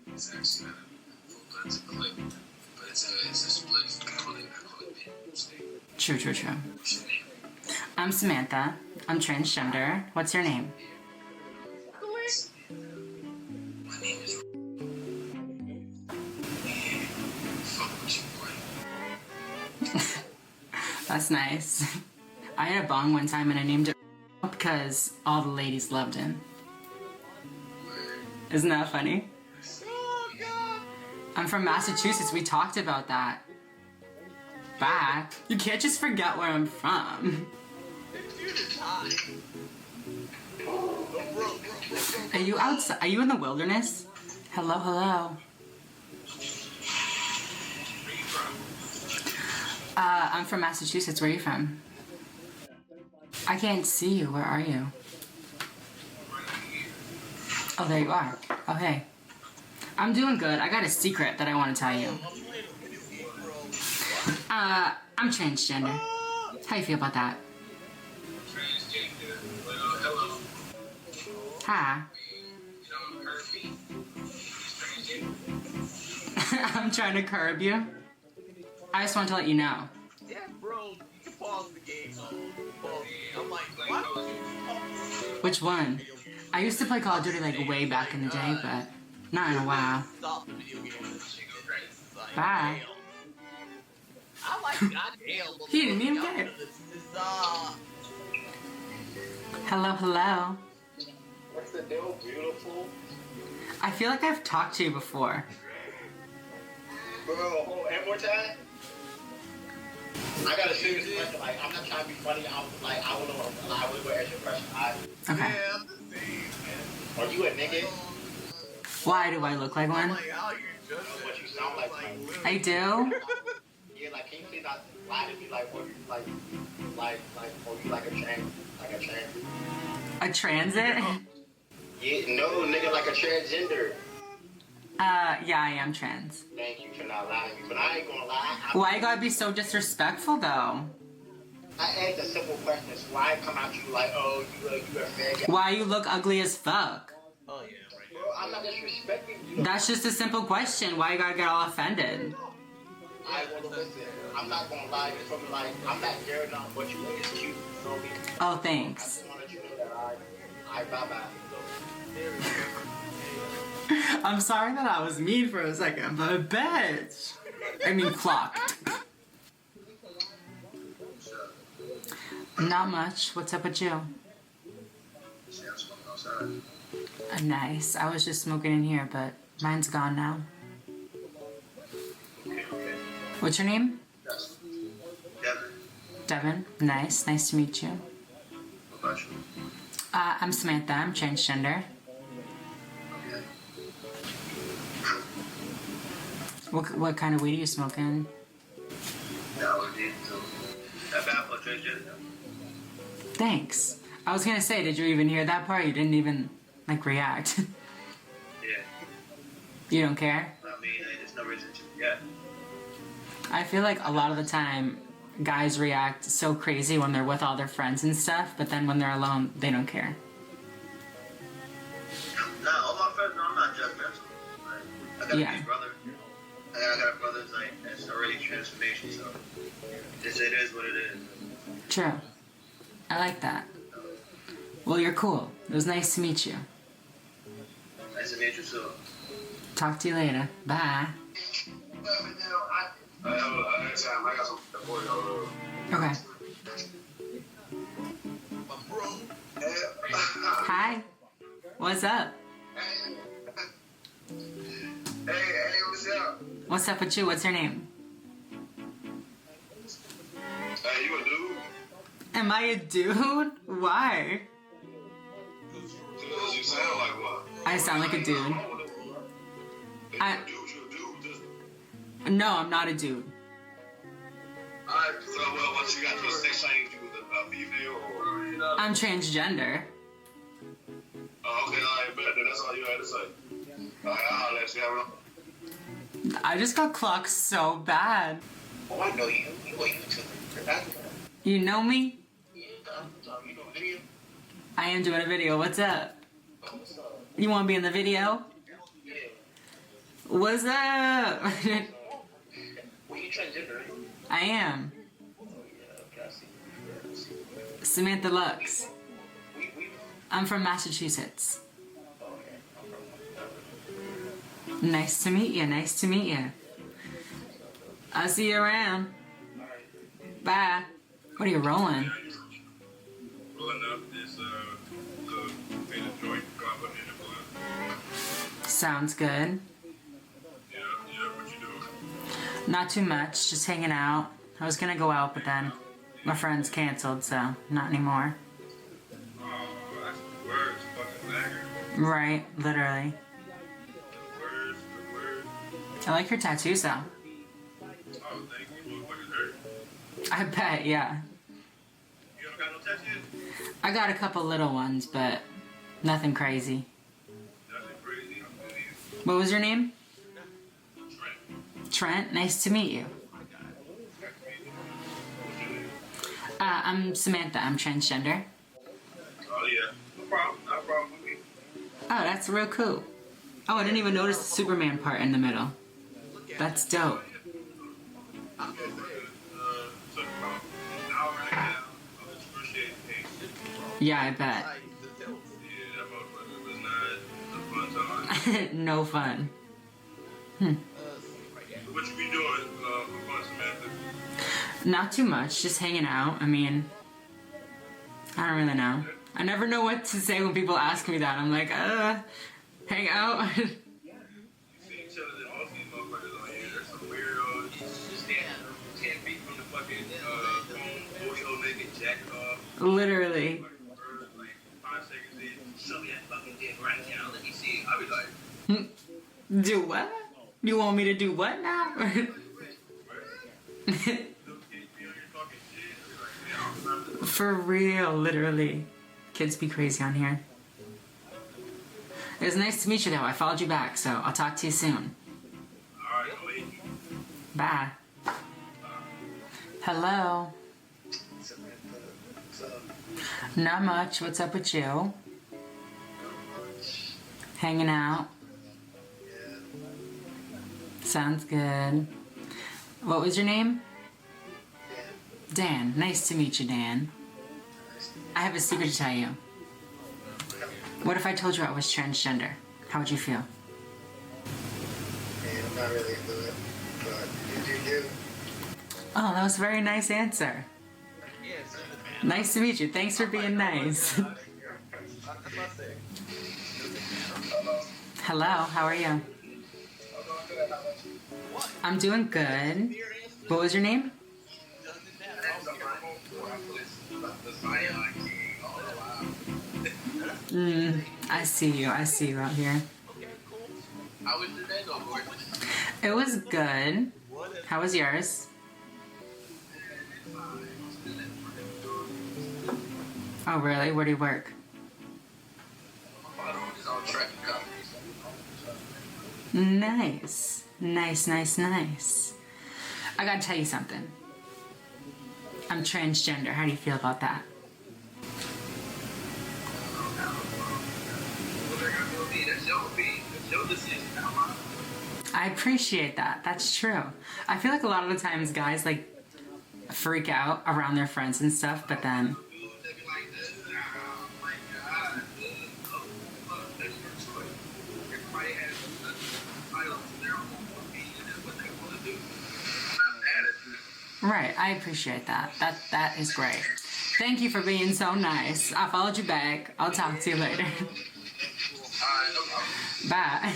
It's actually not a full blunt, it's a clip, but it's a split clothing state. True, true, true. I'm Samantha. I'm transgender. What's your name? My name is. That's nice. I had a bong one time and I named it because all the ladies loved him. Isn't that funny? I'm from Massachusetts. We talked about that. Bye. You can't just forget where I'm from. Are you outside? Are you in the wilderness? Hello, hello. I'm from Massachusetts. Where are you from? I can't see you. Where are you? Oh, there you are. Oh, hey. I'm doing good. I got a secret that I want to tell you. I'm transgender. How you feel about that? Hi. I'm trying to curb you. I just want to let you know. Yeah, bro, you can pause the game. I'm like, why don't you? Which one? I used to play Call of Duty like way back in the day, but not in a while. Stop the video game. Bye. I like goddamn. He didn't even care. Hello, hello. What's the deal, beautiful? I feel like I've talked to you before. Bro, hold one more time. I got a serious question. Like, I'm not trying to be funny. I don't know. I would answer your question. Okay. Are you a nigga? Why do I look like one? What you sound like? I do? Yeah, like, can you please not lie to me? Like, what you like, or you like a trans? A transit? Yeah, no, nigga, like a transgender. Yeah, I am trans. Thank you for not lying to me, but I ain't gonna lie. Why you gotta be so disrespectful, though? I asked a simple question, so why come at you like, oh, you a faggot? Why you look ugly as fuck? Oh, yeah, right. Bro, I'm not disrespecting you. That's just a simple question. Why you gotta get all offended? I want to listen. I'm not gonna lie. It's probably like, I'm not scared on what you think is cute. You know me? Oh, thanks. I just want to let you know that I bye-bye. I'm sorry that I was mean for a second, but bitch. I mean, clock. Not much. What's up with you? Nice. I was just smoking in here, but mine's gone now. What's your name? Devin. Nice. Nice to meet you. I'm Samantha. I'm transgender. What kind of weed are you smoking? Thanks. I was gonna say, did you even hear that part? You didn't even, like, react. Yeah. You don't care? I mean, there's no reason to, yeah. I feel like a lot of the time, guys react so crazy when they're with all their friends and stuff, but then when they're alone, they don't care. Nah, all my friends, no, I'm not judgmental. Like, I got a big brother. I got a brother that's already transformation, so it is what it is. True. I like that. Well, you're cool. It was nice to meet you. Nice to meet you too. Talk to you later. Bye. Okay. Hi. What's up? Hey, what's up? What's up with you? What's your name? Hey, you a dude? Am I a dude? Why? Because you sound like one. I sound like a dude. No, I'm not a dude. Alright, so what you got to sex change you with a female or? I'm transgender. Oh, okay, alright, bet that's all you had to say. Alright, I'll let you have it. I just got clocked so bad. Oh, I know you. You a YouTuber. You know me? Yeah, you know video? I am doing a video. What's up? You want to be in the video? Yeah. What's up? transgender, right? I am. Oh yeah, okay, I see. Samantha Lux. We I'm from Massachusetts. okay. Nice to meet you. Nice to meet you. I'll see you around. Bye. What are you rolling? Rolling up this potato joint, put in the blunt. Sounds good. Yeah, what you doing? Not too much, just hanging out. I was gonna go out, but then my friends canceled, so not anymore. Oh, that's the worst, fucking laggard. Right, literally. The worst. I like your tattoos though. Oh, thank you, motherfuckers hurt. I bet, yeah. You don't got no tattoos? I got a couple little ones, but nothing crazy. Nothing crazy, I'm good either. What was your name? Trent. Trent, nice to meet you. I'm Samantha, I'm transgender. Oh yeah, no problem with me. Oh, that's real cool. Oh, I didn't even notice the Superman part in the middle. That's dope. Took about an hour and a half of excruciating pain. Yeah, I bet. Yeah, that motherfucker was not a fun time. No fun. What you be doing for fun, Samantha? Not too much, just hanging out. I mean, I don't really know. I never know what to say when people ask me that. I'm like, hang out. You see each other and most of these motherfuckers on here, they're some weirdos. Just stand 10 feet from the fucking phone, fully whole naked, jacked off. Literally. Like 5 seconds in, show me that fucking dick right now, let me see it. I'll be like, Do what? You want me to do what now? For real, literally. Kids be crazy on here. It was nice to meet you though. I followed you back, so I'll talk to you soon. Bye. Hello. Not much. What's up with you? Hanging out. Sounds good. What was your name? Dan. Nice to meet you, Dan. I have a secret to tell you. What if I told you I was transgender? How would you feel? Man, I'm not really into it, but you. Oh, that was a very nice answer. Nice to meet you. Thanks for being nice. Hello, how are you? I'm doing good. What was your name? I see you out here. how was your day though, Gordon? It was good. How was yours? Oh, really? Where do you work? Nice. Nice. I gotta tell you something. I'm transgender. How do you feel about that? I appreciate that. That's true. I feel like a lot of the times guys like freak out around their friends and stuff, but then right, I appreciate that. That is great. Thank you for being so nice. I followed you back. I'll talk to you later. Bye.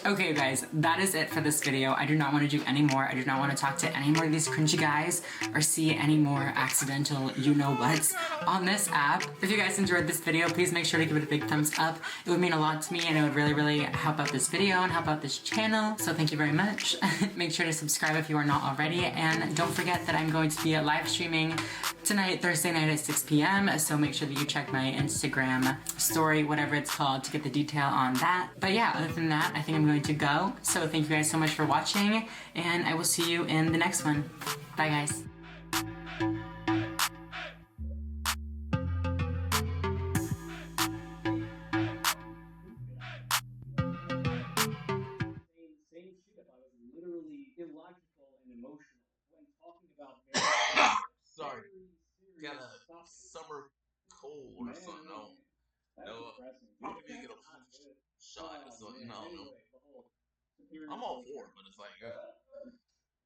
Okay guys, that is it for this video. I do not want to do any more. I do not want to talk to any more of these cringy guys or see any more accidental you-know-whats on this app. If you guys enjoyed this video, please make sure to give it a big thumbs up. It would mean a lot to me and it would really help out this video and help out this channel. So thank you very much. Make sure to subscribe if you are not already, and don't forget that I'm going to be live streaming tonight, Thursday night at 6 p.m. So make sure that you check my Instagram story, whatever it's called, to get the detail on that. But yeah, other than that, I think I'm going to go. So thank you guys so much for watching, and I will see you in the next one. Bye guys. Same shit if I was literally illogical and emotional. cold or something. No, probably need to get a shot or something. I don't know. I'm all for it, but it's like,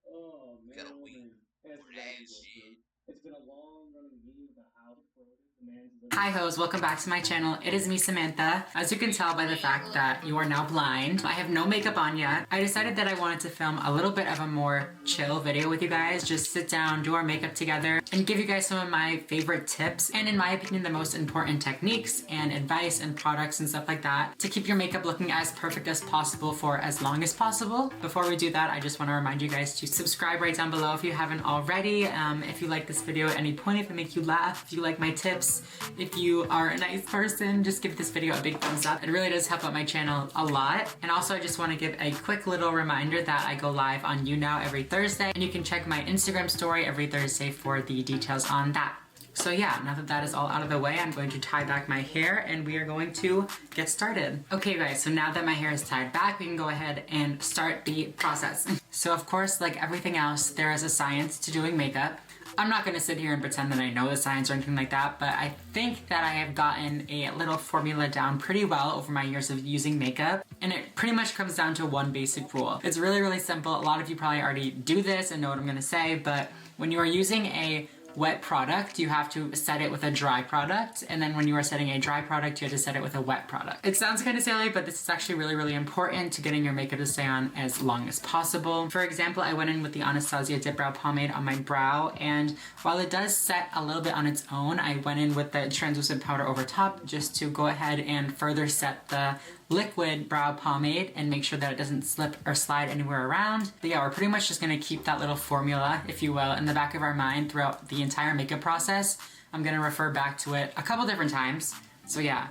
Oh man, gotta oh wait man. It's for gotta that be go shit. through. It's been a long running game about how the man's Hi hoes, welcome back to my channel. It is me, Samantha. As you can tell by the fact that you are now blind, I have no makeup on yet. I decided that I wanted to film a little bit of a more chill video with you guys. Just sit down, do our makeup together, and give you guys some of my favorite tips, and in my opinion, the most important techniques and advice and products and stuff like that to keep your makeup looking as perfect as possible for as long as possible. Before we do that, I just want to remind you guys to subscribe right down below if you haven't already. If you like this video at any point, if it makes you laugh, if you like my tips, if you are a nice person, just give this video a big thumbs up. It really does help out my channel a lot. And also I just want to give a quick little reminder that I go live on YouNow every Thursday, and you can check my Instagram story every Thursday for the details on that. So yeah, now that that is all out of the way, I'm going to tie back my hair and we are going to get started. Okay guys, so now that my hair is tied back, we can go ahead and start the process. So of course, like everything else, there is a science to doing makeup. I'm not gonna sit here and pretend that I know the science or anything like that, but I think that I have gotten a little formula down pretty well over my years of using makeup. And it pretty much comes down to one basic rule. It's really, really simple. A lot of you probably already do this and know what I'm gonna say, but when you are using a wet product, you have to set it with a dry product, and then when you are setting a dry product, you have to set it with a wet product. It sounds kind of silly, but this is actually really, really important to getting your makeup to stay on as long as possible. For example, I went in with the Anastasia Dip Brow Pomade on my brow, and while it does set a little bit on its own, I went in with the translucent powder over top just to go ahead and further set the liquid brow pomade and make sure that it doesn't slip or slide anywhere around. But yeah, we're pretty much just gonna keep that little formula, if you will, in the back of our mind throughout the entire makeup process. I'm gonna refer back to it a couple different times. So yeah,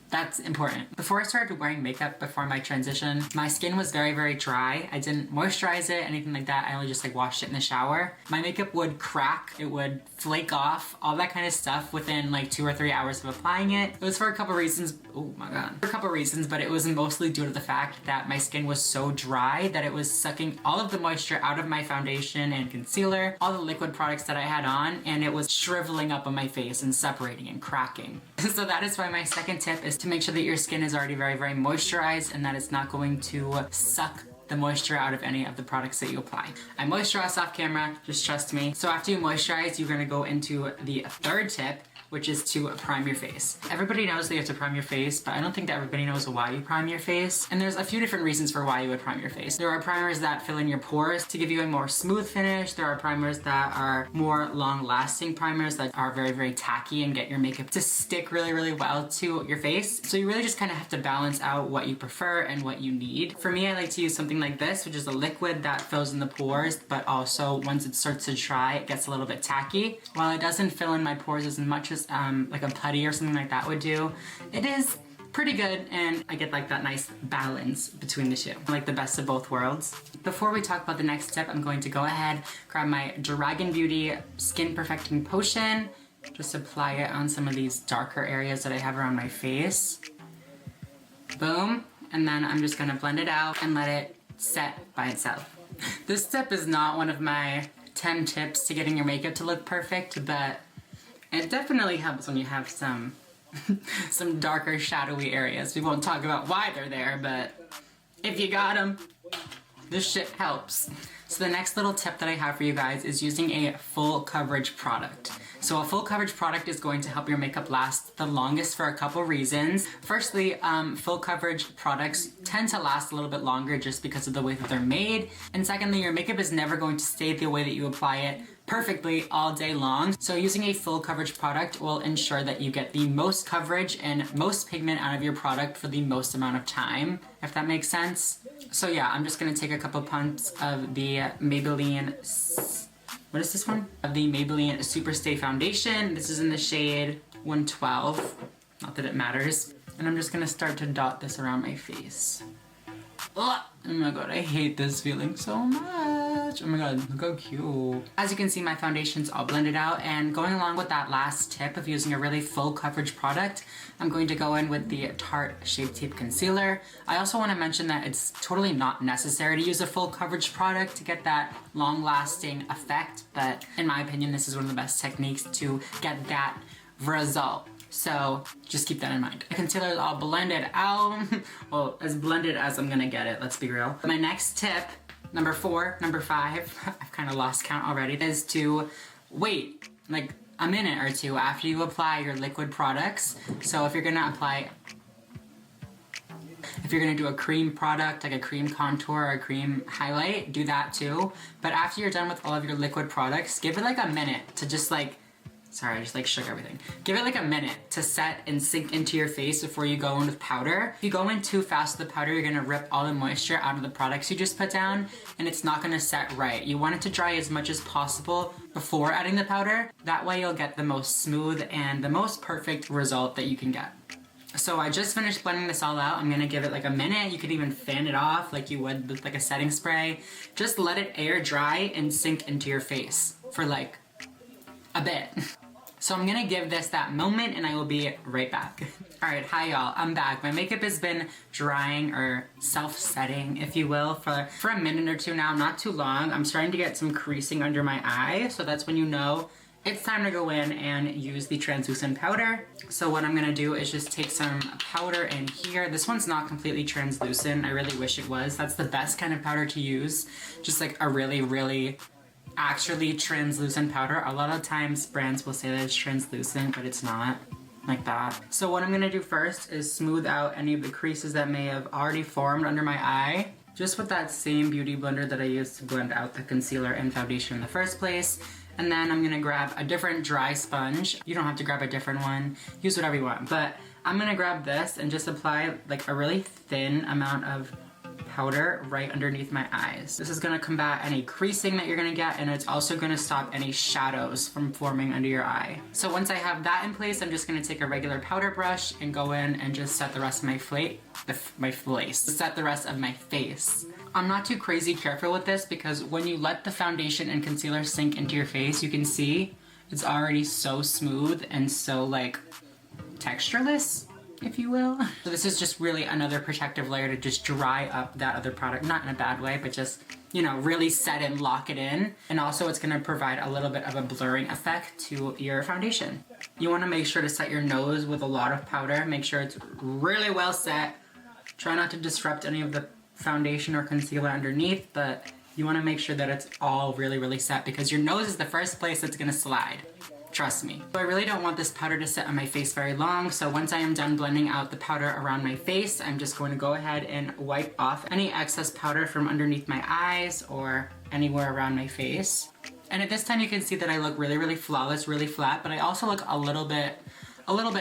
that's important. Before I started wearing makeup before my transition, my skin was very, very dry. I didn't moisturize it, anything like that. I only just like washed it in the shower. My makeup would crack, it would flake off, all that kind of stuff within like 2 or 3 hours of applying it. It was for a couple reasons. Oh my god. For a couple reasons, but it was mostly due to the fact that my skin was so dry that it was sucking all of the moisture out of my foundation and concealer, all the liquid products that I had on, and it was shriveling up on my face and separating and cracking. So that is why my second tip is to make sure that your skin is already very, very moisturized and that it's not going to suck the moisture out of any of the products that you apply. I moisturize off camera, just trust me. So after you moisturize, you're gonna go into the third tip, which is to prime your face. Everybody knows that you have to prime your face, but I don't think that everybody knows why you prime your face. And there's a few different reasons for why you would prime your face. There are primers that fill in your pores to give you a more smooth finish. There are primers that are more long-lasting primers that are very, very tacky and get your makeup to stick really, really well to your face. So you really just kind of have to balance out what you prefer and what you need. For me, I like to use something like this, which is a liquid that fills in the pores, but also once it starts to dry, it gets a little bit tacky. While it doesn't fill in my pores as much as like a putty or something like that would do, it is pretty good, and I get like that nice balance between the two, like the best of both worlds. Before we talk about the next step, I'm going to go ahead, grab my Dragon Beauty Skin Perfecting Potion, just apply it on some of these darker areas that I have around my face. Boom, and then I'm just gonna blend it out and let it set by itself. This step is not one of my 10 tips to getting your makeup to look perfect, but it definitely helps when you have some some darker, shadowy areas. We won't talk about why they're there, but if you got them, this shit helps. So the next little tip that I have for you guys is using a full coverage product. So a full coverage product is going to help your makeup last the longest for a couple reasons. Firstly, full coverage products tend to last a little bit longer just because of the way that they're made. And secondly, your makeup is never going to stay the way that you apply it perfectly all day long. So using a full coverage product will ensure that you get the most coverage and most pigment out of your product for the most amount of time, if that makes sense. So yeah, I'm just gonna take a couple pumps of the Maybelline, what is this one? Of the Maybelline Super Stay Foundation. This is in the shade 112, not that it matters. And I'm just gonna start to dot this around my face. Oh my god, I hate this feeling so much. Oh my god, look how cute. As you can see, my foundation's all blended out, and going along with that last tip of using a really full coverage product, I'm going to go in with the Tarte Shape Tape Concealer. I also want to mention that it's totally not necessary to use a full coverage product to get that long-lasting effect, but in my opinion, this is one of the best techniques to get that result. So just keep that in mind. The concealer is all blended out. Well, as blended as I'm gonna get it, let's be real. My next tip, number 4, number 5, I've kind of lost count already, is to wait like a minute or two after you apply your liquid products. So if you're gonna do a cream product, like a cream contour or a cream highlight, do that too. But after you're done with all of your liquid products, give it like a minute to just like, sorry, I just like shook everything. Give it like a minute to set and sink into your face before you go in with powder. If you go in too fast with the powder, you're gonna rip all the moisture out of the products you just put down, and it's not gonna set right. You want it to dry as much as possible before adding the powder. That way you'll get the most smooth and the most perfect result that you can get. So I just finished blending this all out. I'm gonna give it like a minute. You could even fan it off like you would with like a setting spray. Just let it air dry and sink into your face for like a bit. So I'm gonna give this that moment and I will be right back. All right, hi y'all, I'm back. My makeup has been drying or self-setting, if you will, for a minute or two now, not too long. I'm starting to get some creasing under my eye, so that's when you know it's time to go in and use the translucent powder. So what I'm gonna do is just take some powder in here. This one's not completely translucent. I really wish it was. That's the best kind of powder to use. Just like a really, really actually translucent powder. A lot of times brands will say that it's translucent, but it's not like that. So what I'm gonna do first is smooth out any of the creases that may have already formed under my eye, just with that same beauty blender that I used to blend out the concealer and foundation in the first place. And then I'm gonna grab a different dry sponge. You don't have to grab a different one, use whatever you want, but I'm gonna grab this and just apply like a really thin amount of powder right underneath my eyes. This is gonna combat any creasing that you're gonna get, and it's also gonna stop any shadows from forming under your eye. So once I have that in place, I'm just gonna take a regular powder brush and go in and just set the rest of set the rest of my face. I'm not too crazy careful with this because when you let the foundation and concealer sink into your face, you can see it's already so smooth and so like textureless, if you will. So this is just really another protective layer to just dry up that other product, not in a bad way, but just, you know, really set and lock it in. And also it's gonna provide a little bit of a blurring effect to your foundation. You wanna make sure to set your nose with a lot of powder. Make sure it's really well set. Try not to disrupt any of the foundation or concealer underneath, but you wanna make sure that it's all really, really set because your nose is the first place that's gonna slide. Trust me. So I really don't want this powder to sit on my face very long, so once I am done blending out the powder around my face, I'm just going to go ahead and wipe off any excess powder from underneath my eyes or anywhere around my face. And at this time you can see that I look really, really flawless, really flat, but I also look a little bit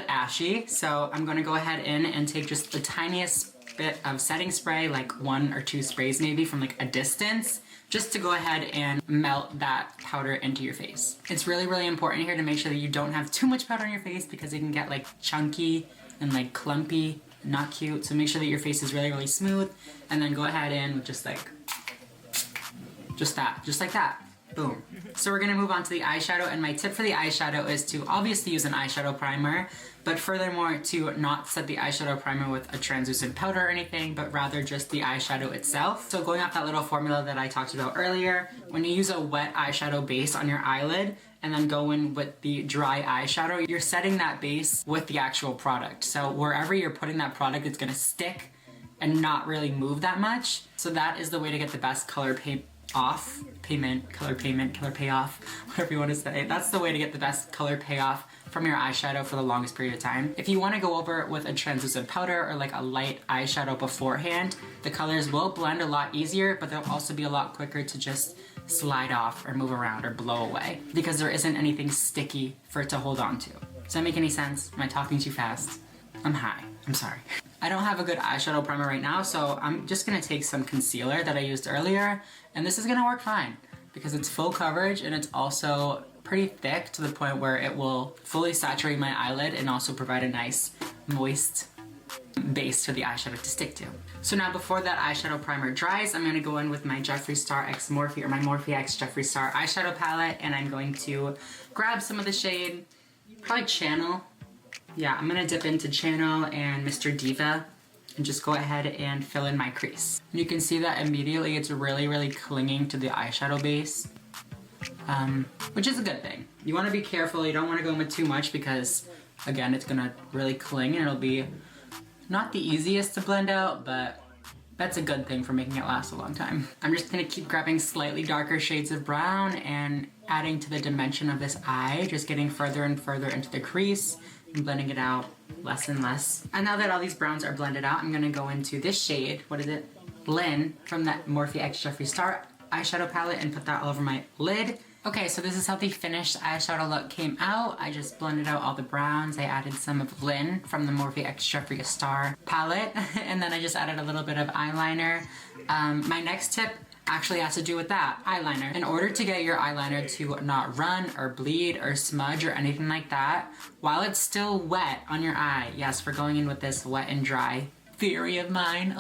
ashy, so I'm gonna go ahead in and take just the tiniest bit of setting spray, like 1 or 2 sprays maybe from like a distance, just to go ahead and melt that powder into your face. It's really, really important here to make sure that you don't have too much powder on your face because it can get like chunky and like clumpy, not cute. So make sure that your face is really, really smooth, and then go ahead in with just like that. Boom. So we're gonna move on to the eyeshadow, and my tip for the eyeshadow is to obviously use an eyeshadow primer, but furthermore to not set the eyeshadow primer with a translucent powder or anything, but rather just the eyeshadow itself. So going off that little formula that I talked about earlier, when you use a wet eyeshadow base on your eyelid and then go in with the dry eyeshadow, you're setting that base with the actual product. So wherever you're putting that product, it's gonna stick and not really move that much. So that is the way to get the best color payoff, whatever you want to say. That's the way to get the best color payoff from your eyeshadow for the longest period of time. If you want to go over with a translucent powder or like a light eyeshadow beforehand, the colors will blend a lot easier, but they'll also be a lot quicker to just slide off or move around or blow away because there isn't anything sticky for it to hold on to. Does that make any sense? Am I talking too fast? I'm high. I'm sorry. I don't have a good eyeshadow primer right now, so I'm just gonna take some concealer that I used earlier, and this is gonna work fine because it's full coverage and it's also pretty thick to the point where it will fully saturate my eyelid and also provide a nice moist base for the eyeshadow to stick to. So now before that eyeshadow primer dries, I'm gonna go in with my Jeffree Star X Morphe, or my Morphe X Jeffree Star eyeshadow palette, and I'm going to grab some of the shade, probably Channel. Yeah, I'm gonna dip into Channel and Mr. Diva and just go ahead and fill in my crease. And you can see that immediately it's really, really clinging to the eyeshadow base. which is a good thing. You want to be careful. You don't want to go in with too much because, again, it's gonna really cling and it'll be not the easiest to blend out, but that's a good thing for making it last a long time. I'm just gonna keep grabbing slightly darker shades of brown and adding to the dimension of this eye, just getting further and further into the crease and blending it out less and less. And now that all these browns are blended out, I'm gonna go into this shade, what is it? Lynn, from that Morphe X Jeffree Star eyeshadow palette and put that all over my lid. Okay, so this is how the finished eyeshadow look came out. I just blended out all the browns. I added some of Lynn from the Morphe X Jeffree Star palette, and then I just added a little bit of eyeliner. My next tip actually has to do with that, eyeliner. In order to get your eyeliner to not run or bleed or smudge or anything like that, while it's still wet on your eye, yes, we're going in with this wet and dry theory of mine.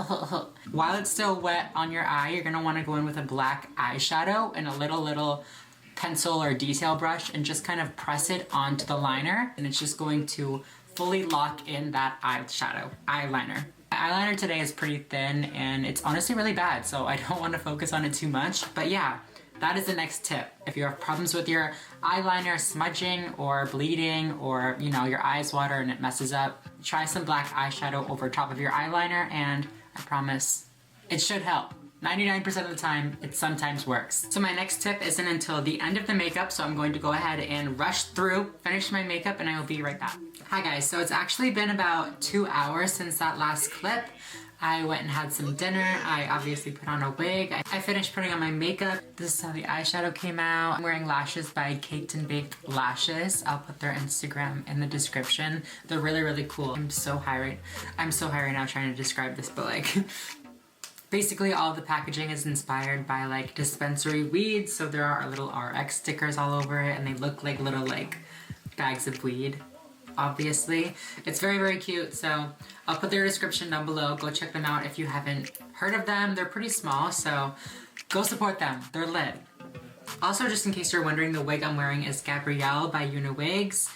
While it's still wet on your eye, you're gonna wanna go in with a black eyeshadow and a little pencil or detail brush and just kind of press it onto the liner, and it's just going to fully lock in that eyeliner. My eyeliner today is pretty thin and it's honestly really bad, so I don't want to focus on it too much. But yeah, that is the next tip. If you have problems with your eyeliner smudging or bleeding, or you know, your eyes water and it messes up, try some black eyeshadow over top of your eyeliner and I promise it should help. 99% of the time, it sometimes works. So my next tip isn't until the end of the makeup, so I'm going to go ahead and rush through, finish my makeup, and I will be right back. Hi guys, so it's actually been about 2 hours since that last clip. I went and had some dinner. I obviously put on a wig. I finished putting on my makeup. This is how the eyeshadow came out. I'm wearing lashes by Caked and Baked Lashes. I'll put their Instagram in the description. They're really, really cool. I'm so high right now trying to describe this, but like, basically all of the packaging is inspired by like dispensary weed. So there are little RX stickers all over it and they look like little like bags of weed. Obviously. It's very, very cute. So I'll put their description down below. Go check them out if you haven't heard of them. They're pretty small, so go support them. They're lit. Also, just in case you're wondering, the wig I'm wearing is Gabrielle by Uniwigs.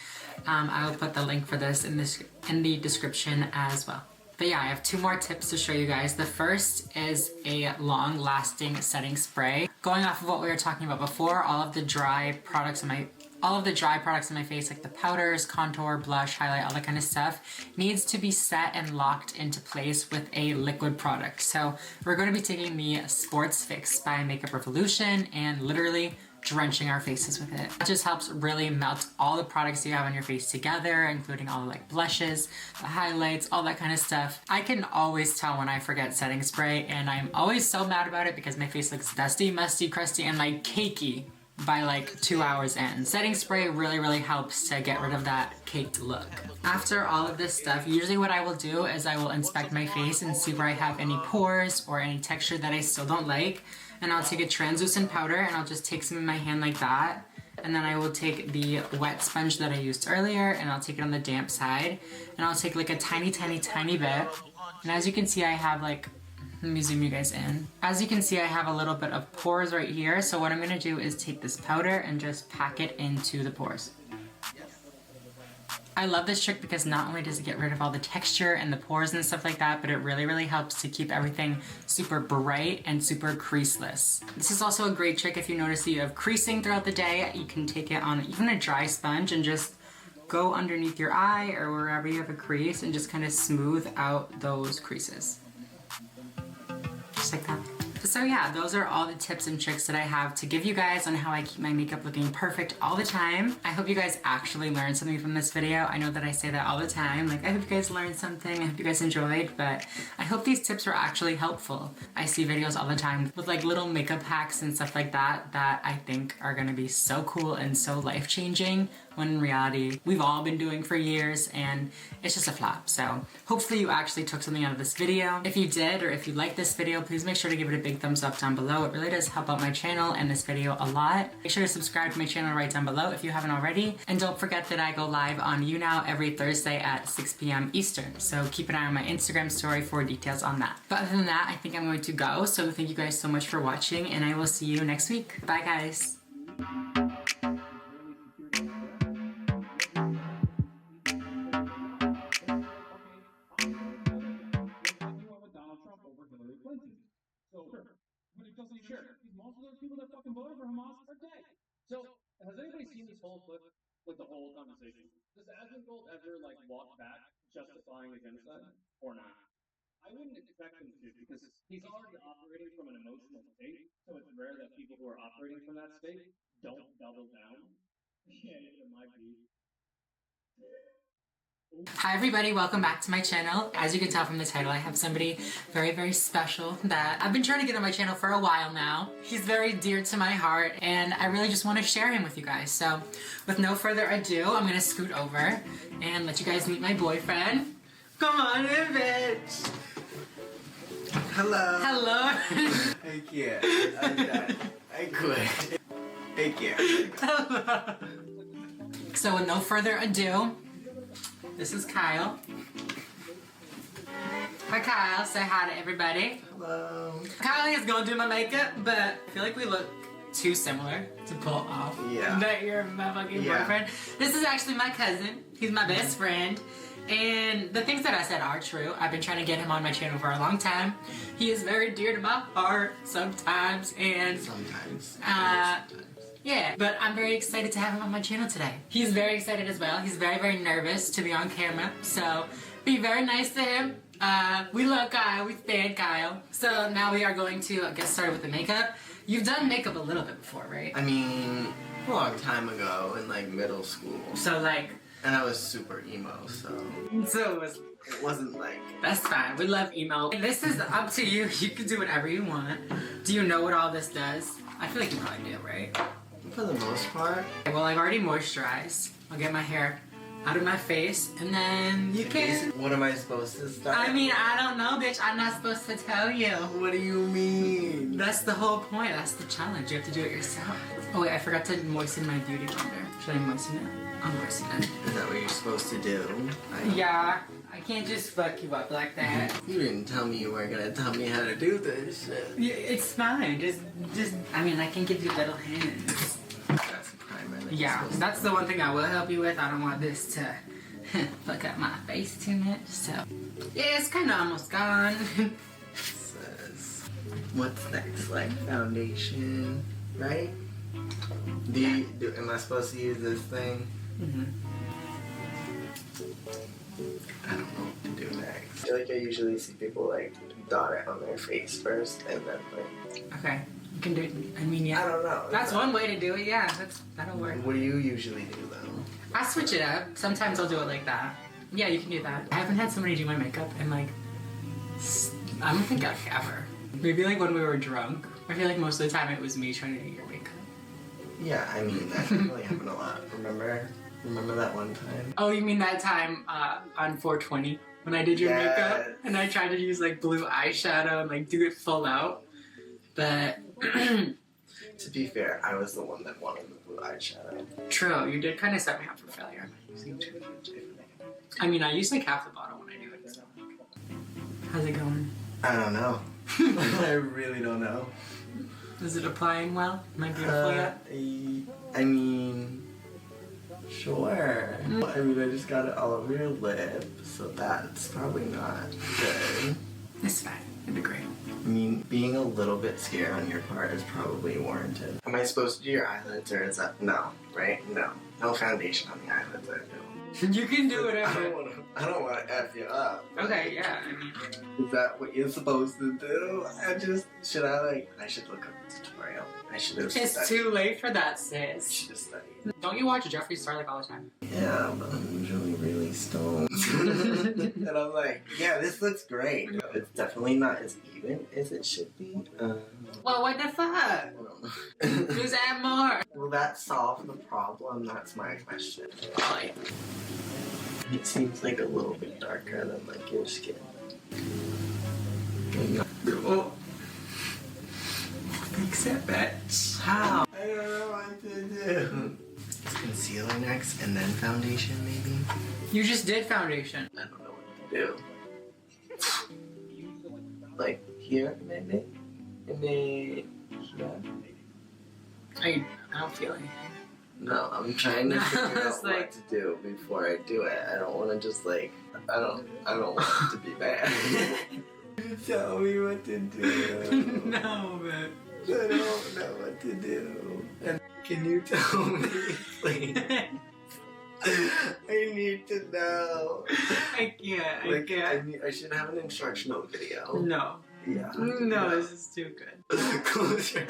I will put the link for this in the description as well. But yeah, I have 2 more tips to show you guys. The first is a long-lasting setting spray. Going off of what we were talking about before, all of the dry products in my face, like the powders, contour, blush, highlight, all that kind of stuff, needs to be set and locked into place with a liquid product. So we're going to be taking the Sports Fix by Makeup Revolution and literally drenching our faces with it. It just helps really melt all the products you have on your face together, including all the like blushes, the highlights, all that kind of stuff. I can always tell when I forget setting spray, and I'm always so mad about it because my face looks dusty, musty, crusty, and like cakey by like 2 hours in. Setting spray really, really helps to get rid of that caked look. After all of this stuff, usually what I will do is I will inspect my face and see where I have any pores or any texture that I still don't like. And I'll take a translucent powder and I'll just take some in my hand like that. And then I will take the wet sponge that I used earlier and I'll take it on the damp side. And I'll take like a tiny, tiny, tiny bit. And as you can see, I have like, let me zoom you guys in. As you can see, I have a little bit of pores right here. So what I'm gonna do is take this powder and just pack it into the pores. I love this trick because not only does it get rid of all the texture and the pores and stuff like that, but it really, really helps to keep everything super bright and super creaseless. This is also a great trick if you notice that you have creasing throughout the day. You can take it on even a dry sponge and just go underneath your eye or wherever you have a crease and just kind of smooth out those creases. Just like that. So yeah, those are all the tips and tricks that I have to give you guys on how I keep my makeup looking perfect all the time. I hope you guys actually learned something from this video. I know that I say that all the time, like I hope you guys learned something, I hope you guys enjoyed, but I hope these tips were actually helpful. I see videos all the time with like little makeup hacks and stuff like that that I think are gonna be so cool and so life-changing, when in reality, we've all been doing for years and it's just a flop. So hopefully you actually took something out of this video. If you did, or if you liked this video, please make sure to give it a big thumbs up down below. It really does help out my channel and this video a lot. Make sure to subscribe to my channel right down below if you haven't already. And don't forget that I go live on YouNow every Thursday at 6 p.m. Eastern. So keep an eye on my Instagram story for details on that. But other than that, I think I'm going to go. So thank you guys so much for watching and I will see you next week. Bye guys. So, but it doesn't share. Most of those people that fucking voted for Hamas are dead. So, has anybody seen this whole clip? Like the whole conversation? Does Asmongold ever like walk back justifying a genocide or not? I wouldn't expect him to because he's already operating from an emotional state, so it's rare that people who are operating from that state don't double down. Yeah, it might be. Hi everybody, welcome back to my channel. As you can tell from the title, I have somebody very, very special that I've been trying to get on my channel for a while now. He's very dear to my heart and I really just want to share him with you guys. So with no further ado, I'm gonna scoot over and let you guys meet my boyfriend. Come on in, bitch. Hello. Hello. I can't. I'm done. I quit. I can't. Hello. So with no further ado, this is Kyle. Hi Kyle, say hi to everybody. Hello. Kyle is gonna do my makeup, but I feel like we look too similar to pull off that you're my fucking boyfriend. This is actually my cousin. He's my best friend. And the things that I said are true. I've been trying to get him on my channel for a long time. He is very dear to my heart sometimes and sometimes. Yeah, but I'm very excited to have him on my channel today. He's very excited as well. He's very, very nervous to be on camera. So be very nice to him. We love Kyle. We stand Kyle. So now we are going to get started with the makeup. You've done makeup a little bit before, right? I mean, a long time ago in like middle school. So like... And I was super emo, so... So it wasn't like... That's fine. We love emo. This is up to you. You can do whatever you want. Do you know what all this does? I feel like you probably do, right? For the most part. Well, I've already moisturized. I'll get my hair out of my face, and then you can... What am I supposed to start? I mean, I don't know, bitch. I'm not supposed to tell you. What do you mean? That's the whole point. That's the challenge. You have to do it yourself. Oh wait, I forgot to moisten my beauty blender. Should I moisten it? I'll moisten it. Is that what you're supposed to do? Yeah. I can't just fuck you up like that. You didn't tell me you weren't gonna tell me how to do this shit. Yeah, it's fine. Just, I mean, I can give you little hints. That's a primer. Yeah, that's the one thing I will help you with. I don't want this to fuck up my face too much, so. Yeah, it's kind of almost gone. Says, what's next? Like foundation, right? Am I supposed to use this thing? Mm-hmm. I don't know what to do next. I feel like I usually see people like dot it on their face first and then like... Okay, you can do it. I mean, yeah. I don't know. That's one way to do it, yeah. That'll work. What do you usually do though? I switch it up. Sometimes I'll do it like that. Yeah, you can do that. I haven't had somebody do my makeup in like... I don't think like ever. Maybe like when we were drunk. I feel like most of the time it was me trying to do your makeup. Yeah, I mean, that really happened a lot. Remember that one time? Oh, you mean that time on 420 when I did your makeup and I tried to use like blue eyeshadow and like do it full out, but to be fair, I was the one that wanted the blue eyeshadow. True, you did kind of set me up for failure. I mean, I use like half the bottle when I do it. So. How's it going? I don't know. I really don't know. Is it applying well? Am I beautiful yet? I mean. Sure. I mean, I just got it all over your lip, so that's probably not good. It's fine. It'd be great. I mean, being a little bit scared on your part is probably warranted. Am I supposed to do your eyelids, or is that... No, right? No. No foundation on the eyelids, I feel. You can do whatever. I don't want to F you up. Okay, yeah. I mean... Is that what you're supposed to do? I should look up a tutorial. I should have studied. It's too late for that, sis. I should have studied. Don't you watch Jeffree Star like all the time? Yeah, but I'm usually really stoned. And I'm like, yeah, this looks great. It's definitely not as even as it should be. Well, what the fuck? I don't know. Just add more. Will that solve the problem? That's my question. It seems like a little bit darker than like your skin. Oh. Fix it, bitch. How? I don't know what to do. Concealer next and then foundation maybe? You just did foundation. I don't know what to do. Like here maybe? Maybe I don't feel anything. No, I'm trying to figure out what to do before I do it. I don't want to just like, I don't want it to be bad. Tell me what to do. No, man. I don't know what to do. And Can you tell me, please? I need to know. I can't. I should have an instructional video. No. Yeah. No, this is too good. Close your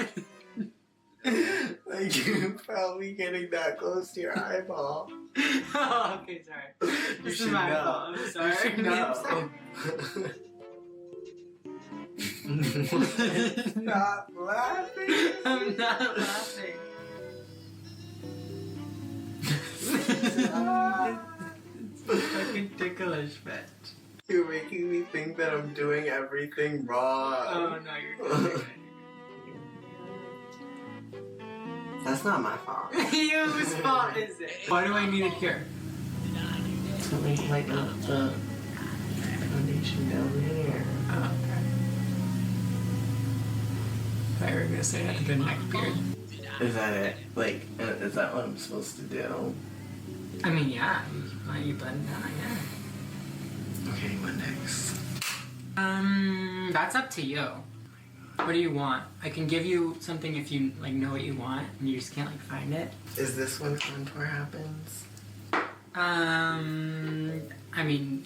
like you're probably getting that close to your eyeball. Oh, okay, sorry. This is my fault. I'm sorry. Stop laughing. I'm not laughing. It's fucking ticklish, bitch. You're making me think that I'm doing everything wrong. Oh no, you're good. That's not my fault. Whose fault is it? Why do I need it here? To lighten up the foundation down here. Oh, okay. I thought you were gonna say I had the neck beard. Is that it? Like, is that what I'm supposed to do? I mean, yeah. Why you button down, I guess. Okay, what next? That's up to you. What do you want? I can give you something if you like know what you want and you just can't like find it. Is this when contour happens? I mean...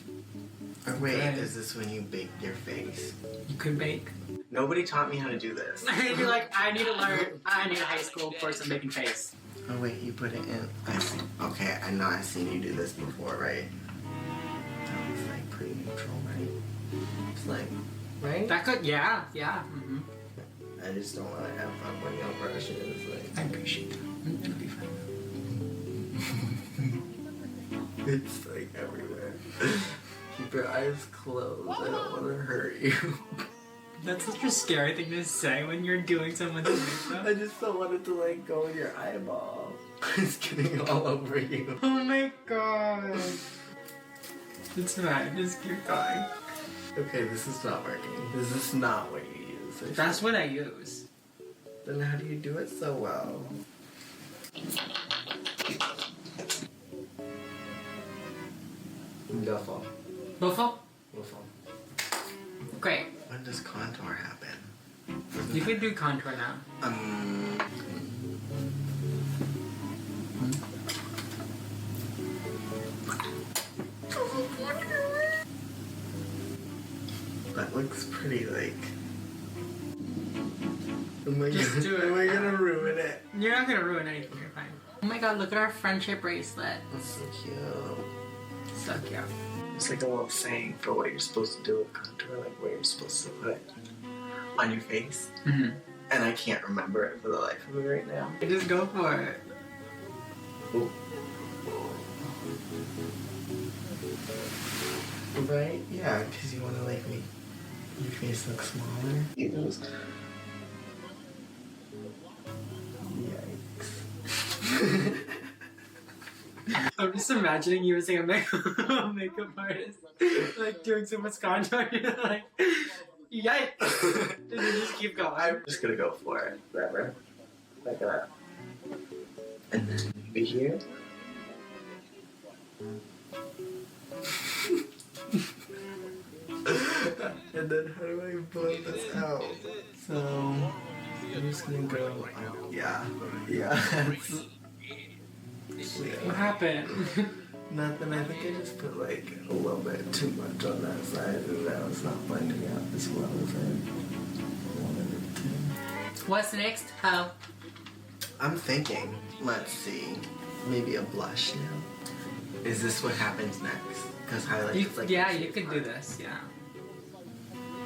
Or wait, is this when you bake your face? You could bake. Nobody taught me how to do this. You're like, I need to learn. I need a high school course of making face. Oh wait, you put it in. I see. Okay, I know I've seen you do this before, right? That was like pretty neutral, right? It's like, right? That could, yeah. Mm-hmm. I just don't want to have fun when your brush is like. I appreciate that. It'll be fine. It's like everywhere. Keep your eyes closed. I don't want to hurt you. That's such a scary thing to say when you're doing someone's makeup. I just don't want it to like go in your eyeball. It's getting all over you. Oh my god. It's fine. Just keep going. Okay, this is not working. This is not what you use. That's what I use. Then how do you do it so well? Duffel. Buffalo? Duffel. Great. When does contour happen? You could do contour now. That looks pretty like... Am I gonna ruin it? You're not gonna ruin anything, you're fine. Oh my god, look at our friendship bracelet. That's so cute. So cute. It's like a little saying for what you're supposed to do with contour, like what you're supposed to put on your face. Mm-hmm. And I can't remember it for the life of me right now. You just go for it. Ooh. Right? Yeah, because you want to like make your face look smaller. Yikes. I'm just imagining you as like a makeup artist, like doing so much contour, you're like, yikes! And then just keep going. I'm just gonna go for it. Whatever. Like that. And then maybe here. And then how do I blow this out? So I'm just gonna go. Oh, yeah. What happened? Nothing. I think I just put like a little bit too much on that side, and now it's not blending out as well as I wanted it to. What's next? How? I'm thinking. Let's see. Maybe a blush now. Is this what happens next? Because highlight is like. Yeah, you could do this. Yeah.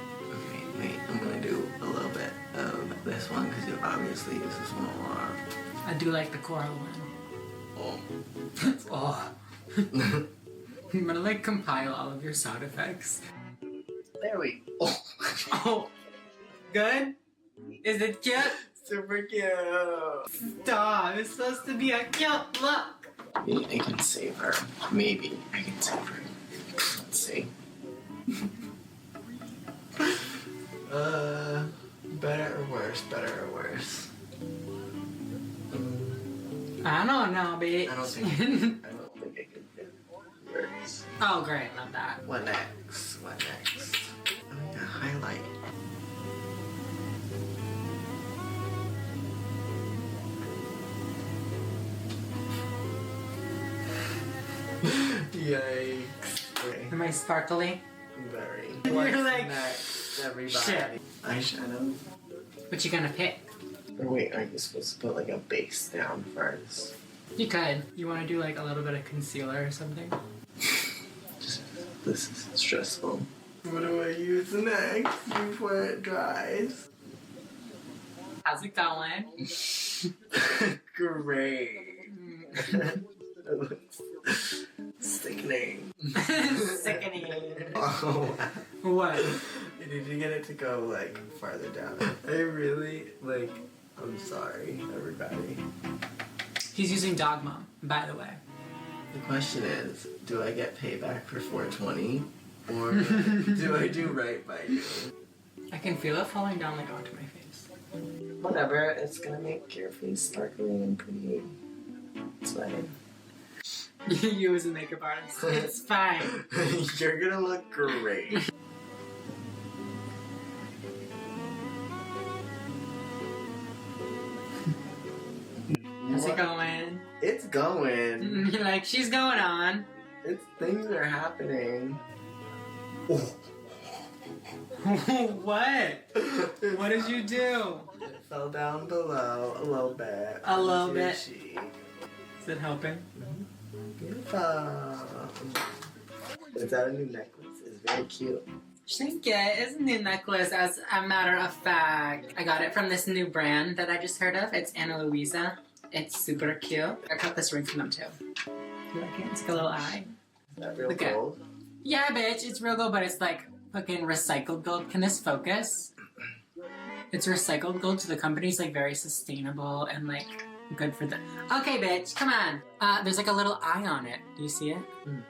Okay, wait. I'm gonna do a little bit of this one because you obviously use this one a lot. I do like the coral one. Oh. Oh. I'm gonna like compile all of your sound effects. There we go. Oh. Good? Is it cute? Super cute. Stop. It's supposed to be a cute look. Maybe I can save her. Maybe I can save her. Let's see. Better or worse? Better or worse? I don't know, bitch. I don't think I can do worse. Oh, great. Love that. What next? What next? Oh, yeah, highlight. Yikes. Am I sparkly? Very. You're What's like, next, everybody? shit. Eyeshadow? What you gonna pick? Or wait, aren't you supposed to put like a base down first? You could. You want to do like a little bit of concealer or something? This is stressful. What do I use next before it dries? How's it going? Great. It looks sickening. Sickening. Oh, wow. What? You need to get it to go like farther down. I really like. I'm sorry, everybody. He's using Dogma, by the way. The question is, do I get payback for 420, or do I do right by you? I can feel it falling down like onto my face. Whatever, it's gonna make your face sparkly and pretty. It's fine. You as a makeup artist, it's fine. You're gonna look great. How's it going? It's going. You're like, she's going on. It's things are happening. Oh. What? What did you do? It fell down below a little bit. A little Onto your bit. cheek. Is it helping? Beautiful. Is that a new necklace? It's very cute. Thank you. It's a new necklace, as a matter of fact. I got it from this new brand that I just heard of. It's Ana Luisa. It's super cute. I got this ring from them too. You like it? It's like a little eye. Is that real Look at- gold? Yeah, bitch. It's real gold, but it's like fucking recycled gold. Can this focus? It's recycled gold, so the company's like very sustainable and like good for the. Okay, bitch, come on. There's like a little eye on it. Do you see it?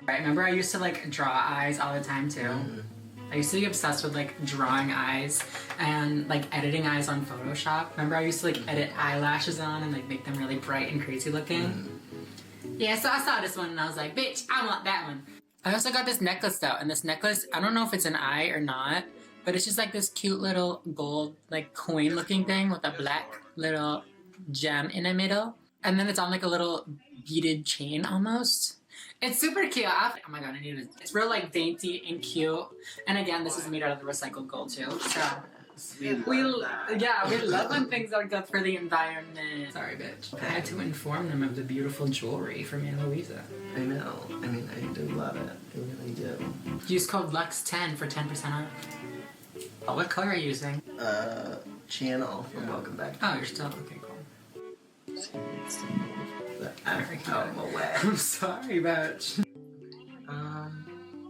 Right. Remember, I used to like draw eyes all the time too. I used to be obsessed with like drawing eyes and like editing eyes on Photoshop. Remember, I used to like edit eyelashes on and like make them really bright and crazy looking. Yeah, so I saw this one and I was like, bitch, I want that one. I also got this necklace though, and this necklace, I don't know if it's an eye or not, but it's just like this cute little gold, like coin looking thing with a black little gem in the middle. And then it's on like a little beaded chain almost. It's super cute. Oh my god, I need it. It's real like dainty and cute. And again, this is made out of the recycled gold too. So we love when things are good for the environment. Sorry, bitch. I had to inform them of the beautiful jewelry from Ana Luisa. I know. I mean, I do love it. I really do. Use code LUX10 for 10% off. Oh, what color are you using? Channel from Welcome Back. Oh, you're still okay. Cool. Out of my way. I'm sorry, bitch.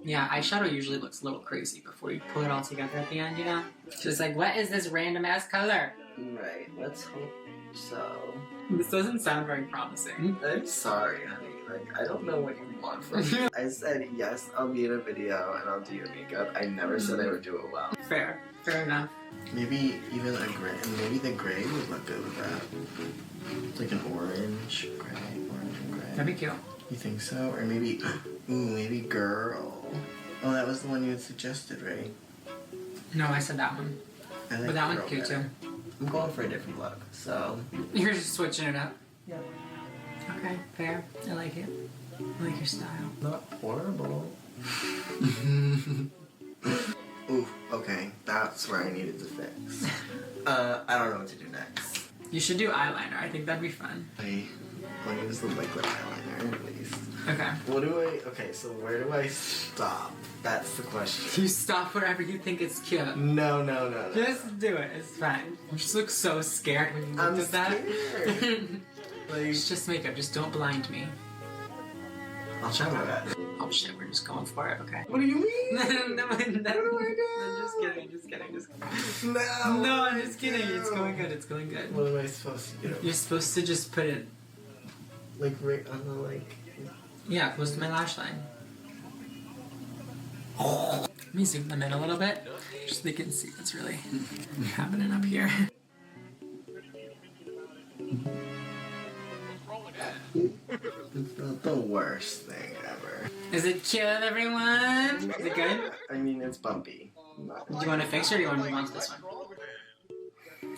Yeah, eyeshadow usually looks a little crazy before you pull it all together at the end, you know? Just like, what is this random ass color? Right, let's hope so. This doesn't sound very promising. I'm sorry, honey. Like, I don't know what you want from me. I said, yes, I'll be in a video and I'll do your makeup. I never said I would do it well. Fair enough. Maybe even a gray, maybe the gray would look good with that. It's like an orange and gray. That'd be cute. You think so? Or maybe, ooh, maybe girl. Oh, that was the one you had suggested, right? No, I said that one. I like But that girl one's cute better. too. I'm going for a different look, so. You're just switching it up. Yep. Okay, fair. I like it. I like your style. Not horrible. Ooh, okay. That's where I needed to fix. I don't know what to do next. You should do eyeliner. I think that'd be fun. I'll use the liquid eyeliner at least. Okay. Okay, so where do I stop? That's the question. You stop wherever you think it's cute. No. Just do it. It's fine. You just look so scared when you look at that. Like, It's just makeup. Just don't blind me. I'll try my best. Oh shit, we're just going for it. Okay. What do you mean? No, What do I do? I'm just kidding. No. No, I'm just kidding. It's going good. It's going good. What am I supposed to do? You're supposed to just put it. Like right on the like. Yeah, close to my lash line. Let me zoom them in a little bit, just so they can see what's really happening up here. It's not the worst thing ever. Is it cute, everyone? Is it good? I mean, it's bumpy. Do you want to fix it or do you want to move on to this one?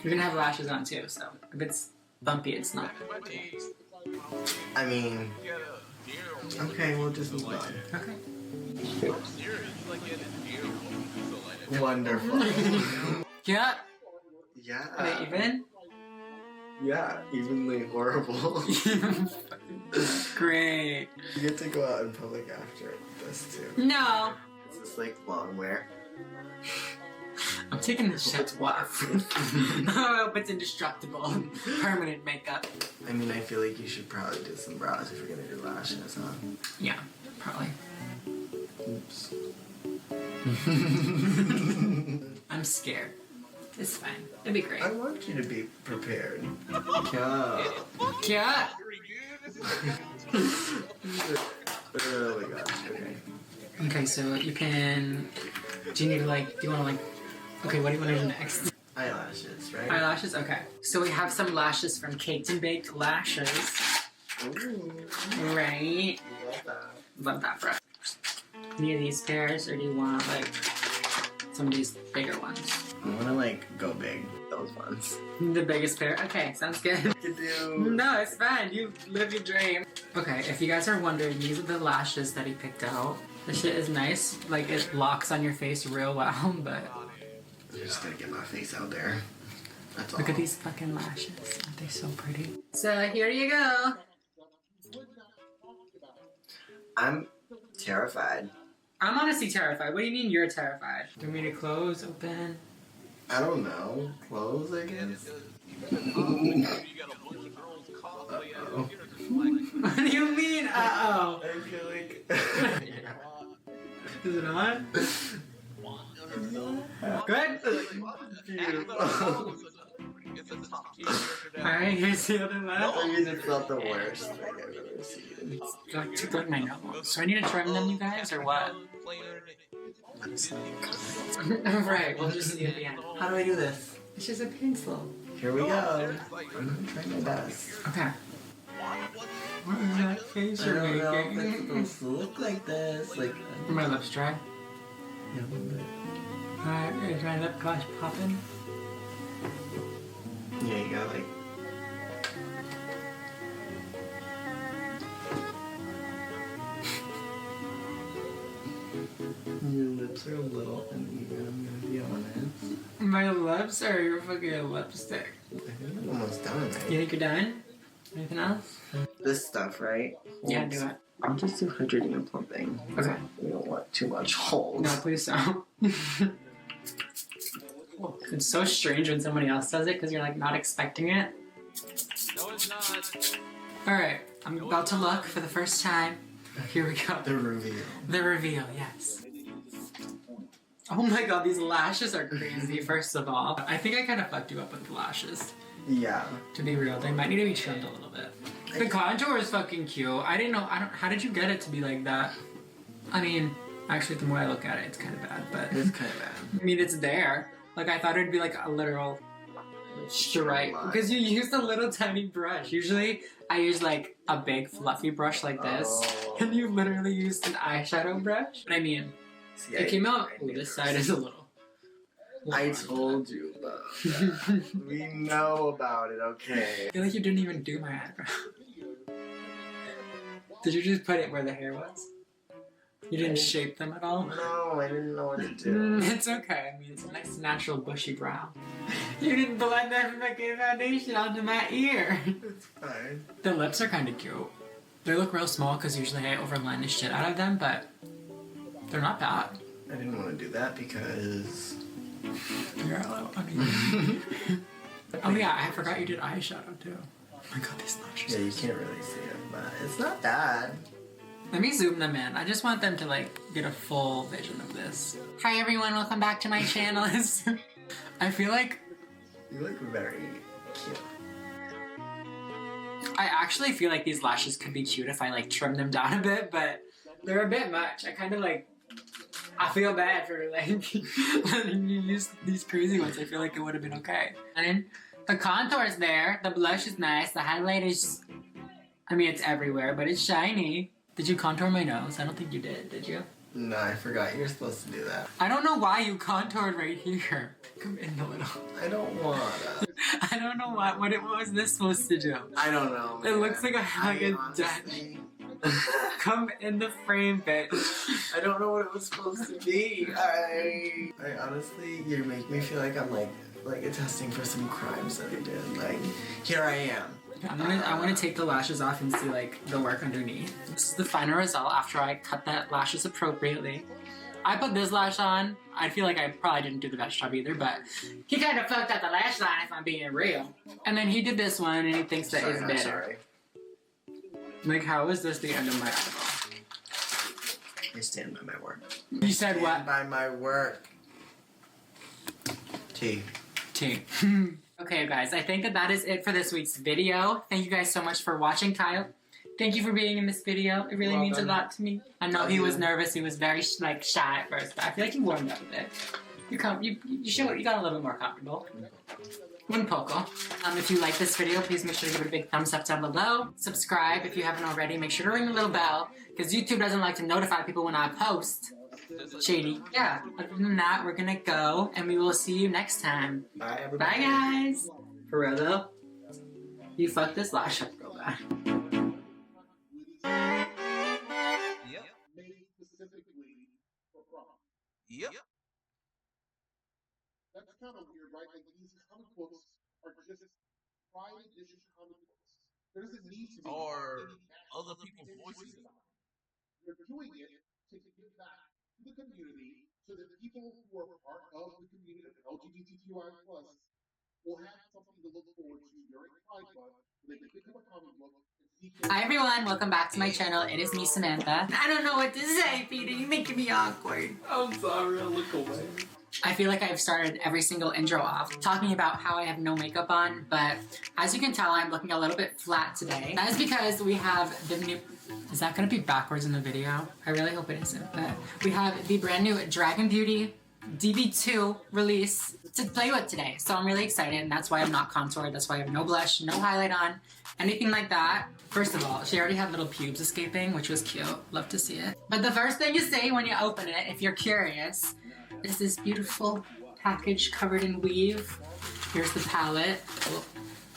You're gonna have lashes on too, so if it's bumpy, it's not. I mean, Okay, we'll just move on. Okay. Wonderful. Yeah. Yeah. Wait, even? Yeah, evenly horrible. Great. You get to go out in public after this too. No. Is this like long wear? I'm taking this shit off. I hope it's indestructible. Permanent makeup. I mean, I feel like you should probably do some brows if you're gonna do lashes, huh? Yeah, probably. Oops. I'm scared. It's fine. It'll be great. I want you to be prepared. Yeah. Yeah. Oh my gosh, okay. Okay, so you can... Do you need to like... Do you want to like... Okay, what do you want to do next? Eyelashes, right? Eyelashes? Okay. So we have some lashes from Caked and Baked Lashes. Ooh. Right? Love that. Love that, bro. Any of these pairs, or do you want like some of these bigger ones? I wanna like go big. Those ones. The biggest pair? Okay, sounds good. You do. No, it's fine. You live your dream. Okay, if you guys are wondering, these are the lashes that he picked out. This shit is nice. Like, it locks on your face real well, but... I'm just gonna get my face out there. That's all. Look at these fucking lashes. Aren't they so pretty? So, here you go. I'm terrified. I'm honestly terrified. What do you mean you're terrified? Do you want me to close, open? I don't know. Close, I guess. Uh-oh. What do you mean, uh-oh? I feel like... Is it on? Good? Beautiful. Alright, here's the other one. I mean, it's not the worst thing I've ever seen. It took like my nose. So I need to trim them, you guys, or what? Right, we'll just see at the end. How do I do this? It's just a pencil. Here we go. I'm gonna try my best. Okay. What is that face I you're don't know if making? it's supposed to look like this. Like, Are my lips dry? yeah, a little bit. Alright, is my lip gloss popping? Yeah, you got like. Your lips are a little uneven, I'm gonna be honest. My lips or your fucking lipstick? I think I'm almost done. You think you're done? Anything else? This stuff, right? Yeah, do it. I'll just do hydrating and plumping. Okay. We don't want too much hold. No, please don't. It's so strange when somebody else does it because you're like not expecting it. No, it's not. Alright, I'm about to look for the first time. Here we go. The reveal. The reveal, yes. Oh my god, these lashes are crazy, first of all. I think I kind of fucked you up with the lashes. Yeah. To be real, they might need to be trimmed a little bit. The contour is fucking cute. I didn't know, how did you get it to be like that? I mean, actually the more I look at it, it's kind of bad, but... It's kind of bad. I mean, it's there. Like, I thought it'd be like a literal stripe. Because you used a little tiny brush. Usually, I use like a big fluffy brush like this. Oh. And you literally used an eyeshadow brush. But I mean, See, it came out... Oh, this side is a little... I told you about that. We know about it, okay? I feel like you didn't even do my eyebrow. Did you just put it where the hair was? You didn't shape them at all? No, I didn't know what to do. It's okay. I mean, it's a nice, natural, bushy brow. You didn't blend that fucking foundation onto my ear. It's fine. The lips are kind of cute. They look real small because usually I overline the shit out of them, but they're not bad. I didn't want to do that because... You're a little uneven. Oh yeah, I forgot you did eyeshadow too. Oh my god, these lashes. Yeah, you can't really see it, but it's not bad. Let me zoom them in. I just want them to like get a full vision of this. Hi everyone, welcome back to my channel. I feel like You look very cute. I actually feel like these lashes could be cute if I like trim them down a bit, but they're a bit much. I kind of like, I feel bad for like letting you use these crazy ones. I feel like it would have been okay. And the contour is there, the blush is nice, the highlight is, I mean it's everywhere, but it's shiny. Did you contour my nose? I don't think you did you? No, I forgot. You're supposed to do that. I don't know why you contoured right here. Come in a little. I don't wanna. I don't know what was this supposed to do? I don't know. It looks like a honestly, dent. Come in the frame, bitch. I don't know what it was supposed to be. I honestly, you make me feel like I'm like attesting for some crimes that I did. Like, here I am. I want to take the lashes off and see like the work underneath. This is the final result after I cut the lashes appropriately. I put this lash on. I feel like I probably didn't do the best job either, but he kind of fucked up the lash line if I'm being real. And then he did this one and he thinks that it's better. Sorry. Like, how is this the end of my eyeball? I stand by my work. You said what? Stand by my work. T. Okay, guys, I think that is it for this week's video. Thank you guys so much for watching, Kyle. Thank you for being in this video. It really means a lot to me. I know he was nervous. He was very shy at first, but I feel like he warmed up a bit. You got a little bit more comfortable. Un poco. If you like this video, please make sure to give it a big thumbs up down below. Subscribe if you haven't already. Make sure to ring the little bell, because YouTube doesn't like to notify people when I post. Shady. Yeah, other than that, we're gonna go, and we will see you next time. Bye, everybody. Bye, guys. For real, though, you fucked this lash up real bad. Yep. Made specifically for prom. Yep. That's kind of weird, right? Like, these comic books are just prime edition comic books. There doesn't need to be Or any other people's voices. You're doing it to give back to the community so that people who are part of the community of LGBTQI+ will have something to look forward to during Pride Month. They can pick up a comic book and see. Hi everyone, welcome back to my channel. It is me, Samantha. I don't know what to say, Peter. You're making me awkward. I'm sorry, I'll look away. I feel like I've started every single intro off talking about how I have no makeup on, but as you can tell, I'm looking a little bit flat today. That is because we have the new... Is that going to be backwards in the video? I really hope it isn't, but we have the brand new Dragon Beauty DB2 release to play with today. So I'm really excited, and that's why I'm not contoured. That's why I have no blush, no highlight on, anything like that. First of all, she already had little pubes escaping, which was cute. Love to see it. But the first thing you see when you open it, if you're curious, is this beautiful package covered in weave. Here's the palette. Oh,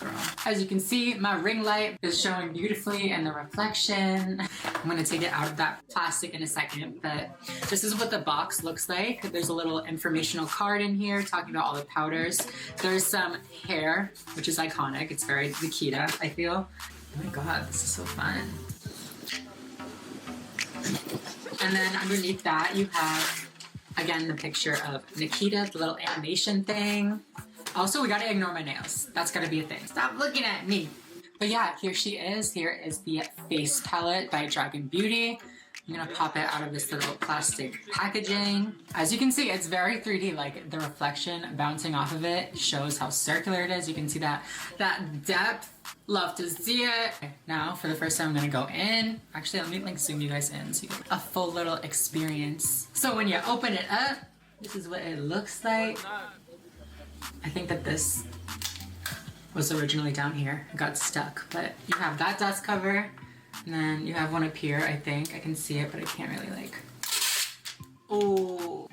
girl. As you can see, my ring light is showing beautifully in the reflection. I'm gonna take it out of that plastic in a second, but this is what the box looks like. There's a little informational card in here talking about all the powders. There's some hair, which is iconic. It's very Nikita, I feel. Oh my god, this is so fun. And then underneath that, you have, again, the picture of Nikita, the little animation thing. Also, we gotta ignore my nails. That's gotta be a thing. Stop looking at me. But yeah, here she is. Here is the face palette by Dragon Beauty. I'm gonna pop it out of this little plastic packaging. As you can see, it's very 3D, like the reflection bouncing off of it shows how circular it is. You can see that depth. Love to see it. Okay, now, for the first time, I'm gonna go in. Actually, let me like zoom you guys in so you get a full little experience. So when you open it up, this is what it looks like. I think that this was originally down here. It got stuck, but you have that dust cover, and then you have one up here, I think. I can see it, but I can't really like... Oh.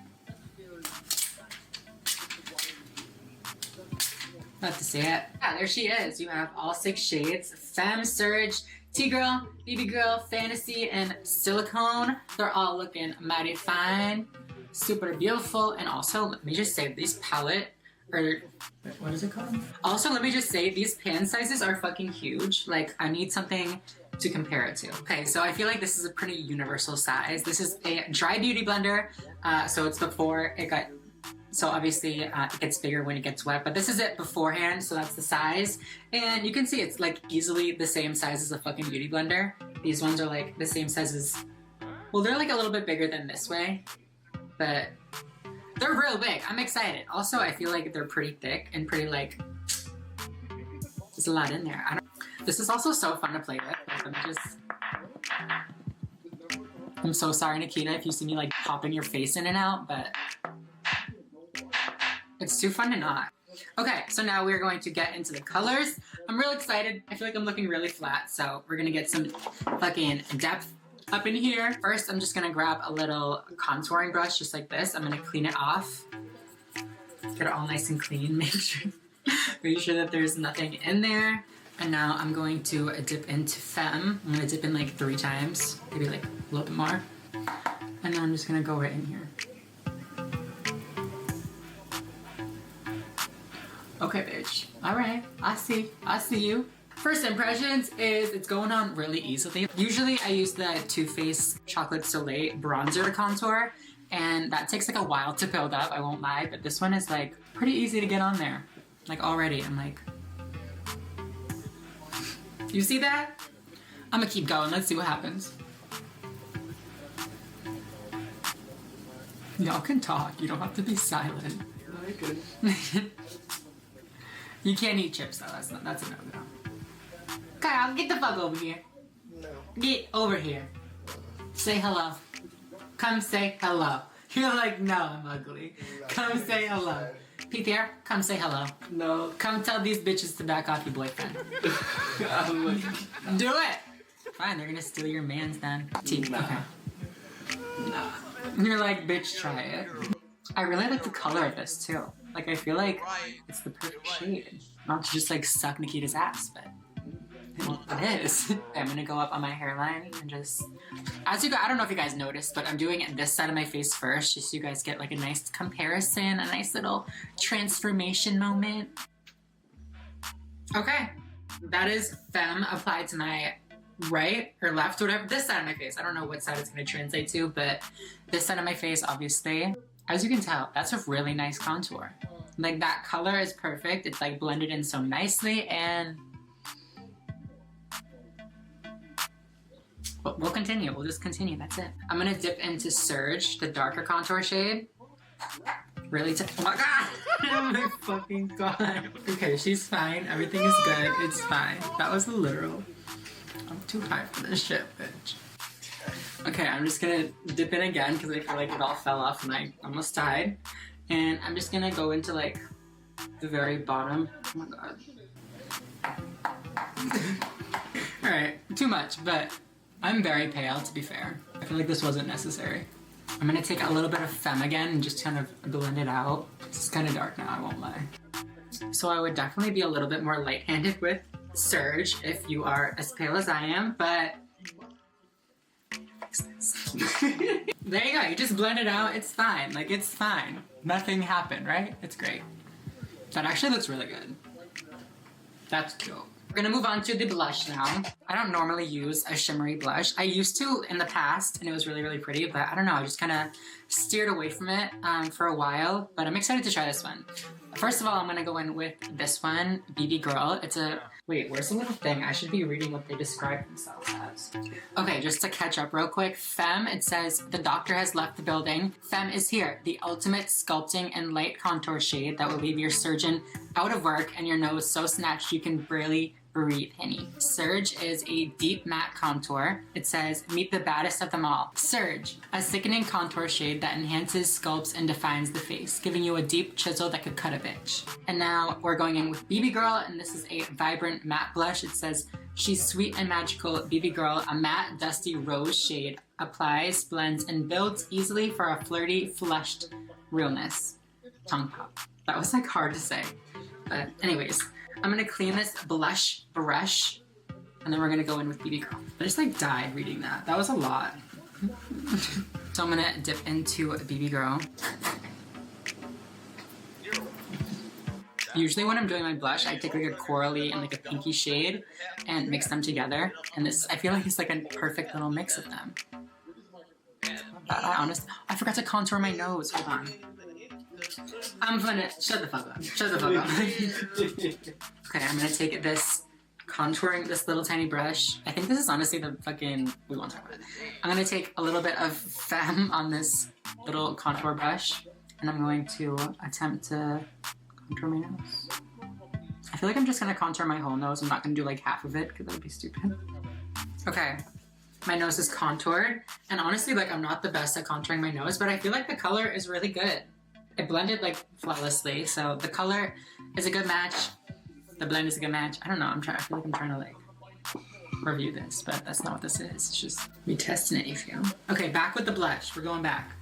Love to see it. Yeah, there she is. You have all 6 shades. Femme, Surge, T-Girl, BB Girl, Fantasy, and Silicone. They're all looking mighty fine. Super beautiful. And also, let me just say, these palette, or what is it called? Also, let me just say, these pan sizes are fucking huge. Like, I need something to compare it to. Okay, so I feel like this is a pretty universal size. This is a dry beauty blender. So it's before it got... So obviously it gets bigger when it gets wet, but this is it beforehand, so that's the size. And you can see it's like easily the same size as a fucking beauty blender. These ones are like the same size as, well, they're like a little bit bigger than this way, but they're real big. I'm excited. Also, I feel like they're pretty thick and pretty like, there's a lot in there. This is also so fun to play with. I'm so sorry, Nikita, if you see me like popping your face in and out, but it's too fun to not. Okay, so now we're going to get into the colors. I'm real excited. I feel like I'm looking really flat, so we're gonna get some fucking depth up in here. First, I'm just gonna grab a little contouring brush just like this. I'm gonna clean it off. Get it all nice and clean. Make sure that there's nothing in there. And now I'm going to dip into Femme. I'm gonna dip in like 3 times, maybe like a little bit more. And then I'm just gonna go right in here. Okay, bitch. All right, I see you. First impressions is it's going on really easily. Usually I use the Too Faced Chocolate Soleil bronzer to contour, and that takes like a while to build up, I won't lie, but this one is like pretty easy to get on there. Like already, I'm like, you see that? I'm gonna keep going, let's see what happens. Y'all can talk, you don't have to be silent. I could. You can't eat chips though, that's a no-no. Kyle, get the fuck over here. No. Get over here. Say hello. Come say hello. You're like, no, I'm ugly. Come say hello. Pierre, come say hello. No. Come tell these bitches to back off your boyfriend. Do it! Fine, they're gonna steal your mans then. Nah. Okay. Nah. You're like, bitch, try it. I really like the color of this too. Like, I feel like it's the perfect shade. Not to just like suck Nikita's ass, but it is. I'm gonna go up on my hairline and just, as you go, I don't know if you guys noticed, but I'm doing this side of my face first, just so you guys get like a nice comparison, a nice little transformation moment. Okay, that is Femme applied to my right or left, or whatever, this side of my face. I don't know what side it's gonna translate to, but this side of my face, obviously. As you can tell, that's a really nice contour. Like, that color is perfect. It's like blended in so nicely, and we'll continue. We'll just continue. That's it. I'm gonna dip into Surge, the darker contour shade. Really? Oh my god! Oh my fucking god. Okay, she's fine. Everything is good. It's fine. That was a literal. I'm too high for this shit, bitch. Okay, I'm just gonna dip in again because I feel like it all fell off and I almost died. And I'm just gonna go into like the very bottom. Oh my god. Alright, too much, but I'm very pale, to be fair. I feel like this wasn't necessary. I'm gonna take a little bit of Femme again and just kind of blend it out. It's kind of dark now, I won't lie. So I would definitely be a little bit more light-handed with Surge if you are as pale as I am, but there you go, you just blend it out, it's fine. Like, it's fine. Nothing happened, right? It's great. That actually looks really good. That's cute. We're gonna move on to the blush now. I don't normally use a shimmery blush. I used to in the past, and it was really, really pretty, but I don't know, I just kind of steered away from it for a while, but I'm excited to try this one. First of all, I'm gonna go in with this one, BB Girl. It's a, wait, where's the little thing? I should be reading what they describe themselves as. Okay, just to catch up real quick. Femme, it says, the doctor has left the building. Femme is here, the ultimate sculpting and light contour shade that will leave your surgeon out of work and your nose so snatched you can barely breathe, Henny. Surge is a deep matte contour. It says, meet the baddest of them all. Surge, a sickening contour shade that enhances, sculpts, and defines the face, giving you a deep chisel that could cut a bitch. And now we're going in with BB Girl, and this is a vibrant matte blush. It says, she's sweet and magical, BB Girl, a matte, dusty rose shade, applies, blends, and builds easily for a flirty, flushed realness. Tongue pop. That was like hard to say. But anyways, I'm gonna clean this blush brush, and then we're gonna go in with BB Girl. I just like died reading that. That was a lot. So I'm gonna dip into BB Girl. Usually when I'm doing my blush, I take like a corally and like a pinky shade and mix them together. And this, I feel like it's like a perfect little mix of them. I forgot to contour my nose. Hold on. I'm gonna, shut the fuck up. Shut the fuck up. Okay, I'm gonna take this contouring, this little tiny brush. I think this is honestly the fucking, we won't talk about it. I'm gonna take a little bit of Femme on this little contour brush, and I'm going to attempt to contour my nose. I feel like I'm just gonna contour my whole nose. I'm not gonna do like half of it, because that would be stupid. Okay, my nose is contoured, and honestly, like, I'm not the best at contouring my nose, but I feel like the color is really good. It blended like flawlessly, so the color is a good match. The blend is a good match. I don't know, I feel like I'm trying to like review this, but that's not what this is. It's just me testing it, you feel? Okay, back with the blush. We're going back.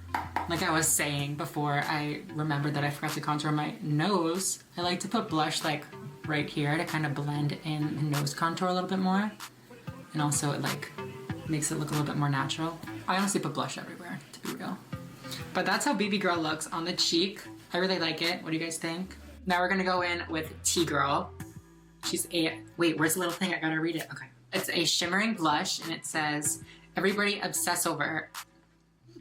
Like I was saying before, I remembered that I forgot to contour my nose. I like to put blush like right here to kind of blend in the nose contour a little bit more. And also it like makes it look a little bit more natural. I honestly put blush everywhere, to be real. But that's how Baby Girl looks on the cheek. I really like it. What do you guys think? Now we're gonna go in with T-Girl. She's a, wait, where's the little thing? I gotta read it. Okay. It's a shimmering blush and it says, everybody obsess over her.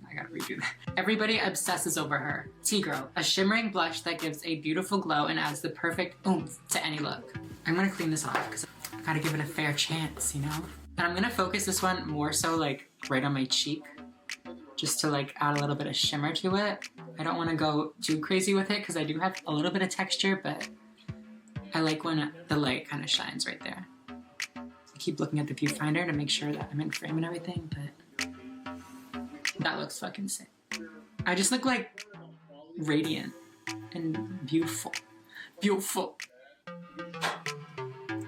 I gotta redo that. Everybody obsesses over her. T-Girl, a shimmering blush that gives a beautiful glow and adds the perfect oomph to any look. I'm gonna clean this off because I gotta give it a fair chance, you know? And I'm gonna focus this one more so like right on my cheek, just to like add a little bit of shimmer to it. I don't wanna go too crazy with it because I do have a little bit of texture, but I like when the light kind of shines right there. I keep looking at the viewfinder to make sure that I'm in frame and everything, but that looks fucking sick. I just look like radiant and beautiful. Beautiful.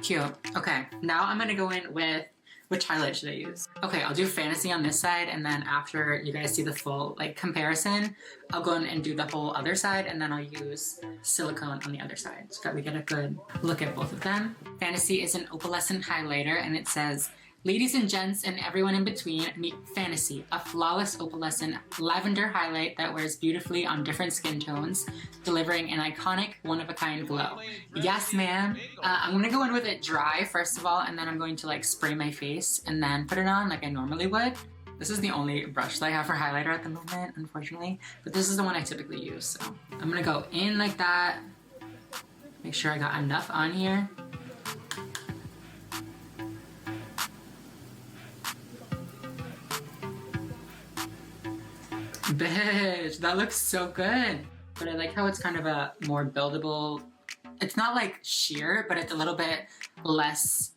Cute. Okay, now I'm gonna go in with, which highlight should I use? Okay, I'll do Fantasy on this side, and then after you guys see the full like comparison, I'll go in and do the whole other side, and then I'll use Silicone on the other side so that we get a good look at both of them. Fantasy is an opalescent highlighter, and it says, ladies and gents and everyone in between, meet Fantasy, a flawless opalescent lavender highlight that wears beautifully on different skin tones, delivering an iconic, one-of-a-kind glow. Yes, ma'am. I'm gonna go in with it dry, first of all, and then I'm going to like spray my face and then put it on like I normally would. This is the only brush that I have for highlighter at the moment, unfortunately, but this is the one I typically use, so. I'm gonna go in like that, make sure I got enough on here. Bitch, that looks so good. But I like how it's kind of a more buildable, it's not like sheer, but it's a little bit less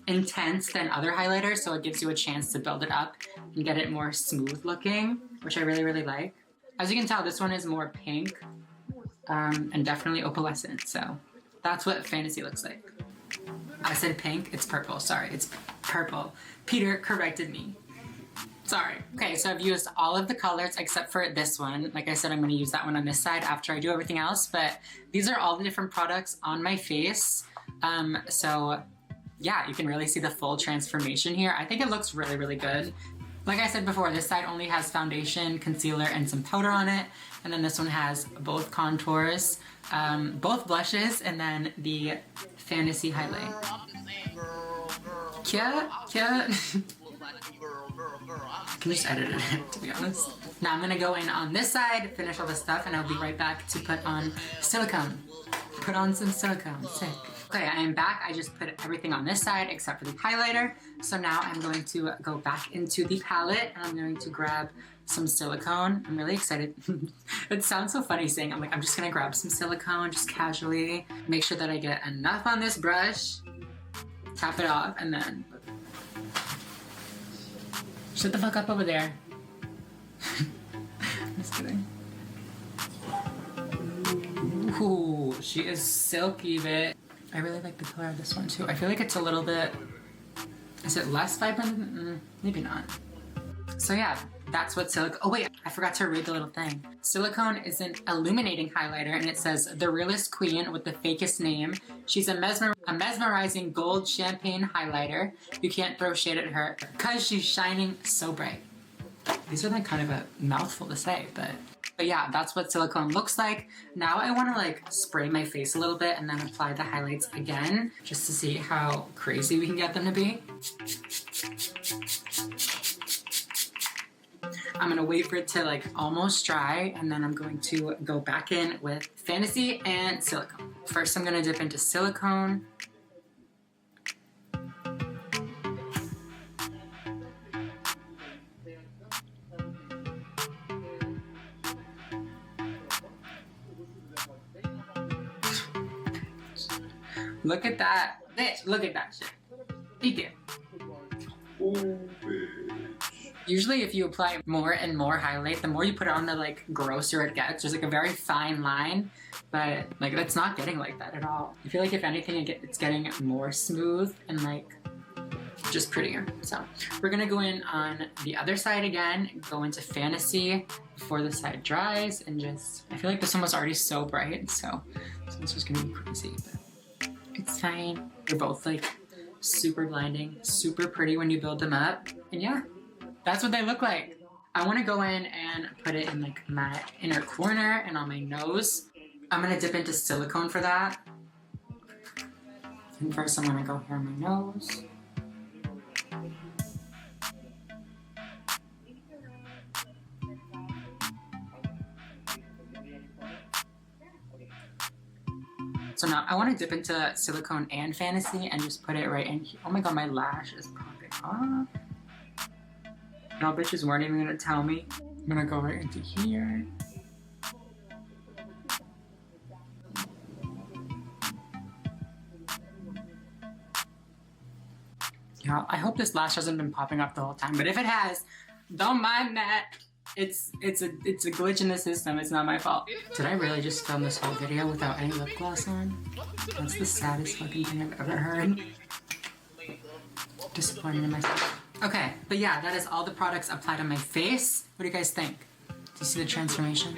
intense than other highlighters, so it gives you a chance to build it up and get it more smooth looking, which I really, really like. As you can tell, this one is more pink and definitely opalescent, so that's what Fantasy looks like. I said pink, it's purple, sorry, it's purple. Peter corrected me. Sorry. Okay, so I've used all of the colors except for this one. Like I said, I'm gonna use that one on this side after I do everything else, but these are all the different products on my face. So yeah, you can really see the full transformation here. I think it looks really, really good. Like I said before, this side only has foundation, concealer, and some powder on it. And then this one has both contours, both blushes, and then the Fantasy highlight. Cute. I can just edit it, to be honest. Now I'm gonna go in on this side, finish all the stuff, and I'll be right back to put on silicone. Put on some silicone, sick. Okay, I am back. I just put everything on this side except for the highlighter. So now I'm going to go back into the palette and I'm going to grab some silicone. I'm really excited. It sounds so funny saying, I'm just gonna grab some silicone just casually. Make sure that I get enough on this brush, tap it off, and then shut the fuck up over there. Just kidding. Ooh, she is silky, bit. I really like the color of this one too. I feel like it's a little bit, is it less vibrant? Maybe not. So yeah, that's what silicone, oh wait, I forgot to read the little thing. Silicone is an illuminating highlighter and it says, the realest queen with the fakest name. She's a mesmerizing gold champagne highlighter. You can't throw shade at her because she's shining so bright. These are like kind of a mouthful to say, but yeah, that's what silicone looks like. Now I want to like spray my face a little bit and then apply the highlights again just to see how crazy we can get them to be. I'm gonna wait for it to like almost dry and then I'm going to go back in with Fantasy and silicone. First I'm gonna dip into silicone. Look at that, bitch, look at that shit. Thank you. Oh, usually if you apply more and more highlight, the more you put it on, the like grosser it gets. There's like a very fine line, but like it's not getting like that at all. I feel like if anything, it's getting more smooth and like just prettier. So we're gonna go in on the other side again, go into Fantasy before the side dries and just, I feel like this one was already so bright, so this one's just gonna be crazy. But It's fine. They're both like super blinding, super pretty when you build them up. And yeah, that's what they look like. I want to go in and put it in like my inner corner and on my nose. I'm going to dip into silicone for that. And first I'm going to go here on my nose. So now I want to dip into silicone and fantasy and just put it right in here. Oh my god, my lash is popping off. No, bitches weren't even gonna tell me. I'm gonna go right into here. Yeah, I hope this lash hasn't been popping up the whole time, but if it has, don't mind that. It's a glitch in the system. It's not my fault. Did I really just film this whole video without any lip gloss on? That's the saddest fucking thing I've ever heard. Disappointed in myself. Okay, but yeah, that is all the products applied on my face. What do you guys think? Do you see the transformation?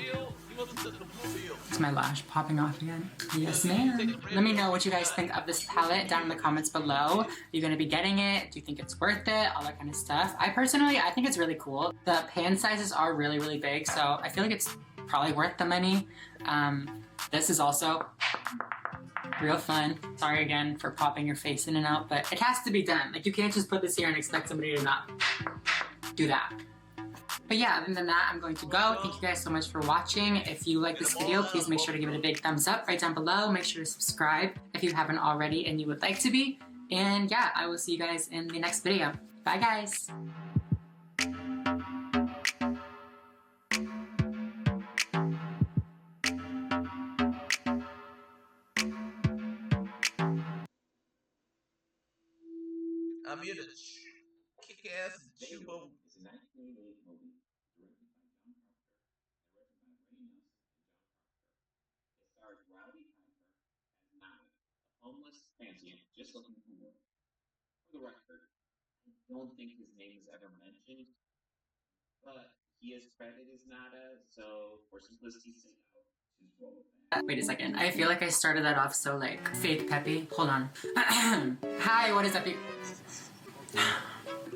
It's my lash popping off again. Yes, ma'am. Let me know what you guys think of this palette down in the comments below. Are you gonna be getting it? Do you think it's worth it? All that kind of stuff. I think it's really cool. The pan sizes are really, really big, so I feel like it's probably worth the money. This is also real fun. Sorry again for popping your face in and out, but it has to be done. Like, you can't just put this here and expect somebody to not do that. But yeah, other than that, I'm going to go. Thank you guys so much for watching. If you like this video, please make sure to give it a big thumbs up right down below. Make sure to subscribe if you haven't already and you would like to be. And yeah, I will see you guys in the next video. Bye, guys. I'm here to kick ass and chew bubble. Homeless transient just looking for work. For the record, I don't think his name is ever mentioned, but he is credited as Nada, so for simplicity's sake, I'll just roll with that. Wait a second. I feel like I started that off so like fake peppy. Hold on. Hi, what is up, you?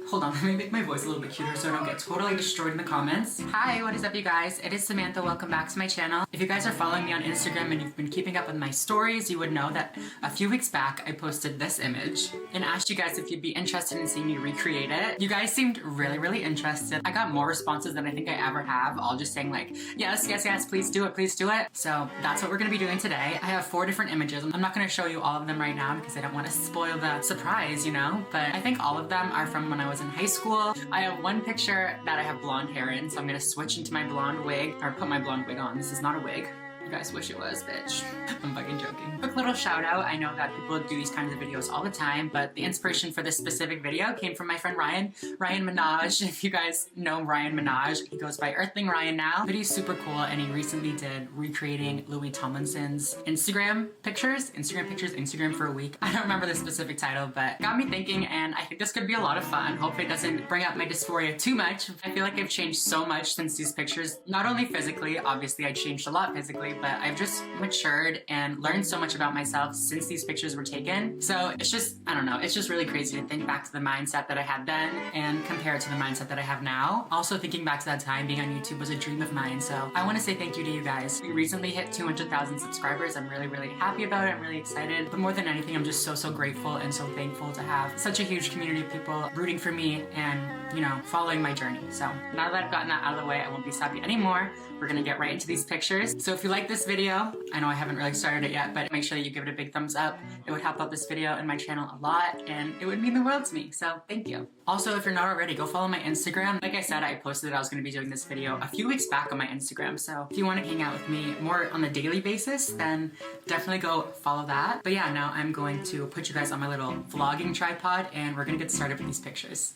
Hold on, let me make my voice a little bit cuter so I don't get totally destroyed in the comments. Hi, what is up, you guys? It is Samantha. Welcome back to my channel. If you guys are following me on Instagram and you've been keeping up with my stories, you would know that a few weeks back I posted this image and asked you guys if you'd be interested in seeing me recreate it. You guys seemed really, really interested. I got more responses than I think I ever have, all just saying like, yes, yes, yes, please do it, please do it. So that's what we're gonna be doing today. I have 4 different images. I'm not gonna show you all of them right now because I don't want to spoil the surprise, you know? But I think all of them are from when I was in high school. I have one picture that I have blonde hair in, so I'm gonna switch into my blonde wig, or put my blonde wig on. This is not a wig. You guys wish it was, bitch. I'm fucking joking. Quick little shout out. I know that people do these kinds of videos all the time, but the inspiration for this specific video came from my friend Ryan. Ryan Minaj. If you guys know Ryan Minaj, he goes by Earthling Ryan now. But he's super cool and he recently did recreating Louis Tomlinson's Instagram pictures for a week. I don't remember the specific title, but got me thinking and I think this could be a lot of fun. Hopefully it doesn't bring up my dysphoria too much. I feel like I've changed so much since these pictures. Not only physically, obviously I changed a lot physically, but I've just matured and learned so much about myself since these pictures were taken. So it's just, I don't know, it's just really crazy to think back to the mindset that I had then and compare it to the mindset that I have now. Also thinking back to that time, being on YouTube was a dream of mine. So I want to say thank you to you guys. We recently hit 200,000 subscribers. I'm really, really happy about it. I'm really excited. But more than anything, I'm just so, so grateful and so thankful to have such a huge community of people rooting for me and, you know, following my journey. So now that I've gotten that out of the way, I won't be sappy anymore. We're gonna get right into these pictures. So if you like this video, I know I haven't really started it yet, but make sure that you give it a big thumbs up. It would help out this video and my channel a lot, and it would mean the world to me, so thank you. Also, if you're not already, go follow my Instagram. Like I said, I posted that I was gonna be doing this video a few weeks back on my Instagram, so if you wanna hang out with me more on a daily basis, then definitely go follow that. But yeah, now I'm going to put you guys on my little vlogging tripod, and we're gonna get started with these pictures.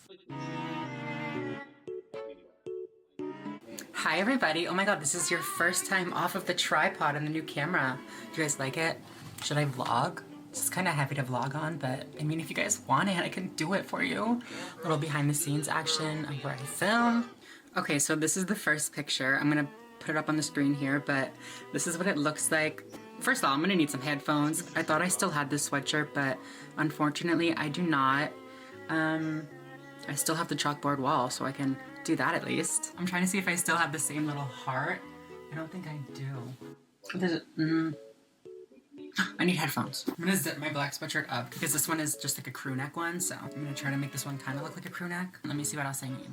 Hi everybody, oh my god, this is your first time off of the tripod and the new camera. Do you guys like it? Should I vlog? This is kind of heavy to vlog on, but I mean, if you guys want it, I can do it for you. A little behind the scenes action of where I film. Okay, so this is the first picture. I'm gonna put it up on the screen here, but this is what it looks like First of all, I'm gonna need some headphones. I thought I still had this sweatshirt, but unfortunately I do not. I still have the chalkboard wall, so I can do that at least. I'm trying to see if I still have the same little heart. I don't think I do. I need headphones. I'm gonna zip my black sweatshirt up because this one is just like a crew neck one, so I'm gonna try to make this one kind of look like a crew neck. Let me see what else I need.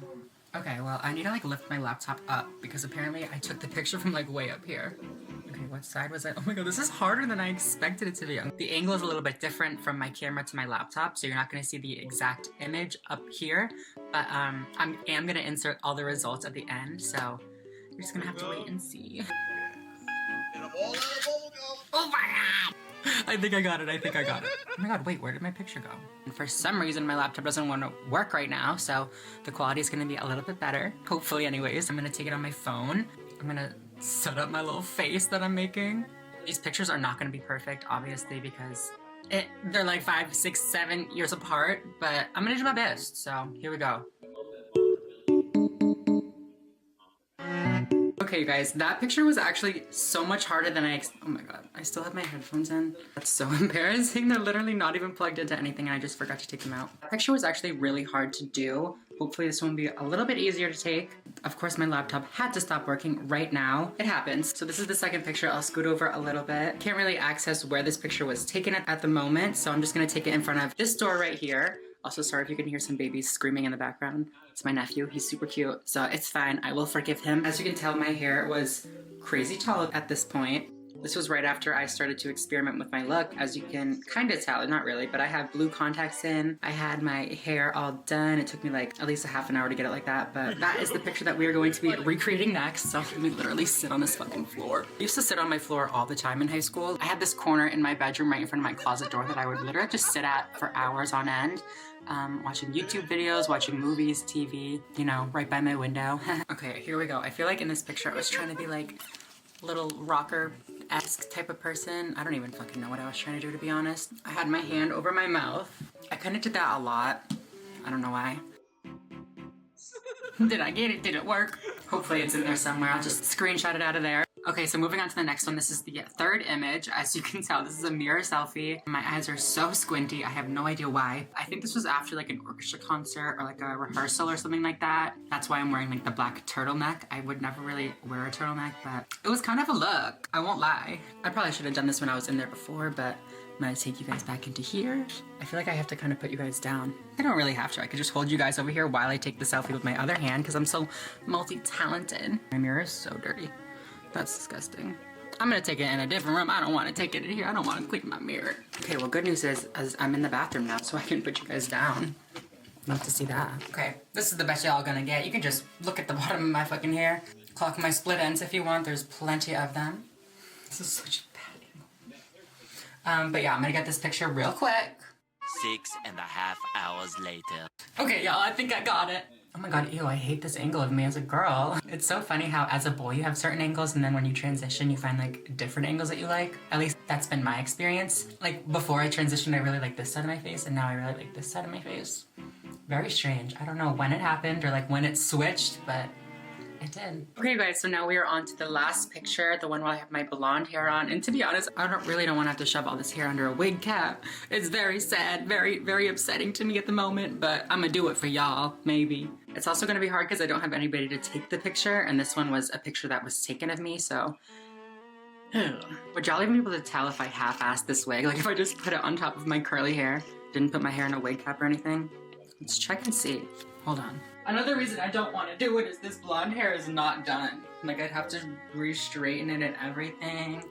Okay, well, I need to like lift my laptop up because apparently I took the picture from like way up here. Okay, what side was I? Oh my god, this is harder than I expected it to be. The angle is a little bit different from my camera to my laptop, so you're not gonna see the exact image up here, but I am gonna insert all the results at the end, so you're just gonna have to wait and see. Oh my god! I think I got it, Oh my god, wait, where did my picture go? And for some reason, my laptop doesn't want to work right now, so the quality is gonna be a little bit better. Hopefully, anyways. I'm gonna take it on my phone. I'm gonna set up my little face that I'm making. These pictures are not gonna be perfect, obviously, because they're like 5, 6, 7 years apart, but I'm gonna do my best, so here we go. Okay, you guys, that picture was actually so much harder than oh my god, I still have my headphones in. That's so embarrassing. They're literally not even plugged into anything and I just forgot to take them out. That picture was actually really hard to do. Hopefully this one will be a little bit easier to take. Of course, my laptop had to stop working right now. It happens. So this is the second picture. I'll scoot over a little bit. Can't really access where this picture was taken at the moment, so I'm just gonna take it in front of this door right here. Also, sorry if you can hear some babies screaming in the background. It's my nephew, he's super cute, so it's fine, I will forgive him. As you can tell, my hair was crazy tall at this point. This was right after I started to experiment with my look. As you can kind of tell, not really, but I have blue contacts in. I had my hair all done. It took me like at least a half an hour to get it like that, but that is the picture that we are going to be recreating next. So let me literally sit on this fucking floor. I used to sit on my floor all the time in high school. I had this corner in my bedroom right in front of my closet door that I would literally just sit at for hours on end. Watching YouTube videos, watching movies, TV, you know, right by my window. Okay, here we go. I feel like in this picture I was trying to be like little rocker-esque type of person. I don't even fucking know what I was trying to do, to be honest. I had my hand over my mouth. I kind of did that a lot. I don't know why. Did I get it? Did it work? Hopefully it's in there somewhere. I'll just screenshot it out of there. Okay, so moving on to the next one. This is the third image. As you can tell, this is a mirror selfie. My eyes are so squinty. I have no idea why. I think this was after like an orchestra concert or like a rehearsal or something like that. That's why I'm wearing like the black turtleneck. I would never really wear a turtleneck, but it was kind of a look. I won't lie. I probably should have done this when I was in there before, but I'm gonna take you guys back into here. I feel like I have to kind of put you guys down. I don't really have to. I could just hold you guys over here while I take the selfie with my other hand because I'm so multi-talented. My mirror is so dirty. That's disgusting. I'm gonna take it in a different room. I don't want to take it in here. I don't want to clean my mirror. Okay, well, good news is I'm in the bathroom now, so I can put you guys down. Love to see that. Okay, this is the best y'all gonna get. You can just look at the bottom of my fucking hair. Clock my split ends if you want. There's plenty of them. This is such a bad angle. But yeah, I'm gonna get this picture real quick. 6.5 hours later. Okay, y'all, I think I got it. Oh my god, ew, I hate this angle of me as a girl. It's so funny how as a boy you have certain angles and then when you transition you find like different angles that you like. At least that's been my experience. Like before I transitioned I really liked this side of my face and now I really like this side of my face. Very strange. I don't know when it happened or like when it switched, but it did. Okay guys, so now we are on to the last picture, the one where I have my blonde hair on. And to be honest, I really don't want to have to shove all this hair under a wig cap. It's very sad, very, very upsetting to me at the moment, but I'm gonna do it for y'all, maybe. It's also gonna be hard because I don't have anybody to take the picture, and this one was a picture that was taken of me, so. Would y'all even be able to tell if I half-assed this wig? Like if I just put it on top of my curly hair, didn't put my hair in a wig cap or anything? Let's check and see. Hold on. Another reason I don't want to do it is this blonde hair is not done. Like I'd have to re-straighten it and everything.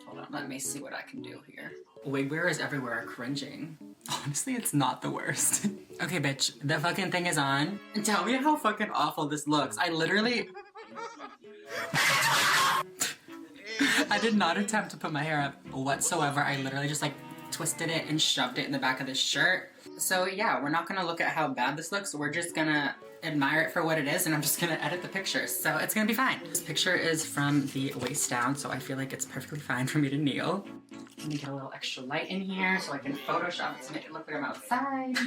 Hold on, let me see what I can do here. Wig wearers everywhere are cringing. Honestly, it's not the worst. Okay, bitch, the fucking thing is on. And tell me how fucking awful this looks. I literally... I did not attempt to put my hair up whatsoever. I literally just like twisted it and shoved it in the back of this shirt. So yeah, we're not gonna look at how bad this looks. We're just gonna admire it for what it is and I'm just gonna edit the pictures. So it's gonna be fine. This picture is from the waist down, so I feel like it's perfectly fine for me to kneel. Let me get a little extra light in here so I can Photoshop it to make it look like I'm outside.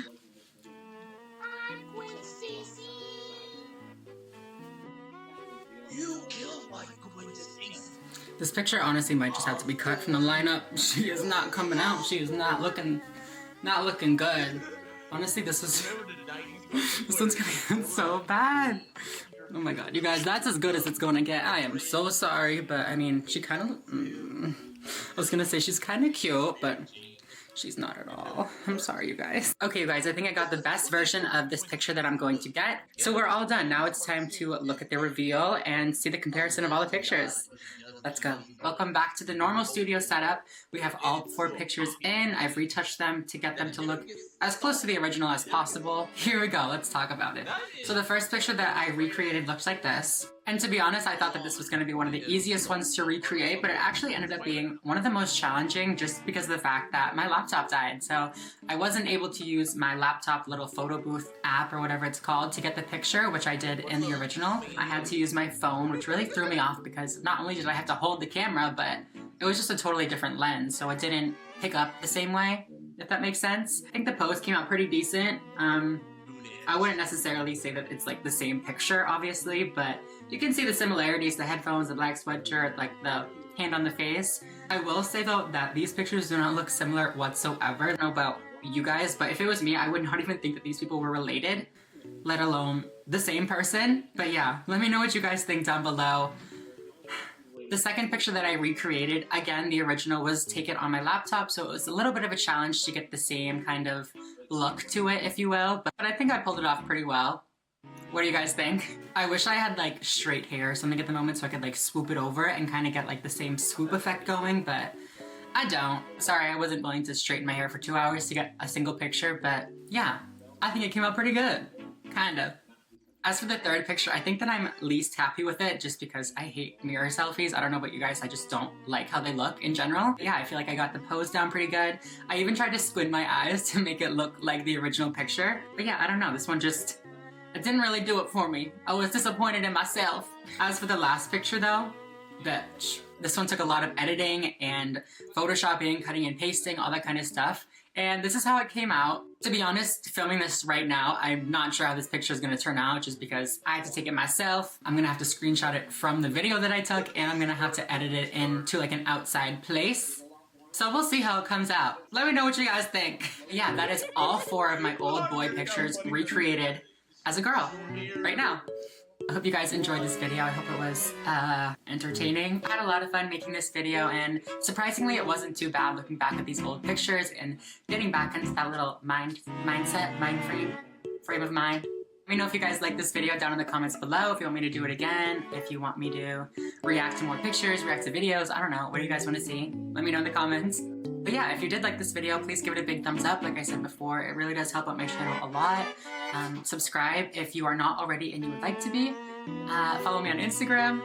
You killed my quintessence. This picture honestly might just have to be cut from the lineup. She is not coming out. She is not looking good. Honestly, this one's gonna be so bad. Oh my god, you guys, that's as good as it's gonna get. I am so sorry, but I mean, she kind of. I was gonna say she's kind of cute, but she's not at all. I'm sorry, you guys. Okay, you guys, I think I got the best version of this picture that I'm going to get. So we're all done. Now it's time to look at the reveal and see the comparison of all the pictures. Let's go. Welcome back to the normal studio setup. We have all 4 pictures in. I've retouched them to get them to look as close to the original as possible. Here we go. Let's talk about it. So the first picture that I recreated looks like this. And to be honest, I thought that this was going to be one of the easiest ones to recreate, but it actually ended up being one of the most challenging just because of the fact that my laptop died. So I wasn't able to use my laptop little photo booth app or whatever it's called to get the picture, which I did in the original. I had to use my phone, which really threw me off because not only did I have to hold the camera, but it was just a totally different lens, so it didn't pick up the same way, if that makes sense. I think the post came out pretty decent. I wouldn't necessarily say that it's like the same picture, obviously, but you can see the similarities, the headphones, the black sweatshirt, like the hand on the face. I will say though that these pictures do not look similar whatsoever. I don't know about you guys, but if it was me, I would not even think that these people were related, let alone the same person. But yeah, let me know what you guys think down below. The second picture that I recreated, again, the original was taken on my laptop, so it was a little bit of a challenge to get the same kind of look to it, if you will, but I think I pulled it off pretty well. What do you guys think? I wish I had like straight hair or something at the moment so I could like swoop it over and kind of get like the same swoop effect going, but I don't. Sorry, I wasn't willing to straighten my hair for 2 hours to get a single picture, but yeah, I think it came out pretty good. Kind of. As for the third picture, I think that I'm least happy with it just because I hate mirror selfies. I don't know about you guys, I just don't like how they look in general. Yeah, I feel like I got the pose down pretty good. I even tried to squint my eyes to make it look like the original picture. But yeah, I don't know, this one just, it didn't really do it for me. I was disappointed in myself. As for the last picture though, bitch. This one took a lot of editing and photoshopping, cutting and pasting, all that kind of stuff. And this is how it came out. To be honest, filming this right now, I'm not sure how this picture is going to turn out just because I have to take it myself. I'm going to have to screenshot it from the video that I took and I'm going to have to edit it into like an outside place. So we'll see how it comes out. Let me know what you guys think. Yeah, that is all 4 of my old boy pictures recreated as a girl right now. I hope you guys enjoyed this video. I hope it was entertaining. I had a lot of fun making this video and surprisingly it wasn't too bad looking back at these old pictures and getting back into that little mind frame of mind. Let me know if you guys like this video down in the comments below, if you want me to do it again, if you want me to react to more pictures, react to videos, I don't know, what do you guys want to see? Let me know in the comments. But yeah, if you did like this video, please give it a big thumbs up. Like I said before, it really does help out my channel a lot. Subscribe if you are not already and you would like to be. Follow me on Instagram.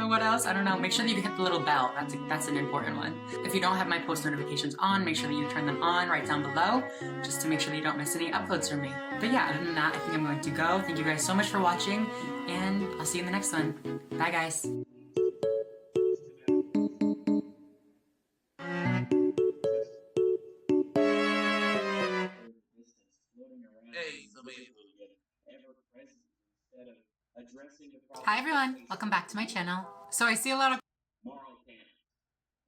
What else? I don't know. Make sure that you hit the little bell. That's an important one. If you don't have my post notifications on, make sure that you turn them on right down below, just to make sure that you don't miss any uploads from me. But yeah, other than that, I think I'm going to go. Thank you guys so much for watching, and I'll see you in the next one. Bye, guys. Hi everyone, welcome back to my channel. So I see a lot of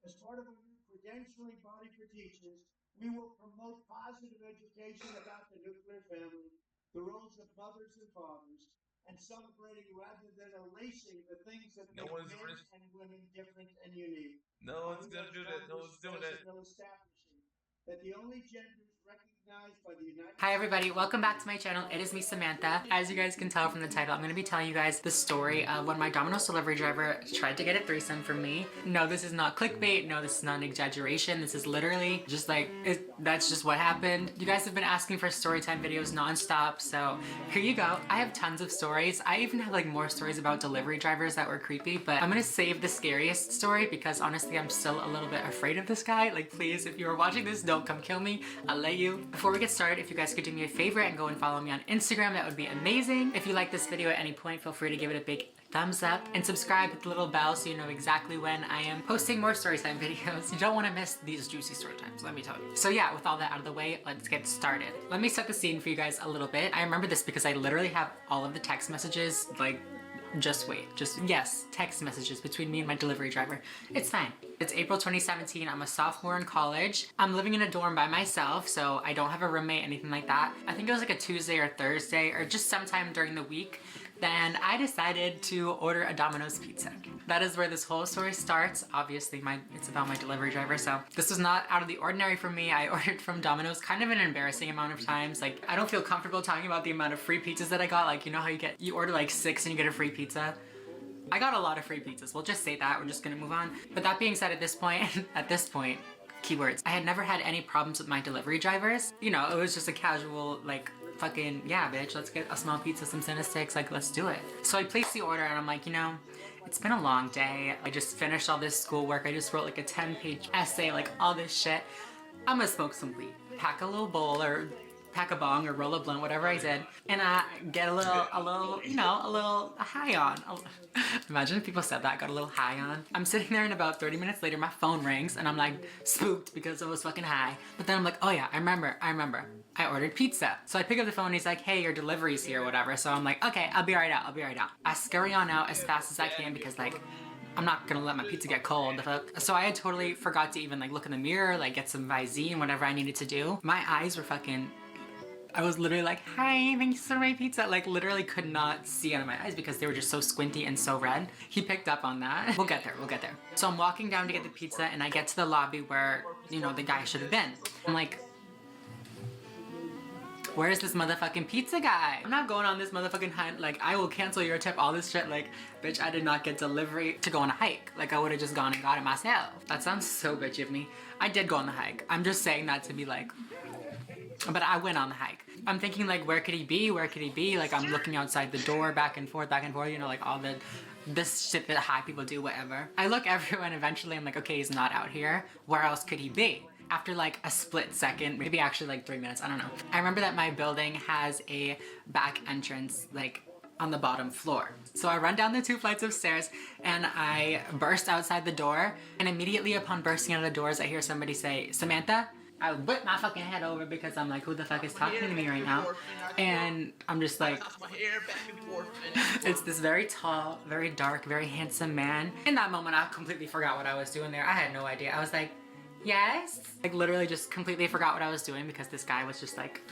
As part of a new credentialing body for teachers, we will promote positive education about the nuclear family, the roles of mothers and fathers, and celebrating rather than erasing the things that make men and women different and unique. No one's gonna do that. No one's doing that. Establishing that the only genders recognized by the United Hi everybody, welcome back to my channel. It is me, Samantha. As you guys can tell from the title, I'm going to be telling you guys the story of when my Domino's delivery driver tried to get a threesome from me. No, this is not clickbait. No, this is not an exaggeration. This is literally just like, that's just what happened. You guys have been asking for storytime videos nonstop, so here you go. I have tons of stories. I even have like more stories about delivery drivers that were creepy, but I'm going to save the scariest story because honestly, I'm still a little bit afraid of this guy. Like please, if you are watching this, don't come kill me. I'll let you. Before we get started, if you guys could do me a favor and go and follow me on Instagram, that would be amazing. If you like this video at any point, feel free to give it a big thumbs up and subscribe with the little bell so you know exactly when I am posting more storytime videos. You don't want to miss these juicy story times, let me tell you. So yeah, with all that out of the way, let's get started. Let me set the scene for you guys a little bit. I remember this because I literally have all of the text messages like just wait. Just, yes, text messages between me and my delivery driver. It's fine. It's April 2017. I'm a sophomore in college. I'm living in a dorm by myself, so I don't have a roommate, anything like that. I think it was like a Tuesday or Thursday or just sometime during the week. Then I decided to order a Domino's pizza. That is where this whole story starts. Obviously, it's about my delivery driver, so this was not out of the ordinary for me. I ordered from Domino's kind of an embarrassing amount of times. Like, I don't feel comfortable talking about the amount of free pizzas that I got. Like, you know how you order like 6 and you get a free pizza? I got a lot of free pizzas. We'll just say that. We're just gonna move on. But that being said, at this point, keywords, I had never had any problems with my delivery drivers. You know, it was just a casual, like, fucking, yeah, bitch, let's get a small pizza, some Cinna sticks, like, let's do it. So I placed the order and I'm like, you know, it's been a long day. I just finished all this schoolwork. I just wrote like a 10-page essay, like all this shit. I'm gonna smoke some weed. Pack a little bowl or pack a bong or roll a blunt, whatever I did, and get a little, you know, a little high on. Imagine if people said that, got a little high on. I'm sitting there and about 30 minutes later, my phone rings and I'm like spooked because I was fucking high. But then I'm like, oh yeah, I remember. I ordered pizza. So I pick up the phone and he's like, hey, your delivery's here or whatever. So I'm like, okay, I'll be right out. I scurry on out as fast as I can because like, I'm not gonna let my pizza get cold. So I had totally forgot to even like look in the mirror, like get some Visine, whatever I needed to do. My eyes were fucking, I was literally like, hi, thank you for my pizza. Like literally could not see out of my eyes because they were just so squinty and so red. He picked up on that. We'll get there. So I'm walking down to get the pizza and I get to the lobby where, you know, the guy should have been. I'm like, where's this motherfucking pizza guy? I'm not going on this motherfucking hunt. Like, I will cancel your tip, all this shit. Like, bitch, I did not get delivery to go on a hike. Like, I would have just gone and got it myself. That sounds so bitchy of me. I did go on the hike. I'm just saying that to be like, but I went on the hike. I'm thinking like, where could he be? Like, I'm looking outside the door, back and forth, you know, like all this shit that high people do, whatever. I look everywhere and eventually I'm like, okay, he's not out here. Where else could he be? After like a split second, maybe actually like 3 minutes, I don't know. I remember that my building has a back entrance like on the bottom floor. So I run down the 2 flights of stairs and I burst outside the door, and immediately upon bursting out of the doors, I hear somebody say, Samantha? I whip my fucking head over because I'm like, who the fuck is talking to me right now? And I'm just like, it's this very tall, very dark, very handsome man. In that moment, I completely forgot what I was doing there. I had no idea. I was like, yes? Like literally just completely forgot what I was doing because this guy was just like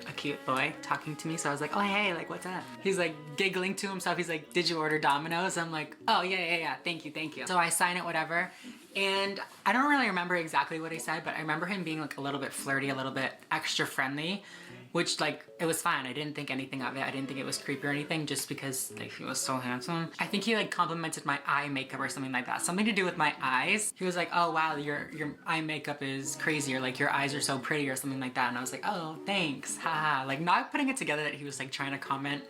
a cute boy talking to me. So I was like, oh hey, like what's up? He's like giggling to himself. He's like, did you order Domino's? I'm like, oh yeah, thank you. So I sign it, whatever. And I don't really remember exactly what he said, but I remember him being like a little bit flirty, a little bit extra friendly, which like, it was fine. I didn't think anything of it. I didn't think it was creepy or anything just because like he was so handsome. I think he like complimented my eye makeup or something like that. Something to do with my eyes. He was like, oh wow, your eye makeup is crazy, or like your eyes are so pretty or something like that. And I was like, oh, thanks, haha. Like not putting it together that he was like trying to comment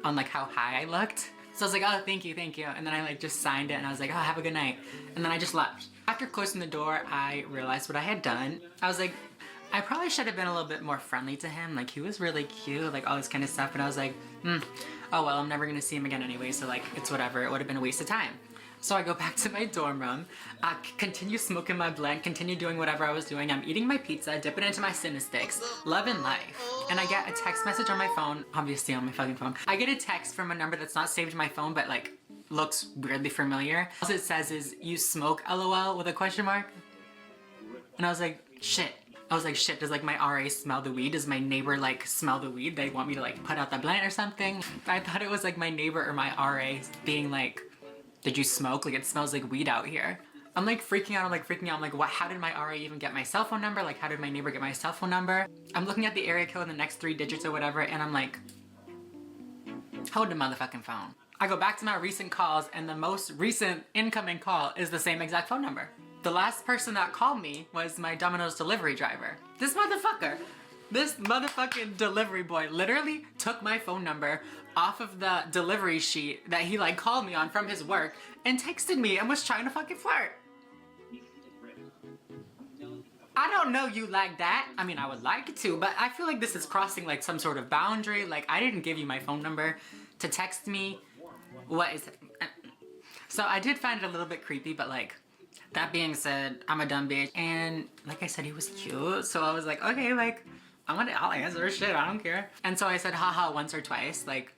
on like how high I looked. So I was like, oh, thank you. And then I like just signed it and I was like, oh, have a good night. And then I just left. After closing the door, I realized what I had done. I was like, I probably should have been a little bit more friendly to him. Like he was really cute, like all this kind of stuff. And I was like, oh well, I'm never gonna see him again anyway. So like, it's whatever. It would have been a waste of time. So I go back to my dorm room, continue smoking my blunt, continue doing whatever I was doing. I'm eating my pizza, dipping into my Cinna sticks, loving life. And I get a text message on my phone, obviously on my fucking phone. I get a text from a number that's not saved in my phone, but like looks weirdly familiar. All it says is, you smoke LOL with a question mark. And I was like, shit. Does like my RA smell the weed? Does my neighbor like smell the weed? They want me to like put out the blunt or something? I thought it was like my neighbor or my RA being like, did you smoke? Like it smells like weed out here. I'm like freaking out, I'm like, what? How did my RA even get my cell phone number? Like how did my neighbor get my cell phone number? I'm looking at the area code in the next 3 digits or whatever, and I'm like, hold the motherfucking phone. I go back to my recent calls and the most recent incoming call is the same exact phone number. The last person that called me was my Domino's delivery driver. This motherfucking delivery boy literally took my phone number off of the delivery sheet that he like called me on from his work and texted me and was trying to fucking flirt. I don't know you like that. I mean, I would like to, but I feel like this is crossing like some sort of boundary. Like I didn't give you my phone number to text me. What is it? So I did find it a little bit creepy, but like, that being said, I'm a dumb bitch. And like I said, he was cute. So I was like, okay, like, I'll answer shit, I don't care. And so I said haha once or twice. Like,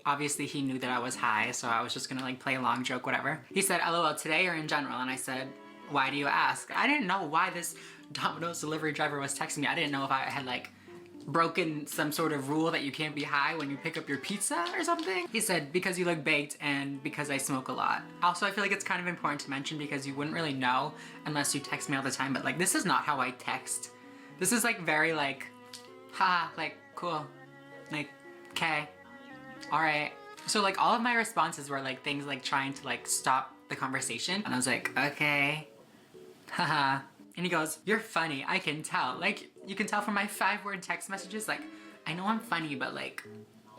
obviously he knew that I was high, so I was just gonna like play a long joke, whatever. He said, LOL, today or in general? And I said, why do you ask? I didn't know why this Domino's delivery driver was texting me. I didn't know if I had like broken some sort of rule that you can't be high when you pick up your pizza or something. He said, because you look baked and because I smoke a lot. Also, I feel like it's kind of important to mention because you wouldn't really know unless you text me all the time, but like this is not how I text. This is like very like, ha, like cool, like, okay, all right. So like all of my responses were like things like trying to like stop the conversation. And I was like, okay, haha. And he goes, you're funny, I can tell. Like, you can tell from my 5-word text messages, like, I know I'm funny, but like,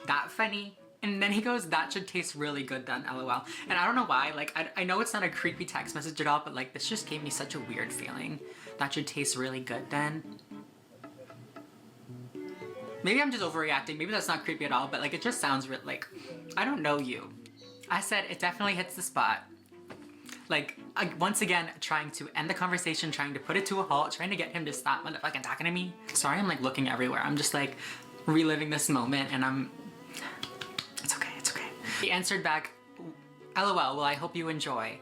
that funny? And then he goes, that should taste really good then, LOL. And I don't know why, like, I know it's not a creepy text message at all, but like, this just gave me such a weird feeling. That should taste really good then. Maybe I'm just overreacting, maybe that's not creepy at all, but like, it just sounds like, I don't know you. I said, it definitely hits the spot. Like, once again, trying to end the conversation, trying to put it to a halt, trying to get him to stop motherfucking talking to me. Sorry, I'm like looking everywhere. I'm just like reliving this moment and it's okay, it's okay. He answered back, LOL, well, I hope you enjoy.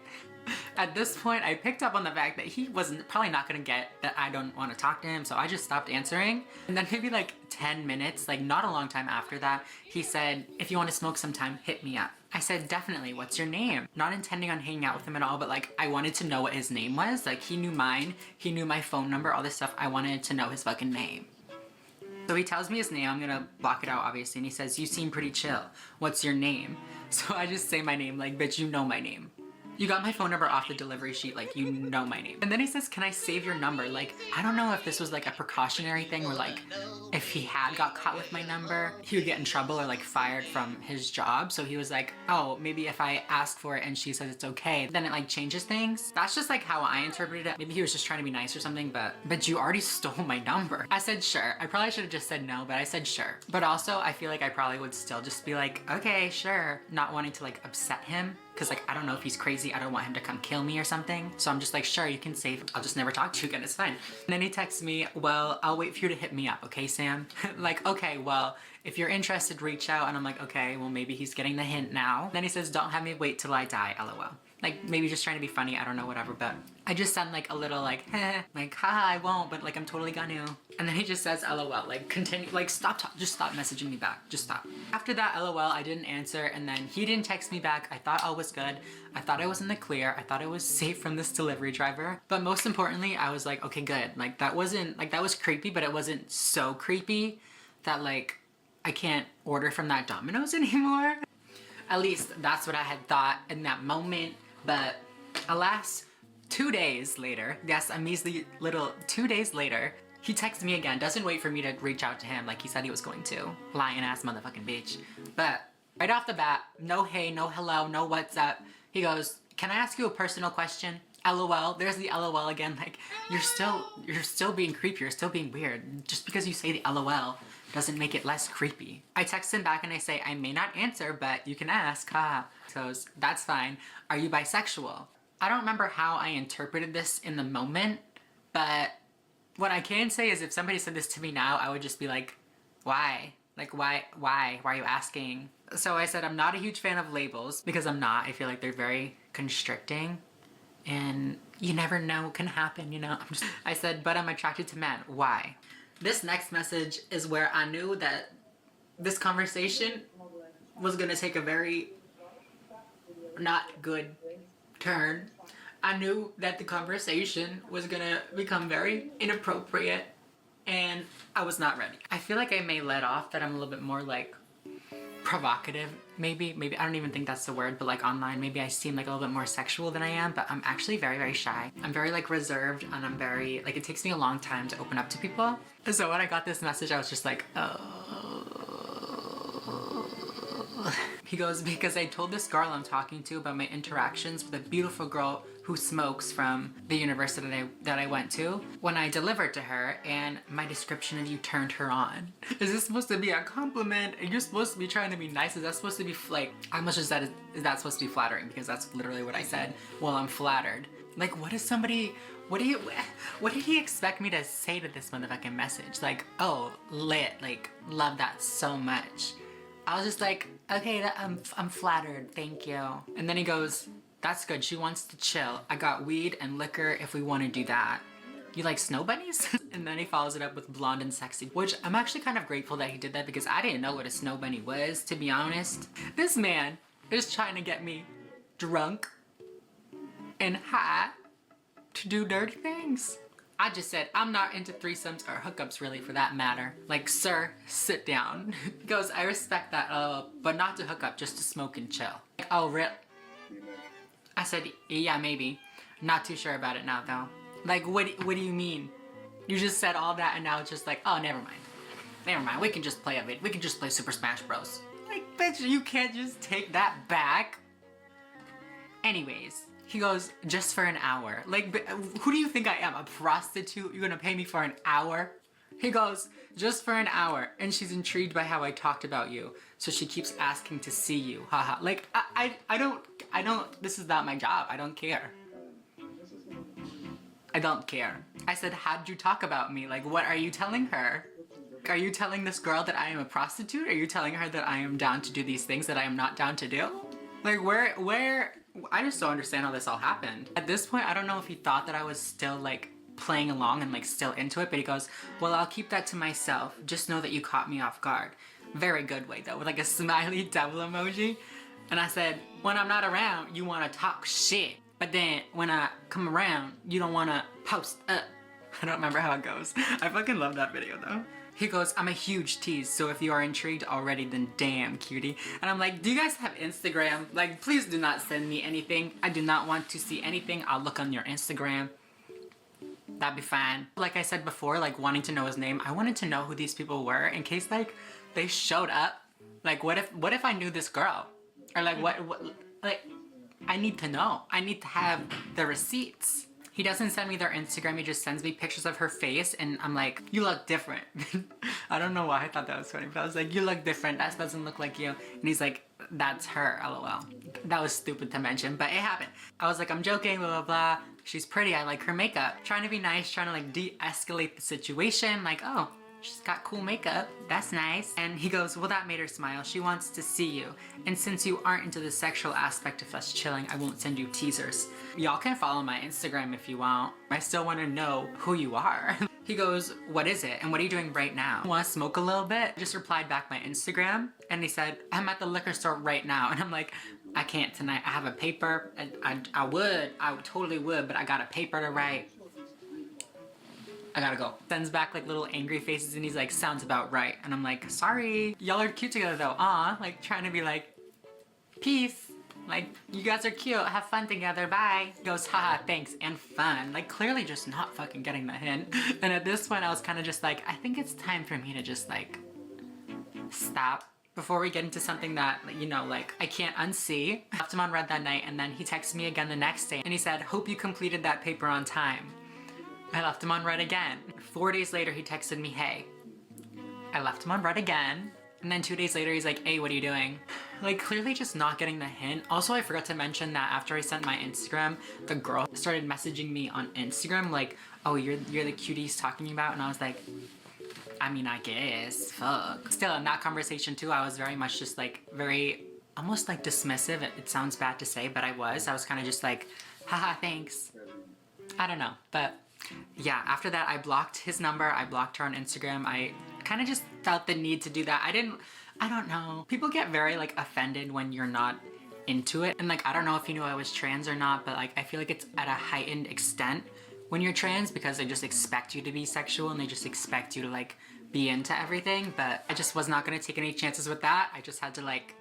At this point, I picked up on the fact that he wasn't probably not gonna get that I don't want to talk to him, so I just stopped answering. And then maybe like 10 minutes, like not a long time after that, he said, if you want to smoke sometime, hit me up. I said, definitely, what's your name? Not intending on hanging out with him at all, but like I wanted to know what his name was. Like he knew mine, he knew my phone number, all this stuff. I wanted to know his fucking name. So he tells me his name, I'm gonna block it out obviously, and he says, you seem pretty chill. What's your name? So I just say my name, like, bitch, you know my name. You got my phone number off the delivery sheet, like, you know my name. And then he says, can I save your number? Like, I don't know if this was like a precautionary thing where like, if he had got caught with my number, he would get in trouble or like fired from his job. So he was like, oh, maybe if I ask for it and she says it's okay, then it like changes things. That's just like how I interpreted it. Maybe he was just trying to be nice or something, but you already stole my number. I said, sure. I probably should have just said no, but I said, sure. But also I feel like I probably would still just be like, okay, sure. Not wanting to like upset him. Cause like, I don't know if he's crazy. I don't want him to come kill me or something. So I'm just like, sure, you can save. I'll just never talk to you again, it's fine. And then he texts me, well, I'll wait for you to hit me up, okay, Sam? Like, okay, well, if you're interested, reach out. And I'm like, okay, well, maybe he's getting the hint now. Then he says, don't have me wait till I die, LOL. Like, maybe just trying to be funny, I don't know, whatever, but I just sound like a little like, heh, like, haha, I won't, but like, I'm totally gonna. And then he just says, LOL, like, continue, like, just stop messaging me back, just stop. After that, LOL, I didn't answer, and then he didn't text me back. I thought all was good. I thought I was in the clear. I thought I was safe from this delivery driver. But most importantly, I was like, okay, good. Like, that wasn't, like, that was creepy, but it wasn't so creepy that, like, I can't order from that Domino's anymore. At least that's what I had thought in that moment. But alas, 2 days later, yes, a measly little 2 days later, he texts me again, doesn't wait for me to reach out to him like he said he was going to. Lying ass motherfucking bitch. But right off the bat, no hey, no hello, no what's up. He goes, can I ask you a personal question? LOL, there's the LOL again. Like, you're still being creepy, you're still being weird. Just because you say the LOL doesn't make it less creepy. I text him back and I say, I may not answer, but you can ask, ha. So that's fine. Are you bisexual? I don't remember how I interpreted this in the moment, but what I can say is if somebody said this to me now, I would just be like, why? Like, why are you asking? So I said, I'm not a huge fan of labels because I'm not. I feel like they're very constricting and you never know what can happen, you know? I said, but I'm attracted to men. Why? This next message is where I knew that this conversation was gonna take a very not good turn. I knew that the conversation was gonna become very inappropriate and I was not ready. I feel like I may let off that I'm a little bit more like provocative, maybe, I don't even think that's the word, but like online, maybe I seem like a little bit more sexual than I am, but I'm actually very, very shy. I'm very like reserved and I'm very, like it takes me a long time to open up to people. So when I got this message, I was just like, oh. He goes, because I told this girl I'm talking to about my interactions with a beautiful girl who smokes from the university that I went to when I delivered to her, and my description of you turned her on. Is this supposed to be a compliment? Are you supposed to be trying to be nice? Is that supposed to be like, how much is that supposed to be flattering? Because that's literally what I said. Well, I'm flattered. Like, what did he expect me to say to this motherfucking message? Like, oh, lit, like, love that so much. I was just like, okay, I'm flattered, thank you. And then he goes, that's good, she wants to chill. I got weed and liquor if we want to do that. You like snow bunnies? And then he follows it up with blonde and sexy, which I'm actually kind of grateful that he did that because I didn't know what a snow bunny was, to be honest. This man is trying to get me drunk and high to do dirty things. I just said, I'm not into threesomes or hookups really for that matter. Like, sir, sit down. He goes, I respect that, but not to hook up, just to smoke and chill. Like, oh, really? I said, yeah, maybe. Not too sure about it now, though. Like, what do you mean? You just said all that and now it's just like, oh, never mind. Never mind, we can just play a bit. We can just play Super Smash Bros. Like, bitch, you can't just take that back. Anyways. He goes, just for an hour. Like, who do you think I am? A prostitute? You're gonna pay me for an hour? He goes, just for an hour. And she's intrigued by how I talked about you. So she keeps asking to see you. Haha. Like, I don't, this is not my job. I don't care. I don't care. I said, how did you talk about me? Like, what are you telling her? Are you telling this girl that I am a prostitute? Are you telling her that I am down to do these things that I am not down to do? Like, where, I just don't understand how this all happened. At this point, I don't know if he thought that I was still like playing along and like still into it, but he goes, well, I'll keep that to myself. Just know that you caught me off guard. Very good way though, with like a smiley devil emoji. And I said, when I'm not around, you wanna talk shit. But then when I come around, you don't wanna post up. I don't remember how it goes. I fucking love that video though. He goes, I'm a huge tease, so if you are intrigued already, then damn, cutie. And I'm like, do you guys have Instagram? Like, please do not send me anything. I do not want to see anything. I'll look on your Instagram. That'd be fine. Like I said before, like wanting to know his name, I wanted to know who these people were in case like they showed up. Like, what if I knew this girl? Or like, what like, I need to know. I need to have the receipts. He doesn't send me their Instagram, he just sends me pictures of her face and I'm like, you look different. I don't know why I thought that was funny, but I was like, you look different, that doesn't look like you. And he's like, that's her, lol. That was stupid to mention, but it happened. I was like, I'm joking, blah, blah, blah. She's pretty, I like her makeup. Trying to be nice, trying to like de-escalate the situation, like, oh, she's got cool makeup, that's nice. And he goes, well, that made her smile. She wants to see you. And since you aren't into the sexual aspect of us chilling, I won't send you teasers. Y'all can follow my Instagram if you want. I still want to know who you are. He goes, what is it? And what are you doing right now? Want to smoke a little bit? I just replied back my Instagram and he said, I'm at the liquor store right now. And I'm like, I can't tonight. I have a paper. I totally would, but I got a paper to write. I gotta go. Sends back like little angry faces and he's like, sounds about right. And I'm like, sorry. Y'all are cute together though, like trying to be like, peace. Like, you guys are cute, have fun together, bye. He goes, haha, thanks, and fun. Like, clearly just not fucking getting the hint. And at this point, I was kind of just like, I think it's time for me to just like, stop. Before we get into something that, you know, like, I can't unsee. I left him on red that night and then he texted me again the next day and he said, hope you completed that paper on time. I left him on red again. 4 days later, he texted me, hey. I left him on red again. And then 2 days later, he's like, hey, what are you doing? Like, clearly just not getting the hint. Also, I forgot to mention that after I sent my Instagram, the girl started messaging me on Instagram, like, oh, you're the cutie he's talking about? And I was like, I mean, I guess, fuck. Still, in that conversation too, I was very much just like, almost like dismissive. It sounds bad to say, but I was kind of just like, haha, thanks. I don't know, but yeah, after that, I blocked his number, I blocked her on Instagram. I kind of just felt the need to do that. I don't know. People get very like offended when you're not into it. And like, I don't know if you knew I was trans or not, but like, I feel like it's at a heightened extent when you're trans because they just expect you to be sexual and they just expect you to like be into everything. But I just was not gonna take any chances with that. I just had to like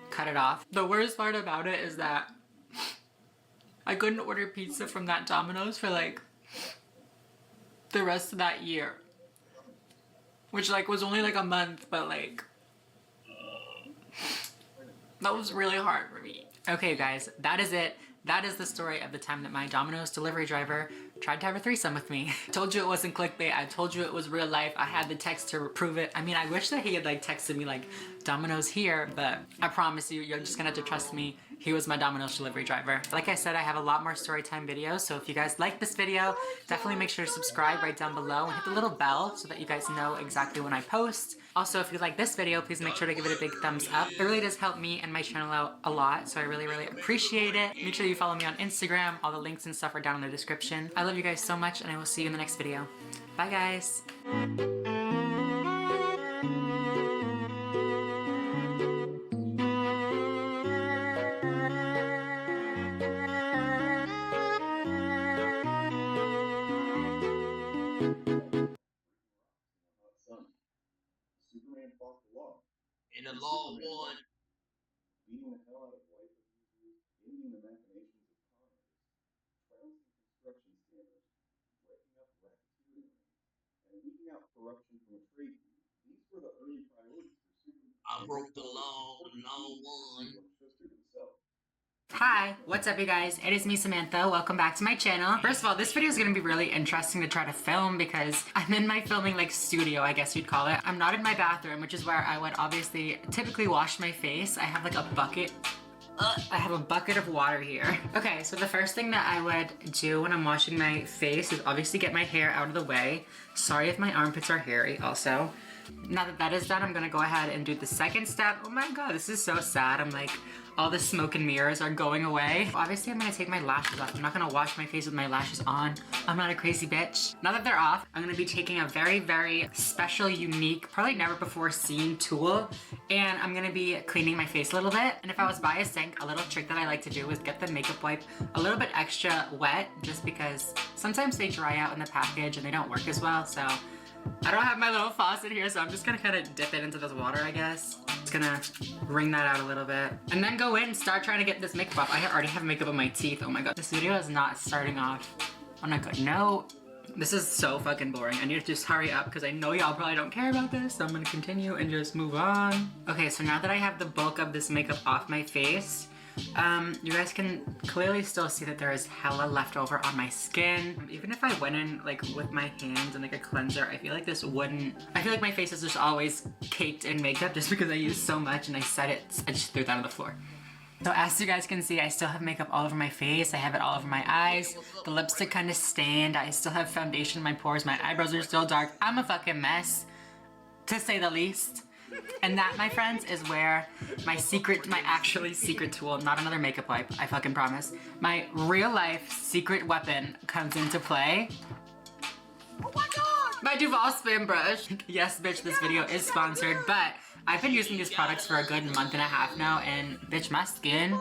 cut it off. The worst part about it is that I couldn't order pizza from that Domino's for like the rest of that year. Which like was only like a month, but like that was really hard for me. Okay guys, that is it. That is the story of the time that my Domino's delivery driver tried to have a threesome with me. I told you it wasn't clickbait. I told you it was real life. I had the text to prove it. I mean, I wish that he had like texted me like, Domino's here, but I promise you, you're just gonna have to trust me. He was my Domino's delivery driver. Like I said, I have a lot more story time videos, so if you guys like this video, definitely make sure to subscribe right down below and hit the little bell so that you guys know exactly when I post. Also, if you like this video, please make sure to give it a big thumbs up. It really does help me and my channel out a lot, so I really, really appreciate it. Make sure you follow me on Instagram. All the links and stuff are down in the description. I love you guys so much, and I will see you in the next video. Bye, guys. Superman fought the law. And the law won. Beating the hell out of wife abusers, ending the machinations of commerce, trouncing construction standards, breaking up racketeering, and weeding out corruption from a trade union. These were the early priorities for Superman. I broke the law, the law won. Hi, what's up you guys? It is me, Samantha. Welcome back to my channel. First of all, this video is going to be really interesting to try to film because I'm in my filming like studio, I guess you'd call it. I'm not in my bathroom, which is where I would obviously typically wash my face. I have like a bucket. I have a bucket of water here. Okay, so the first thing that I would do when I'm washing my face is obviously get my hair out of the way. Sorry if my armpits are hairy also. Now that that is done, I'm gonna go ahead and do the second step. Oh my god, this is so sad. I'm like, all the smoke and mirrors are going away. Obviously, I'm gonna take my lashes off. I'm not gonna wash my face with my lashes on. I'm not a crazy bitch. Now that they're off, I'm gonna be taking a very, very special, unique, probably never before seen tool, and I'm gonna be cleaning my face a little bit. And if I was by a sink, a little trick that I like to do is get the makeup wipe a little bit extra wet, just because sometimes they dry out in the package and they don't work as well, so I don't have my little faucet here, so I'm just gonna kind of dip it into this water, I guess. Just gonna wring that out a little bit. And then go in and start trying to get this makeup off. I already have makeup on my teeth. Oh my god. This video is not starting off on a good note. This is so fucking boring. I need to just hurry up because I know y'all probably don't care about this, so I'm gonna continue and just move on. Okay, so now that I have the bulk of this makeup off my face, you guys can clearly still see that there is hella left over on my skin. Even if I went in like with my hands and like a cleanser, I feel like this wouldn't, I feel like my face is just always caked in makeup just because I use so much and I just threw that on the floor. So as you guys can see, I still have makeup all over my face. I have it all over my eyes. The lipstick kind of stained. I still have foundation in my pores. My eyebrows are still dark. I'm a fucking mess, to say the least. And that, my friends, is where my actually secret tool, not another makeup wipe, I fucking promise, my real life secret weapon comes into play. Oh my god! My Duval spin brush. Yes, bitch, this video is sponsored, but I've been using these products for a good month and a half now, and bitch, my skin,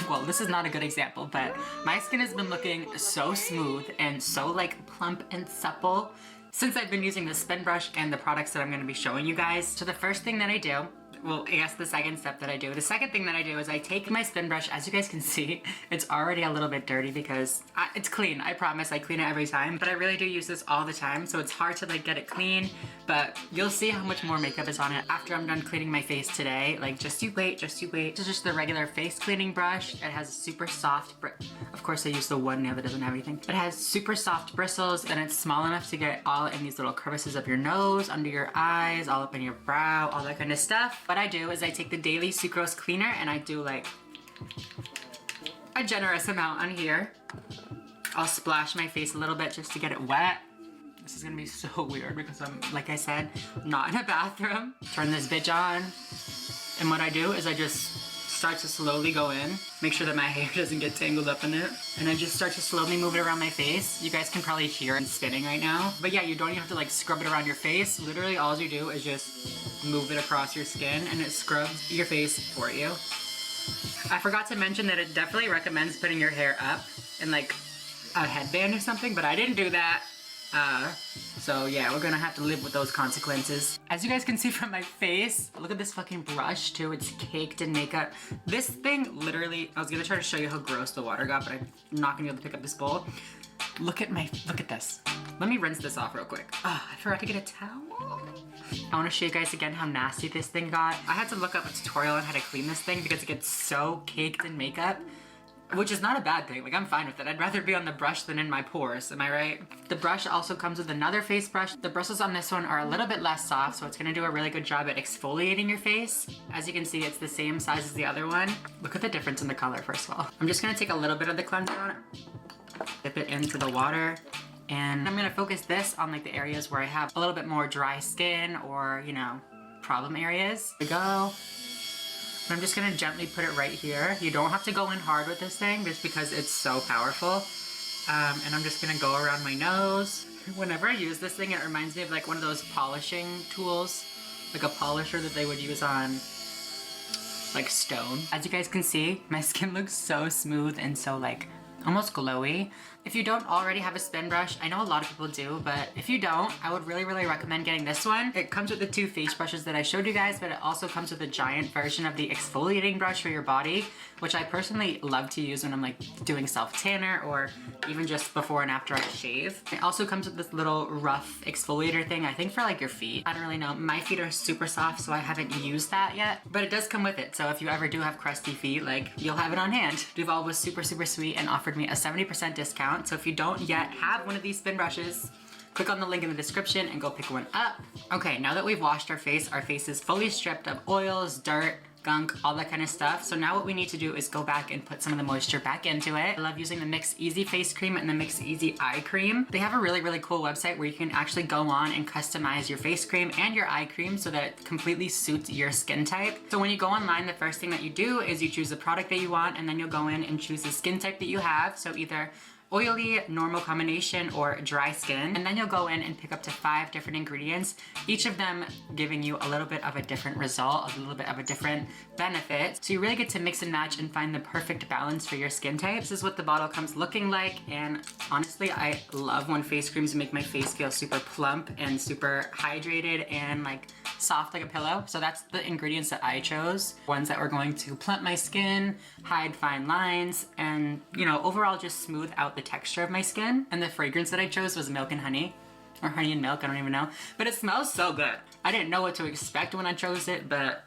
well, this is not a good example, but my skin has been looking so smooth and so like plump and supple since I've been using the spin brush and the products that I'm going to be showing you guys. So the first thing that I do, well, I guess the second step that I do, the second thing that I do is I take my spin brush. As you guys can see, it's already a little bit dirty because it's clean. I promise I clean it every time, but I really do use this all the time, so it's hard to like get it clean, but you'll see how much more makeup is on it after I'm done cleaning my face today. Like, just you wait, just you wait. This is just the regular face cleaning brush. It has a super soft, of course I use the one nail that doesn't have anything. It has super soft bristles and it's small enough to get all in these little crevices of your nose, under your eyes, all up in your brow, all that kind of stuff. What I do is I take the Daily Sucrose Cleaner and I do like a generous amount on here. I'll splash my face a little bit just to get it wet. This is gonna be so weird because I'm, like I said, not in a bathroom. Turn this bitch on. And what I do is I just start to slowly go in, make sure that my hair doesn't get tangled up in it. And I just start to slowly move it around my face. You guys can probably hear it spinning right now. But yeah, you don't even have to like scrub it around your face. Literally all you do is just move it across your skin and it scrubs your face for you. I forgot to mention that it definitely recommends putting your hair up in like a headband or something, but I didn't do that. So yeah, we're gonna have to live with those consequences. As you guys can see from my face, look at this fucking brush too, it's caked in makeup. This thing literally, I was gonna try to show you how gross the water got, but I'm not gonna be able to pick up this bowl. Look at this. Let me rinse this off real quick. I forgot to get a towel. I wanna show you guys again how nasty this thing got. I had to look up a tutorial on how to clean this thing because it gets so caked in makeup. which is not a bad thing. Like, I'm fine with it. I'd rather be on the brush than in my pores, am I right? The brush also comes with another face brush. The bristles on this one are a little bit less soft, so it's gonna do a really good job at exfoliating your face. As you can see, it's the same size as the other one. Look at the difference in the color, first of all. I'm just gonna take a little bit of the cleanser on it, dip it into the water, and I'm gonna focus this on like the areas where I have a little bit more dry skin or, you know, problem areas. There we go. I'm just gonna gently put it right here. You don't have to go in hard with this thing just because it's so powerful. And I'm just gonna go around my nose. Whenever I use this thing, it reminds me of like one of those polishing tools, like a polisher that they would use on like stone. As you guys can see, my skin looks so smooth and so like almost glowy. If you don't already have a spin brush, I know a lot of people do, but if you don't, I would really recommend getting this one. It comes with the two face brushes that I showed you guys, but it also comes with a giant version of the exfoliating brush for your body, which I personally love to use when I'm like doing self-tanner or even just before and after I shave. It also comes with this little rough exfoliator thing, I think for like your feet. I don't really know. My feet are super soft, so I haven't used that yet, but it does come with it. So if you ever do have crusty feet, like you'll have it on hand. Duval was super sweet and offered me a 70% discount. So if you don't yet have one of these spin brushes, click on the link in the description and go pick one up. Okay, now that we've washed our face is fully stripped of oils, dirt, gunk, all that kind of stuff. So now what we need to do is go back and put some of the moisture back into it. I love using the Mix Easy face cream and the Mix Easy eye cream. They have a really cool website where you can actually go on and customize your face cream and your eye cream so that it completely suits your skin type. So when you go online, the first thing that you do is you choose the product that you want, and then you'll go in and choose the skin type that you have. So either oily, normal combination, or dry skin. And then you'll go in and pick up to 5 different ingredients, each of them giving you a little bit of a different result, a little bit of a different benefit. So you really get to mix and match and find the perfect balance for your skin type. This is what the bottle comes looking like, and honestly, I love when face creams make my face feel super plump and super hydrated and like soft like a pillow. So that's the ingredients that I chose. Ones that were going to plump my skin, hide fine lines, and, you know, overall just smooth out the texture of my skin. And the fragrance that I chose was milk and honey, or honey and milk, I don't even know. But it smells so good. I didn't know what to expect when I chose it, but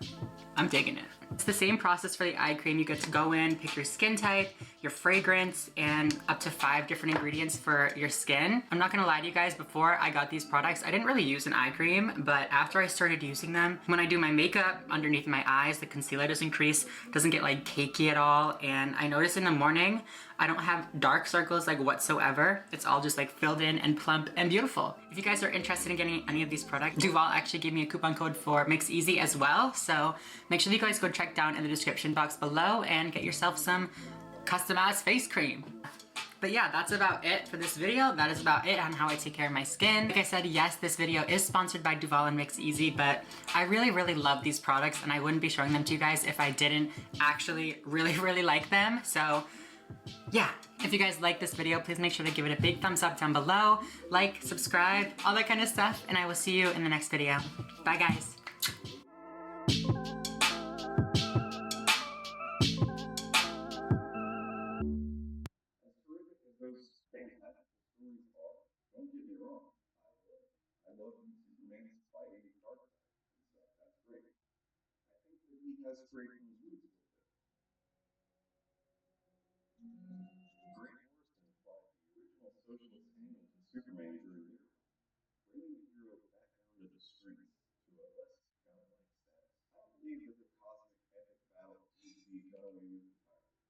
I'm digging it. It's the same process for the eye cream. You get to go in, pick your skin type, your fragrance, and up to 5 different ingredients for your skin. I'm not gonna lie to you guys, before I got these products, I didn't really use an eye cream, but after I started using them, when I do my makeup underneath my eyes, the concealer doesn't crease, doesn't get like cakey at all, and I notice in the morning, I don't have dark circles like whatsoever. It's all just like filled in and plump and beautiful. If you guys are interested in getting any of these products, Duval actually gave me a coupon code for Mix Easy as well. So make sure you guys go check down in the description box below and get yourself some customized face cream. But yeah, that's about it for this video. That is about it on how I take care of my skin. Like I said, yes, this video is sponsored by Duval and Mix Easy, but I really love these products, and I wouldn't be showing them to you guys if I didn't actually really like them. So yeah, if you guys like this video, please make sure to give it a big thumbs up down below, like, subscribe, all that kind of stuff, and I will see you in the next video. Bye guys.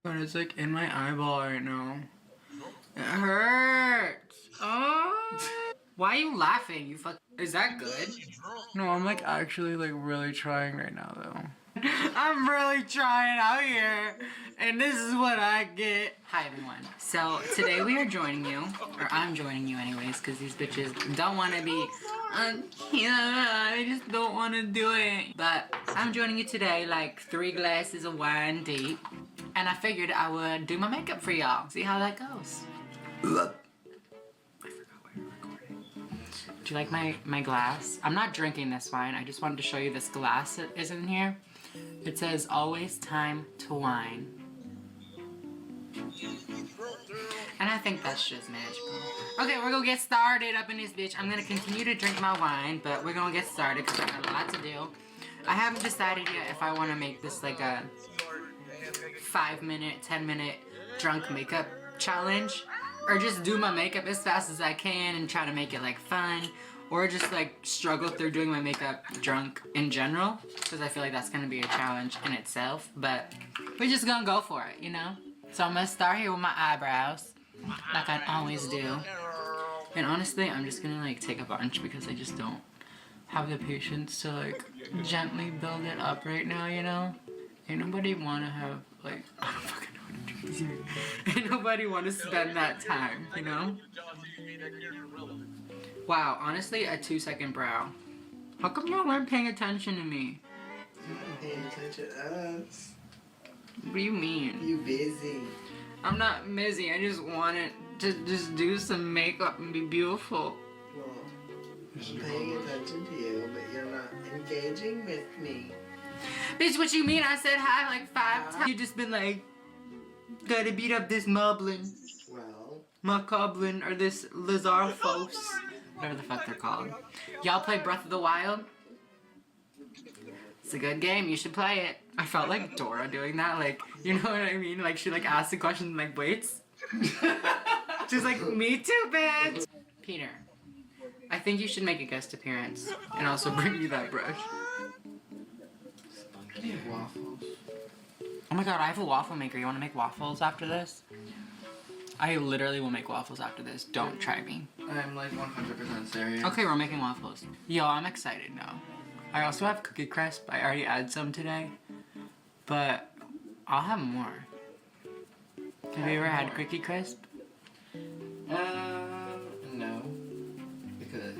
But it's like in my eyeball right now. It hurts. Oh. Why are you laughing? You fuck. Is that good? No, I'm like actually like really trying right now though. I'm really trying out here, and this is what I get. Hi everyone. So today we are joining you, or I'm joining you anyways, because these bitches don't want to be. They just don't want to do it. But I'm joining you today, like 3 glasses of wine deep, and I figured I would do my makeup for y'all. See how that goes. Do you like my glass? I'm not drinking this wine. I just wanted to show you this glass that is in here. It says, always time to wine. And I think that's just magical. Okay, we're gonna get started up in this bitch. I'm gonna continue to drink my wine, but we're gonna get started because I got a lot to do. I haven't decided yet if I want to make this like a 5-minute, 10-minute drunk makeup challenge, or just do my makeup as fast as I can and try to make it like fun, or just like struggle through doing my makeup drunk in general, because I feel like that's gonna be a challenge in itself, but we're just gonna go for it, you know? So I'm gonna start here with my eyebrows, like I always do. And honestly, I'm just gonna like take a bunch because I just don't have the patience to like gently build it up right now, you know? Ain't nobody wanna have like, I don't fucking know what I'm trying to say. Ain't nobody wanna spend that time, you know? Wow, honestly, a 2-second brow. How come y'all weren't paying attention to me? I'm not paying attention to us. What do you mean? You busy. I'm not busy, I just wanted to just do some makeup and be beautiful. Well, I'm paying attention to you, but you're not engaging with me. Bitch, what you mean? I said hi like 5 times. You just been like, gotta beat up this moblin. Well. Macablin, or this Lizarphos. Whatever the fuck they're called. Y'all play Breath of the Wild? It's a good game, you should play it. I felt like Dora doing that, like, you know what I mean? Like, she like asks the question and like waits. She's like, me too, bitch! Peter, I think you should make a guest appearance and also bring me that brush. Waffles. Oh my god, I have a waffle maker. You wanna make waffles after this? I literally will make waffles after this. Don't try me. I'm like 100% serious. Okay, we're making waffles. Yo, I'm excited now. I also have Cookie Crisp. I already had some today. But I'll have more. Have you ever had Cookie Crisp? No. Because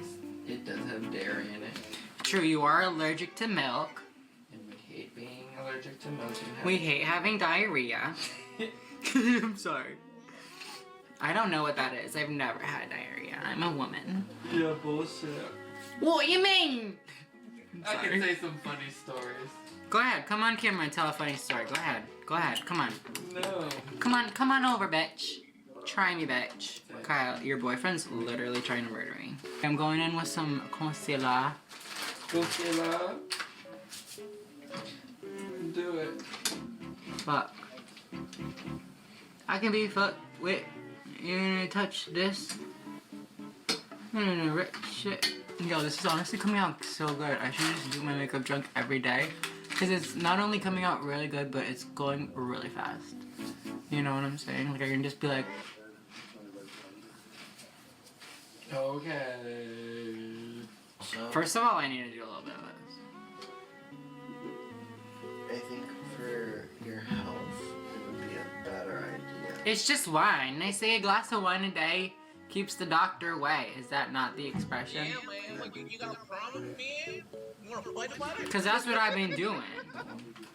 it does have dairy in it. True, you are allergic to milk. And we hate being allergic to milk. We hate having diarrhea. I'm sorry. I don't know what that is. I've never had diarrhea. I'm a woman. Yeah, bullshit. What do you mean? I can say some funny stories. Go ahead, come on camera and tell a funny story. Go ahead, come on. No. Come on over, bitch. Try me, bitch. Kyle, your boyfriend's literally trying to murder me. I'm going in with some concealer. Concealer? Do it. Fuck. I can be fucked with. You're gonna touch this? No, shit. Yo, this is honestly coming out so good. I should just do my makeup drunk every day. Because it's not only coming out really good, but it's going really fast. You know what I'm saying? Like, I can just be like... Okay. First of all, I need to do a little bit of this. I think for your health, it would be a better idea. It's just wine. They say a glass of wine a day keeps the doctor away. Is that not the expression? Yeah, man. What, you got a problem, man? You wanna fight about it? Because that's what I've been doing.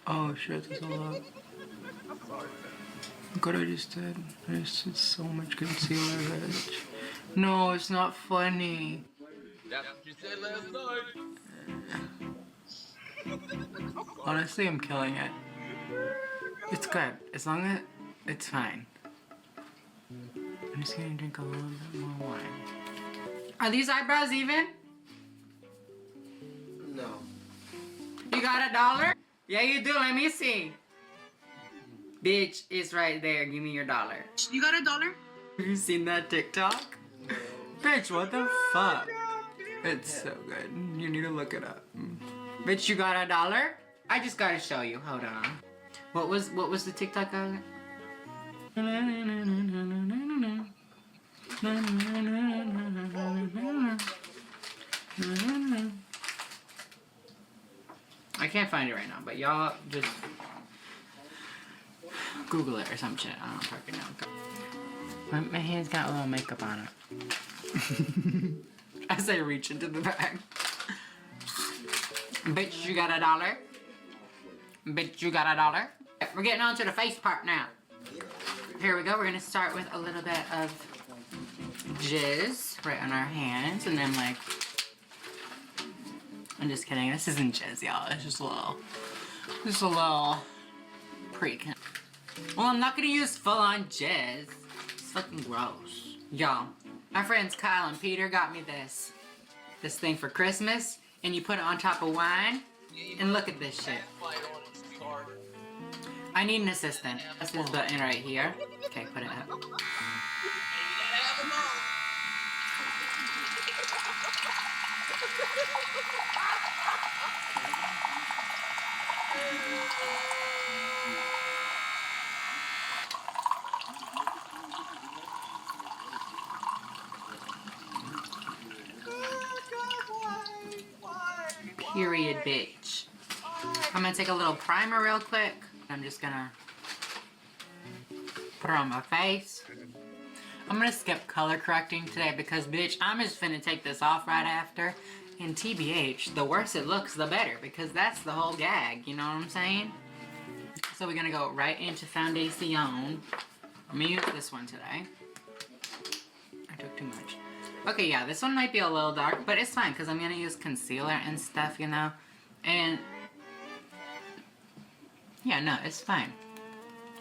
Oh shit, there's a lot. Look what I just did. I just did so much concealer, bitch. No, it's not funny. That's what you said last night. Honestly, I'm killing it. It's good. As long as it's fine. I'm just gonna drink a little bit more wine. Are these eyebrows even? No. You got $1? Yeah, you do. Let me see. Bitch, it's right there. Give me your $1. You got $1? Have you seen that TikTok? No. Bitch, what the fuck? It's so good. You need to look it up. Bitch, you got $1? I just gotta show you. Hold on. What was the TikTok on? I can't find it right now, but y'all just Google it or some shit. I don't fucking know. My hand's got a little makeup on it. As I reach into the bag. Bitch, you got $1? Bitch, you got $1? We're getting on to the face part now. Here we go. We're gonna start with a little bit of jizz right on our hands, and then like, I'm just kidding. This isn't jizz, y'all. It's just a little pre. Well, I'm not gonna use full-on jizz. It's fucking gross, y'all. My friends Kyle and Peter got me this thing for Christmas, and you put it on top of wine, and look at this shit. I need an assistant. That's this button right here. Okay, put it up. Period, bitch. I'm gonna take a little primer real quick. I'm just gonna put it on my face. I'm gonna skip color correcting today because, bitch, I'm just finna take this off right after. And TBH, the worse it looks, the better, because that's the whole gag, you know what I'm saying? So we're gonna go right into foundation. I'm gonna use this one today. I took too much. Okay, yeah, this one might be a little dark, but it's fine, because I'm gonna use concealer and stuff, you know? And yeah, no, it's fine.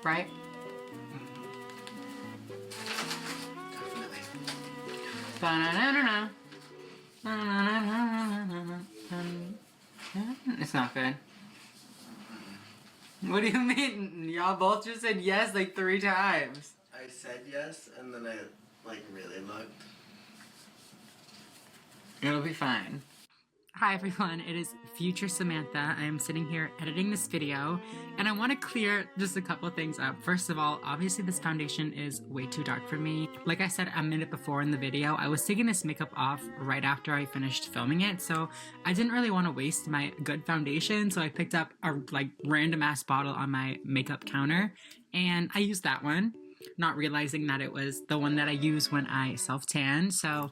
Right? It's not good. What do you mean? Y'all both just said yes like 3 times. I said yes, and then I, like, really looked. It'll be fine. Hi everyone, it is future Samantha. I am sitting here editing this video, and I want to clear just a couple things up. First of all, obviously this foundation is way too dark for me. Like I said a minute before in the video, I was taking this makeup off right after I finished filming it, so I didn't really want to waste my good foundation, so I picked up a like random ass bottle on my makeup counter, and I used that one, not realizing that it was the one that I use when I self-tan, so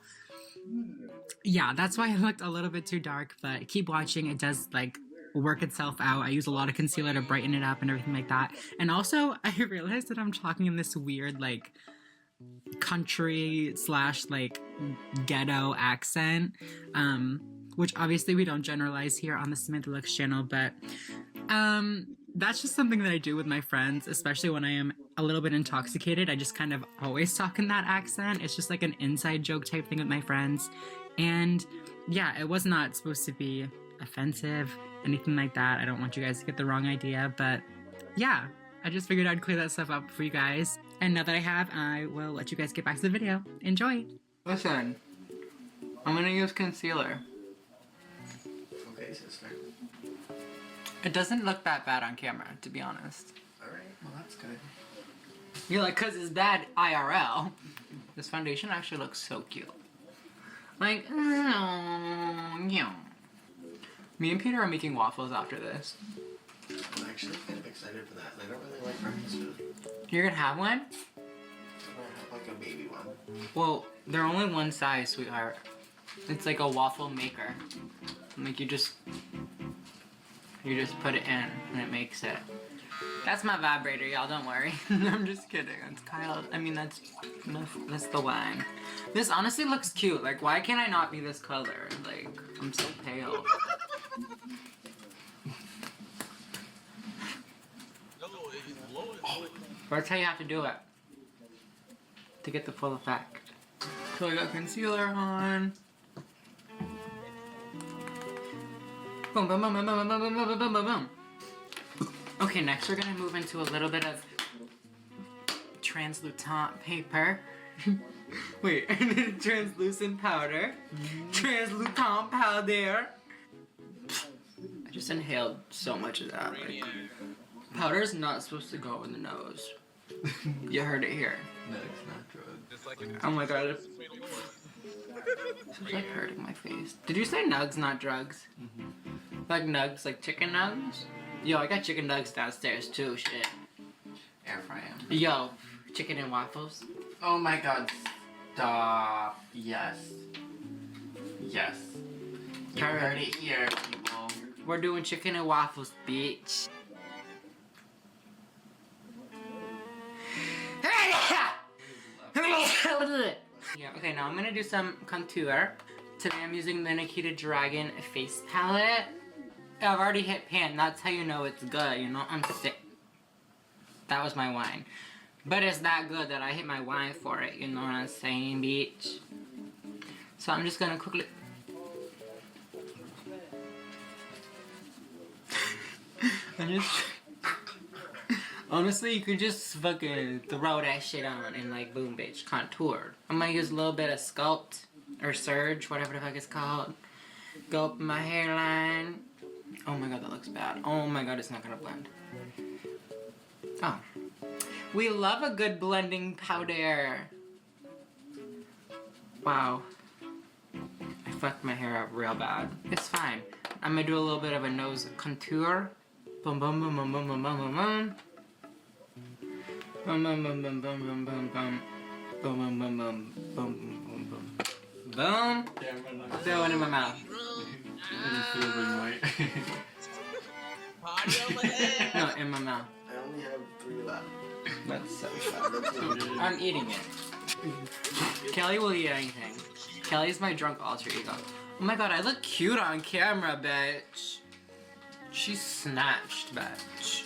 yeah, that's why it looked a little bit too dark, but keep watching. It does, like, work itself out. I use a lot of concealer to brighten it up and everything like that. And also, I realized that I'm talking in this weird, like, country slash, like, ghetto accent, which obviously we don't generalize here on the Samantha Lux channel, but that's just something that I do with my friends, especially when I am a little bit intoxicated. I just kind of always talk in that accent. It's just like an inside joke type thing with my friends. And yeah, it was not supposed to be offensive, anything like that. I don't want you guys to get the wrong idea, but yeah, I just figured I'd clear that stuff up for you guys. And now that I have, I will let you guys get back to the video. Enjoy! Listen, I'm gonna use concealer. Okay, sister. It doesn't look that bad on camera, to be honest. Alright, well that's good. You're like, cause it's bad IRL. This foundation actually looks so cute. Like, yeah. Me and Peter are making waffles after this. I'm actually kind of excited for that, and I don't really like breakfast food. You're gonna have one? I'm gonna have like a baby one. Well, they're only one size, sweetheart. It's like a waffle maker. Like you just put it in and it makes it. That's my vibrator, y'all, don't worry. I'm just kidding, it's Kyle. I mean, that's the wine. This honestly looks cute. Like, why can't I not be this color? Like, I'm so pale. That's how you have to do it to get the full effect. So I got concealer on. Boom, boom, boom, boom, boom, boom, boom, boom, boom, boom, boom. Okay, next we're gonna move into a little bit of translucent paper. Wait, translucent powder. Translucent powder. I just inhaled so much of that. Like, powder is not supposed to go in the nose. You heard it here. No, it's not drugs. Oh my god. This is like hurting my face. Did you say nugs, not drugs? Mm-hmm. Like nugs, like chicken nugs? Yo, I got chicken nugs downstairs too, shit. Air fry 'em. Yo, chicken and waffles. Oh my god, stop. Yes. Yes. You heard it here, people. We're doing chicken and waffles, bitch. Yeah, okay, now I'm gonna do some contour. Today I'm using the Nikita Dragon face palette. I've already hit pan, that's how you know it's good, you know? I'm sick. That was my wine. But it's that good that I hit my wine for it, you know what I'm saying, bitch? So I'm just gonna quickly... Honestly, you could just fucking throw that shit on and like boom, bitch, contoured. I'm gonna use a little bit of Sculpt or Surge, whatever the fuck it's called. Go up my hairline. Oh my god, that looks bad. Oh my god, it's not gonna blend. Oh. We love a good blending powder. Wow. I fucked my hair up real bad. It's fine. I'm gonna do a little bit of a nose contour. Boom, boom, boom, boom, boom, boom, boom, boom, boom. Boom, boom, boom, boom, boom, boom, boom, boom. Boom, boom, boom, boom, boom, boom, boom. Boom. Throw it in my mouth. No, in my mouth. I only have 3 left. That's so sad. I'm eating it. Kelly will eat anything. Kelly's my drunk alter ego. Oh my god, I look cute on camera, bitch. She's snatched, bitch.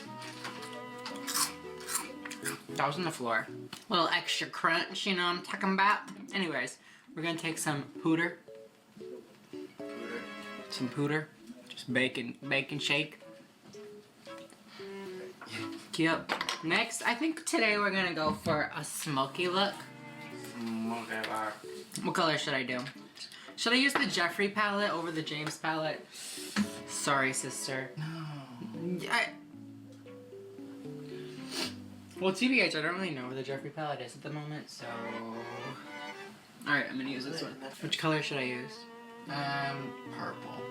That was on the floor. A little extra crunch, you know what I'm talking about? Anyways, we're gonna take some pooter. Some pooter. Just bacon shake. Cute. Next, I think today we're gonna go for a smoky look. What color should I do? Should I use the Jeffree palette over the James palette? Sorry, sister. No. Well, TBH, I don't really know where the Jeffree palette is at the moment, so... Alright, I'm gonna use this one. Which color should I use? Purple.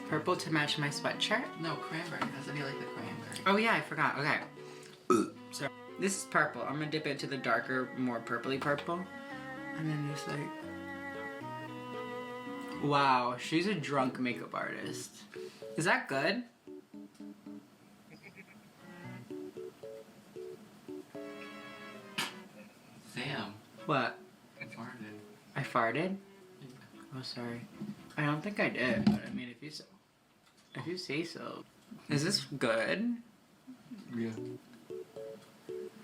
Purple to match my sweatshirt? No, cranberry. Doesn't he like the cranberry? Oh yeah, I forgot. Okay. So, this is purple. I'm gonna dip it into the darker, more purpley purple. And then just like... Wow, she's a drunk makeup artist. Is that good? Sam. What? I farted. I farted? Oh, sorry. I don't think I did, but I mean, if you say so. Is this good? Yeah.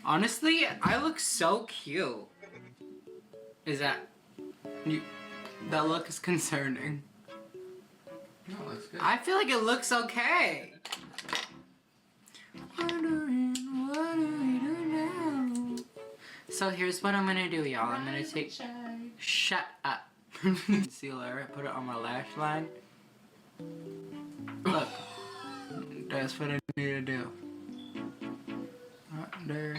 Honestly, I look so cute. Is that... that look is concerning. No, it looks good. I feel like it looks okay. Wondering, what do we do now? So here's what I'm gonna do, y'all. I'm gonna take... Shut up. Concealer, put it on my lash line. Look. That's what I need to do. Right there.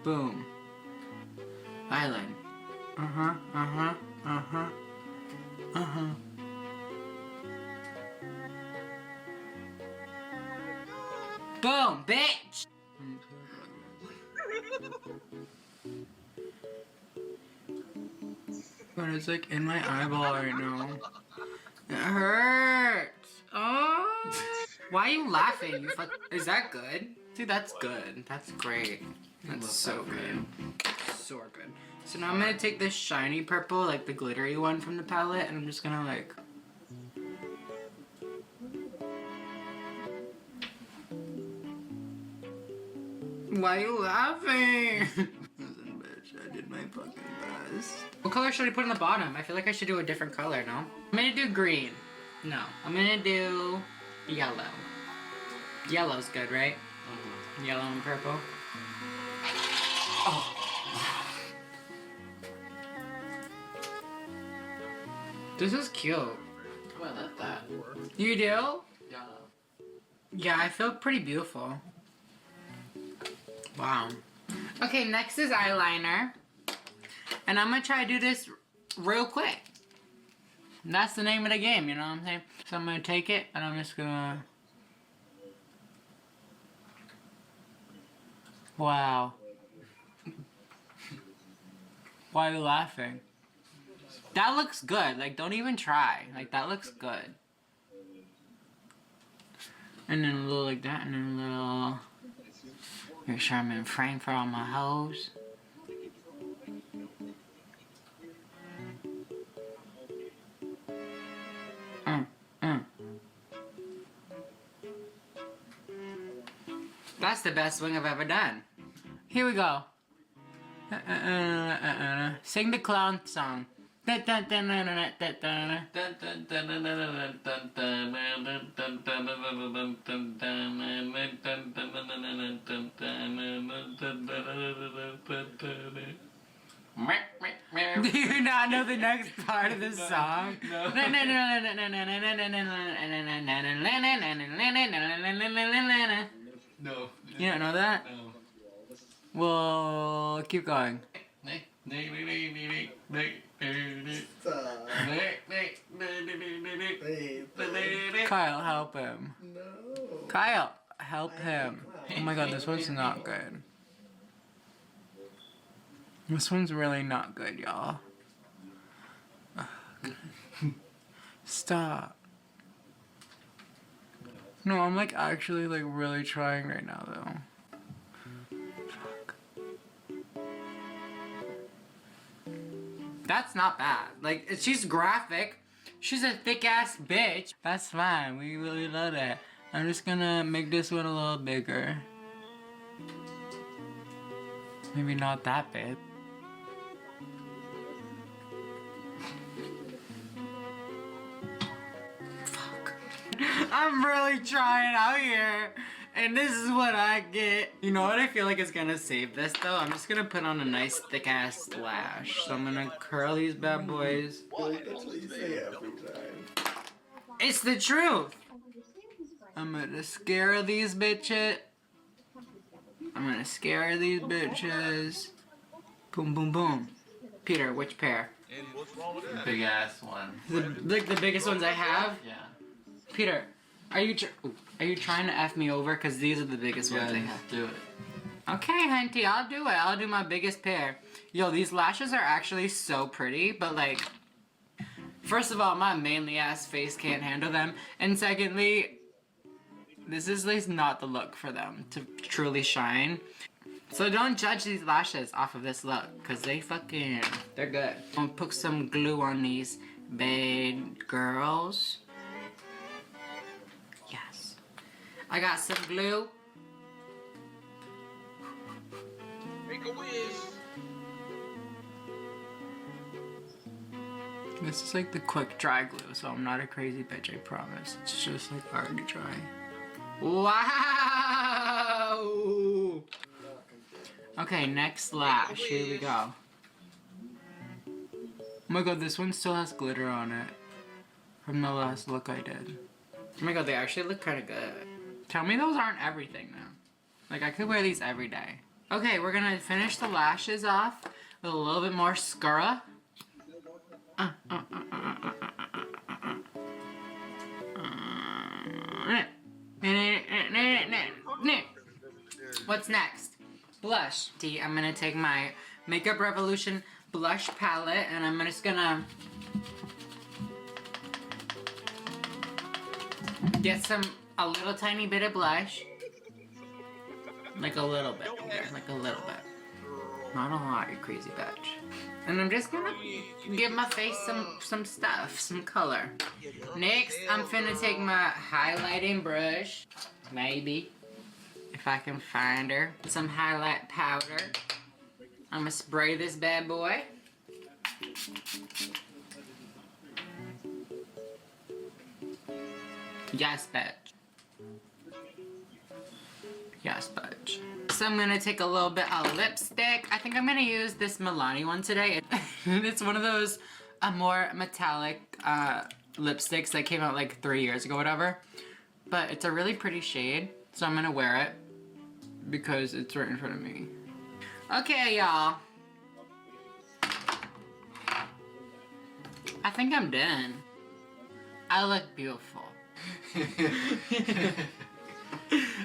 Boom. Island. Uh-huh, uh-huh, uh-huh, uh-huh. Boom, bitch! But it's like in my eyeball right now. It hurts! Oh! Why are you laughing? You is that good? See, that's good. That's great. That's so good. So good. So now I'm gonna take this shiny purple, like the glittery one from the palette, and I'm just gonna like... Why are you laughing? Listen, bitch, I did my fucking best. What color should I put on the bottom? I feel like I should do a different color, no? I'm gonna do green. No, I'm gonna do yellow. Yellow's good, right? Mm-hmm. Yellow and purple. Oh. This is cute. Oh, I like that. You do? Yeah. Yeah, I feel pretty beautiful. Wow. Okay, next is eyeliner. And I'm gonna try to do this real quick. That's the name of the game, you know what I'm saying? So I'm gonna take it and I'm just gonna... Wow. Why are you laughing? That looks good. Like, don't even try. Like, that looks good. And then a little like that, and then a little... Make sure I'm in frame for all my hoes. That's the best wing I've ever done. Here we go. Sing the clown song. Do you not know the next part of the song? No. You don't know that? No. Well, keep going. Kyle, help him. No. Kyle, help him. Oh my god, this one's not good. This one's really not good, y'all. Stop. No, I'm like actually like really trying right now though. Fuck. That's not bad. Like, she's graphic. She's a thick ass bitch. That's fine. We really love that. I'm just gonna make this one a little bigger. Maybe not that big. Fuck. I'm really trying out here. And this is what I get. You know what I feel like is gonna save this though? I'm just gonna put on a nice thick ass lash. So I'm gonna curl these bad boys. That's what you say every time. It's the truth. I'm gonna scare these bitches. I'm gonna scare these bitches. Boom, boom, boom. Peter, which pair? And what's wrong with that? Big ass one. Like the biggest ones I have? Yeah. Peter, are you trying to F me over? Cause these are the biggest ones I have. Do it. Okay, hunty, I'll do it. I'll do my biggest pair. Yo, these lashes are actually so pretty, but like, first of all, my manly ass face can't handle them. And secondly, this is like not the look for them to truly shine. So don't judge these lashes off of this look, cause they're good. I'm gonna put some glue on these bad girls. Yes. I got some glue. Make a wish. This is like the quick dry glue, so I'm not a crazy bitch, I promise. It's just like already dry. Wow! Okay, next lash. Here we go. Oh my god, this one still has glitter on it. From the last look I did. Oh my god, they actually look kind of good. Tell me those aren't everything now. Like, I could wear these every day. Okay, we're gonna finish the lashes off with a little bit more mascara. What's next? Blush. I'm gonna take my Makeup Revolution blush palette and I'm just gonna get a little tiny bit of blush. Like a little bit, like a little bit. Not a lot, you crazy bitch. And I'm just gonna give my face some stuff, some color. Next, I'm finna take my highlighting brush, maybe, if I can find her. Some highlight powder. I'm gonna spray this bad boy. Yes, bitch. Yes, bitch. So I'm gonna take a little bit of lipstick. I think I'm gonna use this Milani one today. It's one of those more metallic lipsticks that came out like 3 years ago, whatever. But it's a really pretty shade, so I'm gonna wear it because it's right in front of me. Okay, y'all. I think I'm done. I look beautiful.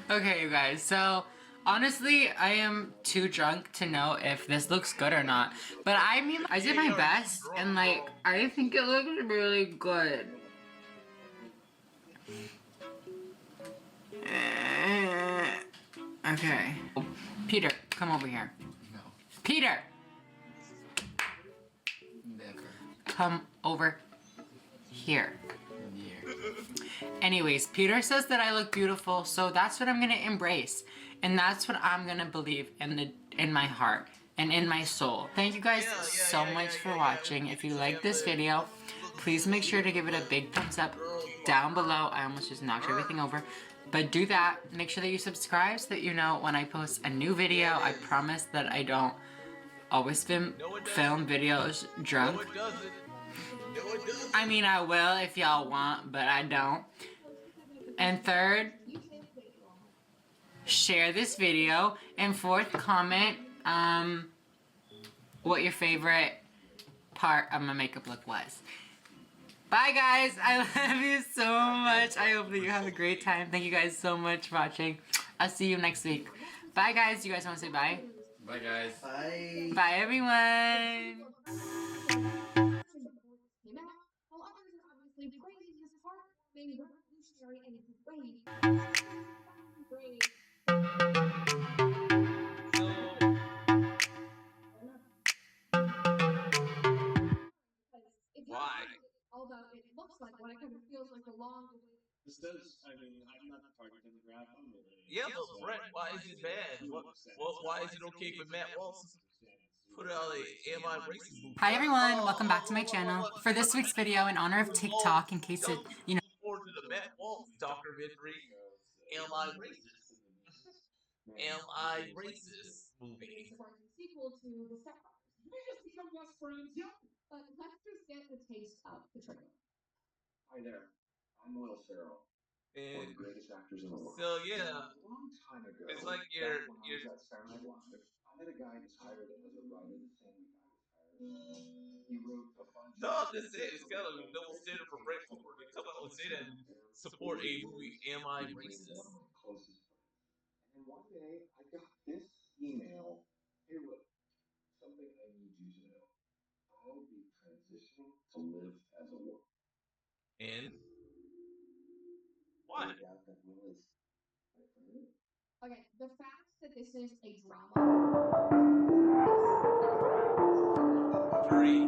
Okay, you guys, so honestly, I am too drunk to know if this looks good or not. But I mean, I did my best, and like, I think it looks really good. Okay. Peter, come over here. No. Peter! Never. Come over here. Near. Anyways, Peter says that I look beautiful, so that's what I'm gonna embrace. And that's what I'm gonna believe in my heart. and in my soul. Thank you guys so much for watching. If you like this video, please make sure to give it a big thumbs up down below. I almost just knocked everything over. But do that. Make sure that you subscribe so that you know when I post a new video. I promise that I don't always film videos drunk. I mean, I will if y'all want, but I don't. And third, share this video. And fourth, comment what your favorite part of my makeup look was. Bye guys, I love you so much. I hope that you have a great time. Thank you guys so much for watching. I'll see you next week. Bye guys, you guys want to say bye? Bye, guys. Bye. Bye everyone. Why? Although it looks like one, it kind of feels like a long. This does. I mean, I'm not targeting the graph. I'm related. Yeah, but Brett, why is it bad? Why is it okay for Matt Walsh put out a Am I Racist movie? Hi everyone, welcome back to my channel. For this week's video, in honor of TikTok, in case it, you know. Forward to the Matt Walsh documentary, Am I Racist? Am I Racist movie. Sequel to the Stepfathers. We just become best friends, yep. But let's just get a taste of the trailer. Hi there, I'm Will Ferrell, one of the greatest actors in the world. So yeah, A long time ago, it's like back you're when I was at Saturday Night Live, I met a guy who's hired as a writer, the same week I was hired. He wrote a bunch no, of I'm just saying it's kind of a double standard for Brett Cooper to come out and say that and support a movie. Am I Racist? one of my closest friends. And then one day, I got this email. Hey, Will, something I need you to know. I'll be transitioning to live as a woman. And why? I doubt that Will is right for me. Okay, the fact that this is a drama. Three.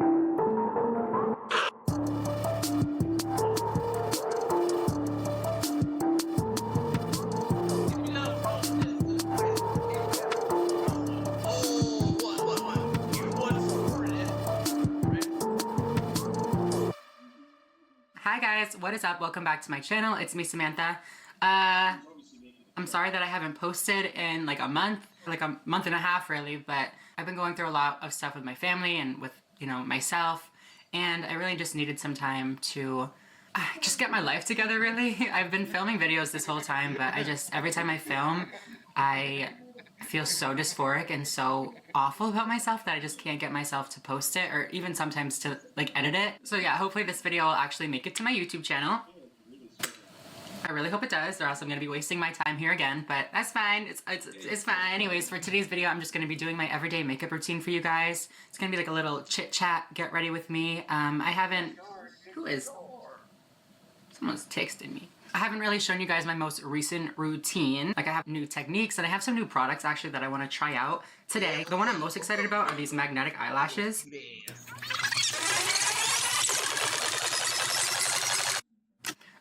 Hi guys, what is up? Welcome back to my channel. It's me, Samantha. I'm sorry that I haven't posted in like a month and a half really, but I've been going through a lot of stuff with my family and with, you know, myself, and I really just needed some time to just get my life together really. I've been filming videos this whole time, but every time I film, I feel so dysphoric and so awful about myself that I just can't get myself to post it or even sometimes to like edit it. So yeah, hopefully this video will actually make it to my YouTube channel. I really hope it does, or else I'm gonna be wasting my time here again, but that's fine. It's fine. Anyways, for today's video, I'm just gonna be doing my everyday makeup routine for you guys. It's gonna be like a little chit chat, get ready with me. Someone's texting me. I haven't really shown you guys my most recent routine. Like I have new techniques and I have some new products actually that I want to try out today. The one I'm most excited about are these magnetic eyelashes.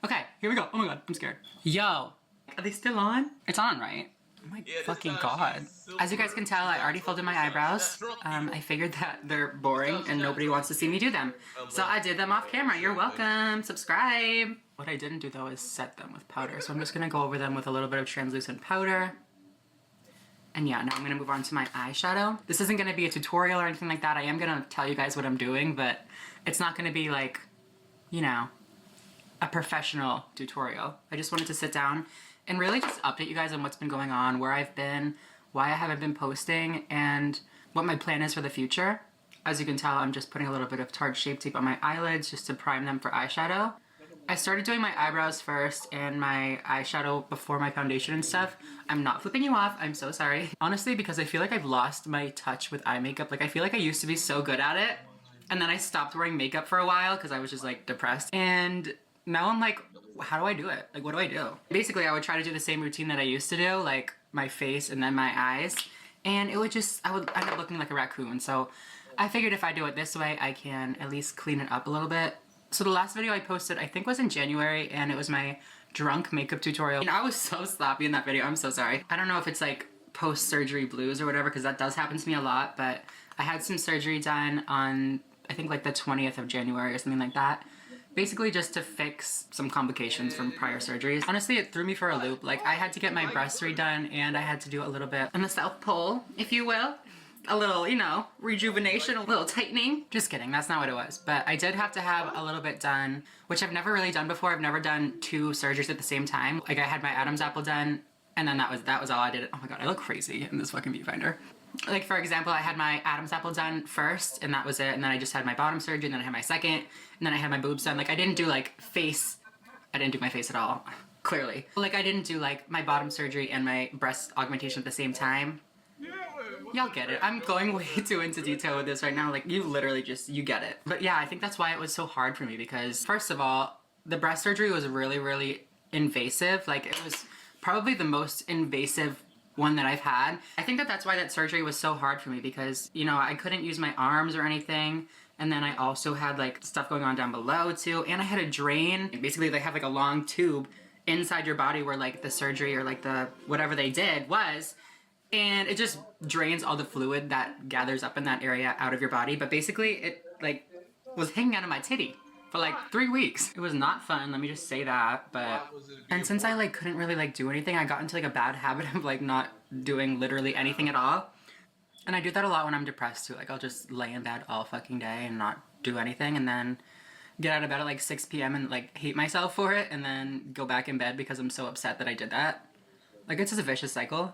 Okay, here we go. Oh my god, I'm scared. Yo, are they still on? It's on, right? Oh my fucking god. As you guys can tell, I already filled in my eyebrows. I figured that they're boring and nobody wants to see me do them. So I did them off camera. You're welcome. Subscribe. What I didn't do though is set them with powder. So I'm just gonna go over them with a little bit of translucent powder. And yeah, now I'm gonna move on to my eyeshadow. This isn't gonna be a tutorial or anything like that. I am gonna tell you guys what I'm doing, but it's not gonna be like, you know, a professional tutorial. I just wanted to sit down and really just update you guys on what's been going on, where I've been, why I haven't been posting, and what my plan is for the future. As you can tell, I'm just putting a little bit of Tarte Shape Tape on my eyelids just to prime them for eyeshadow. I started doing my eyebrows first and my eyeshadow before my foundation and stuff. I'm not flipping you off, I'm so sorry. Honestly, because I feel like I've lost my touch with eye makeup. Like I feel like I used to be so good at it, and then I stopped wearing makeup for a while because I was just like depressed. And now I'm like, how do I do it? Like, what do I do? Basically, I would try to do the same routine that I used to do, like my face and then my eyes, and I would end up looking like a raccoon. So I figured if I do it this way, I can at least clean it up a little bit. So the last video I posted, I think was in January, and it was my drunk makeup tutorial. And I was so sloppy in that video, I'm so sorry. I don't know if it's like post-surgery blues or whatever, because that does happen to me a lot, but I had some surgery done on, I think like the 20th of January or something like that. Basically just to fix some complications from prior surgeries. Honestly, it threw me for a loop. Like, I had to get my breasts redone and I had to do a little bit on the South Pole, if you will. A little, you know, rejuvenation, a little tightening. Just kidding, that's not what it was. But I did have to have a little bit done, which I've never really done before. I've never done 2 surgeries at the same time. Like, I had my Adam's apple done, and then that was all I did. Oh my god, I look crazy in this fucking viewfinder. Like, for example, I had my Adam's apple done first, and that was it. And then I just had my bottom surgery, and then I had my second, and then I had my boobs done. Like, I didn't do, like, face. I didn't do my face at all, clearly. Like, I didn't do, like, my bottom surgery and my breast augmentation at the same time. Y'all get it. I'm going way too into detail with this right now. Like, you literally just, you get it. But yeah, I think that's why it was so hard for me, because first of all, the breast surgery was really, really invasive. Like, it was probably the most invasive one that I've had. I think that that's why that surgery was so hard for me, because, you know, I couldn't use my arms or anything. And then I also had like stuff going on down below too. And I had a drain. Basically, they have like a long tube inside your body where like the surgery or like the whatever they did was. And it just drains all the fluid that gathers up in that area out of your body. But basically it like was hanging out of my titty for like 3 weeks. It was not fun, let me just say that. But and since I like couldn't really like do anything, I got into like a bad habit of like not doing literally anything at all. And I do that a lot when I'm depressed too. Like, I'll just lay in bed all fucking day and not do anything, and then get out of bed at like 6 p.m. and like hate myself for it, and then go back in bed because I'm so upset that I did that. Like, it's just a vicious cycle.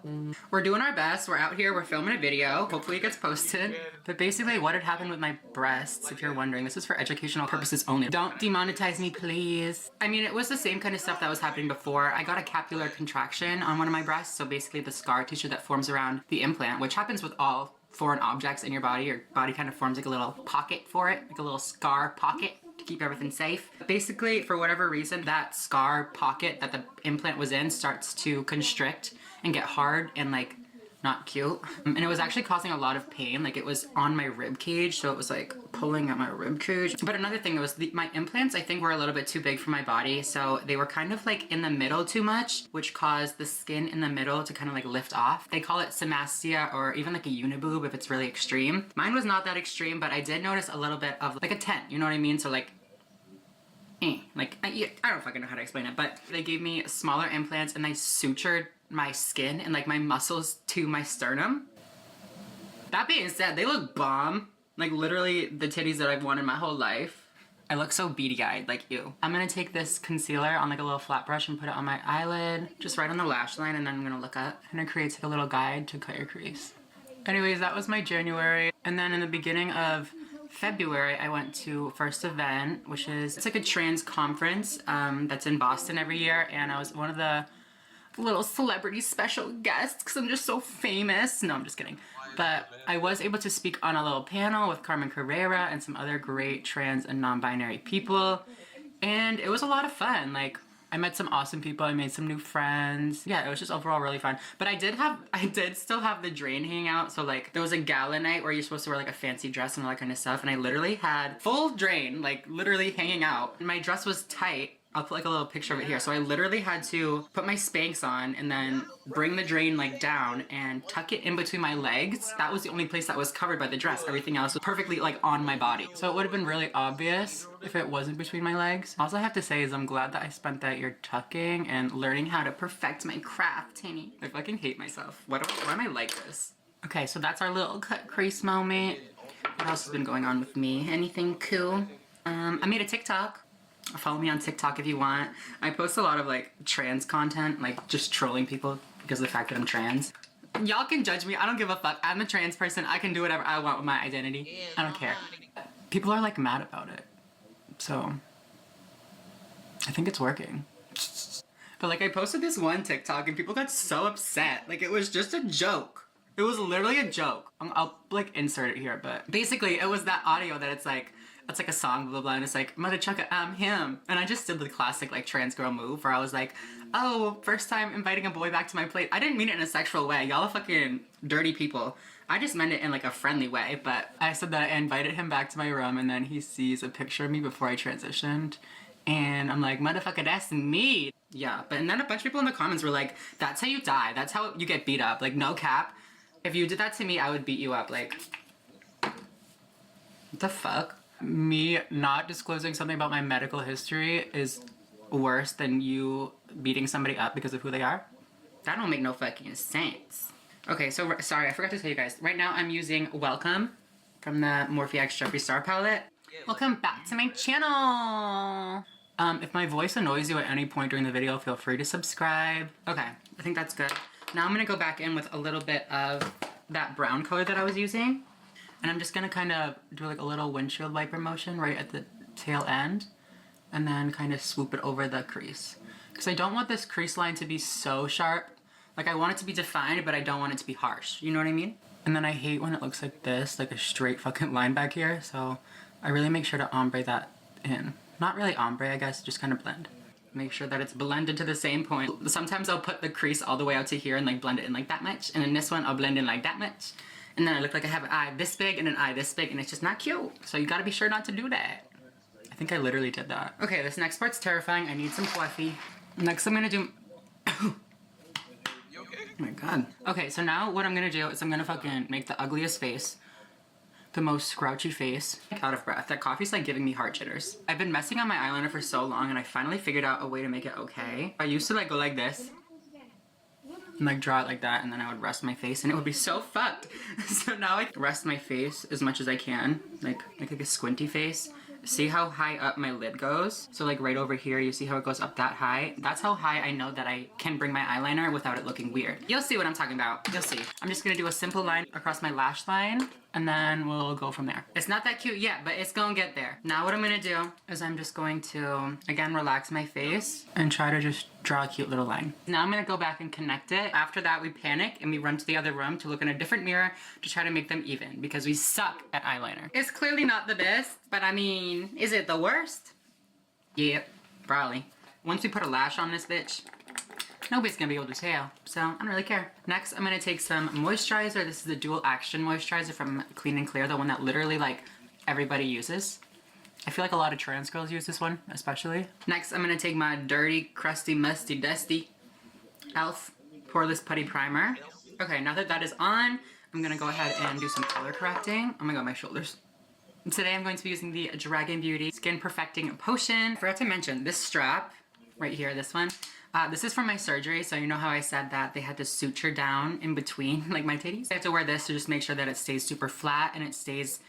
We're doing our best. We're out here. We're filming a video. Hopefully it gets posted. But basically what had happened with my breasts, if you're wondering, this is for educational purposes only. Don't demonetize me, please. I mean, it was the same kind of stuff that was happening before. I got a capsular contraction on one of my breasts. So basically the scar tissue that forms around the implant, which happens with all foreign objects in your body. Your body kind of forms like a little pocket for it, like a little scar pocket to keep everything safe. Basically, for whatever reason, that scar pocket that the implant was in starts to constrict and get hard and like not cute. And it was actually causing a lot of pain. Like, it was on my rib cage, so it was like pulling at my rib cage. But another thing was my implants, I think, were a little bit too big for my body, so they were kind of like in the middle too much, which caused the skin in the middle to kind of like lift off. They call it symastia, or even like a uniboob if it's really extreme. Mine was not that extreme, but I did notice a little bit of like a tent, you know what I mean? So like, like, I don't fucking know how to explain it, but they gave me smaller implants and they sutured my skin and like my muscles to my sternum. That being said, they look bomb. Like, literally the titties that I've wanted my whole life. I look so beady-eyed, like, ew. I'm gonna take this concealer on like a little flat brush and put it on my eyelid, just right on the lash line, and then I'm gonna look up. And it creates like a little guide to cut your crease. Anyways, that was my January. And then in the beginning of February, I went to First Event, which is, it's like a trans conference that's in Boston every year, and I was one of the little celebrity special guests because I'm just so famous. No, I'm just kidding. But I was able to speak on a little panel with Carmen Carrera and some other great trans and non-binary people, and it was a lot of fun. Like, I met some awesome people. I made some new friends. Yeah, it was just overall really fun. But I did still have the drain hanging out. So like, there was a gala night where you're supposed to wear like a fancy dress and all that kind of stuff. And I literally had full drain, like literally hanging out. And my dress was tight. I'll put like a little picture of it here. So I literally had to put my Spanx on and then bring the drain like down and tuck it in between my legs. That was the only place that was covered by the dress. Everything else was perfectly like on my body. So it would have been really obvious if it wasn't between my legs. All I have to say is I'm glad that I spent that year tucking and learning how to perfect my craft, Tinny. I fucking hate myself. Why am I like this? Okay, so that's our little cut crease moment. What else has been going on with me? Anything cool? I made a TikTok. Follow me on TikTok if you want. I post a lot of like trans content, like just trolling people because of the fact that I'm trans. Y'all can judge me, I don't give a fuck. I'm a trans person, I can do whatever I want with my identity. I don't care. People are like mad about it. So, I think it's working. But like, I posted this one TikTok and people got so upset. Like, it was just a joke. It was literally a joke. I'll like insert it here, but basically it was that audio that it's like a song, blah, blah, blah, and it's like, Mother Chucka, I'm him. And I just did the classic, like, trans girl move where I was like, oh, first time inviting a boy back to my plate. I didn't mean it in a sexual way. Y'all are fucking dirty people. I just meant it in, like, a friendly way. But I said that I invited him back to my room, and then he sees a picture of me before I transitioned. And I'm like, motherfucker, that's me. Yeah, but and then a bunch of people in the comments were like, that's how you die. That's how you get beat up. Like, no cap. If you did that to me, I would beat you up. Like, what the fuck? Me not disclosing something about my medical history is worse than you beating somebody up because of who they are? That don't make no fucking sense. Okay, so sorry, I forgot to tell you guys. Right now I'm using Welcome from the Morphe X Jeffree Star palette. Welcome back to my channel. If my voice annoys you at any point during the video, feel free to subscribe. Okay, I think that's good. Now I'm gonna go back in with a little bit of that brown color that I was using. And I'm just gonna kind of do like a little windshield wiper motion right at the tail end. And then kind of swoop it over the crease. Because I don't want this crease line to be so sharp. Like I want it to be defined, but I don't want it to be harsh. You know what I mean? And then I hate when it looks like this, like a straight fucking line back here. So I really make sure to ombre that in. Not really ombre, I guess, just kind of blend. Make sure that it's blended to the same point. Sometimes I'll put the crease all the way out to here and like blend it in like that much. And in this one, I'll blend in like that much. And then I look like I have an eye this big and an eye this big, and it's just not cute. So you gotta be sure not to do that. I think I literally did that. Okay, this next part's terrifying. I need some fluffy. Next I'm gonna do... Oh my god. Okay, so now what I'm gonna do is I'm gonna fucking make the ugliest face. The most scrouchy face. Out of breath. That coffee's like giving me heart jitters. I've been messing on my eyeliner for so long and I finally figured out a way to make it okay. I used to like go like this. And like draw it like that, and then I would rest my face and it would be so fucked. So now I rest my face as much as I can. Like make like a squinty face. See how high up my lid goes? So like right over here, you see how it goes up that high? That's how high I know that I can bring my eyeliner without it looking weird. You'll see what I'm talking about. You'll see. I'm just gonna do a simple line across my lash line, and then we'll go from there. It's not that cute yet, but it's gonna get there. Now what I'm gonna do is I'm just going to, again, relax my face and try to just draw a cute little line. Now I'm gonna go back and connect it. After that, we panic and we run to the other room to look in a different mirror to try to make them even, because we suck at eyeliner. It's clearly not the best, but I mean, is it the worst? Yep, probably. Once we put a lash on this bitch, nobody's gonna be able to tell, so I don't really care. Next, I'm gonna take some moisturizer. This is the Dual Action Moisturizer from Clean and Clear, the one that literally like everybody uses. I feel like a lot of trans girls use this one, especially. Next, I'm gonna take my dirty, crusty, musty, dusty e.l.f. Poreless Putty Primer. Okay, now that that is on, I'm gonna go ahead and do some color correcting. Oh my god, my shoulders. Today I'm going to be using the Dragon Beauty Skin Perfecting Potion. I forgot to mention this strap right here, this one. This is from my surgery, so you know how I said that they had to suture down in between, like my titties? I have to wear this to just make sure that it stays super flat and it stays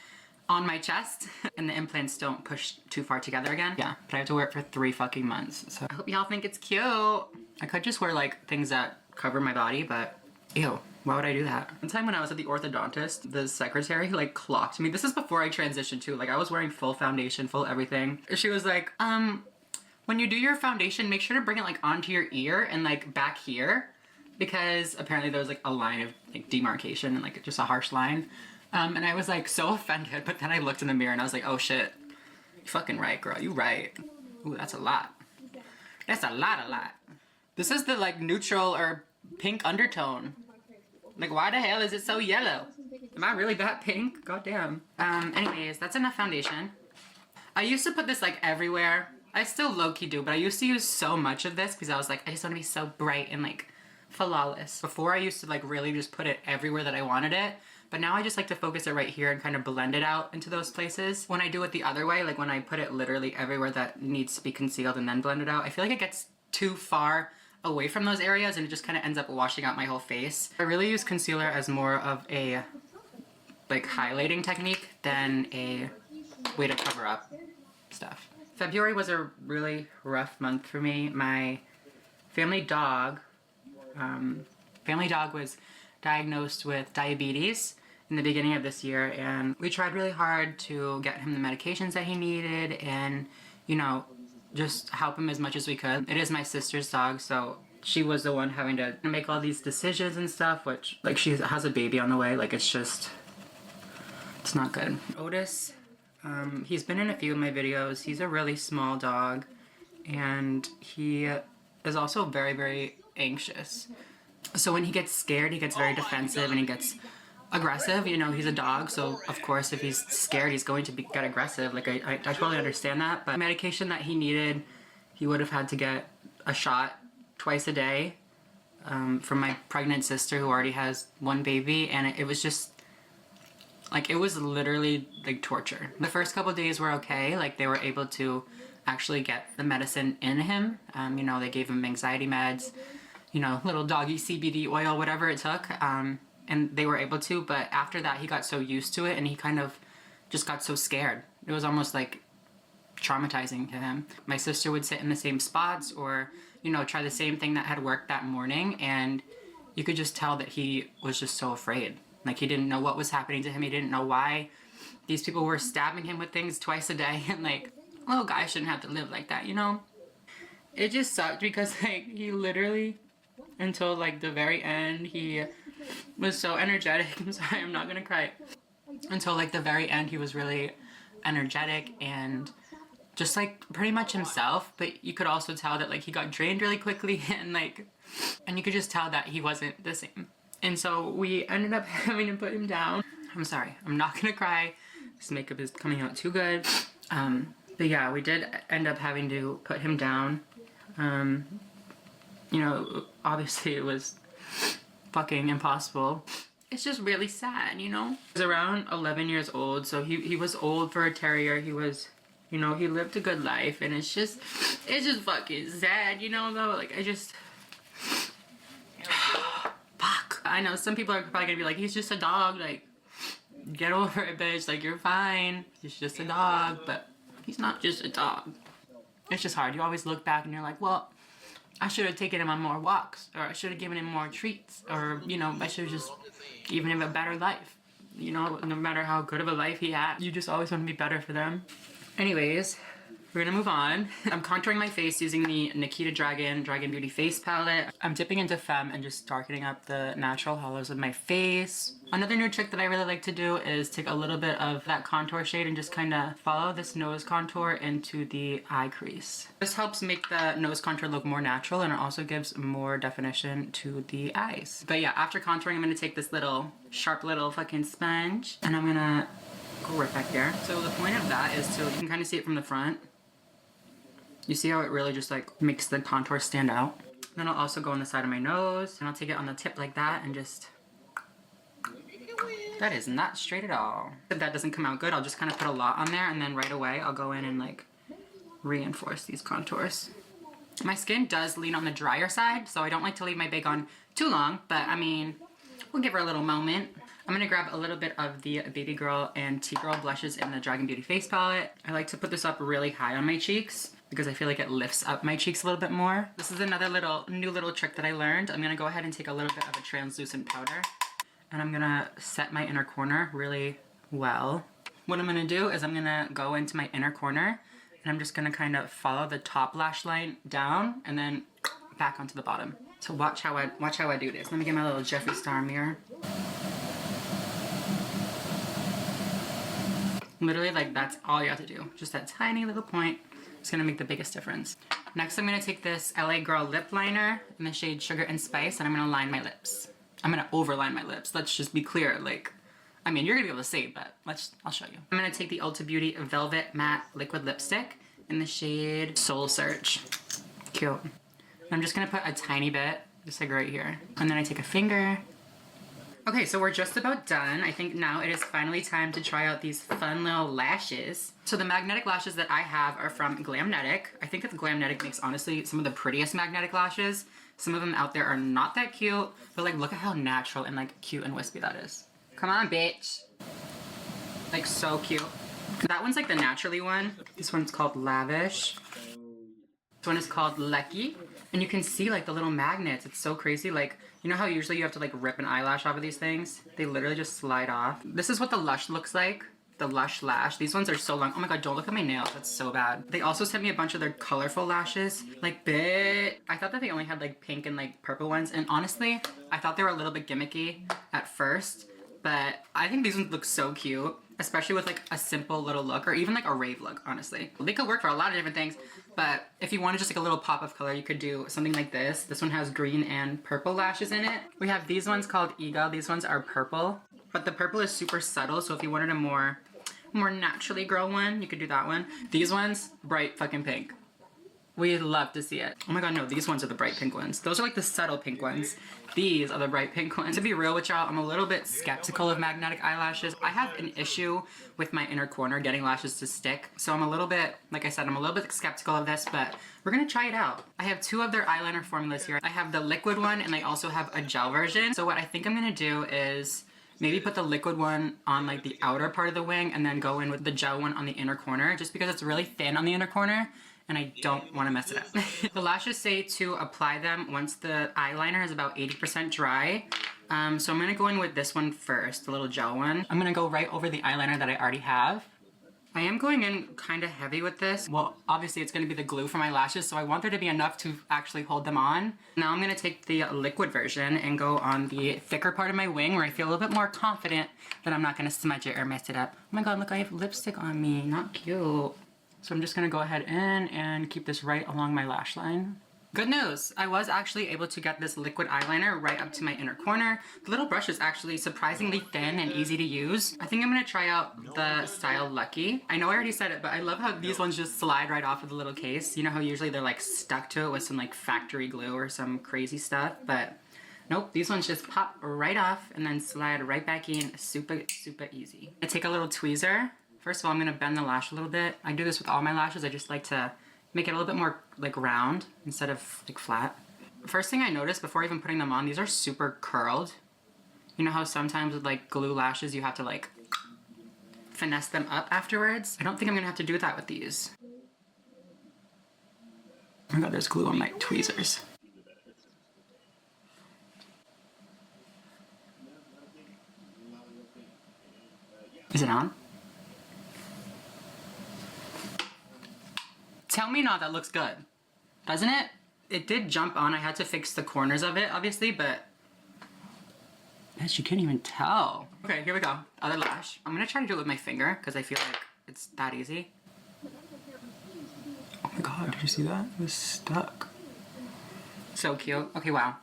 on my chest and the implants don't push too far together again. Yeah, but I have to wear it for 3 fucking months, so I hope y'all think it's cute. I could just wear like things that cover my body, but ew. Why would I do that? One time when I was at the orthodontist, the secretary like clocked me. This is before I transitioned too. Like I was wearing full foundation, full everything. She was like, when you do your foundation, make sure to bring it like onto your ear and like back here, because apparently there was like a line of like demarcation and like just a harsh line. And I was like so offended, but then I looked in the mirror and I was like, oh shit, you fucking right, girl, you right. Ooh, that's a lot. That's a lot. This is the like neutral or pink undertone. Like, why the hell is it so yellow? Am I really that pink? Goddamn. Anyways, that's enough foundation. I used to put this like everywhere. I still low-key do, but I used to use so much of this because I was like, I just want to be so bright and like flawless. Before I used to like really just put it everywhere that I wanted it, but now I just like to focus it right here and kind of blend it out into those places. When I do it the other way, like when I put it literally everywhere that needs to be concealed and then blend it out, I feel like it gets too far away from those areas and it just kind of ends up washing out my whole face. I really use concealer as more of a like highlighting technique than a way to cover up stuff. February was a really rough month for me. My family dog was diagnosed with diabetes in the beginning of this year, and we tried really hard to get him the medications that he needed and, you know, just help him as much as we could. It is my sister's dog, so she was the one having to make all these decisions and stuff, which, like, she has a baby on the way. Like, it's just, it's not good. Otis, he's been in a few of my videos. He's a really small dog, and he is also very, very anxious. So when he gets scared, he gets very defensive, and he gets aggressive. You know, he's a dog, so of course if he's scared he's going to get aggressive. Like I totally understand that, but medication that he needed, he would have had to get a shot twice a day from my pregnant sister who already has one baby, and it was just like, it was literally like torture. The first couple of days were okay, like they were able to actually get the medicine in him. You know, they gave him anxiety meds, you know, little doggy CBD oil, whatever it took, and they were able to, but after that he got so used to it and he kind of just got so scared. It was almost like traumatizing to him. My sister would sit in the same spots or, you know, try the same thing that had worked that morning, and you could just tell that he was just so afraid. Like he didn't know what was happening to him. He didn't know why these people were stabbing him with things twice a day, and like, little guy shouldn't have to live like that, you know? It just sucked because like he literally, until like the very end, he was so energetic. I'm sorry, I'm not gonna cry. Until like the very end, he was really energetic and just like pretty much himself, but you could also tell that like he got drained really quickly, and you could just tell that he wasn't the same. And so we ended up having to put him down. I'm sorry, I'm not gonna cry. This makeup is coming out too good. But yeah, we did end up having to put him down. You know, obviously it was fucking impossible. It's just really sad, you know? He was around 11 years old, so he was old for a terrier. He was, you know, he lived a good life, and it's just fucking sad, you know, though? Like, I just... Fuck. I know, some people are probably gonna be like, he's just a dog, like, get over it, bitch, like, you're fine. He's just a dog, but he's not just a dog. It's just hard. You always look back and you're like, well, I should have taken him on more walks, or I should have given him more treats, or, you know, I should have just given him a better life. You know, no matter how good of a life he had, you just always want to be better for them. Anyways, we're gonna move on. I'm contouring my face using the Nikita Dragon Beauty Face Palette. I'm dipping into Femme and just darkening up the natural hollows of my face. Another new trick that I really like to do is take a little bit of that contour shade and just kind of follow this nose contour into the eye crease. This helps make the nose contour look more natural, and it also gives more definition to the eyes. But yeah, after contouring, I'm gonna take this little sharp little fucking sponge and I'm gonna go right back there. So the point of that is you can kind of see it from the front. You see how it really just like makes the contour stand out? Then I'll also go on the side of my nose, and I'll take it on the tip like that and just... That is not straight at all. If that doesn't come out good, I'll just kind of put a lot on there, and then right away I'll go in and like reinforce these contours. My skin does lean on the drier side, so I don't like to leave my bake on too long, but I mean, we'll give her a little moment. I'm gonna grab a little bit of the Baby Girl and T-Girl blushes in the Dragon Beauty Face Palette. I like to put this up really high on my cheeks because I feel like it lifts up my cheeks a little bit more. This is another new little trick that I learned. I'm gonna go ahead and take a little bit of a translucent powder, and I'm gonna set my inner corner really well. What I'm gonna do is I'm gonna go into my inner corner, and I'm just gonna kind of follow the top lash line down and then back onto the bottom. So watch how I do this. Let me get my little Jeffree Star mirror. Literally, like, that's all you have to do. Just that tiny little point. It's gonna make the biggest difference. Next, I'm gonna take this LA Girl lip liner in the shade Sugar and Spice, and I'm gonna line my lips. I'm gonna overline my lips. Let's just be clear. Like, I mean, you're gonna be able to see it, but I'll show you. I'm gonna take the Ulta Beauty Velvet Matte Liquid Lipstick in the shade Soul Search. Cute. I'm just gonna put a tiny bit, just like right here. And then I take a finger. Okay, so we're just about done. I think now it is finally time to try out these fun little lashes. So the magnetic lashes that I have are from Glamnetic. I think that the Glamnetic makes, honestly, some of the prettiest magnetic lashes. Some of them out there are not that cute, but like, look at how natural and like cute and wispy that is. Come on, bitch. Like, so cute. That one's like the naturally one. This one's called Lavish. This one is called Lecky. And you can see like the little magnets. It's so crazy. Like, you know how usually you have to like rip an eyelash off of these things? They literally just slide off. This is what the Lush looks like. The Lush lash. These ones are so long. Oh my god, don't look at my nails. That's so bad. They also sent me a bunch of their colorful lashes. Like, I thought that they only had like pink and like purple ones. And honestly, I thought they were a little bit gimmicky at first. But I think these ones look so cute. Especially with like a simple little look, or even like a rave look, honestly. They could work for a lot of different things, but if you wanted just like a little pop of color, you could do something like this. This one has green and purple lashes in it. We have these ones called Eagle. These ones are purple. But the purple is super subtle, so if you wanted a more naturally grow one, you could do that one. These ones, bright fucking pink. We'd love to see it. Oh my god, no, these ones are the bright pink ones. Those are like the subtle pink ones. These are the bright pink ones. To be real with y'all, I'm a little bit skeptical of magnetic eyelashes. I have an issue with my inner corner getting lashes to stick. So I'm a little bit, like I said, I'm a little bit skeptical of this, but we're gonna try it out. I have two of their eyeliner formulas here. I have the liquid one and I also have a gel version. So what I think I'm gonna do is maybe put the liquid one on like the outer part of the wing and then go in with the gel one on the inner corner, just because it's really thin on the inner corner and I don't want to mess it up. The lashes say to apply them once the eyeliner is about 80% dry. So I'm gonna go in with this one first, the little gel one. I'm gonna go right over the eyeliner that I already have. I am going in kind of heavy with this. Well, obviously it's gonna be the glue for my lashes, so I want there to be enough to actually hold them on. Now I'm gonna take the liquid version and go on the thicker part of my wing where I feel a little bit more confident that I'm not gonna smudge it or mess it up. Oh my god, look, I have lipstick on me, not cute. So I'm just gonna go ahead in and keep this right along my lash line. Good news, I was actually able to get this liquid eyeliner right up to my inner corner. The little brush is actually surprisingly thin and easy to use. I think I'm gonna try out the style Lucky. I know I already said it, but I love how these ones just slide right off of the little case. You know how usually they're like stuck to it with some like factory glue or some crazy stuff, but nope, these ones just pop right off and then slide right back in, super, super easy. I take a little tweezer. First of all, I'm gonna bend the lash a little bit. I do this with all my lashes. I just like to make it a little bit more like round instead of like flat. First thing I noticed before even putting them on, these are super curled. You know how sometimes with like glue lashes, you have to like finesse them up afterwards? I don't think I'm gonna have to do that with these. Oh my god, there's glue on my tweezers. Is it on? Tell me not that looks good. Doesn't it? It did jump on. I had to fix the corners of it, obviously, but bitch, you can't even tell. Okay, here we go. Other lash. I'm gonna try to do it with my finger because I feel like it's that easy. Oh my god, did you see that? It was stuck. So cute. Okay, wow.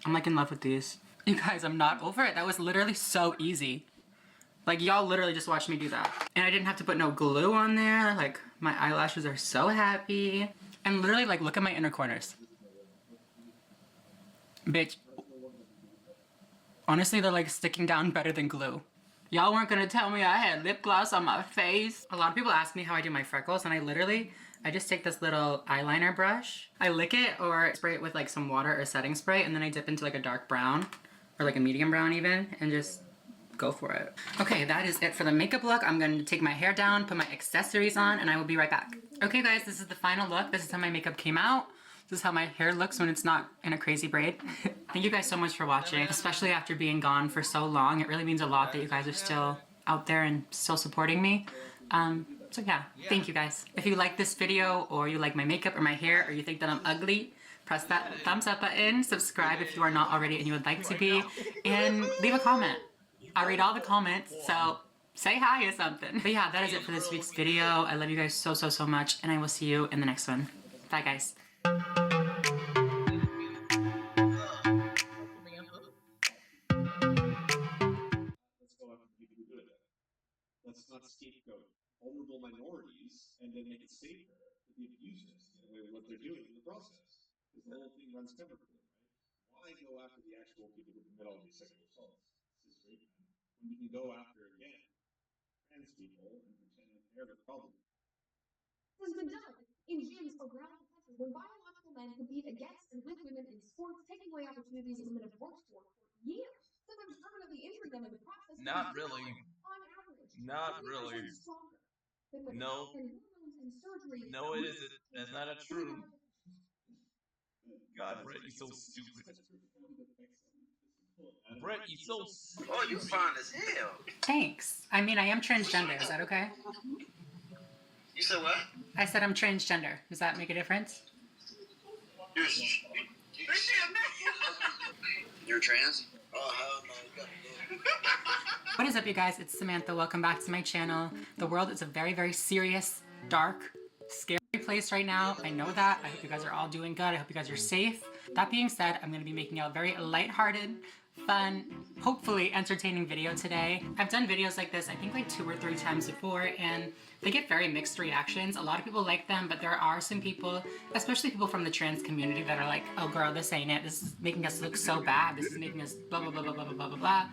I'm like in love with these. You guys, I'm not over it. That was literally so easy. Like, y'all literally just watched me do that. And I didn't have to put no glue on there. Like, my eyelashes are so happy. And literally, like, look at my inner corners. Bitch. Honestly, they're like sticking down better than glue. Y'all weren't gonna tell me I had lip gloss on my face. A lot of people ask me how I do my freckles, and I just take this little eyeliner brush. I lick it or spray it with like some water or setting spray, and then I dip into like a dark brown, or like a medium brown even, and just go for it. Okay, that is it for the makeup look. I'm going to take my hair down, put my accessories on, and I will be right back. Okay guys, this is the final look. This is how my makeup came out. This is how my hair looks when it's not in a crazy braid. Thank you guys so much for watching, especially after being gone for so long. It really means a lot that you guys are still out there and still supporting me. So yeah, thank you guys. If you like this video, or you like my makeup or my hair, or you think that I'm ugly, press that thumbs up button, subscribe if you are not already and you would like to be, and leave a comment. I read all the comments, so say hi or something. But yeah, that is it for this week's video. I love you guys so, so, so much, and I will see you in the next one. Bye, guys. Let's go after people who do it. Let's not scapegoat vulnerable minorities and then make it safer for the abusers to get away with what they're doing in the process. Because the whole thing runs counter to it, right? Why go after the actual people who commit all these sexual assaults? This is great, man. When you can go after, again, trans people and pretend that they're the problem. Has been done in gyms around the country when biological men compete against and with women in sports, taking away opportunities women have worked for years, sometimes permanently injuring them in the process. Not really. On average, Not really. stronger than women. No. And hormones and surgery. No, it isn't. That's not a true. God, Brett, you're so stupid. Brett, you're so stupid. Oh, you fine as hell. Thanks. I mean, I am transgender. Is that okay? You said what? I said I'm transgender. Does that make a difference? You're trans? Oh, hell no. You gotta go. What is up, you guys? It's Samantha. Welcome back to my channel. The world is a very, very serious, dark, scary place right now. I know that. I hope you guys are all doing good. I hope you guys are safe. That being said, I'm gonna be making a very lighthearted, fun, hopefully entertaining video today. I've done videos like this I think like 2 or 3 times before, and they get very mixed reactions. A lot of people like them, but there are some people, especially people from the trans community, that are like, oh girl, this ain't it. This is making us look so bad. This is making us blah blah blah blah blah blah blah blah.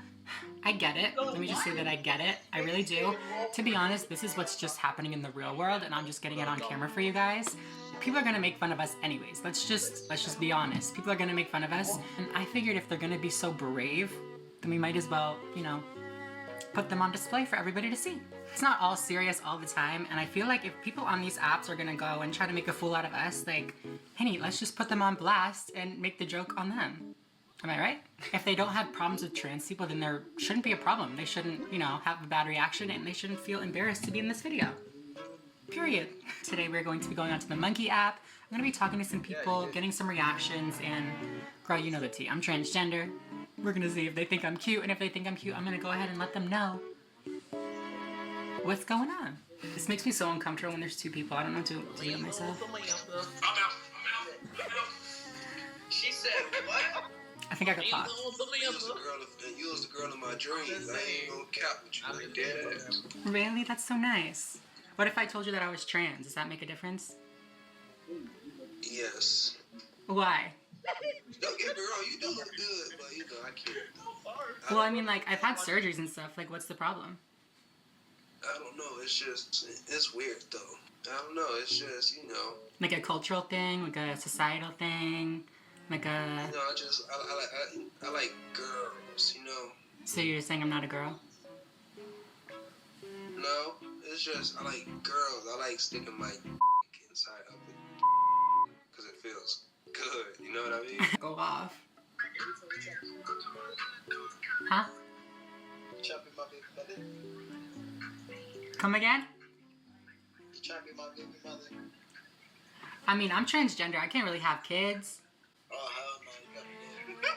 I get it. Let me just say that I get it. I really do. To be honest, this is what's just happening in the real world, and I'm just getting it on camera for you guys. People are gonna make fun of us anyways. Let's just be honest. People are gonna make fun of us, and I figured if they're gonna be so brave, then we might as well, you know, put them on display for everybody to see. It's not all serious all the time, and I feel like if people on these apps are gonna go and try to make a fool out of us, like, hey, let's just put them on blast and make the joke on them. Am I right? If they don't have problems with trans people, then there shouldn't be a problem. They shouldn't, you know, have a bad reaction, and they shouldn't feel embarrassed to be in this video. Period. Today we're going to be going onto the Monkey app. I'm gonna be talking to some people, getting some reactions, and girl, you know the tea. I'm transgender. We're gonna see if they think I'm cute, and if they think I'm cute, I'm gonna go ahead and let them know what's going on. This makes me so uncomfortable when there's 2 people. I don't know what to do with myself. She said what? I think I got popped. You was the girl in my dreams. I ain't gonna cap with you like that. Really? That's so nice. What if I told you that I was trans? Does that make a difference? Yes. Why? Don't get me wrong, you do look good, but you know, I can't. Well, I mean, like, I've had surgeries and stuff. Like, what's the problem? I don't know, it's just, it's weird though. I don't know, it's just, you know. Like a cultural thing? Like a societal thing? Like a... You know, I like girls, you know. So you're saying I'm not a girl? No, it's just, I like girls. I like sticking my inside of it. Because it feels good, you know what I mean? Go off. Huh? Chopping my baby mother. Come again? Chopping my baby mother. I mean, I'm transgender. I can't really have kids. Oh, hell no, you got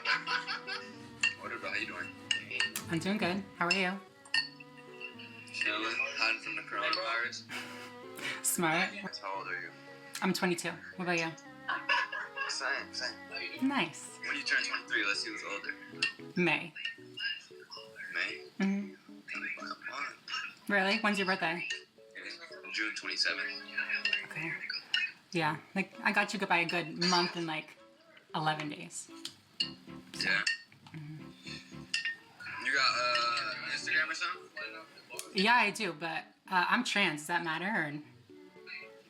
me. What about you doing? I'm doing good. How are you? Chilling, hiding from the coronavirus. Smart. How old are you? I'm 22. What about you? Same. Nice. When you turn 23, let's see who's older. May. May? Mm-hmm. Really? When's your birthday? June 27th. Okay. Yeah, like, I got you by a good month and, like, 11 days. Yeah. Mm-hmm. You got Instagram or something? Yeah, I do, but I'm trans. Does that matter? Or...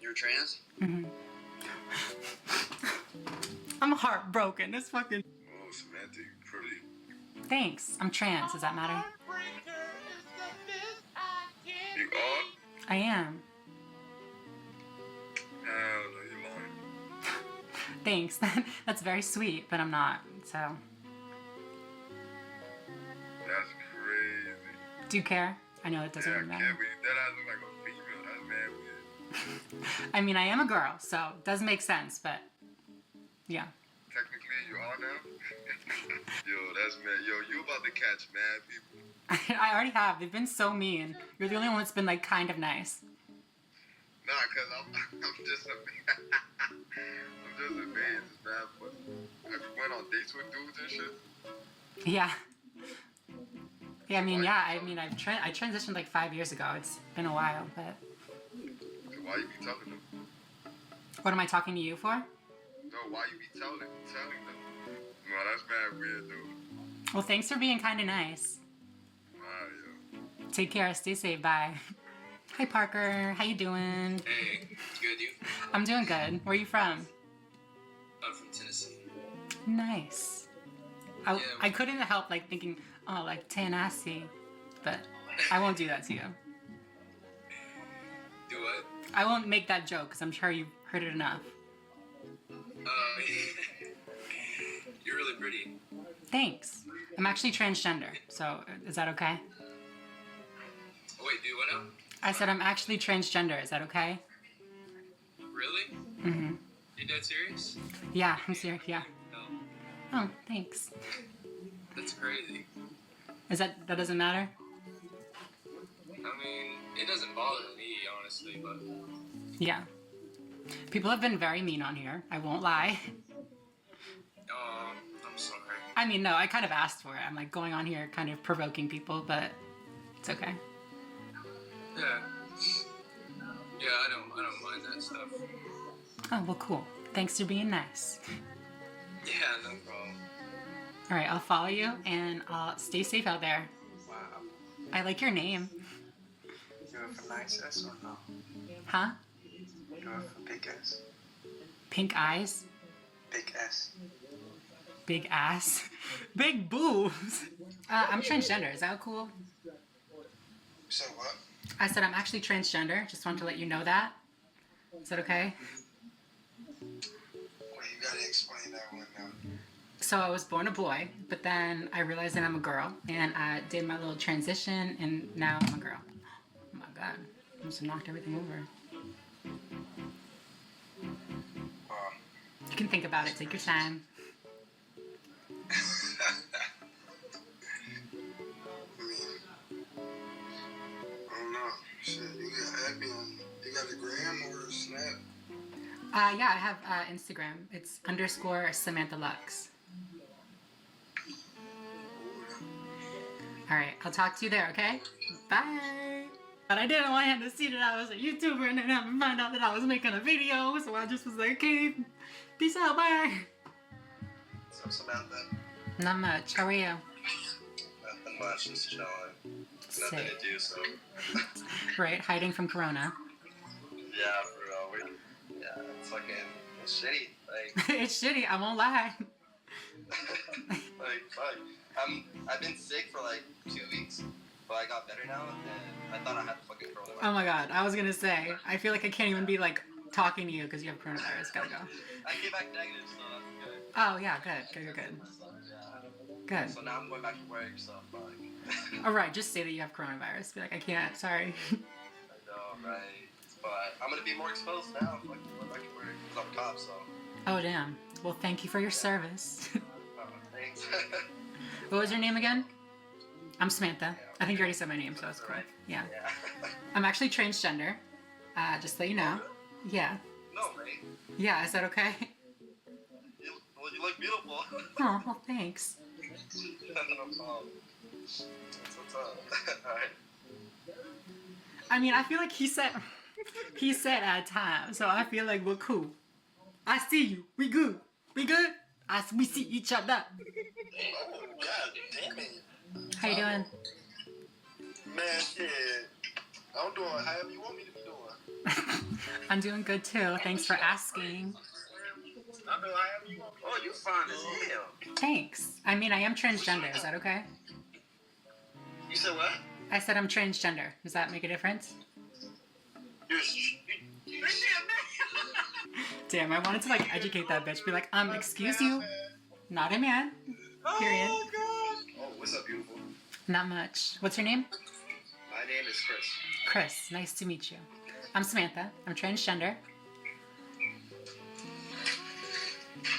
You're trans? Mm-hmm. I'm heartbroken. This fucking... Oh, Samantha, you pretty. Thanks. I'm trans. Does that matter? You are? I am. Hell no, you lying. Thanks. That's very sweet, but I'm not, so... That's crazy. Do you care? I know it doesn't really matter. That eyes look like a female. That's mad weird. I mean, I am a girl, so it does make sense, but... Yeah. Technically, you are now? Yo, that's mad. Yo, you about to catch mad people. I already have. They've been so mean. You're the only one that's been, like, kind of nice. Nah, cause I'm just a man. I'm just a man. It's bad, but have you went on dates with dudes and shit? Yeah. Yeah, I mean, I transitioned like 5 years ago. It's been a while, but... So why you be telling them? What am I talking to you for? No, why you be telling them? No, that's mad weird, dude. Well, thanks for being kind of nice. Alright, yo. Take care. Stay safe. Bye. Hi, Parker. How you doing? Hey, good, you? I'm doing good. Where are you from? I'm from Tennessee. Nice. I couldn't help, like, thinking, oh, like, Tennessee. But I won't do that to you. Do what? I won't make that joke, because I'm sure you've heard it enough. You're really pretty. Thanks. I'm actually transgender, so is that okay? Wait, do what now? I said I'm actually transgender. Is that okay? Really? Mm-hmm. You dead serious? Yeah, I'm serious. Yeah. No. Oh, thanks. That's crazy. That doesn't matter? I mean, it doesn't bother me, honestly, but... Yeah. People have been very mean on here. I won't lie. I'm sorry. I mean, no, I kind of asked for it. I'm like going on here kind of provoking people, but it's okay. Yeah. Yeah, I don't mind that stuff. Oh, well, cool. Thanks for being nice. Yeah, no problem. All right, I'll follow you and I'll stay safe out there. Wow. I like your name. You go for nice S or no? Huh? Go for big S. Pink eyes? Big S. Big ass? Big boobs? I'm transgender. Is that cool? So what? I said I'm actually transgender. Just wanted to let you know that. Is that okay? Well, you gotta explain that one now. So I was born a boy, but then I realized that I'm a girl, and I did my little transition, and now I'm a girl. Oh my god. I must have knocked everything over. You can think about it. Take your time. I don't know. Shit, you got a gram or a snap? Yeah, I have Instagram. It's _Samantha Lux. All right, I'll talk to you there, okay? Bye. But I didn't want him to see that I was a YouTuber and then have him find out that I was making a video, so I just was like, okay, peace out, bye. So Samantha, Not much. How are you? nothing much, just chilling. Nothing Sick. to do, so. Right, hiding from Corona. Yeah, for real. Yeah, it's fucking, it's shitty. Like, It's shitty, I won't lie. like, fuck. I've been sick for like 2 weeks, but I got better now, and I thought I had fucking coronavirus. Oh my god, I was gonna say, I feel like I can't even be like talking to you because you have coronavirus. Gotta go. I came back negative, so that's good. Oh yeah, good. Yeah. Good. So now I'm going back to work, so fuck. Alright, just say that you have coronavirus. Be like, I can't, sorry. I know, right? But I'm gonna be more exposed now. Like, going back to work, because I'm a cop, so. Oh damn. Well, thank you for your service. Thanks. What was your name again? I'm Samantha. I think you already said my name, so that's cool. Yeah. I'm actually transgender. Just so you know. Yeah. No, mate. Yeah, is that okay? Well, you look beautiful. Oh, well, thanks. No problem. What's up? Alright. I mean, I feel like he said time, so I feel like we're cool. I see you. We good. We good? We see each other. Oh, god damn it. How you doing? Man, shit. I'm doing however you want me to be doing. I'm doing good too. Thanks for asking. I'm doing however you want me to. Oh, you fine as hell. Thanks. I mean, I am transgender. Is that okay? You said what? I said I'm transgender. Does that make a difference? You're Damn, I wanted to like educate that bitch. Be like, excuse you. Not a man. Period. Oh, God. Oh, what's up, beautiful? Not much. What's your name? My name is Chris. Chris. Nice to meet you. I'm Samantha. I'm transgender.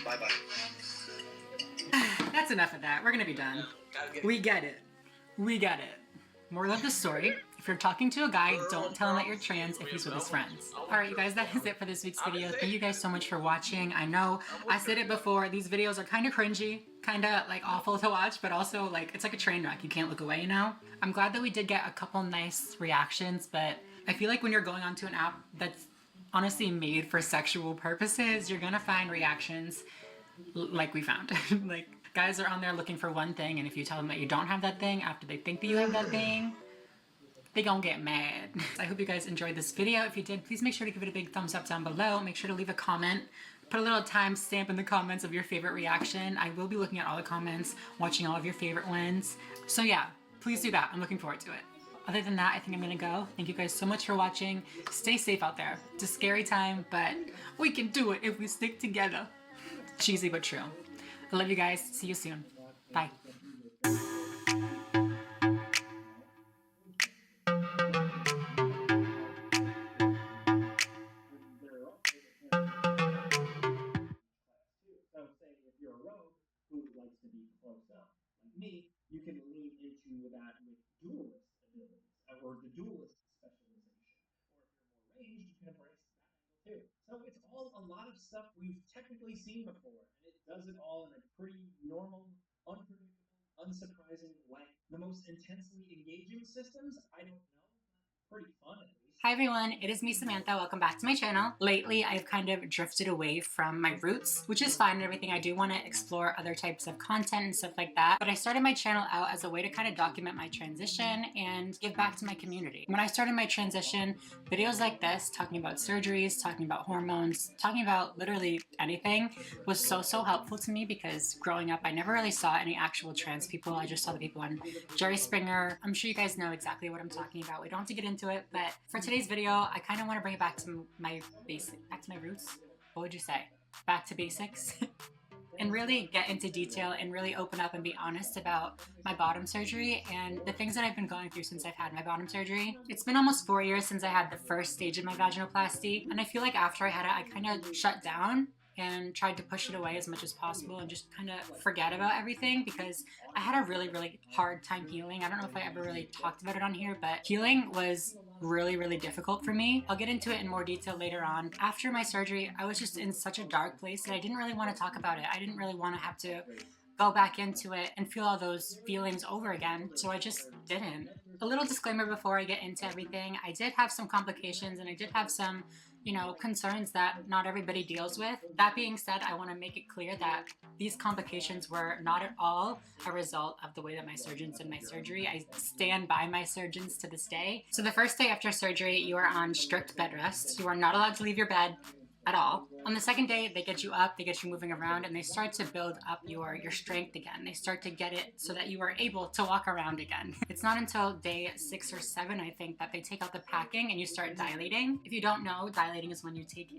Bye-bye. That's enough of that. We're gonna be done. We get it. We get it. Moral of the story, if you're talking to a guy, don't tell him that you're trans if he's with his friends. Alright you guys, that is it for this week's video. Thank you guys so much for watching. I know I said it before, these videos are kind of cringy, kind of like awful to watch, but also like it's like a train wreck. You can't look away, you know? I'm glad that we did get a couple nice reactions, but I feel like when you're going onto an app that's honestly made for sexual purposes, you're gonna find reactions like we found. Like, guys are on there looking for one thing, and if you tell them that you don't have that thing after they think that you have that thing, they gonna get mad. I hope you guys enjoyed this video. If you did, please make sure to give it a big thumbs up down below. Make sure to leave a comment. Put a little timestamp in the comments of your favorite reaction. I will be looking at all the comments, watching all of your favorite ones. So yeah, please do that. I'm looking forward to it. Other than that, I think I'm gonna go. Thank you guys so much for watching. Stay safe out there. It's a scary time, but we can do it if we stick together. Cheesy but true. I love you guys. See you soon. Bye. So say if you're a rogue who likes to be close up, like me, you can lean into that with duelist abilities, or the duelist specialization. Or if you're more ranged, you can embrace that angle too. So it's of stuff we've technically seen before, and it does it all in a pretty normal, unpredictable, unsurprising way. The most intensely engaging systems, I don't know, but pretty fun at least. Hi everyone, it is me Samantha. Welcome back to my channel. Lately, I've kind of drifted away from my roots, which is fine and everything. I do want to explore other types of content and stuff like that, but I started my channel out as a way to kind of document my transition and give back to my community. When I started my transition, videos like this, talking about surgeries, talking about hormones, talking about literally anything, was so helpful to me because growing up, I never really saw any actual trans people. I just saw the people on Jerry Springer. I'm sure you guys know exactly what I'm talking about. We don't have to get into it, but for today's video, I kind of want to bring it back to my roots. What would you say? Back to basics. And really get into detail and really open up and be honest about my bottom surgery and the things that I've been going through since I've had my bottom surgery. It's been almost 4 years since I had the first stage of my vaginoplasty, and I feel like after I had it, I kind of shut down and tried to push it away as much as possible and just kind of forget about everything because I had a really hard time healing. I don't know if I ever really talked about it on here, but healing was really difficult for me. I'll get into it in more detail later on. After my surgery, I was just in such a dark place that I didn't really want to talk about it. I didn't really want to have to go back into it and feel all those feelings over again, so I just didn't. A little disclaimer before I get into everything, I did have some complications and I did have some, you know, concerns that not everybody deals with. That being said, I want to make it clear that these complications were not at all a result of the way that my surgeons did my surgery. I stand by my surgeons to this day. So the first day after surgery, you are on strict bed rest. You are not allowed to leave your bed at all. On the second day, they get you up, they get you moving around, and they start to build up your strength again. They start to get it so that you are able to walk around again. It's not until day 6 or 7, I think, that they take out the packing and you start dilating. If you don't know, dilating is when you take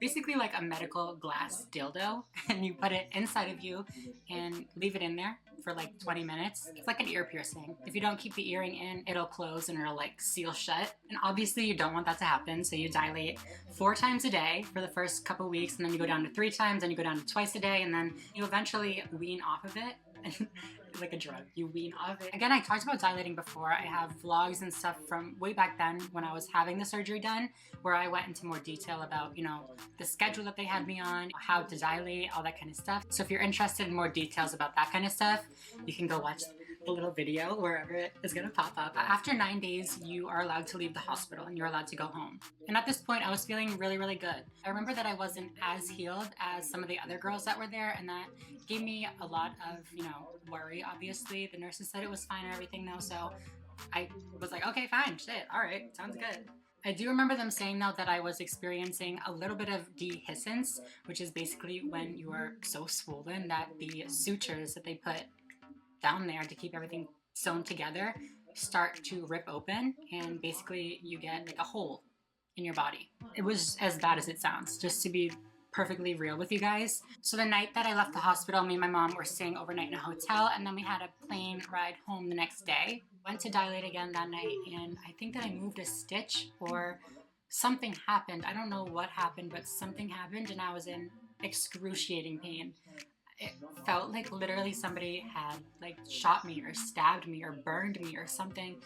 basically like a medical glass dildo and you put it inside of you and leave it in there for like 20 minutes. It's like an ear piercing. If you don't keep the earring in, it'll close and it'll like seal shut. And obviously you don't want that to happen, so you dilate 4 times a day for the first couple weeks, and then you go down to 3 times, and you go down to twice a day, and then you eventually wean off of it. Like a drug, you wean off it. Again, I talked about dilating before. I have vlogs and stuff from way back then when I was having the surgery done, where I went into more detail about, you know, the schedule that they had me on, how to dilate, all that kind of stuff. So if you're interested in more details about that kind of stuff, you can go watch the little video wherever it is gonna pop up. After 9 days, you are allowed to leave the hospital and you're allowed to go home. And at this point, I was feeling really good. I remember that I wasn't as healed as some of the other girls that were there, and that gave me a lot of, you know, worry, obviously. The nurses said it was fine and everything though, so I was like, okay, fine, shit, all right, sounds good. I do remember them saying though that I was experiencing a little bit of dehiscence, which is basically when you are so swollen that the sutures that they put down there to keep everything sewn together start to rip open, and basically you get like a hole in your body. It was as bad as it sounds, just to be perfectly real with you guys. So the night that I left the hospital, me and my mom were staying overnight in a hotel, and then we had a plane ride home the next day. Went to dilate again that night, and I think that I moved a stitch or something happened. I don't know what happened, but something happened and I was in excruciating pain. It felt like literally somebody had like shot me or stabbed me or burned me or something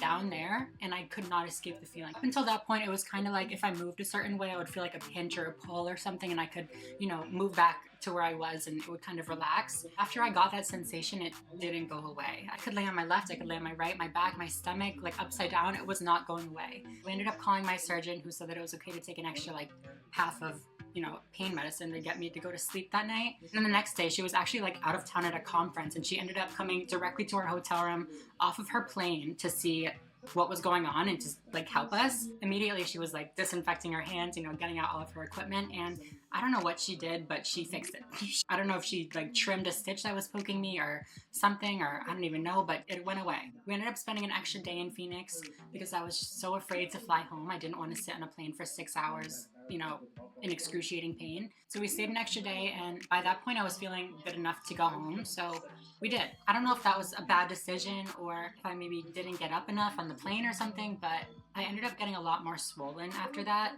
down there, and I could not escape the feeling. Up until that point, it was kind of like if I moved a certain way, I would feel like a pinch or a pull or something, and I could, you know, move back to where I was and it would kind of relax. After I got that sensation, it didn't go away. I could lay on my left, I could lay on my right, my back, my stomach, like upside down. It was not going away. We ended up calling my surgeon, who said that it was okay to take an extra like half of, you know, pain medicine to get me to go to sleep that night. And then the next day, she was actually like out of town at a conference, and she ended up coming directly to our hotel room off of her plane to see what was going on and to like help us. Immediately she was like disinfecting her hands, you know, getting out all of her equipment, and I don't know what she did, but she fixed it. I don't know if she like trimmed a stitch that was poking me or something, or I don't even know, but it went away. We ended up spending an extra day in Phoenix because I was so afraid to fly home. I didn't want to sit on a plane for 6 hours, you know, in excruciating pain. So we stayed an extra day, and by that point I was feeling good enough to go home, so we did. I don't know if that was a bad decision or if I maybe didn't get up enough on the plane or something, but I ended up getting a lot more swollen after that,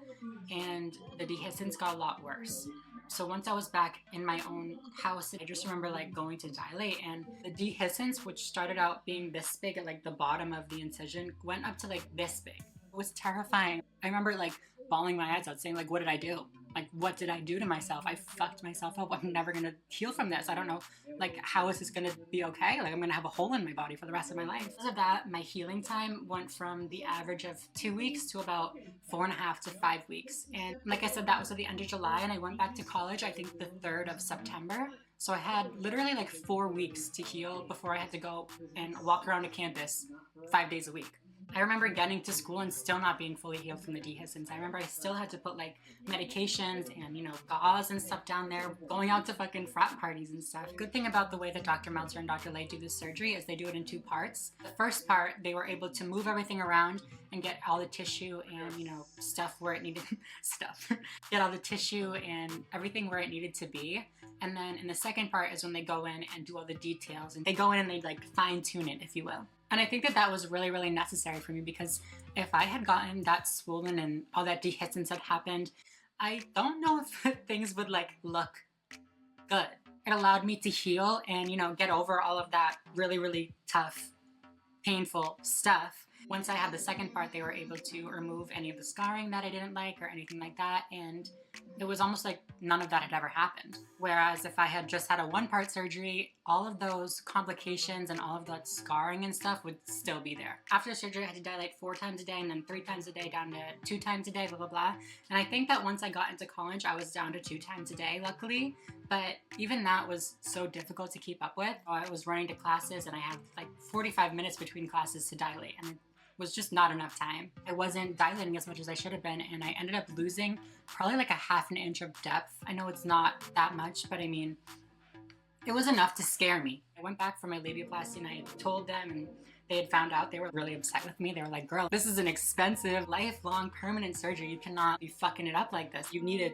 and the dehiscence got a lot worse. So once I was back in my own house, I just remember like going to dilate, and the dehiscence, which started out being this big at like the bottom of the incision, went up to like this big. It was terrifying. I remember like bawling my eyes out saying like, what did I do? like, what did I do to myself? I fucked myself up. I'm never gonna heal from this. I don't know, like, how is this gonna be okay? Like, I'm gonna have a hole in my body for the rest of my life. Because of that, my healing time went from the average of 2 weeks to about 4.5 to 5 weeks. And like I said, that was at the end of July, and I went back to college, I think the 3rd of September. So I had literally like 4 weeks to heal before I had to go and walk around a campus 5 days a week. I remember getting to school and still not being fully healed from the dehiscence. I remember I still had to put like medications and, you know, gauze and stuff down there, going out to fucking frat parties and stuff. Good thing about the way that Dr. Meltzer and Dr. Lay do this surgery is they do it in 2 parts. The first part, they were able to move everything around and get all the tissue and, you know, stuff where it needed, get all the tissue and everything where it needed to be. And then in the second part is when they go in and do all the details, and they go in and they like fine tune it, if you will. And I think that that was really, really necessary for me, because if I had gotten that swollen and all that dehiscence had happened, I don't know if things would like look good. It allowed me to heal and, you know, get over all of that really, really tough, painful stuff. Once I had the second part, they were able to remove any of the scarring that I didn't like or anything like that, and it was almost like none of that had ever happened. Whereas if I had just had a 1-part surgery, all of those complications and all of that scarring and stuff would still be there. After the surgery, I had to dilate 4 times a day and then 3 times a day down to 2 times a day, blah, blah, blah. And I think that once I got into college, I was down to 2 times a day, luckily. But even that was so difficult to keep up with. I was running to classes and I had like 45 minutes between classes to dilate, and it was just not enough time. I wasn't dilating as much as I should have been, and I ended up losing probably like a 1/2 inch of depth. I know it's not that much, but I mean, it was enough to scare me. I went back for my labiaplasty and I told them, and they had found out. They were really upset with me. They were like, girl, this is an expensive, lifelong, permanent surgery. You cannot be fucking it up like this. You need to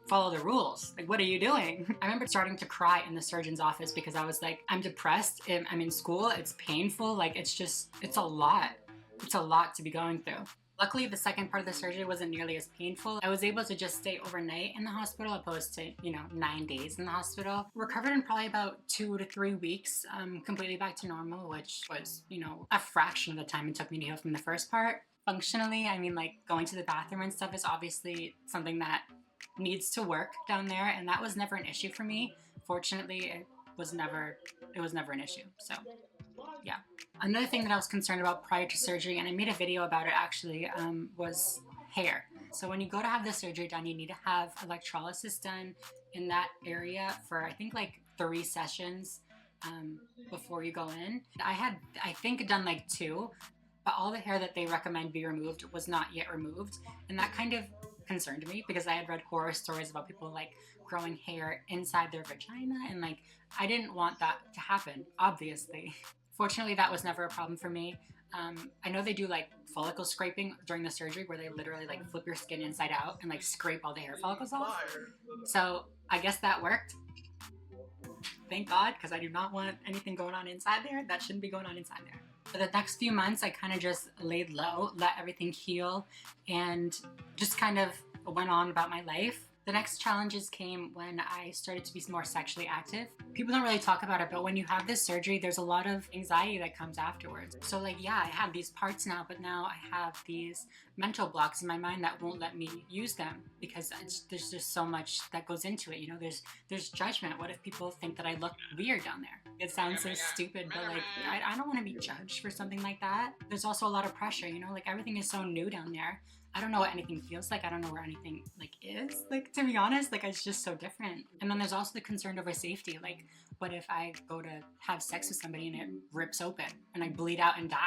follow the rules. Like, what are you doing? I remember starting to cry in the surgeon's office because I was like, I'm depressed, I'm in school, it's painful, like it's a lot. It's a lot to be going through. Luckily, the second part of the surgery wasn't nearly as painful. I was able to just stay overnight in the hospital opposed to, you know, 9 days in the hospital. Recovered in probably about 2 to 3 weeks, completely back to normal, which was, you know, a fraction of the time it took me to heal from the first part. Functionally, I mean, like, going to the bathroom and stuff is obviously something that needs to work down there, and that was never an issue for me. Fortunately, it was never an issue, so yeah. Another thing that I was concerned about prior to surgery, and I made a video about it actually, was hair. So when you go to have the surgery done, you need to have electrolysis done in that area for I think like 3 sessions before you go in. I had, I think, done like 2, but all the hair that they recommend be removed was not yet removed, and that kind of concerned me because I had read horror stories about people like growing hair inside their vagina, and like I didn't want that to happen, obviously. Fortunately, that was never a problem for me. I know they do like follicle scraping during the surgery where they literally like flip your skin inside out and like scrape all the hair follicles off. So I guess that worked. Thank God, because I do not want anything going on inside there. That shouldn't be going on inside there. For the next few months, I kind of just laid low, let everything heal, and just kind of went on about my life. The next challenges came when I started to be more sexually active. People don't really talk about it, but when you have this surgery, there's a lot of anxiety that comes afterwards. So like, yeah, I have these parts now, but now I have these mental blocks in my mind that won't let me use them because there's just so much that goes into it. You know, there's judgment. What if people think that I look weird down there? It sounds so stupid, but like, I don't want to be judged for something like that. There's also a lot of pressure, you know, like everything is so new down there. I don't know what anything feels like. I don't know where anything like is, like, to be honest, like it's just so different. And then there's also the concern over safety. Like, what if I go to have sex with somebody and it rips open and I bleed out and die?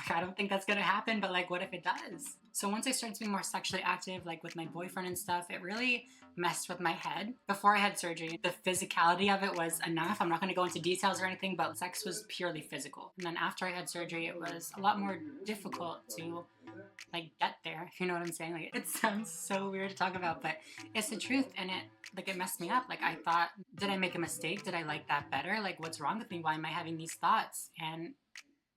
I don't think that's gonna happen, but like, what if it does? So once I started to be more sexually active, like with my boyfriend and stuff, it really messed with my head. Before I had surgery, the physicality of it was enough. I'm not gonna go into details or anything, but sex was purely physical. And then after I had surgery, it was a lot more difficult to like get there, if you know what I'm saying. Like, it sounds so weird to talk about, but it's the truth, and it messed me up. Like, I thought, did I make a mistake? Did I like that better? Like, what's wrong with me? Why am I having these thoughts? And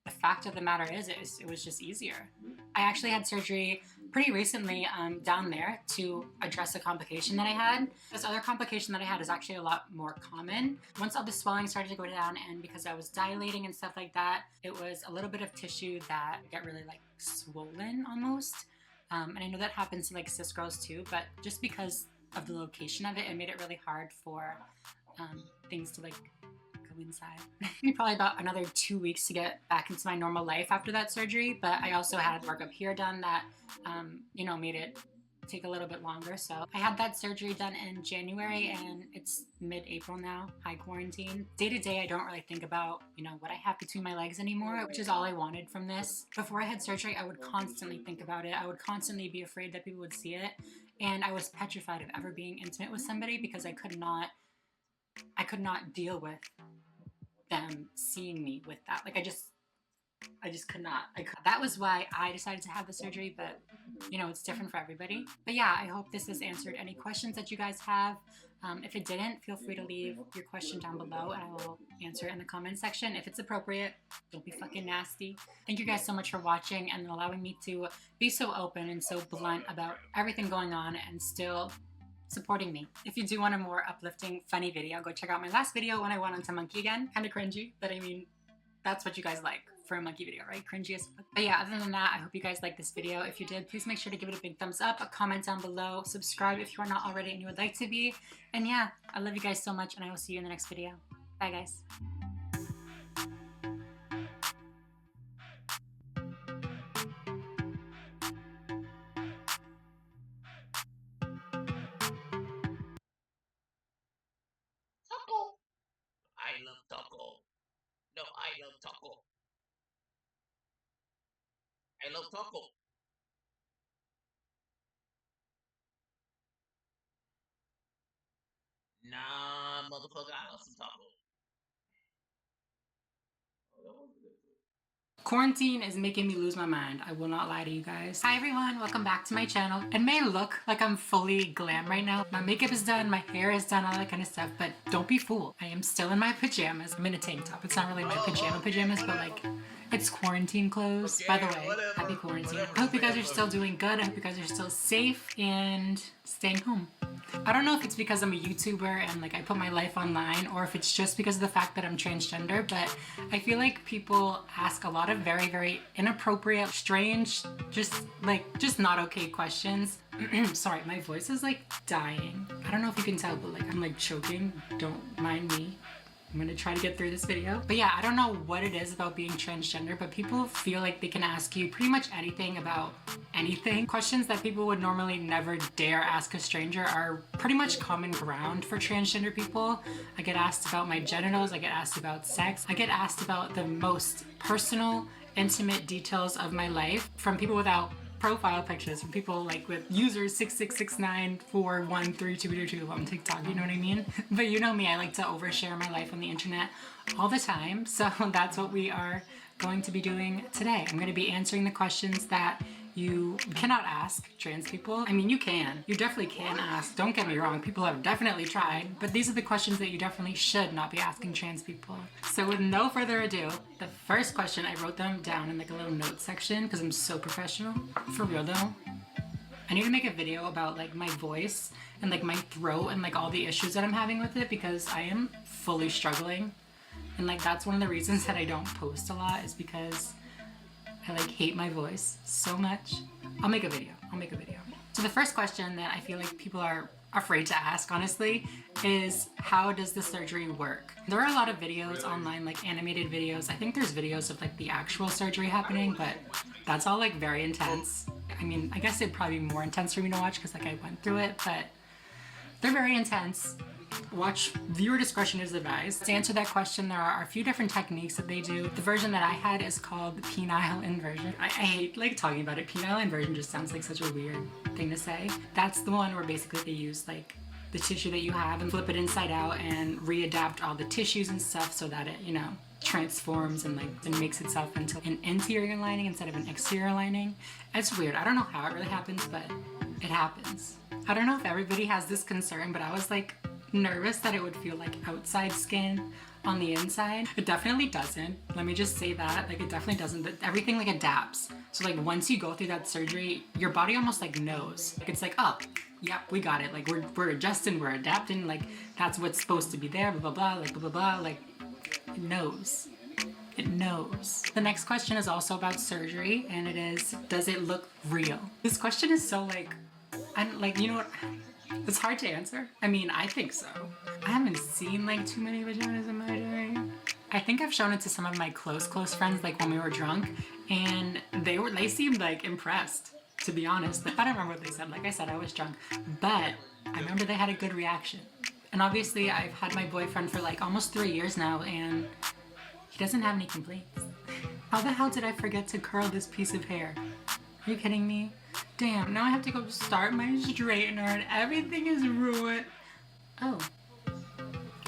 the fact of the matter is, it was just easier. I actually had surgery pretty recently down there to address a complication that I had. This other complication that I had is actually a lot more common. Once all the swelling started to go down, and because I was dilating and stuff like that, it was a little bit of tissue that got really like swollen almost. And I know that happens to like cis girls too, but just because of the location of it, it made it really hard for things to like go inside. Probably about another 2 weeks to get back into my normal life after that surgery, but I also had work up here done that, you know, made it take a little bit longer. So I had that surgery done in January and it's mid-April now, high quarantine. Day to day, I don't really think about, you know, what I have between my legs anymore, which is all I wanted from this. Before I had surgery, I would constantly think about it. I would constantly be afraid that people would see it. And I was petrified of ever being intimate with somebody because I could not deal with them seeing me with that. Like I just could not. That was why I decided to have the surgery, but you know, it's different for everybody. But yeah, I hope this has answered any questions that you guys have. If it didn't, feel free to leave your question down below and I will answer it in the comment section if it's appropriate. Don't be fucking nasty. Thank you guys so much for watching and allowing me to be so open and so blunt about everything going on and still supporting me. If you do want a more uplifting, funny video, go check out my last video when I went onto Monkey again. Kind of cringy, but I mean, that's what you guys like for a monkey video, right? Cringy as fuck. But yeah, other than that, I hope you guys liked this video. If you did, please make sure to give it a big thumbs up, a comment down below, subscribe if you are not already and you would like to be. And yeah, I love you guys so much and I will see you in the next video. Bye guys. Taco. I love taco. No, I love taco. I love taco. Nah, motherfucker, I love some taco. Quarantine is making me lose my mind. I will not lie to you guys. Hi everyone, welcome back to my channel. It may look like I'm fully glam right now. My makeup is done, my hair is done, all that kind of stuff, but don't be fooled. I am still in my pajamas. I'm in a tank top. It's not really my pajamas, but like, it's quarantine clothes. By the way, happy quarantine. I hope you guys are still doing good. I hope you guys are still safe and staying home. I don't know if it's because I'm a YouTuber and like I put my life online or if it's just because of the fact that I'm transgender, but I feel like people ask a lot of very, very inappropriate, strange, just not okay questions. Sorry, my voice is like dying. I don't know if you can tell, but like I'm like choking. Don't mind me. I'm gonna try to get through this video. But yeah, I don't know what it is about being transgender, but people feel like they can ask you pretty much anything about anything. Questions that people would normally never dare ask a stranger are pretty much common ground for transgender people. I get asked about my genitals, I get asked about sex, I get asked about the most personal, intimate details of my life from people without profile pictures, from people like with users 66694132222 on TikTok, you know what I mean? But you know me, I like to overshare my life on the internet all the time, so that's what we are going to be doing today. I'm going to be answering the questions that you cannot ask trans people. I mean, you can. You definitely can ask. Don't get me wrong. People have definitely tried. But these are the questions that you definitely should not be asking trans people. So with no further ado, the first question, I wrote them down in like a little note section because I'm so professional. For real though. I need to make a video about like my voice and like my throat and like all the issues that I'm having with it because I am fully struggling. And like that's one of the reasons that I don't post a lot is because I like hate my voice so much. I'll make a video. So the first question that I feel like people are afraid to ask, honestly, is how does the surgery work? There are a lot of videos online, like animated videos. I think there's videos of like the actual surgery happening, but that's all like very intense. I mean, I guess it'd probably be more intense for me to watch because like I went through it, but they're very intense. Viewer discretion is advised. To answer that question, there are a few different techniques that they do. The version that I had is called the penile inversion. I hate like talking about it. Penile inversion just sounds like such a weird thing to say. That's the one where basically they use like the tissue that you have and flip it inside out and readapt all the tissues and stuff so that it, you know, transforms and like and makes itself into an interior lining instead of an exterior lining. It's weird. I don't know how it really happens, but it happens. I don't know if everybody has this concern, but I was like nervous that it would feel like outside skin on the inside. It definitely doesn't. Let me just say that. Like it definitely doesn't, but everything like adapts. So like once you go through that surgery, your body almost like knows. Like it's like, oh, yep, we got it. Like we're adjusting, we're adapting. Like that's what's supposed to be there, blah, blah, blah, like blah, blah, blah. Like it knows. It knows. The next question is also about surgery and it is, does it look real? This question is so like, you know what? It's hard to answer. I mean, I think so. I haven't seen like too many vaginas in my day. I think I've shown it to some of my close friends, like when we were drunk, and they seemed like impressed, to be honest. I don't remember what they said. Like I said, I was drunk, but I remember they had a good reaction. And obviously I've had my boyfriend for like almost 3 years now, and he doesn't have any complaints. How the hell did I forget to curl this piece of hair? Are you kidding me? Damn, now I have to go start my straightener and everything is ruined. Oh,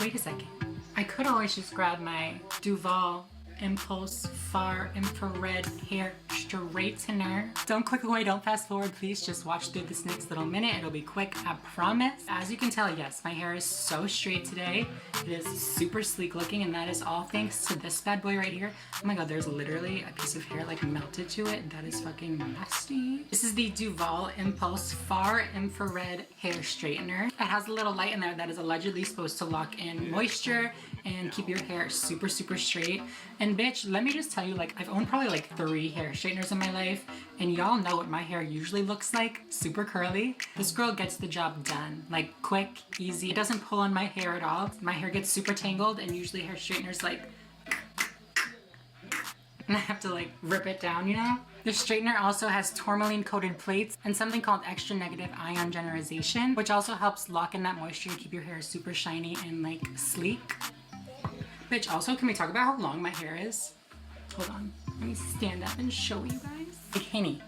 wait a second. I could always just grab my Duval Impulse Far Infrared Hair Straightener. Don't click away, don't fast forward, please. Just watch through this next little minute. It'll be quick, I promise. As you can tell, yes, my hair is so straight today. It is super sleek looking, and that is all thanks to this bad boy right here. Oh my god, there's literally a piece of hair like melted to it. That is fucking nasty. This is the Duval Impulse Far Infrared Hair Straightener. It has a little light in there that is allegedly supposed to lock in moisture and keep your hair super straight. And bitch, let me just tell you, like, I've owned probably like 3 hair straighteners in my life, and y'all know what my hair usually looks like, super curly. This girl gets the job done, like quick, easy. It doesn't pull on my hair at all. My hair gets super tangled, and usually hair straighteners like, and I have to like rip it down, you know? The straightener also has tourmaline coated plates and something called extra negative ion generation, which also helps lock in that moisture and keep your hair super shiny and like sleek. Bitch, also, can we talk about how long my hair is? Hold on, let me stand up and show you guys. Like Henny.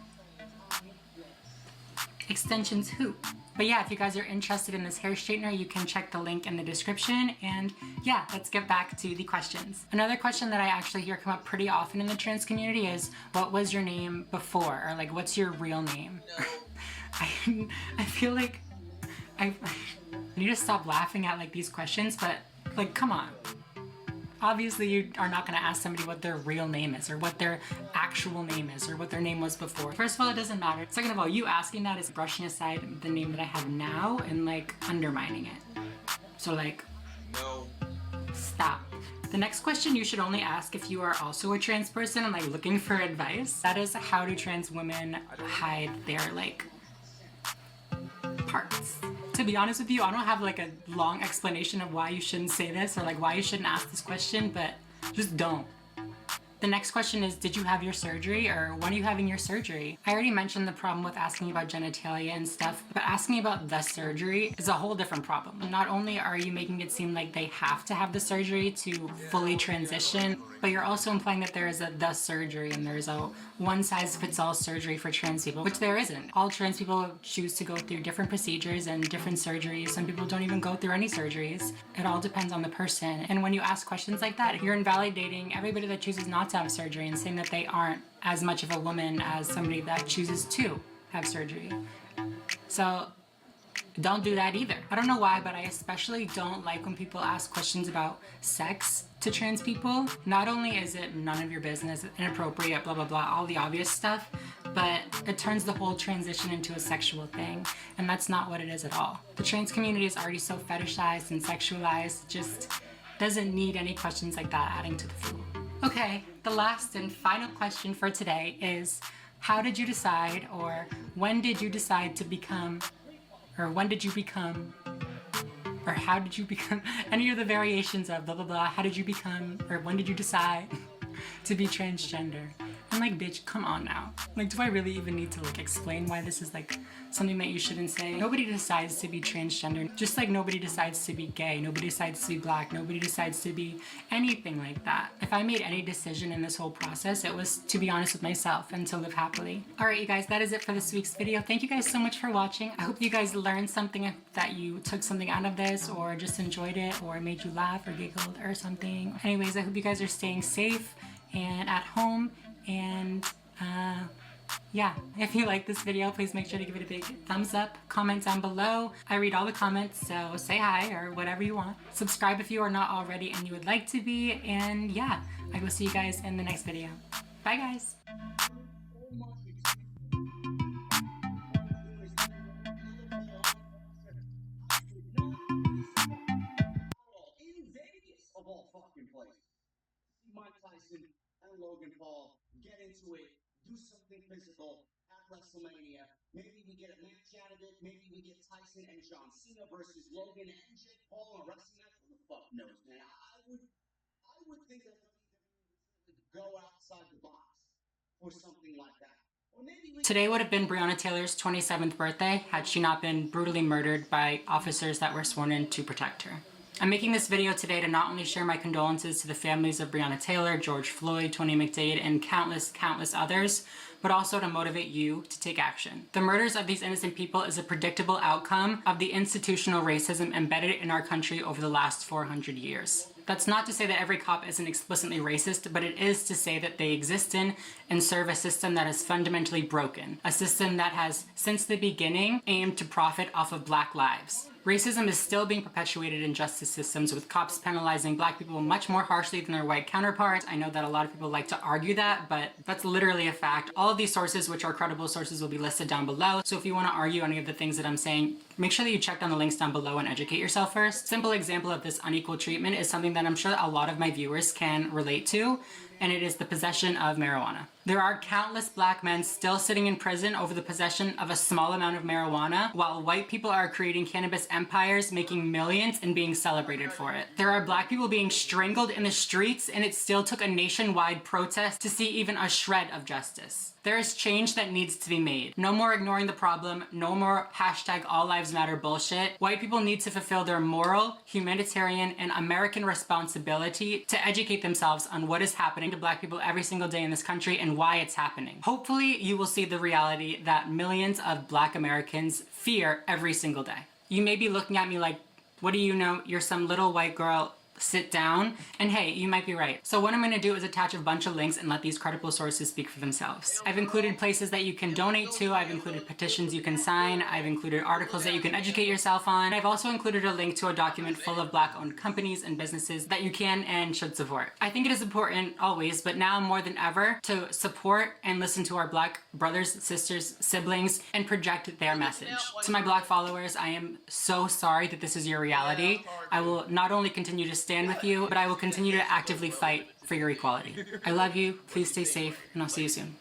Extensions hoop. But yeah, if you guys are interested in this hair straightener, you can check the link in the description. And yeah, let's get back to the questions. Another question that I actually hear come up pretty often in the trans community is, what was your name before? Or like, what's your real name? I feel like I need to stop laughing at like these questions, but like, come on. Obviously, you are not going to ask somebody what their real name is or what their actual name is or what their name was before. First of all, it doesn't matter. Second of all, you asking that is brushing aside the name that I have now and like undermining it. So like, no. Stop. The next question you should only ask if you are also a trans person and like looking for advice. That is, how do trans women hide their like parts? To be honest with you, I don't have like a long explanation of why you shouldn't say this or like why you shouldn't ask this question, but just don't. The next question is, did you have your surgery, or when are you having your surgery? I already mentioned the problem with asking about genitalia and stuff, but asking about the surgery is a whole different problem. Not only are you making it seem like they have to have the surgery to fully transition, but you're also implying that there is a the surgery and there's a one-size-fits-all surgery for trans people, which there isn't. All trans people choose to go through different procedures and different surgeries. Some people don't even go through any surgeries. It all depends on the person. And when you ask questions like that, you're invalidating everybody that chooses not to have surgery and saying that they aren't as much of a woman as somebody that chooses to have surgery. So don't do that either. I don't know why, but I especially don't like when people ask questions about sex to trans people. Not only is it none of your business, inappropriate, blah, blah, blah, all the obvious stuff, but it turns the whole transition into a sexual thing, and that's not what it is at all. The trans community is already so fetishized and sexualized, just doesn't need any questions like that adding to the fuel. Okay, the last and final question for today is, how did you decide, or when did you decide to become, or when did you become, or how did you become, any of the variations of blah blah blah, how did you become, or when did you decide to be transgender? I'm like, bitch, come on now. Like, do I really even need to like explain why this is like something that you shouldn't say? Nobody decides to be transgender, just like nobody decides to be gay, nobody decides to be black, nobody decides to be anything like that. If I made any decision in this whole process, it was to be honest with myself and to live happily. Alright you guys, that is it for this week's video. Thank you guys so much for watching. I hope you guys learned something, that you took something out of this, or just enjoyed it, or made you laugh or giggled or something. Anyways, I hope you guys are staying safe and at home. And yeah, if you like this video, please make sure to give it a big thumbs up, comment down below. I read all the comments, so say hi or whatever you want. Subscribe if you are not already and you would like to be, and yeah, I will see you guys in the next video. Bye guys! Of all fucking places. See Mike Tyson and Logan Paul get into it, do something physical at WrestleMania. Maybe we get a match out of it. Maybe we get Tyson and John Cena versus Logan and Jake Paul in a wrestling match. Who the fuck knows, man? I would think that WWE would go outside the box for something like that. Or maybe Today would have been Breonna Taylor's 27th birthday had she not been brutally murdered by officers that were sworn in to protect her. I'm making this video today to not only share my condolences to the families of Breonna Taylor, George Floyd, Tony McDade, and countless others, but also to motivate you to take action. The murders of these innocent people is a predictable outcome of the institutional racism embedded in our country over the last 400 years. That's not to say that every cop isn't explicitly racist, but it is to say that they exist in and serve a system that is fundamentally broken. A system that has, since the beginning, aimed to profit off of Black lives. Racism is still being perpetuated in justice systems, with cops penalizing Black people much more harshly than their white counterparts. I know that a lot of people like to argue that, but that's literally a fact. All of these sources, which are credible sources, will be listed down below. So if you want to argue any of the things that I'm saying, make sure that you check down the links down below and educate yourself first. Simple example of this unequal treatment is something that I'm sure a lot of my viewers can relate to, and it is the possession of marijuana. There are countless Black men still sitting in prison over the possession of a small amount of marijuana, while white people are creating cannabis empires, making millions and being celebrated for it. There are Black people being strangled in the streets, and it still took a nationwide protest to see even a shred of justice. There is change that needs to be made. No more ignoring the problem, no more hashtag all lives matter bullshit. White people need to fulfill their moral, humanitarian, and American responsibility to educate themselves on what is happening to Black people every single day in this country and why it's happening. Hopefully, you will see the reality that millions of Black Americans fear every single day. You may be looking at me like, what do you know? You're some little white girl. Sit down, and hey, you might be right. So what I'm gonna do is attach a bunch of links and let these credible sources speak for themselves. I've included places that you can donate to, I've included petitions you can sign, I've included articles that you can educate yourself on. I've also included a link to a document full of Black-owned companies and businesses that you can and should support. I think it is important always, but now more than ever, to support and listen to our Black brothers, sisters, siblings, and project their message. To my Black followers, I am so sorry that this is your reality. I will not only continue to stand with you, but I will continue to actively fight for your equality. I love you, please stay safe, and I'll see you soon.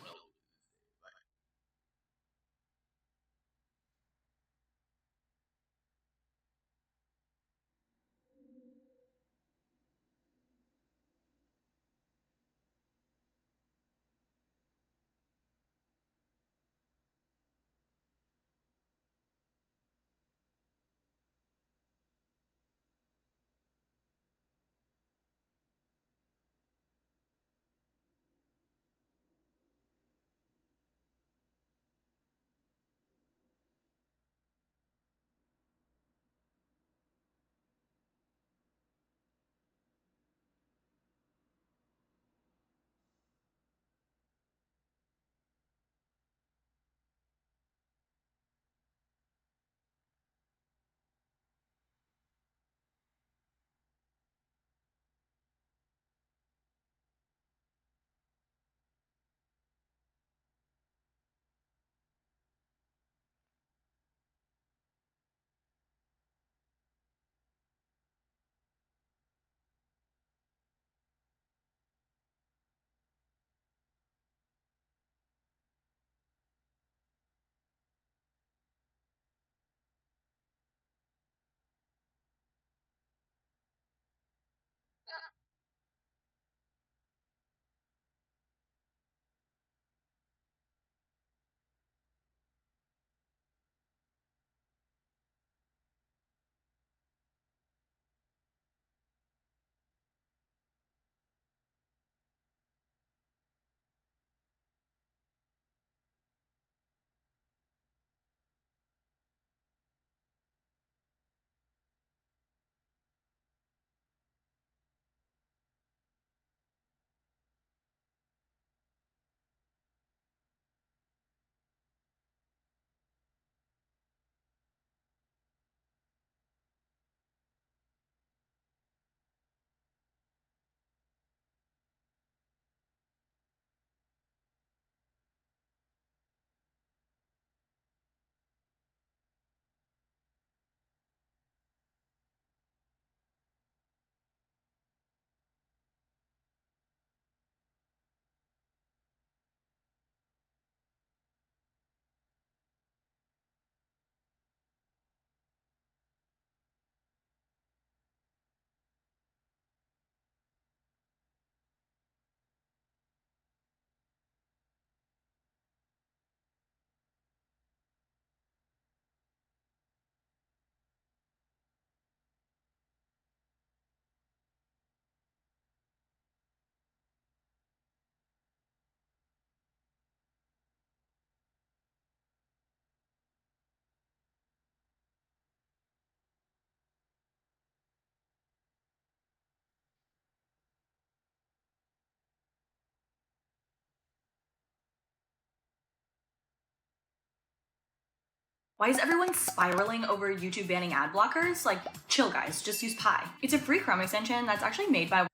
Why is everyone spiraling over YouTube banning ad blockers? Like, chill guys, just use Pi. It's a free Chrome extension that's actually made by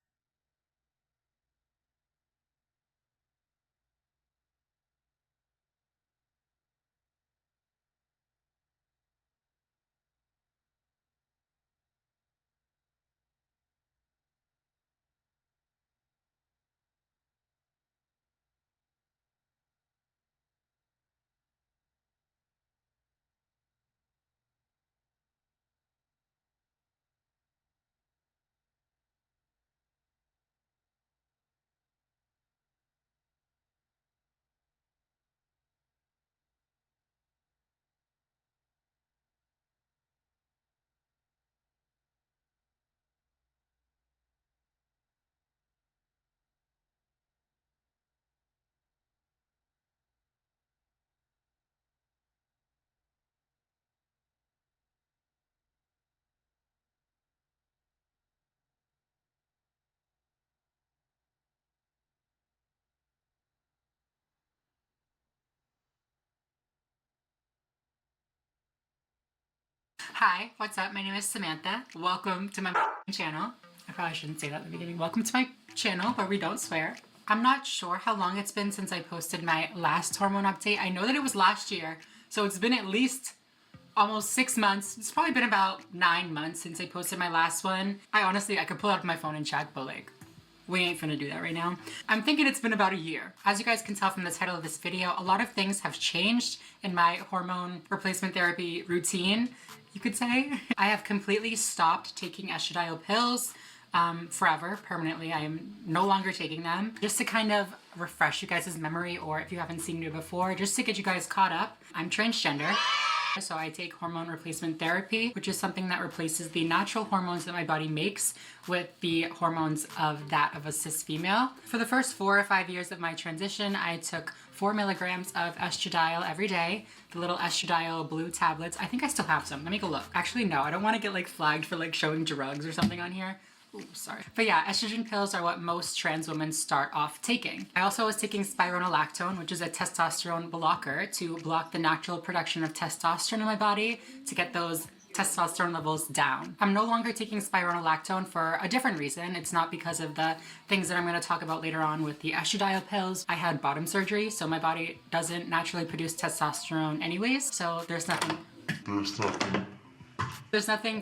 Hi, what's up? My name is Samantha. Welcome to my channel. I probably shouldn't say that at the beginning. Welcome to my channel where we don't swear. I'm not sure how long it's been since I posted my last hormone update. I know that it was last year, so it's been at least almost 6 months. It's probably been about 9 months since I posted my last one. I could pull out my phone and check, but like, we ain't finna do that right now. I'm thinking it's been about a year. As you guys can tell from the title of this video, a lot of things have changed in my hormone replacement therapy routine, you could say. I have completely stopped taking estradiol pills forever, permanently. I am no longer taking them. Just to kind of refresh you guys' memory, or if you haven't seen me before, just to get you guys caught up, I'm transgender. So I take hormone replacement therapy, which is something that replaces the natural hormones that my body makes with the hormones of that of a cis female. For the first 4 or 5 years of my transition, I took 4 milligrams of estradiol every day, the little estradiol blue tablets. I think I still have some. Let me go look. Actually, no, I don't want to get like flagged for like showing drugs or something on here. Ooh, sorry. But yeah, estrogen pills are what most trans women start off taking. I also was taking spironolactone, which is a testosterone blocker to block the natural production of testosterone in my body to get those testosterone levels down. I'm no longer taking spironolactone for a different reason. It's not because of the things that I'm going to talk about later on with the estradiol pills. I had bottom surgery, so my body doesn't naturally produce testosterone anyways, so there's nothing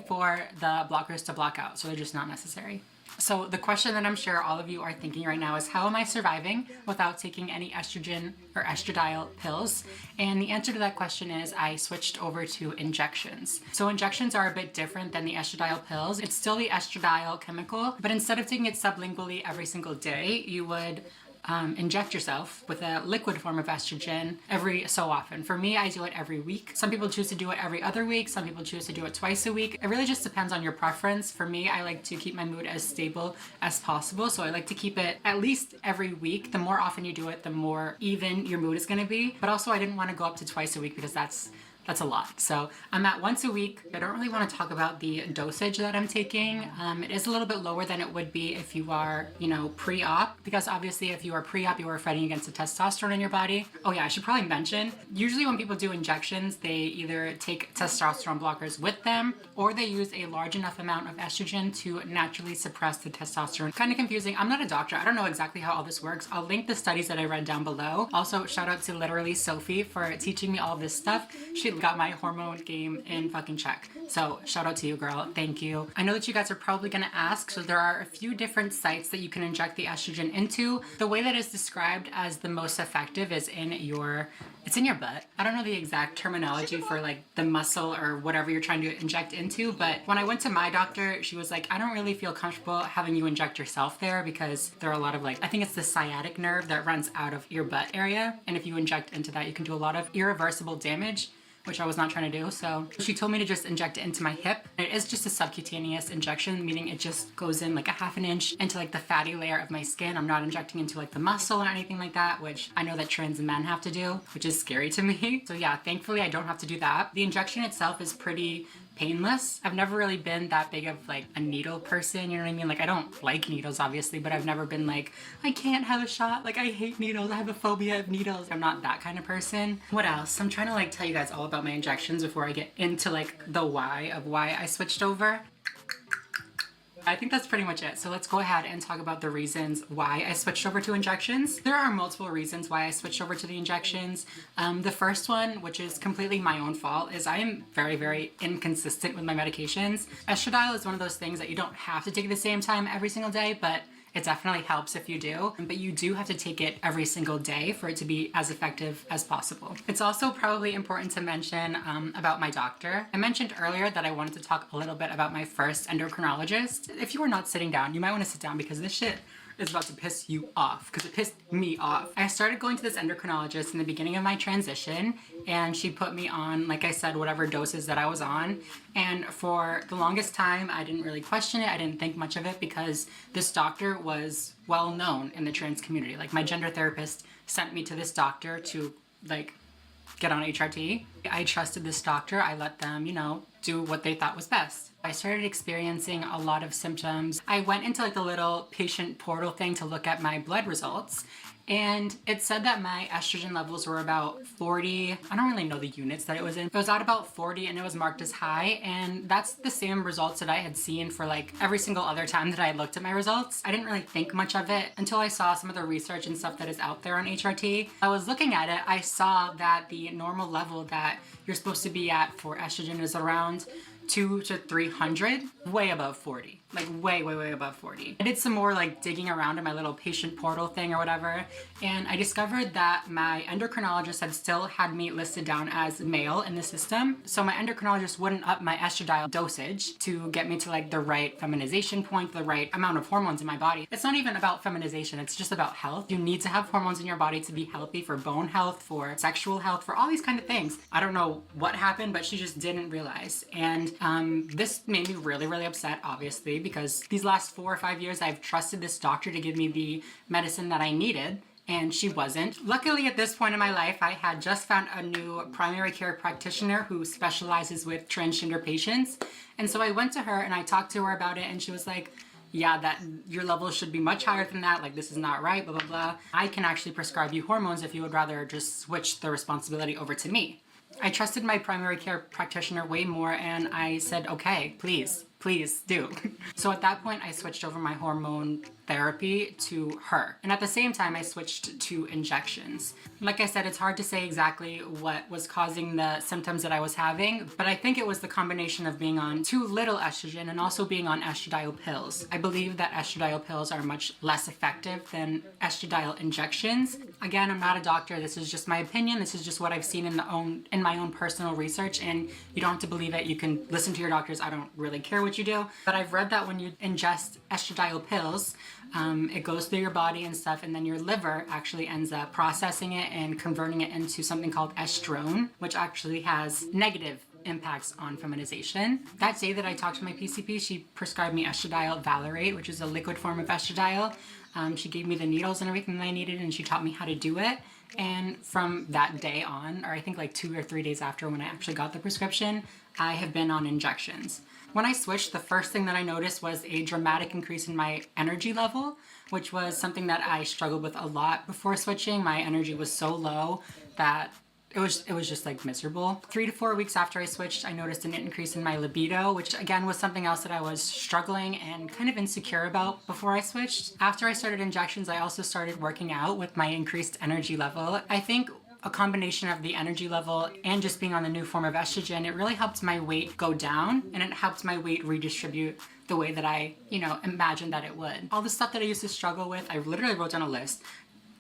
for the blockers to block out, so they're just not necessary. So the question that I'm sure all of you are thinking right now is, how am I surviving without taking any estrogen or estradiol pills? And the answer to that question is I switched over to injections. So injections are a bit different than the estradiol pills. It's still the estradiol chemical, but instead of taking it sublingually every single day, you would inject yourself with a liquid form of estrogen every so often. For me, I do it every week. Some people choose to do it every other week. Some people choose to do it twice a week. It really just depends on your preference. For me, I like to keep my mood as stable as possible. So I like to keep it at least every week. The more often you do it, the more even your mood is going to be. But also I didn't want to go up to twice a week because that's a lot. So I'm at once a week. I don't really want to talk about the dosage that I'm taking. It is a little bit lower than it would be if you are, you know, pre-op, because obviously if you are pre-op, you are fighting against the testosterone in your body. Oh yeah, I should probably mention, usually when people do injections, they either take testosterone blockers with them, or they use a large enough amount of estrogen to naturally suppress the testosterone. Kind of confusing. I'm not a doctor. I don't know exactly how all this works. I'll link the studies that I read down below. Also, shout out to literally Sophie for teaching me all of this stuff. She got my hormone game in fucking check. So shout out to you, girl. Thank you. I know that you guys are probably gonna ask, so there are a few different sites that you can inject the estrogen into. The way that is described as the most effective is it's in your butt. I don't know the exact terminology for like the muscle or whatever you're trying to inject into, but when I went to my doctor, she was like, I don't really feel comfortable having you inject yourself there because there are a lot of like, I think it's the sciatic nerve that runs out of your butt area. And if you inject into that, you can do a lot of irreversible damage, which I was not trying to do. So she told me to just inject it into my hip. It is just a subcutaneous injection, meaning it just goes in like a ½ inch into like the fatty layer of my skin. I'm not injecting into like the muscle or anything like that, which I know that trans men have to do, which is scary to me. So yeah, thankfully I don't have to do that. The injection itself is pretty painless. I've never really been that big of like a needle person, you know what I mean? Like I don't like needles obviously, but I've never been like, I can't have a shot, like I hate needles, I have a phobia of needles. I'm not that kind of person. What else? I'm trying to like tell you guys all about my injections before I get into like the why of why I switched over. I think that's pretty much it. So let's go ahead and talk about the reasons why I switched over to injections. There are multiple reasons why I switched over to the injections. The first one, which is completely my own fault, is I am very, very inconsistent with my medications. Estradiol is one of those things that you don't have to take at the same time every single day, but it definitely helps if you do, but you do have to take it every single day for it to be as effective as possible. It's also probably important to mention about my doctor. I mentioned earlier that I wanted to talk a little bit about my first endocrinologist. If you are not sitting down, you might want to sit down because this shit is about to piss you off, because it pissed me off. I started going to this endocrinologist in the beginning of my transition, and she put me on, like I said, whatever doses that I was on. And for the longest time, I didn't really question it. I didn't think much of it because this doctor was well known in the trans community. Like my gender therapist sent me to this doctor to like get on HRT. I trusted this doctor. I let them, you know, do what they thought was best. I started experiencing a lot of symptoms. I went into like the little patient portal thing to look at my blood results, and it said that my estrogen levels were about 40. I don't really know the units that it was in. It was at about 40 and it was marked as high, and that's the same results that I had seen for like every single other time that I had looked at my results. I didn't really think much of it until I saw some of the research and stuff that is out there on HRT. I was looking at it, I saw that the normal level that you're supposed to be at for estrogen is around 200 to 300, way above 40, like way above 40. I did some more like digging around in my little patient portal thing or whatever, and I discovered that my endocrinologist had still had me listed down as male in the system. So my endocrinologist wouldn't up my estradiol dosage to get me to like the right feminization point, the right amount of hormones in my body. It's not even about feminization, it's just about health. You need to have hormones in your body to be healthy for bone health, for sexual health, for all these kind of things. I don't know what happened, but she just didn't realize. And this made me really upset, obviously, because these last 4 or 5 years I've trusted this doctor to give me the medicine that I needed, and she wasn't. Luckily, at this point in my life, I had just found a new primary care practitioner who specializes with transgender patients. And so I went to her and I talked to her about it, and she was like, yeah, that your levels should be much higher than that, like this is not right, blah, blah, blah. I can actually prescribe you hormones if you would rather just switch the responsibility over to me. I trusted my primary care practitioner way more, and I said, okay, please do. So at that point, I switched over my hormone therapy to her. And at the same time, I switched to injections. Like I said, it's hard to say exactly what was causing the symptoms that I was having, but I think it was the combination of being on too little estrogen and also being on estradiol pills. I believe that estradiol pills are much less effective than estradiol injections. Again, I'm not a doctor. This is just my opinion. This is just what I've seen in my own personal research, and you don't have to believe it. You can listen to your doctors. I don't really care what you do, but I've read that when you ingest estradiol pills, it goes through your body and stuff, and then your liver actually ends up processing it and converting it into something called estrone, which actually has negative impacts on feminization. That day that I talked to my PCP, she prescribed me estradiol valerate, which is a liquid form of estradiol. She gave me the needles and everything that I needed, and she taught me how to do it. And from that day on, or I think like 2 or 3 days after when I actually got the prescription, I have been on injections. When I switched, the first thing that I noticed was a dramatic increase in my energy level, which was something that I struggled with a lot before switching. My energy was so low that it was just like miserable. 3 to 4 weeks after I switched, I noticed an increase in my libido, which again was something else that I was struggling and kind of insecure about before I switched. After I started injections, I also started working out with my increased energy level. I think a combination of the energy level and just being on the new form of estrogen, it really helped my weight go down, and it helped my weight redistribute the way that I, imagined that it would. All the stuff that I used to struggle with, I literally wrote down a list.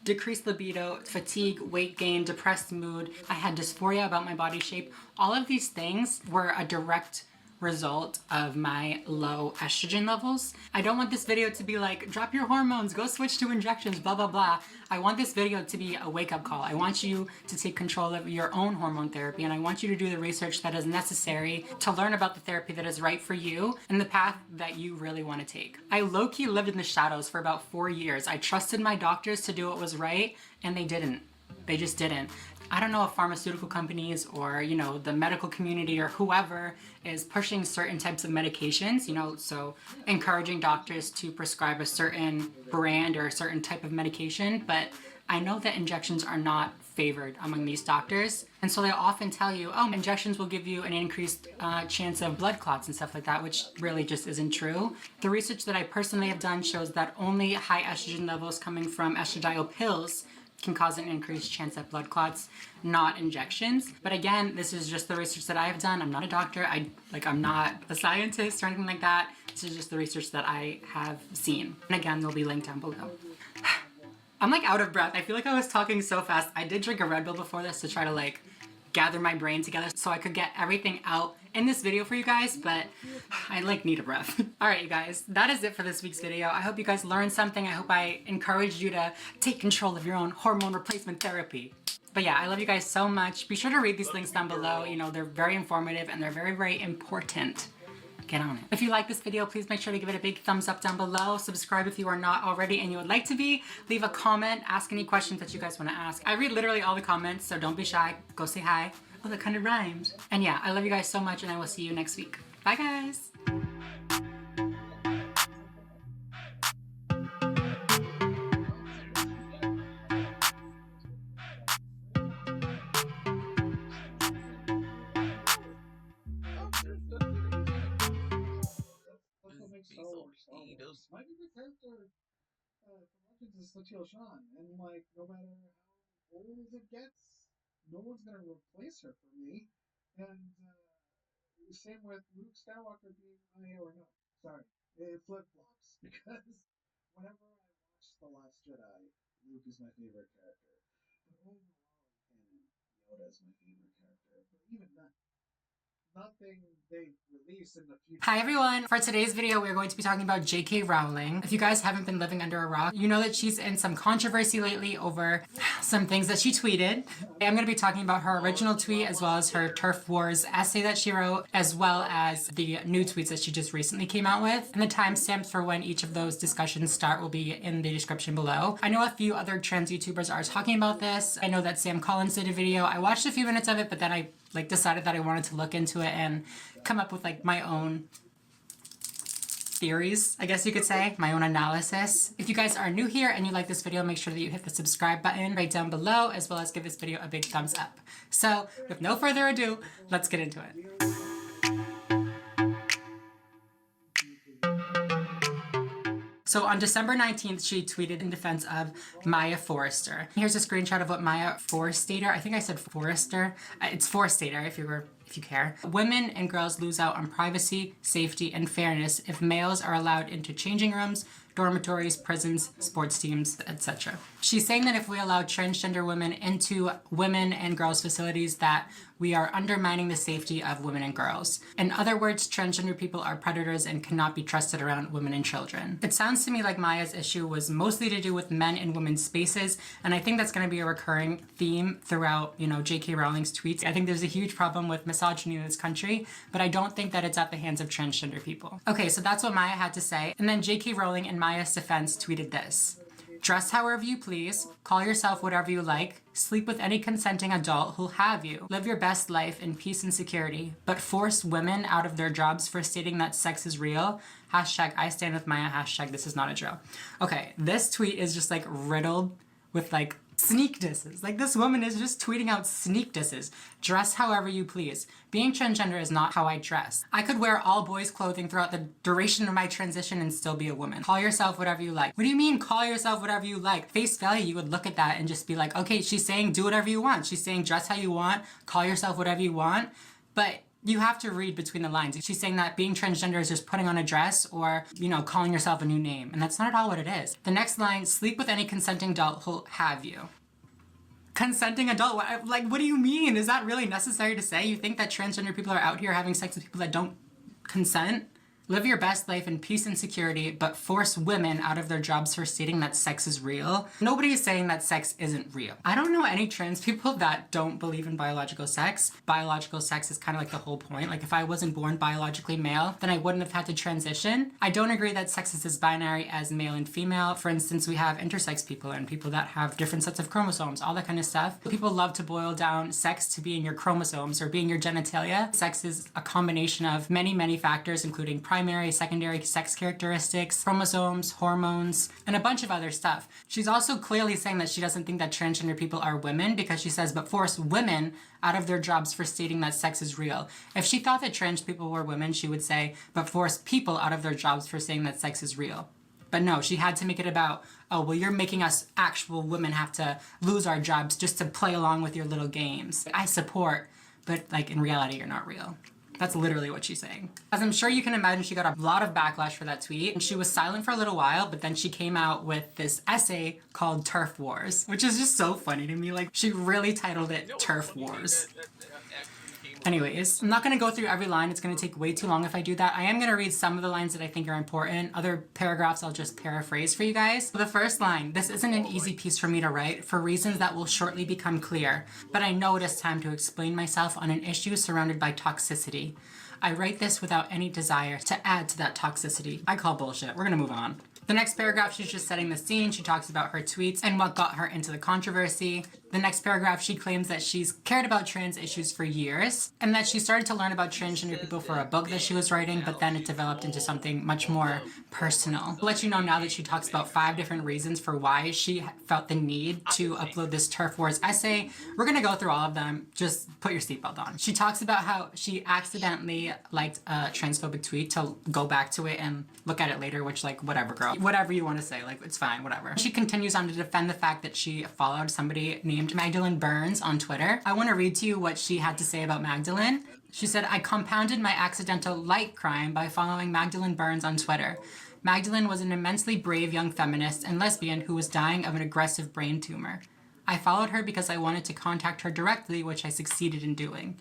Decreased libido, fatigue, weight gain, depressed mood. I had dysphoria about my body shape. All of these things were a direct result of my low estrogen levels. I don't want this video to be like, drop your hormones, go switch to injections, blah, blah, blah. I want this video to be a wake-up call. I want you to take control of your own hormone therapy, and I want you to do the research that is necessary to learn about the therapy that is right for you and the path that you really want to take. I low-key lived in the shadows for about 4 years. I trusted my doctors to do what was right, and they didn't. They just didn't. I don't know if pharmaceutical companies or, you know, the medical community or whoever is pushing certain types of medications, you know, so encouraging doctors to prescribe a certain brand or a certain type of medication, but I know that injections are not favored among these doctors. And so they often tell you, oh, injections will give you an increased chance of blood clots and stuff like that, which really just isn't true. The research that I personally have done shows that only high estrogen levels coming from estradiol pills can cause an increased chance of blood clots, not injections. But again, this is just the research that I have done. I'm not a doctor. I'm not a scientist or anything like that. This is just the research that I have seen. And again, they'll be linked down below. I'm like out of breath. I feel like I was talking so fast. I did drink a Red Bull before this to try to like gather my brain together so I could get everything out in this video for you guys, but I like need a breath. All right, you guys, that is it for this week's video. I hope you guys learned something. I hope I encouraged you to take control of your own hormone replacement therapy. But yeah, I love you guys so much. Be sure to read these links down below. You know, they're very informative and they're very, very important. Get on it. If you like this video, please make sure to give it a big thumbs up down below. Subscribe if you are not already and you would like to be. Leave a comment. Ask any questions that you guys want to ask. I read literally all the comments, so don't be shy. Go say hi. Oh, that kind of rhymed. And yeah, I love you guys so much and I will see you next week. Bye, guys. Maybe the character from Legends is Latil Sean, and like no matter how old it gets, no one's gonna replace her for me. And same with Luke Skywalker being my or no, sorry, it flip flops because whenever I watch The Last Jedi, Luke is my favorite character. But overall, canon, Yoda is my favorite character. But even then, nothing they release in the future. Hi everyone! For today's video, we're going to be talking about J.K. Rowling. If you guys haven't been living under a rock, you know that she's in some controversy lately over some things that she tweeted. I'm going to be talking about her original tweet as well as her Turf Wars essay that she wrote, as well as the new tweets that she just recently came out with. And the timestamps for when each of those discussions start will be in the description below. I know a few other trans YouTubers are talking about this. I know that Sam Collins did a video. I watched a few minutes of it, but then I decided that I wanted to look into it and come up with my own theories, I guess you could say, my own analysis. If you guys are new here and you like this video, make sure that you hit the subscribe button right down below, as well as give this video a big thumbs up. So with no further ado, let's get into it. So on December 19th, she tweeted in defense of Maya Forrester. Here's a screenshot of what Maya Forrester, I think I said Forrester. It's Forrester if you care. Women and girls lose out on privacy, safety, and fairness if males are allowed into changing rooms, dormitories, prisons, sports teams, etc. She's saying that if we allow transgender women into women and girls facilities, that we are undermining the safety of women and girls. In other words, transgender people are predators and cannot be trusted around women and children. It sounds to me like Maya's issue was mostly to do with men and women's spaces, and I think that's going to be a recurring theme throughout, you know, J.K. Rowling's tweets. I think there's a huge problem with misogyny in this country, but I don't think that it's at the hands of transgender people. Okay, so that's what Maya had to say, and then J.K. Rowling in Maya's defense tweeted this. Dress however you please, call yourself whatever you like, sleep with any consenting adult who'll have you, live your best life in peace and security, but force women out of their jobs for stating that sex is real. Hashtag I stand with Maya, hashtag this is not a drill. Okay, this tweet is just riddled with sneak disses. This woman is just tweeting out sneak disses. Dress however you please. Being transgender is not how I dress. I could wear all boys clothing throughout the duration of my transition and still be a woman. Call yourself whatever you like. What do you mean call yourself whatever you like? Face value, you would look at that and just be like, okay, she's saying do whatever you want. She's saying dress how you want, call yourself whatever you want. But you have to read between the lines. She's saying that being transgender is just putting on a dress or, you know, calling yourself a new name. And that's not at all what it is. The next line, sleep with any consenting adult who'll have you. Consenting adult, what do you mean? Is that really necessary to say? You think that transgender people are out here having sex with people that don't consent? Live your best life in peace and security, but force women out of their jobs for stating that sex is real. Nobody is saying that sex isn't real. I don't know any trans people that don't believe in biological sex. Biological sex is kind of like the whole point. Like if I wasn't born biologically male, then I wouldn't have had to transition. I don't agree that sex is as binary as male and female. For instance, we have intersex people and people that have different sets of chromosomes, all that kind of stuff. People love to boil down sex to being your chromosomes or being your genitalia. Sex is a combination of many, many factors, including primary, secondary sex characteristics, chromosomes, hormones, and a bunch of other stuff. She's also clearly saying that she doesn't think that transgender people are women because she says, but force women out of their jobs for stating that sex is real. If she thought that trans people were women, she would say, but force people out of their jobs for saying that sex is real. But no, she had to make it about, oh, well, you're making us actual women have to lose our jobs just to play along with your little games. I support, but like in reality, you're not real. That's literally what she's saying. As I'm sure you can imagine, she got a lot of backlash for that tweet, and she was silent for a little while, but then she came out with this essay called Terf Wars, which is just so funny to me. Like, she really titled it Terf Wars. Anyways, I'm not gonna go through every line. It's gonna take way too long if I do that. I am gonna read some of the lines that I think are important. Other paragraphs I'll just paraphrase for you guys. So the first line, this isn't an easy piece for me to write for reasons that will shortly become clear, but I know it is time to explain myself on an issue surrounded by toxicity. I write this without any desire to add to that toxicity. I call bullshit. We're gonna move on. The next paragraph, she's just setting the scene. She talks about her tweets and what got her into the controversy. The next paragraph, she claims that she's cared about trans issues for years and that she started to learn about transgender people for a book that she was writing, but then it developed into something much more personal. I'll let you know now that she talks about 5 different reasons for why she felt the need to upload this Terf Wars essay. We're gonna go through all of them. Just put your seatbelt on. She talks about how she accidentally liked a transphobic tweet to go back to it and look at it later, which, like, whatever, girl. Whatever you want to say, like, it's fine, whatever. She continues on to defend the fact that she followed somebody named Magdalene Burns on Twitter. I want to read to you what she had to say about Magdalene. She said, I compounded my accidental like crime by following Magdalene Burns on Twitter. Magdalene was an immensely brave young feminist and lesbian who was dying of an aggressive brain tumor. I followed her because I wanted to contact her directly, which I succeeded in doing.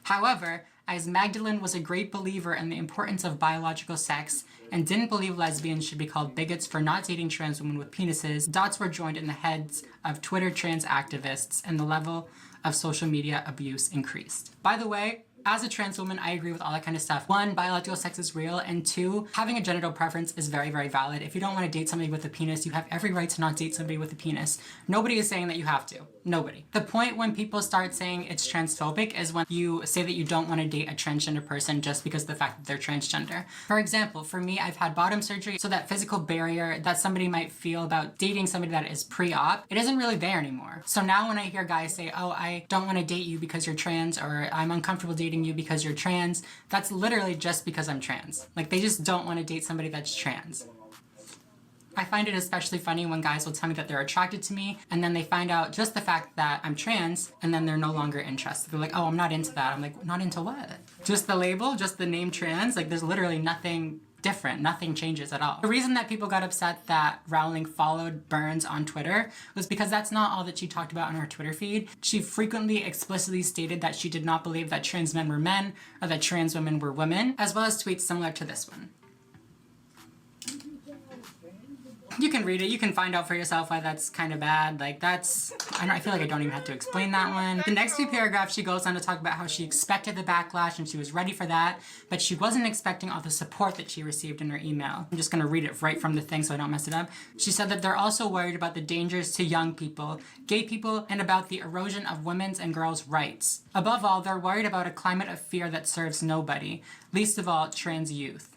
However, as Magdalene was a great believer in the importance of biological sex and didn't believe lesbians should be called bigots for not dating trans women with penises, dots were joined in the heads of Twitter trans activists and the level of social media abuse increased. By the way, as a trans woman, I agree with all that kind of stuff. 1, biological sex is real, and 2, having a genital preference is very, very valid. If you don't want to date somebody with a penis, you have every right to not date somebody with a penis. Nobody is saying that you have to. Nobody. The point when people start saying it's transphobic is when you say that you don't want to date a transgender person just because of the fact that they're transgender. For example, for me, I've had bottom surgery, so that physical barrier that somebody might feel about dating somebody that is pre-op, it isn't really there anymore. So now when I hear guys say, oh, I don't want to date you because you're trans, or I'm uncomfortable dating you because you're trans, that's literally just because I'm trans. Like, they just don't want to date somebody that's trans. I find it especially funny when guys will tell me that they're attracted to me, and then they find out just the fact that I'm trans, and then they're no longer interested. They're like, oh, I'm not into that. I'm like, not into what? Just the label? Just the name trans? Like, there's literally nothing different. Nothing changes at all. The reason that people got upset that Rowling followed Burns on Twitter was because that's not all that she talked about on her Twitter feed. She frequently explicitly stated that she did not believe that trans men were men or that trans women were women, as well as tweets similar to this one. You can read it. You can find out for yourself why that's kind of bad. Like, that's... I feel like I don't even have to explain that one. The next few paragraphs, she goes on to talk about how she expected the backlash and she was ready for that, but she wasn't expecting all the support that she received in her email. I'm just going to read it right from the thing so I don't mess it up. She said that they're also worried about the dangers to young people, gay people, and about the erosion of women's and girls' rights. Above all, they're worried about a climate of fear that serves nobody, least of all trans youth.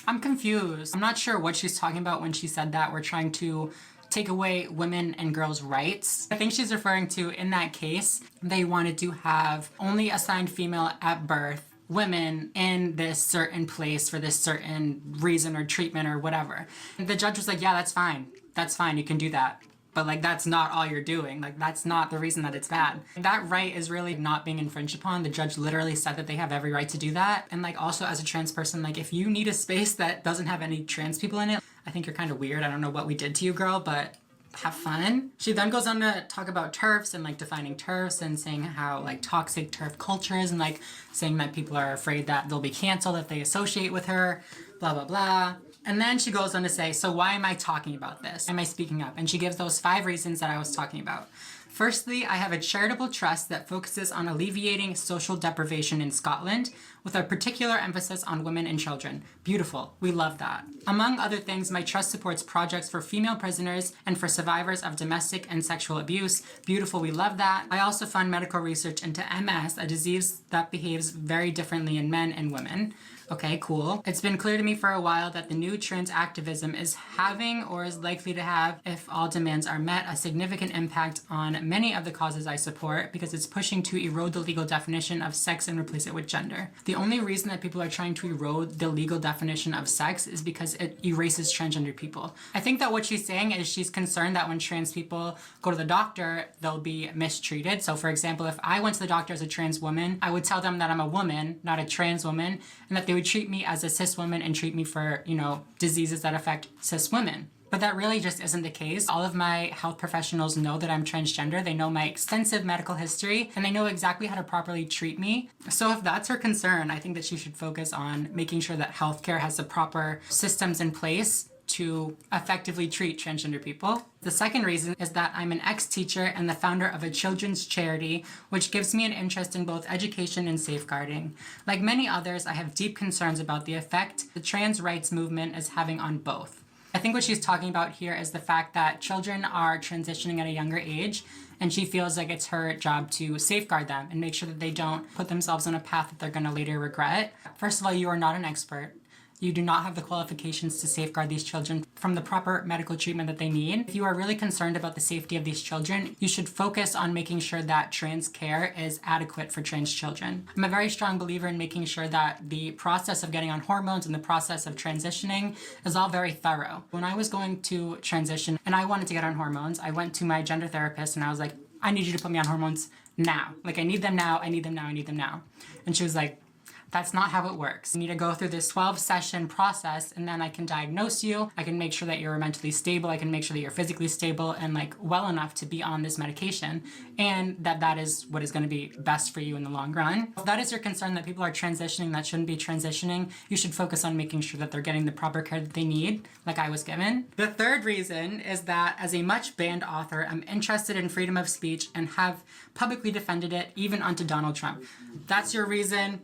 I'm confused. I'm not sure what she's talking about when she said that we're trying to take away women and girls' rights. I think she's referring to, in that case, they wanted to have only assigned female at birth women in this certain place for this certain reason or treatment or whatever. And the judge was like, yeah, that's fine. That's fine. You can do that. But, like, that's not all you're doing. Like, that's not the reason that it's bad. That right is really not being infringed upon. The judge literally said that they have every right to do that. And, like, also as a trans person, like, if you need a space that doesn't have any trans people in it, I think you're kind of weird. I don't know what we did to you, girl, but have fun. She then goes on to talk about TERFs and like defining TERFs and saying how like toxic TERF culture is and like saying that people are afraid that they'll be canceled if they associate with her, blah, blah, blah. And then she goes on to say, so why am I talking about this? Am I speaking up? And she gives those 5 reasons that I was talking about. Firstly, I have a charitable trust that focuses on alleviating social deprivation in Scotland, with a particular emphasis on women and children. Beautiful. We love that. Among other things, my trust supports projects for female prisoners and for survivors of domestic and sexual abuse. Beautiful. We love that. I also fund medical research into MS, a disease that behaves very differently in men and women. Okay, cool. It's been clear to me for a while that the new trans activism is having, or is likely to have, if all demands are met, a significant impact on many of the causes I support, because it's pushing to erode the legal definition of sex and replace it with gender. The only reason that people are trying to erode the legal definition of sex is because it erases transgender people. I think that what she's saying is she's concerned that when trans people go to the doctor, they'll be mistreated. So for example, if I went to the doctor as a trans woman, I would tell them that I'm a woman, not a trans woman, and that they would treat me as a cis woman and treat me for, you know, diseases that affect cis women. But that really just isn't the case. All of my health professionals know that I'm transgender. They know my extensive medical history and they know exactly how to properly treat me. So if that's her concern, I think that she should focus on making sure that healthcare has the proper systems in place to effectively treat transgender people. The second reason is that I'm an ex-teacher and the founder of a children's charity, which gives me an interest in both education and safeguarding. Like many others, I have deep concerns about the effect the trans rights movement is having on both. I think what she's talking about here is the fact that children are transitioning at a younger age, and she feels like it's her job to safeguard them and make sure that they don't put themselves on a path that they're going to later regret. First of all, you are not an expert. You do not have the qualifications to safeguard these children from the proper medical treatment that they need. If you are really concerned about the safety of these children, you should focus on making sure that trans care is adequate for trans children. I'm a very strong believer in making sure that the process of getting on hormones and the process of transitioning is all very thorough. When I was going to transition and I wanted to get on hormones, I went to my gender therapist and I was like, I need you to put me on hormones now. Like, I need them now, I need them now, I need them now. And she was like, that's not how it works. You need to go through this 12-session process and then I can diagnose you. I can make sure that you're mentally stable. I can make sure that you're physically stable and like well enough to be on this medication, and that is what is going to be best for you in the long run. If that is your concern, that people are transitioning that shouldn't be transitioning, you should focus on making sure that they're getting the proper care that they need, like I was given. The third reason is that as a much banned author, I'm interested in freedom of speech and have publicly defended it even unto Donald Trump. That's your reason?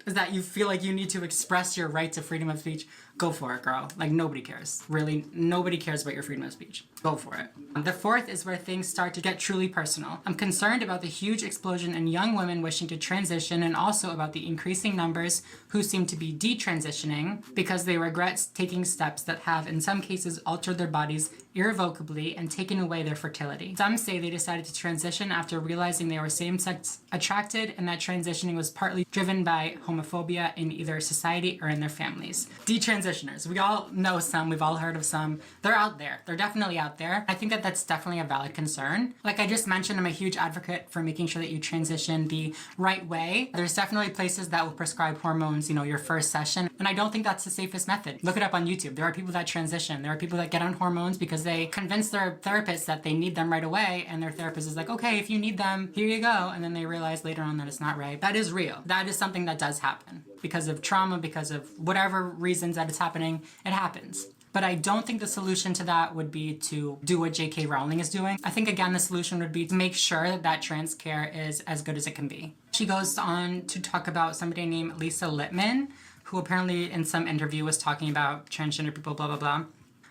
Is that you feel like you need to express your right to freedom of speech? Go for it, girl. Like, nobody cares. Really, nobody cares about your freedom of speech. Go for it. The fourth is where things start to get truly personal. I'm concerned about the huge explosion in young women wishing to transition, and also about the increasing numbers who seem to be detransitioning because they regret taking steps that have, in some cases, altered their bodies irrevocably and taken away their fertility. Some say they decided to transition after realizing they were same-sex attracted, and that transitioning was partly driven by homophobia in either society or in their families. Detransitioners. We all know some, we've all heard of some. They're out there. They're definitely out there. I think that that's definitely a valid concern. Like I just mentioned, I'm a huge advocate for making sure that you transition the right way. There's definitely places that will prescribe hormones, you know, your first session, and I don't think that's the safest method. Look it up on YouTube. There are people that transition. There are people that get on hormones because they convince their therapist that they need them right away, and their therapist is like, okay, if you need them, here you go, and then they realize later on that it's not right. That is real. That is something that does happen. Because of trauma, because of whatever reasons that it's happening, it happens. But I don't think the solution to that would be to do what J.K. Rowling is doing. I think, again, the solution would be to make sure that trans care is as good as it can be. She goes on to talk about somebody named Lisa Littman, who apparently in some interview was talking about transgender people, blah, blah, blah.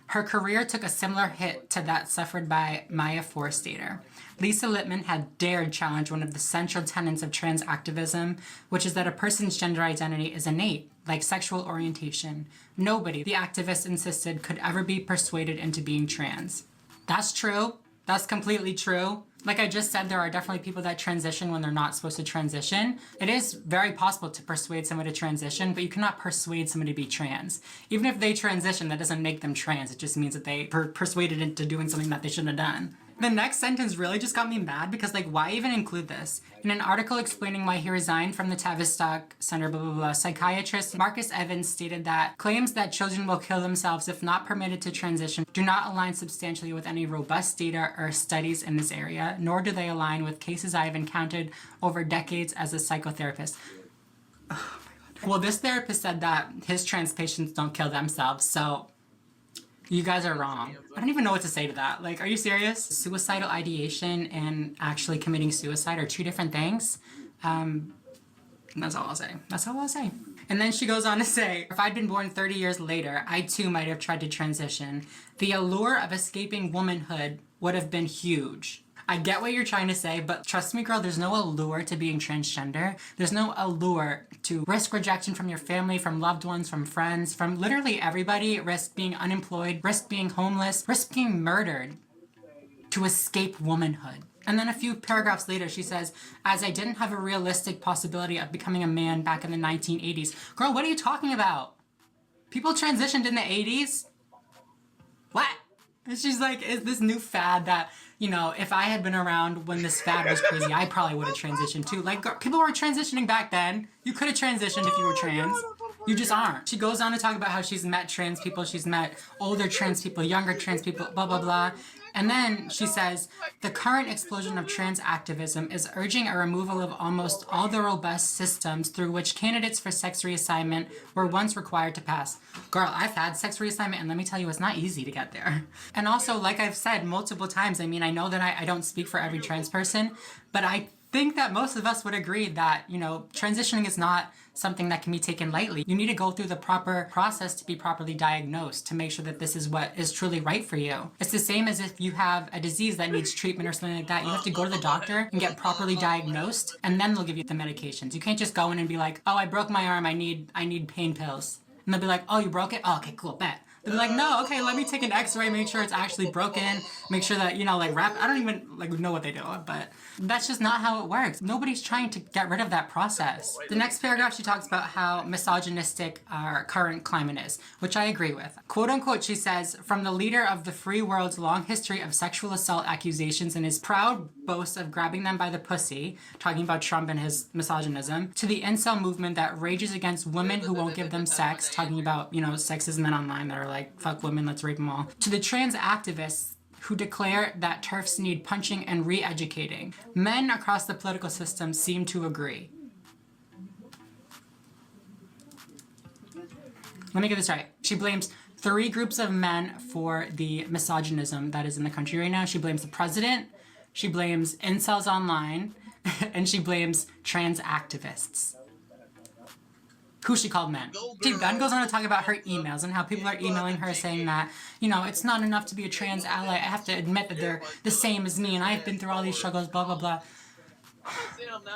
Her career took a similar hit to that suffered by Maya Forstater. Lisa Littman had dared challenge one of the central tenets of trans activism, which is that a person's gender identity is innate, like sexual orientation. Nobody, the activist insisted, could ever be persuaded into being trans. That's true. That's completely true. Like I just said, there are definitely people that transition when they're not supposed to transition. It is very possible to persuade someone to transition, but you cannot persuade someone to be trans. Even if they transition, that doesn't make them trans. It just means that they persuaded into doing something that they shouldn't have done. The next sentence really just got me mad because, like, why even include this? In an article explaining why he resigned from the Tavistock Center, blah, blah, blah, psychiatrist Marcus Evans stated that claims that children will kill themselves if not permitted to transition do not align substantially with any robust data or studies in this area, nor do they align with cases I have encountered over decades as a psychotherapist. Oh my God. Well, this therapist said that his trans patients don't kill themselves, so you guys are wrong. I don't even know what to say to that. Like, are you serious? Suicidal ideation and actually committing suicide are two different things. That's all I'll say. That's all I'll say. And then she goes on to say, if I'd been born 30 years later, I too might have tried to transition. The allure of escaping womanhood would have been huge. I get what you're trying to say, but trust me, girl, there's no allure to being transgender. There's no allure to risk rejection from your family, from loved ones, from friends, from literally everybody. Risk being unemployed, risk being homeless, risk being murdered to escape womanhood. And then a few paragraphs later, she says, as I didn't have a realistic possibility of becoming a man back in the 1980s. Girl, what are you talking about? People transitioned in the 80s? What? And she's like, is this new fad that, you know, if I had been around when this fad was crazy, I probably would have transitioned too. Like, girl, people were transitioning back then. You could have transitioned if you were trans. You just aren't. She goes on to talk about how she's met trans people, she's met older trans people, younger trans people, blah, blah, blah. And then she says, the current explosion of trans activism is urging a removal of almost all the robust systems through which candidates for sex reassignment were once required to pass. Girl, I've had sex reassignment, and let me tell you, it's not easy to get there. And also, like I've said multiple times, I mean, I know that I don't speak for every trans person, but I think that most of us would agree that, you know, transitioning is not something that can be taken lightly. You need to go through the proper process to be properly diagnosed, to make sure that this is what is truly right for you. It's the same as if you have a disease that needs treatment or something like that. You have to go to the doctor and get properly diagnosed, and then they'll give you the medications. You can't just go in and be like, oh, I broke my arm, I need pain pills. And they'll be like, oh, you broke it? Oh, okay, cool, bet. They'll be like, no, okay, let me take an x-ray, make sure it's actually broken, make sure that, you know, like I don't even like know what they do, but that's just not how it works. Nobody's trying to get rid of that process. The next paragraph, she talks about how misogynistic our current climate is, which I agree with. Quote unquote, she says, from the leader of the free world's long history of sexual assault accusations and his proud boast of grabbing them by the pussy, talking about Trump and his misogynism, to the incel movement that rages against women who won't give them sex, talking about, you know, sexist men online that are like, fuck women, let's rape them all, to the trans activists who declare that TERFs need punching and re-educating. Men across the political system seem to agree. Let me get this right. She blames 3 groups of men for the misogynism that is in the country right now. She blames the president, she blames incels online, and she blames trans activists, who she called men. She then goes on to talk about her emails and how people are emailing her saying that, you know, it's not enough to be a trans ally. I have to admit that they're the same as me and I've been through all these struggles, blah, blah, blah.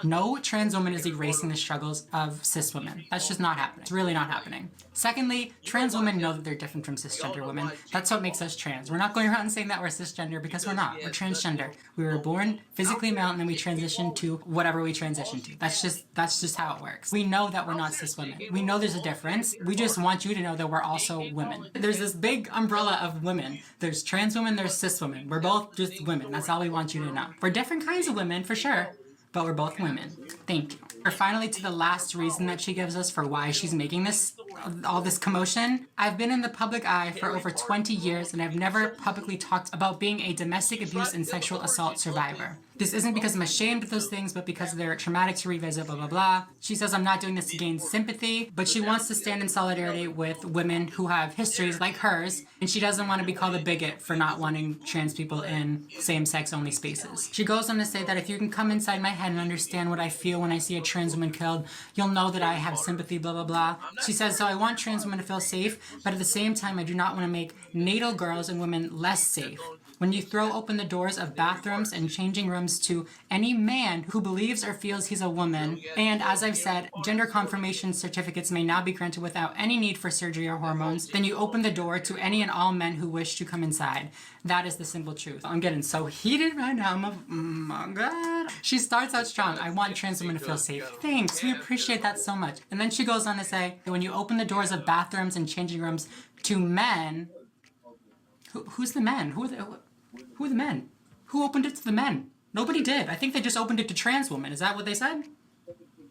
No trans woman is erasing the struggles of cis women. That's just not happening. It's really not happening. Secondly, trans women know that they're different from cisgender women. That's what makes us trans. We're not going around saying that we're cisgender because we're not. We're transgender. We were born physically male and then we transition to whatever we transition to. That's just how it works. We know that we're not cis women. We know there's a difference. We just want you to know that we're also women. There's this big umbrella of women. There's trans women, there's cis women. We're both just women. That's all we want you to know. We're different kinds of women, for sure, but we're both women. Thank you. Or finally, to the last reason that she gives us for why she's making this, all this commotion. I've been in the public eye for over 20 years and I've never publicly talked about being a domestic abuse and sexual assault survivor. This isn't because I'm ashamed of those things, but because they're traumatic to revisit, blah, blah, blah. She says I'm not doing this to gain sympathy, but she wants to stand in solidarity with women who have histories like hers, and she doesn't want to be called a bigot for not wanting trans people in same-sex only spaces. She goes on to say that if you can come inside my head and understand what I feel when I see a trans woman killed, you'll know that I have sympathy, blah, blah, blah. She says, so I want trans women to feel safe, but at the same time, I do not want to make natal girls and women less safe. When you throw open the doors of bathrooms and changing rooms to any man who believes or feels he's a woman, and as I've said, gender confirmation certificates may now be granted without any need for surgery or hormones, then you open the door to any and all men who wish to come inside. That is the simple truth. I'm getting so heated right now. Oh my God. She starts out strong. I want trans women to feel safe. Thanks. We appreciate that so much. And then she goes on to say, when you open the doors of bathrooms and changing rooms to men, who's the men? Who are the men? Who opened it to the men? Nobody did. I think they just opened it to trans women. Is that what they said?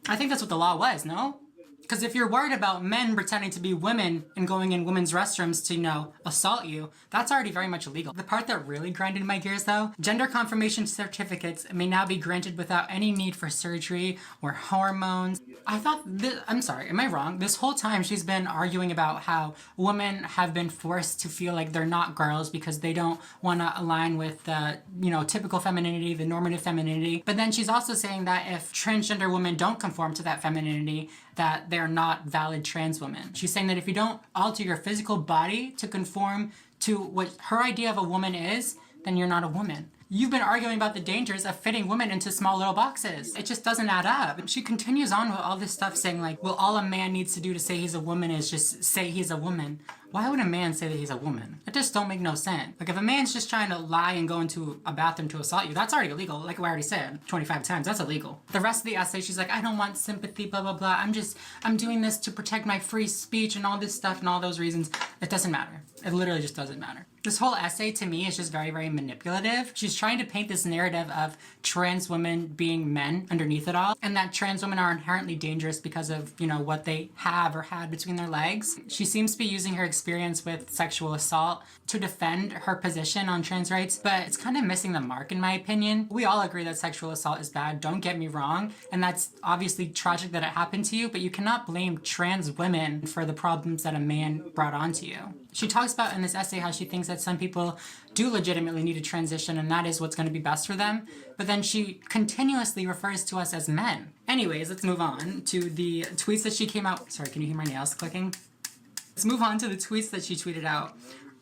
I think that's what the law was, no? Because if you're worried about men pretending to be women and going in women's restrooms to, you know, assault you, that's already very much illegal. The part that really grinded my gears though, gender confirmation certificates may now be granted without any need for surgery or hormones. I thought this, I'm sorry, am I wrong? This whole time she's been arguing about how women have been forced to feel like they're not girls because they don't want to align with the, you know, typical femininity, the normative femininity. But then she's also saying that if transgender women don't conform to that femininity, that they're not valid trans women. She's saying that if you don't alter your physical body to conform to what her idea of a woman is, then you're not a woman. You've been arguing about the dangers of fitting women into small little boxes. It just doesn't add up. She continues on with all this stuff saying like, well, all a man needs to do to say he's a woman is just say he's a woman. Why would a man say that he's a woman? It just don't make no sense. Like if a man's just trying to lie and go into a bathroom to assault you, that's already illegal. Like I already said 25 times, that's illegal. The rest of the essay, she's like, I don't want sympathy, blah, blah, blah. I'm doing this to protect my free speech and all this stuff and all those reasons. It doesn't matter. It literally just doesn't matter. This whole essay to me is just very, very manipulative. She's trying to paint this narrative of trans women being men underneath it all, and that trans women are inherently dangerous because of, you know, what they have or had between their legs. She seems to be using her experience with sexual assault to defend her position on trans rights, but it's kind of missing the mark in my opinion. We all agree that sexual assault is bad, don't get me wrong, and that's obviously tragic that it happened to you, but you cannot blame trans women for the problems that a man brought onto you. She talks about in this essay how she thinks that some people do legitimately need to transition and that is what's going to be best for them, but then she continuously refers to us as men. Anyways, let's move on to the tweets that she came out. Sorry, can you hear my nails clicking? Let's move on to the tweets that she tweeted out.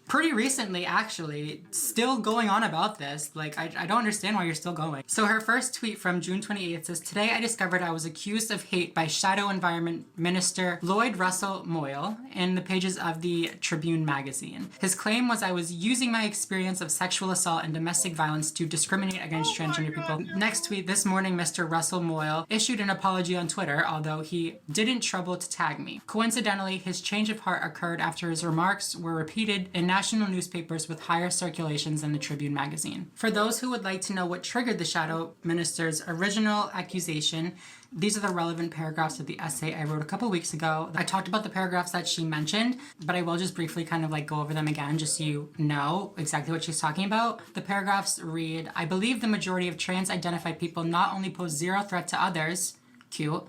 Pretty recently, actually, still going on about this. Like, I don't understand why you're still going. So her first tweet from June 28th says, today I discovered I was accused of hate by Shadow Environment Minister Lloyd Russell Moyle in the pages of the Tribune magazine. His claim was I was using my experience of sexual assault and domestic violence to discriminate against transgender people. Next tweet, this morning Mr. Russell Moyle issued an apology on Twitter, although he didn't trouble to tag me. Coincidentally, his change of heart occurred after his remarks were repeated in national newspapers with higher circulations than the Tribune magazine. For those who would like to know what triggered the Shadow Minister's original accusation, these are the relevant paragraphs of the essay I wrote a couple weeks ago. I talked about the paragraphs that she mentioned, but I will just briefly kind of like go over them again just so you know exactly what she's talking about. The paragraphs read, I believe the majority of trans-identified people not only pose zero threat to others, cute,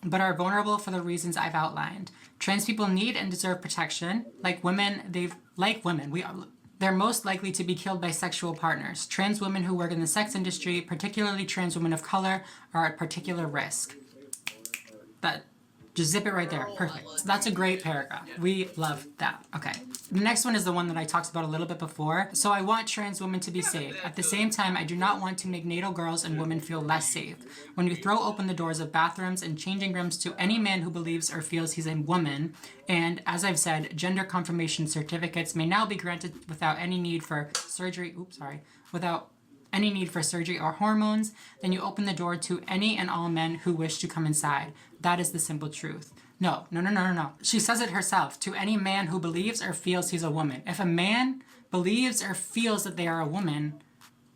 but are vulnerable for the reasons I've outlined. Trans people need and deserve protection. Like women, they're most likely to be killed by sexual partners. Trans women who work in the sex industry, particularly trans women of color, are at particular risk. Just zip it right there. Perfect. So that's a great paragraph. We love that. Okay. The next one is the one that I talked about a little bit before. So I want trans women to be safe. At the same time, I do not want to make natal girls and women feel less safe. When you throw open the doors of bathrooms and changing rooms to any man who believes or feels he's a woman, and as I've said, gender confirmation certificates may now be granted without any need for surgery, without any need for surgery or hormones, then you open the door to any and all men who wish to come inside. That is the simple truth. No. She says it herself, to any man who believes or feels he's a woman. If a man believes or feels that they are a woman,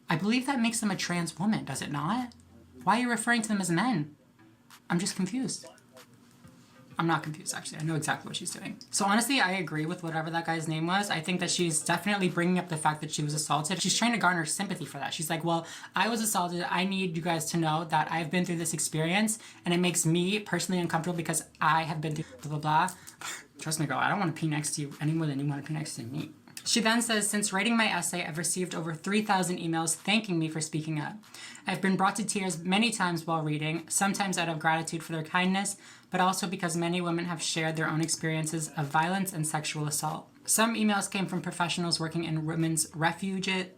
I believe that makes them a trans woman, does it not? Why are you referring to them as men? I'm just confused. I'm not confused, actually. I know exactly what she's doing. So honestly, I agree with whatever that guy's name was. I think that she's definitely bringing up the fact that she was assaulted. She's trying to garner sympathy for that. She's like, well, I was assaulted. I need you guys to know that I've been through this experience and it makes me personally uncomfortable because I have been through blah, blah, blah. Trust me, girl, I don't want to pee next to you any more than you want to pee next to me. She then says, since writing my essay, I've received over 3,000 emails thanking me for speaking up. I've been brought to tears many times while reading, sometimes out of gratitude for their kindness, but also because many women have shared their own experiences of violence and sexual assault. Some emails came from professionals working in women's refuges,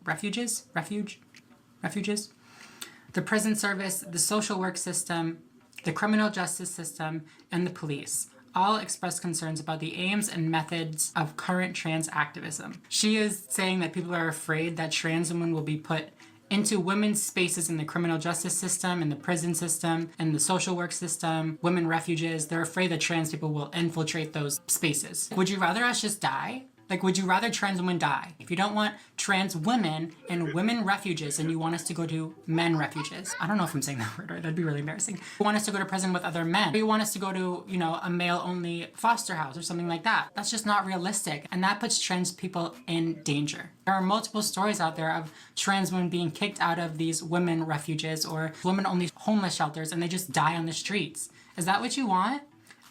the prison service, the social work system, the criminal justice system, and the police. All express concerns about the aims and methods of current trans activism. She is saying that people are afraid that trans women will be put into women's spaces in the criminal justice system, in the prison system, and the social work system, women refuges. They're afraid that trans people will infiltrate those spaces. Would you rather us just die? Like, would you rather trans women die? If you don't want trans women in women refuges and you want us to go to men refuges. I don't know if I'm saying that word right. That'd be really embarrassing. You want us to go to prison with other men. Or you want us to go to, you know, a male-only foster house or something like that. That's just not realistic. And that puts trans people in danger. There are multiple stories out there of trans women being kicked out of these women refuges or women-only homeless shelters and they just die on the streets. Is that what you want?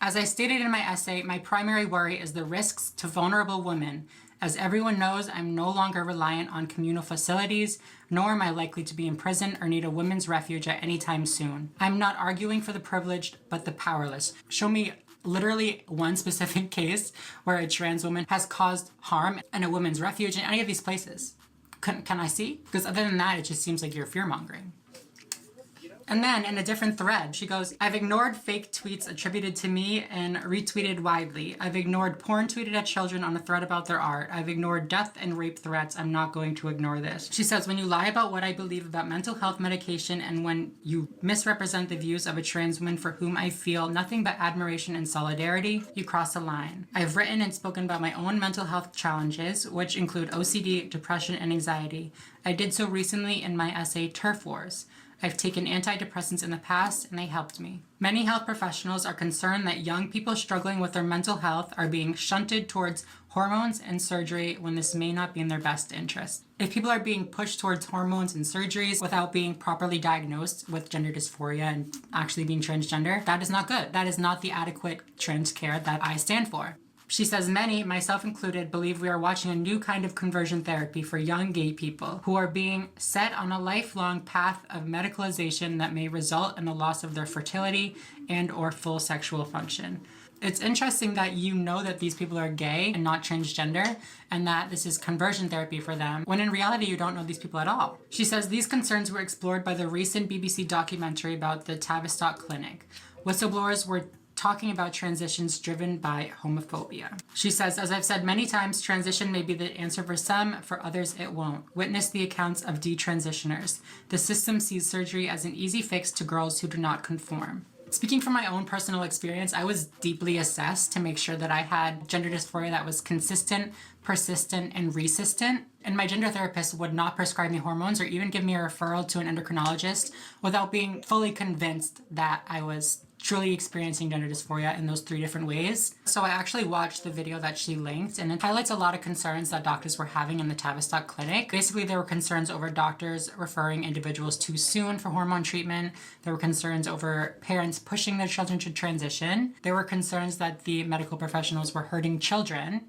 As I stated in my essay, my primary worry is the risks to vulnerable women. As everyone knows, I'm no longer reliant on communal facilities, nor am I likely to be in prison or need a women's refuge at any time soon. I'm not arguing for the privileged, but the powerless. Show me literally one specific case where a trans woman has caused harm in a women's refuge in any of these places. Can I see? Because other than that, it just seems like you're fear-mongering. And then in a different thread, she goes, I've ignored fake tweets attributed to me and retweeted widely. I've ignored porn tweeted at children on a thread about their art. I've ignored death and rape threats. I'm not going to ignore this. She says, when you lie about what I believe about mental health medication and when you misrepresent the views of a trans woman for whom I feel nothing but admiration and solidarity, you cross a line. I've written and spoken about my own mental health challenges, which include OCD, depression, and anxiety. I did so recently in my essay, Turf Wars. I've taken antidepressants in the past and they helped me. Many health professionals are concerned that young people struggling with their mental health are being shunted towards hormones and surgery when this may not be in their best interest. If people are being pushed towards hormones and surgeries without being properly diagnosed with gender dysphoria and actually being transgender, that is not good. That is not the adequate trans care that I stand for. She says many, myself included, believe we are watching a new kind of conversion therapy for young gay people who are being set on a lifelong path of medicalization that may result in the loss of their fertility and or full sexual function. It's interesting that you know that these people are gay and not transgender and that this is conversion therapy for them, when in reality you don't know these people at all. She says these concerns were explored by the recent BBC documentary about the Tavistock Clinic. Whistleblowers were talking about transitions driven by homophobia. She says, as I've said many times, transition may be the answer for some, for others it won't. Witness the accounts of detransitioners. The system sees surgery as an easy fix to girls who do not conform. Speaking from my own personal experience, I was deeply assessed to make sure that I had gender dysphoria that was consistent, persistent, and resistant. And my gender therapist would not prescribe me hormones or even give me a referral to an endocrinologist without being fully convinced that I was truly experiencing gender dysphoria in those 3 different ways. So I actually watched the video that she linked, and it highlights a lot of concerns that doctors were having in the Tavistock Clinic. Basically, there were concerns over doctors referring individuals too soon for hormone treatment. There were concerns over parents pushing their children to transition. There were concerns that the medical professionals were hurting children.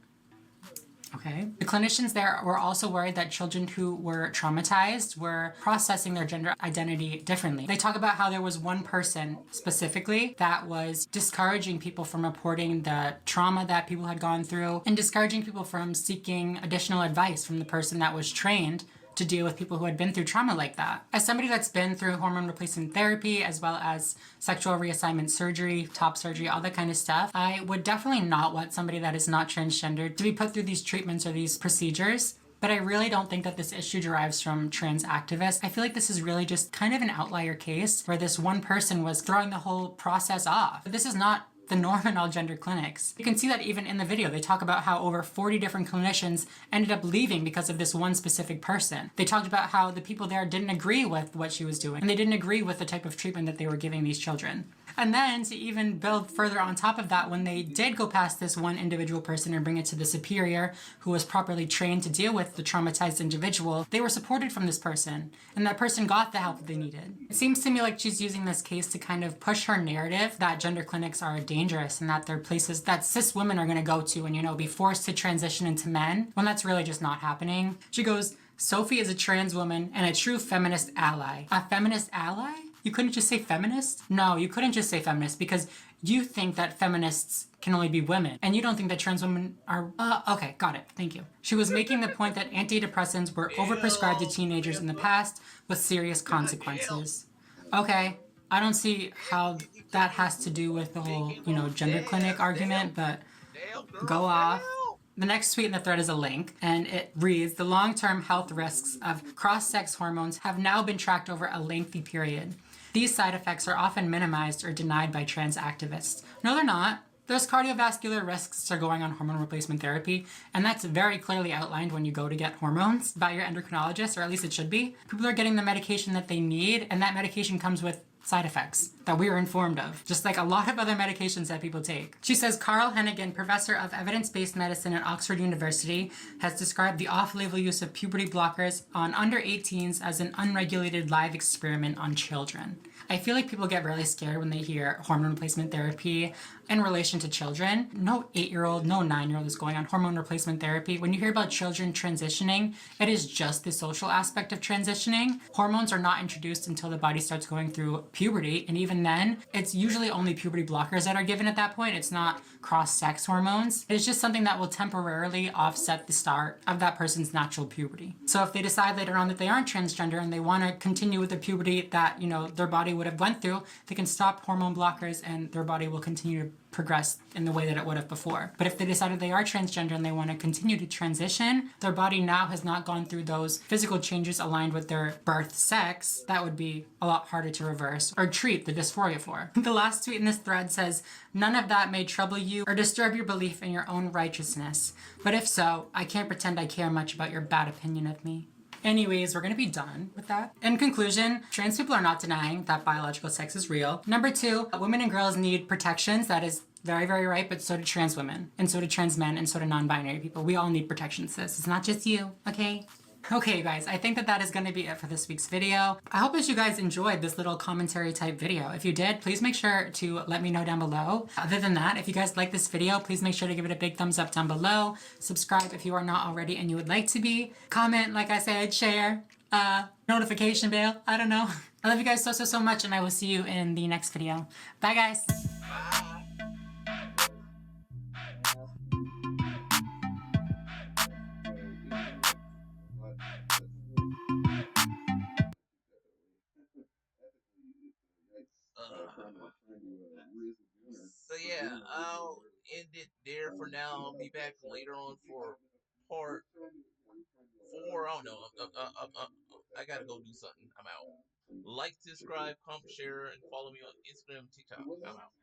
Okay. The clinicians there were also worried that children who were traumatized were processing their gender identity differently. They talk about how there was one person specifically that was discouraging people from reporting the trauma that people had gone through and discouraging people from seeking additional advice from the person that was trained to deal with people who had been through trauma like that. As somebody that's been through hormone replacement therapy, as well as sexual reassignment surgery, top surgery, all that kind of stuff, I would definitely not want somebody that is not transgendered to be put through these treatments or these procedures. But I really don't think that this issue derives from trans activists. I feel like this is really just kind of an outlier case where this one person was throwing the whole process off. This is not the norm in all gender clinics. You can see that even in the video. They talk about how over 40 different clinicians ended up leaving because of this one specific person. They talked about how the people there didn't agree with what she was doing, and they didn't agree with the type of treatment that they were giving these children. And then to even build further on top of that, when they did go past this one individual person and bring it to the superior who was properly trained to deal with the traumatized individual, they were supported from this person, and that person got the help that they needed. It seems to me like she's using this case to kind of push her narrative that gender clinics are dangerous and that they're places that cis women are going to go to and, you know, be forced to transition into men, when that's really just not happening. She goes, Sophie is a trans woman and a true feminist ally. A feminist ally? You couldn't just say feminist? No, you couldn't just say feminist because you think that feminists can only be women and you don't think that trans women are... okay, got it. Thank you. She was making the point that antidepressants were overprescribed to teenagers in the past with serious consequences. Okay, I don't see how that has to do with the whole, you know, gender clinic argument, but go off. The next tweet in the thread is a link, and it reads, the long-term health risks of cross-sex hormones have now been tracked over a lengthy period. These side effects are often minimized or denied by trans activists. No, they're not. There's cardiovascular risks to going on hormone replacement therapy, and that's very clearly outlined when you go to get hormones by your endocrinologist, or at least it should be. People are getting the medication that they need, and that medication comes with side effects that we are informed of, just like a lot of other medications that people take. She says Carl Hennigan, professor of evidence-based medicine at Oxford University, has described the off-label use of puberty blockers on under 18s as an unregulated live experiment on children. I feel like people get really scared when they hear hormone replacement therapy in relation to children. No 8-year-old, no 9-year-old is going on hormone replacement therapy. When you hear about children transitioning, it is just the social aspect of transitioning. Hormones are not introduced until the body starts going through puberty, and even then, it's usually only puberty blockers that are given at that point. It's not cross-sex hormones. It's just something that will temporarily offset the start of that person's natural puberty. So if they decide later on that they aren't transgender and they want to continue with the puberty that, you know, their body would have went through, they can stop hormone blockers and their body will continue to progress in the way that it would have before. But if they decided they are transgender and they want to continue to transition, their body now has not gone through those physical changes aligned with their birth sex, that would be a lot harder to reverse or treat the dysphoria for. The last tweet in this thread says, "None of that may trouble you or disturb your belief in your own righteousness. But if so, I can't pretend I care much about your bad opinion of me." Anyways, we're gonna be done with that. In conclusion, trans people are not denying that biological sex is real. Number two, women and girls need protections. That is very, very right, but so do trans women, and so do trans men, and so do non-binary people. We all need protections, sis. It's not just you, okay? Okay, guys, I think that is going to be it for this week's video. I hope that you guys enjoyed this little commentary type video. If you did, please make sure to let me know down below. Other than that, if you guys like this video, please make sure to give it a big thumbs up down below. Subscribe if you are not already and you would like to be. Comment, like I said, share, notification bell, I don't know. I love you guys so, so, so much, and I will see you in the next video. Bye, guys. So yeah, I'll end it there for now. I'll be back later on for part 4. I don't know. I gotta go do something. I'm out. Like, subscribe, comment, share, and follow me on Instagram, TikTok. I'm out.